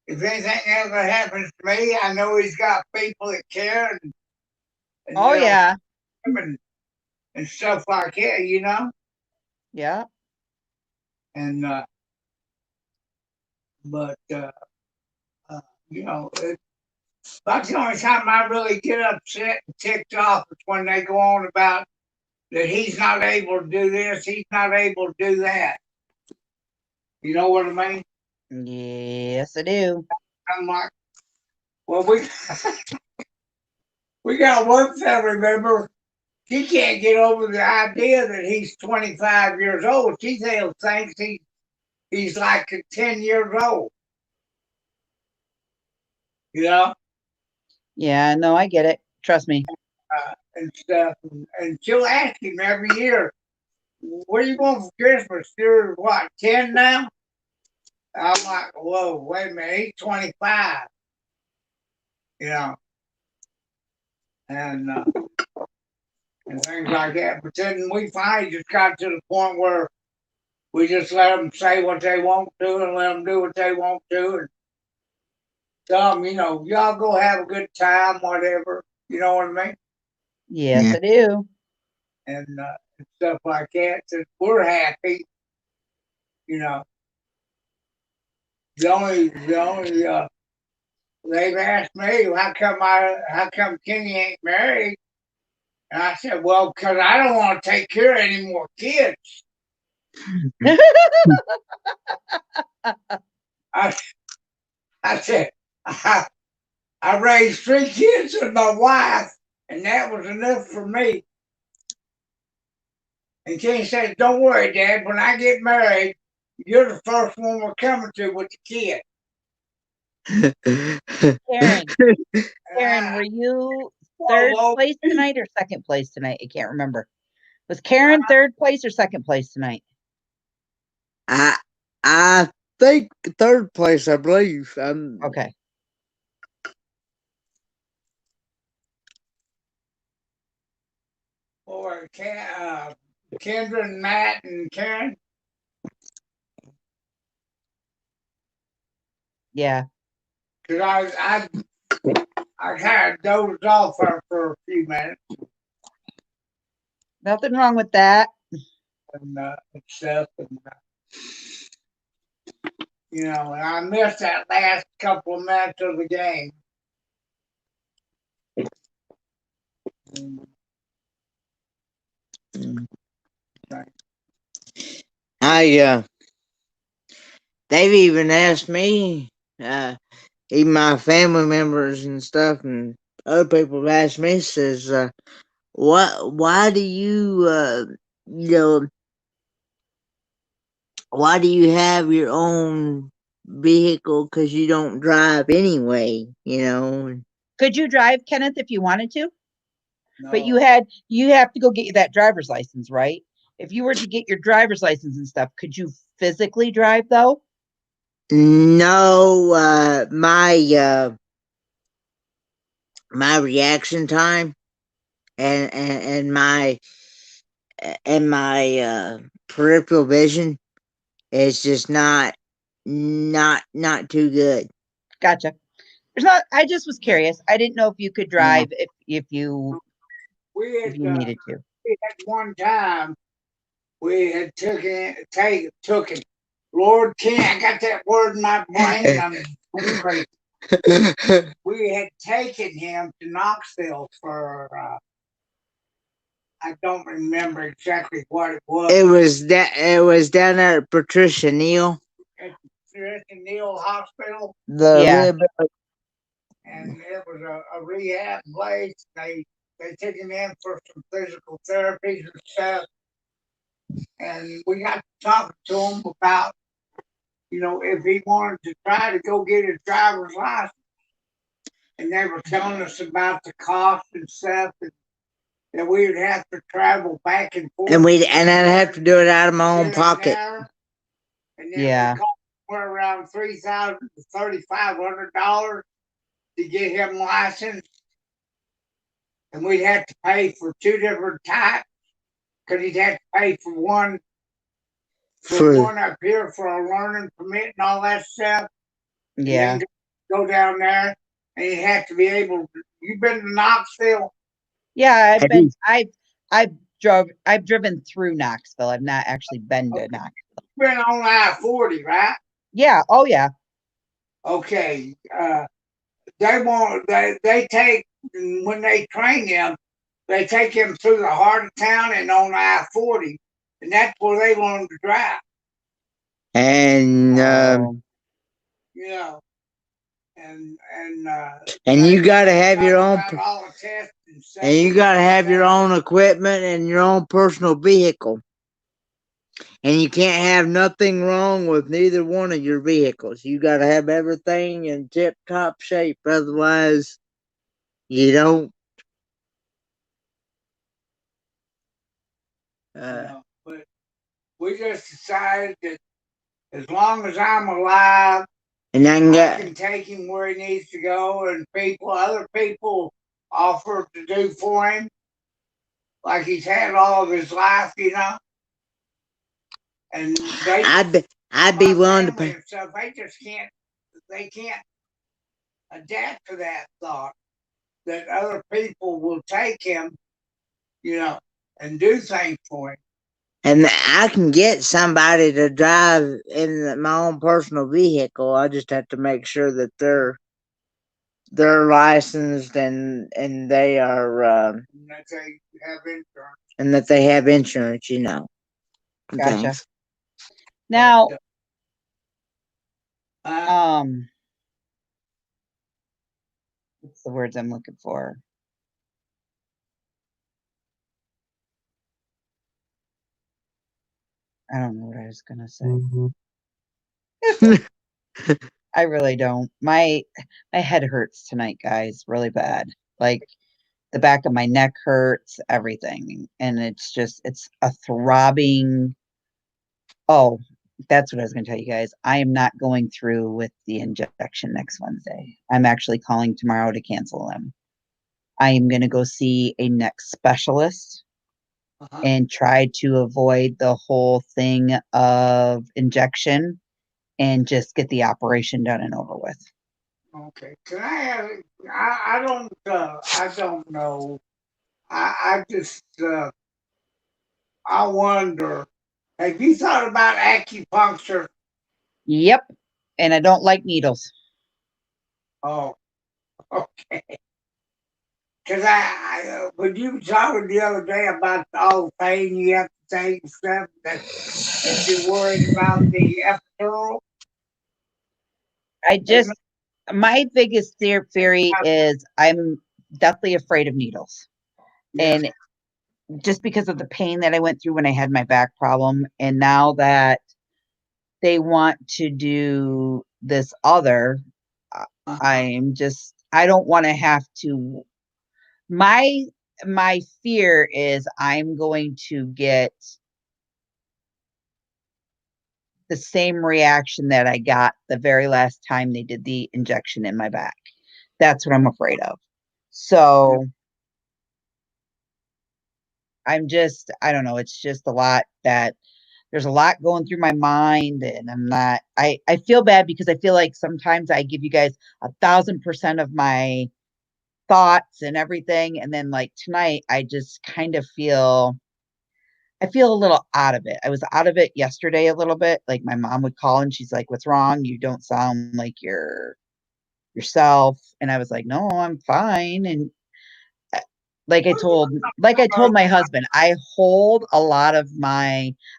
If anything ever happens to me, I know he's got people that care and Oh, you know, yeah. and stuff like that, you know? Yeah. And but you know, that's the only time I really get upset and ticked off is when they go on about that he's not able to do this, he's not able to do that. You know what I mean? Yes, I do. I'm like, well, we got one family member. He can't get over the idea that he's 25 years old. She still thinks he's like 10 years old. You know? Yeah, no, I get it. Trust me. And stuff. And she'll ask him every year, what are you going for Christmas? You're what, 10 now? I'm like, whoa, wait a minute, he's 25. You know? And things like that. But then we finally just got to the point where we just let them say what they want to and let them do what they want to. And tell them, you know, y'all go have a good time, whatever. You know what I mean? Yes, Yeah. I do. And and stuff like that. Since we're happy, you know. The only they've asked me how come Kenny ain't married, and I said, well, because I don't want to take care of any more kids. I said I raised 3 kids with my wife, and that was enough for me. And Kenny says, don't worry, Dad, when I get married, you're the first one we're coming to with the kid. Karen, And were you Well, third well, place tonight or second place tonight? I can't remember. Was Karen third place or second place tonight? I think third place, I believe. Okay. Or Kendra and Matt and Karen. Yeah. Because I kind of dozed off for a few minutes Nothing wrong with that. and stuff. And, you know, and I missed that last couple of minutes of the game. They've even asked me, even my family members and stuff, and other people have asked me, says, why do you, why do you have your own vehicle? Because you don't drive anyway, Could you drive, Kenneth, if you wanted to? No. But you have to go get that driver's license, right? If you were to get your driver's license and stuff, could you physically drive though? No, my reaction time and my peripheral vision is just not too good. Gotcha. I just was curious. I didn't know if you could drive if you needed to. We had one time we had taken Lord King, I got that word in my brain. I'm crazy. We had taken him to Knoxville for I don't remember exactly what it was. It was down there at Patricia Neal. At Patricia Neal Hospital. Yeah. And it was a rehab place. They took him in for some physical therapies and stuff. And we got to talk to him about, if he wanted to try to go get his driver's license. And they were telling us about the cost and stuff, and that we would have to travel back and forth. And I'd have to do it out of my own pocket. And then it cost around $3,000 to $3,500 to get him licensed. And we'd have to pay for 2 different types, because he'd have to pay for one up here for a learning permit and all that stuff. Yeah. And then go down there, and you have to be able to. You've been to Knoxville? Yeah, I've driven through Knoxville. I've not actually been to Knoxville. You've been on I-40, right? Yeah. Oh yeah. Okay. They take, when they train him, they take him through the heart of town and on I-40, and that's where they want him to drive. And and you got to have your own. And you got to have your own equipment and your own personal vehicle. And you can't have nothing wrong with neither one of your vehicles. You got to have everything in tip-top shape. Otherwise, you don't. But we just decided that as long as I'm alive, and I can take him where he needs to go, and other people offer to do for him, like he's had all of his life, And I'd be willing to pay. Stuff, they can't adapt to that thought that other people will take him, and do things for him. And I can get somebody to drive in my own personal vehicle. I just have to make sure that they're licensed and they are And that they have insurance. and that they have insurance, you know. and Gotcha. things. Now, Uh, what's the words I'm looking for? I don't know what I was gonna say. I really don't. My head hurts tonight, guys, really bad. Like the back of my neck hurts, everything. And it's a throbbing. Oh, that's what I was going to tell you guys. I am not going through with the injection next Wednesday. I'm actually calling tomorrow to cancel them. I am going to go see a neck specialist and try to avoid the whole thing of injection and just get the operation done and over with. Okay. Can I have? I don't know. I just I wonder. Have you thought about acupuncture? Yep. And I don't like needles. Oh, okay. Because when you were talking the other day about all the pain you have to take and stuff, that you're worried about the epidural. My biggest theory is I'm deathly afraid of needles. Yeah. And just because of the pain that I went through when I had my back problem. And now that they want to do this other, I don't want to have to. My fear is I'm going to get the same reaction that I got the very last time they did the injection in my back. That's what I'm afraid of. So I don't know. It's just a lot there's a lot going through my mind and I feel bad because I feel like sometimes I give you guys 1,000% of my thoughts and everything. And then like tonight, I just kind of I feel a little out of it. I was out of it yesterday a little bit. Like my mom would call and she's like, "What's wrong? You don't sound like you're yourself." And I was like, "No, I'm fine." And like I told my husband, I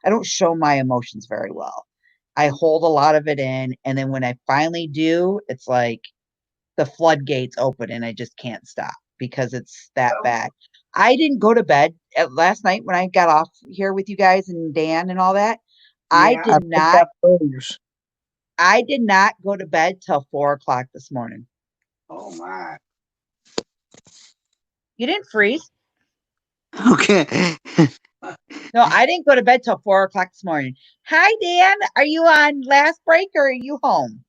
don't show my emotions very well. I hold a lot of it in, and then when I finally do, it's like the floodgates open and I just can't stop because it's that bad. I didn't go to bed last night when I got off here with you guys and Dan and all that. I Yeah. did not go to bed till 4:00 this morning. Oh my. You didn't freeze. Okay. No, I didn't go to bed till 4:00 this morning. Hi, Dan. Are you on last break or are you home?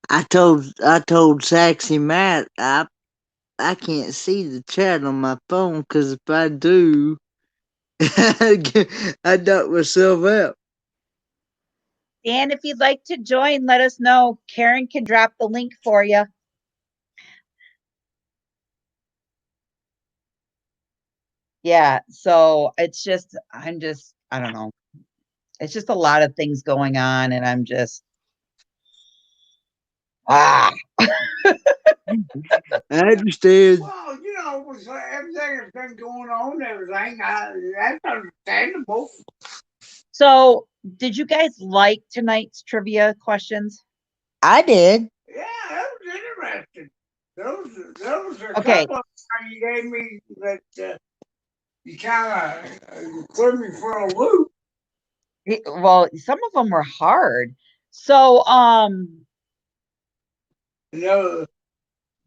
I told Saxy Matt I can't see the chat on my phone because if I do, I knock myself out. Dan, if you'd like to join, let us know. Karen can drop the link for you. Yeah, so it's just, I don't know. It's just a lot of things going on, and I'm just, I understand. Well, with everything that's been going on, everything, that's understandable. So did you guys like tonight's trivia questions? I did. Yeah, that was interesting. Those are a Okay. couple of you gave me that you kind of threw me for a loop. Well, some of them were hard. So,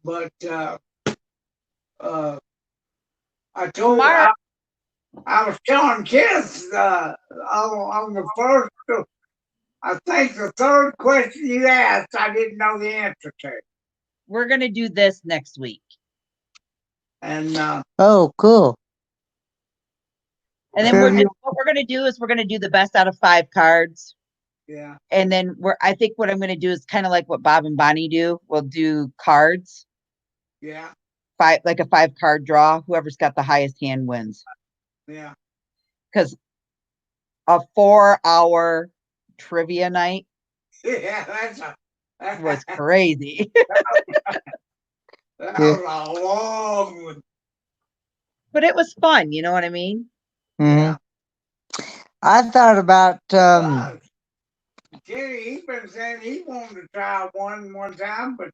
But I told tomorrow, I was telling kids on the first, I think the third question you asked, I didn't know the answer to. we're going to do this next week. And Oh, cool. And then what we're going to do is we're going to do the best out of 5 cards. Yeah. And then I think what I'm going to do is kind of like what Bob and Bonnie do. We'll do cards, Yeah. like a 5 card draw. Whoever's got the highest hand wins. Yeah. Because a 4-hour trivia night Yeah. was crazy. That was a long one. But it was fun. You know what I mean? Mhm. I thought about But Kenny, he's been saying he wanted to try one time, but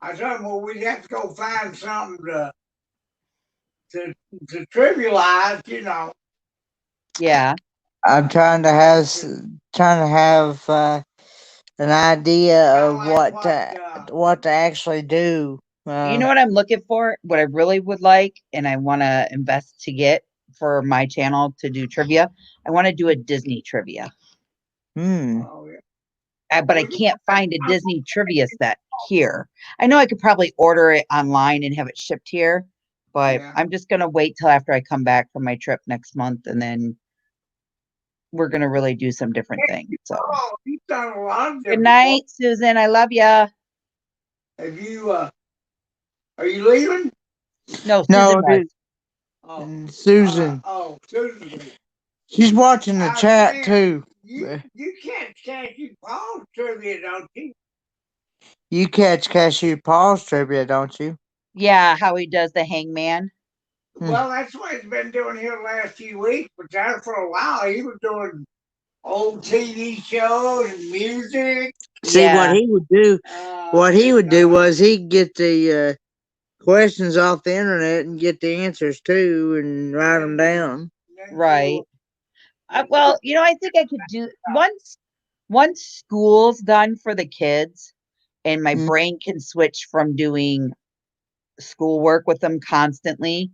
I told him, well, we'd have to go find something to trivialize, you know. Yeah. I'm trying to have an idea of Like what to actually do. You know what I'm looking for? What I really would like, and I want to invest to get for my channel to do trivia. I want to do a Disney trivia. Oh, yeah. But I can't find a Disney trivia set here. I know I could probably order it online and have it shipped here, but Yeah. I'm just going to wait till after I come back from my trip next month, and then we're going to really do some different things. So, Oh, he's done a lot of good different night, Susan. I love ya. Have you, are you leaving? No, No, Susan was. Oh, Susan. Susan. She's watching the I was chat saying, too. You can't Cashew Paul's trivia, don't you? You catch Cashew Paul's trivia, don't you? Yeah, how he does the hangman. Well, that's what he's been doing here the last few weeks, but that for a while he was doing old TV shows and music. See what Yeah. he would do. What he would do was he'd get the questions off the internet and get the answers too, and write them down. Right. Well, you know, I think I could do once school's done for the kids and my Mm. brain can switch from doing schoolwork with them constantly,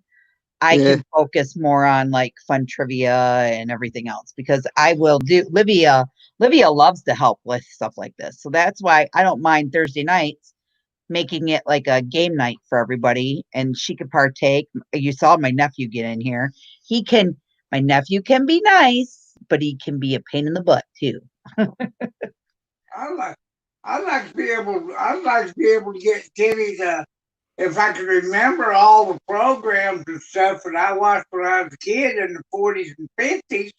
I Yeah. can focus more on like fun trivia and everything else, because I will do Livia loves to help with stuff like this. So that's why I don't mind Thursday nights making it like a game night for everybody, and she could partake. You saw my nephew get in here. My nephew can be nice, but he can be a pain in the butt too. I'd like to be able to get Kenny to, if I could remember all the programs and stuff that I watched when I was a kid in the 40s and 50s,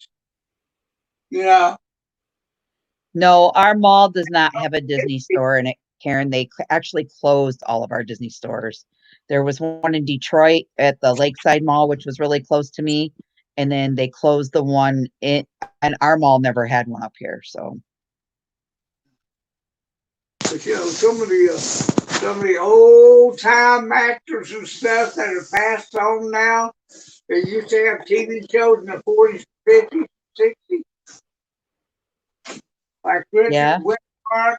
you know. No, our mall does not have a Disney store in it, Karen. They actually closed all of our Disney stores. There was one in Detroit at the Lakeside Mall, which was really close to me, and then they closed the one and our mall never had one up here. So, But you know, some of the old time actors and stuff that are passed on now, they used to have TV shows in the 40s, 50s, 60s, like yeah. Richard Widmark,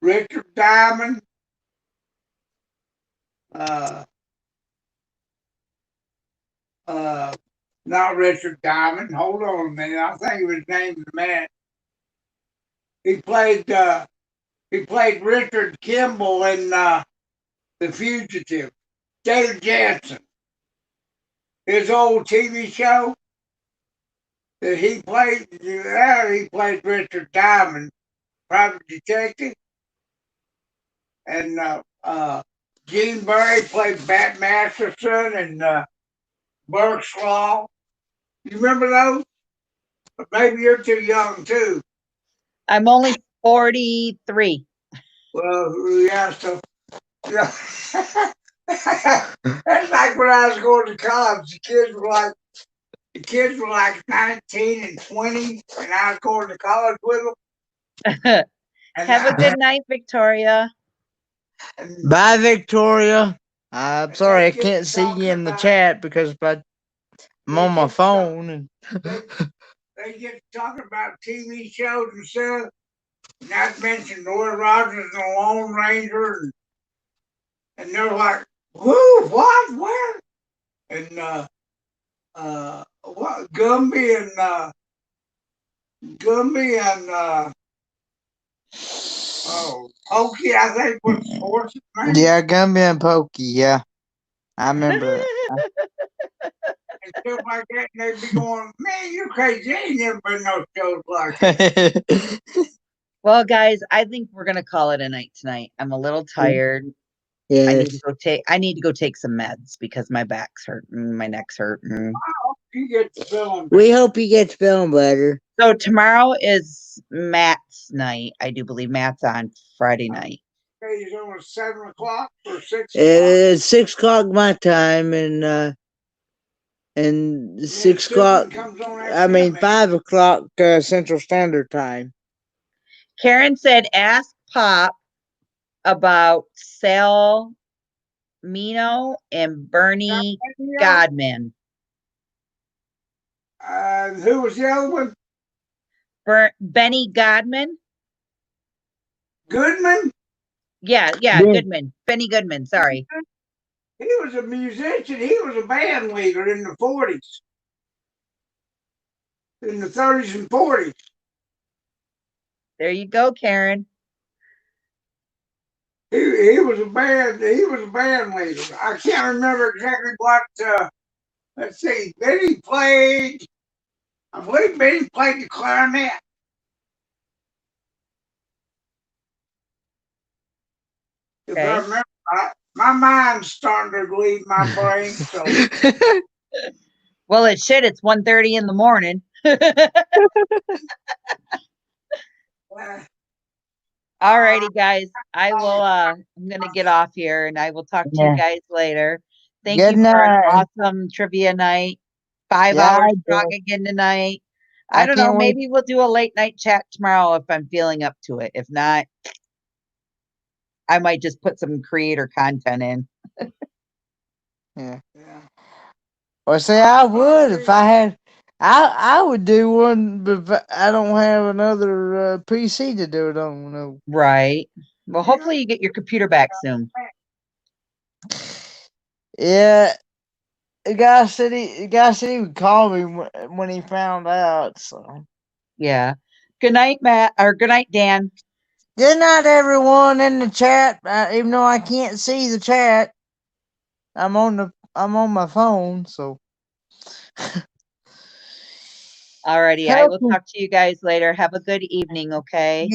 Richard Diamond, not Richard Diamond. Hold on a minute. I'll think of his name in a minute. He played Richard Kimball in The Fugitive. David Jansen. His old TV show that he played Richard Diamond, private detective. And Gene Barry played Bat Masterson and Burke's Law. You remember those? But maybe you're too young too. I'm only 43. Well, yeah, so yeah. That's like when I was going to college. The kids were like 19 and 20 when I was going to college with them. Have a good night, Victoria. Bye, Victoria. I'm sorry I can't see you in the chat because I'm on my phone. And they get talking about TV shows and stuff. Not to mention Roy Rogers and the Lone Ranger, and they're like, "Who? What? Where?" And what? Gumby and Pokey, I think was the horse's name. yeah, Gumby and Pokey. Yeah, I remember that. And stuff like that, and they'd be going, "Man, you crazy! Ain't never been no shows like that." Well, guys, I think we're gonna call it a night tonight. I'm a little tired. Yes. I need to go take some meds because my back's hurting, my neck's hurting. You get the feeling. We hope you get feeling better. So tomorrow is Matt's night. I do believe Matt's on Friday night. He's on 7 o'clock or 6 o'clock. It's 6 o'clock my time, and Then 6 Susan o'clock. comes on I after mean him. 5 o'clock Central Standard Time. Karen said, ask Pop about Sal Mino and Bernie Godman. Who was the other one? Benny Godman? Goodman? Yeah, Yeah. Goodman. Benny Goodman, sorry. He was a musician. He was a band leader in the 40s. In the 30s and 40s. There you go, Karen. He was a band leader. I can't remember exactly what let's see. Benny played, I believe Benny played the clarinet. If I Okay. remember right. My mind's starting to leave my brain, so Well, it should. It's 1:30 in the morning. All righty, guys. I will I'm gonna get off here and I will talk to you Yeah. guys later. Thank Good you for an night. awesome trivia night. 5 Yeah, hours I strong do. again tonight. I I don't know. can't wait. Maybe we'll do a late night chat tomorrow if I'm feeling up to it. If not, I might just put some creator content in. Yeah. yeah. Well, see, I would if I had. I would do one, but I don't have another PC to do it on. No. Right. Well, hopefully you get your computer back soon. Yeah, the guy said he would call me when he found out. So Yeah. Good night, Matt, or good night, Dan. good night, everyone in the chat. Even though I can't see the chat, I'm on my phone. So Alrighty. I help will me. talk to you guys later. Have a good evening, okay?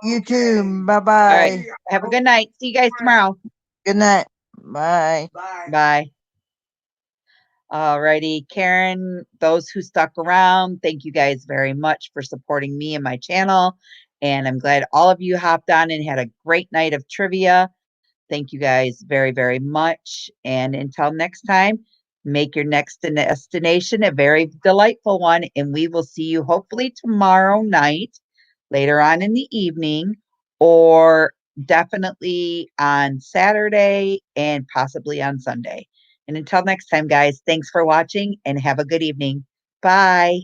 You too. Bye All right. bye. Have a good night. See you guys tomorrow. Good night. Bye. Bye. Bye. Alrighty, Karen, those who stuck around, thank you guys very much for supporting me and my channel. And I'm glad all of you hopped on and had a great night of trivia. Thank you guys very, very much. And until next time, make your next destination a very delightful one. And we will see you hopefully tomorrow night, later on in the evening, or definitely on Saturday and possibly on Sunday. And until next time, guys, thanks for watching and have a good evening. Bye.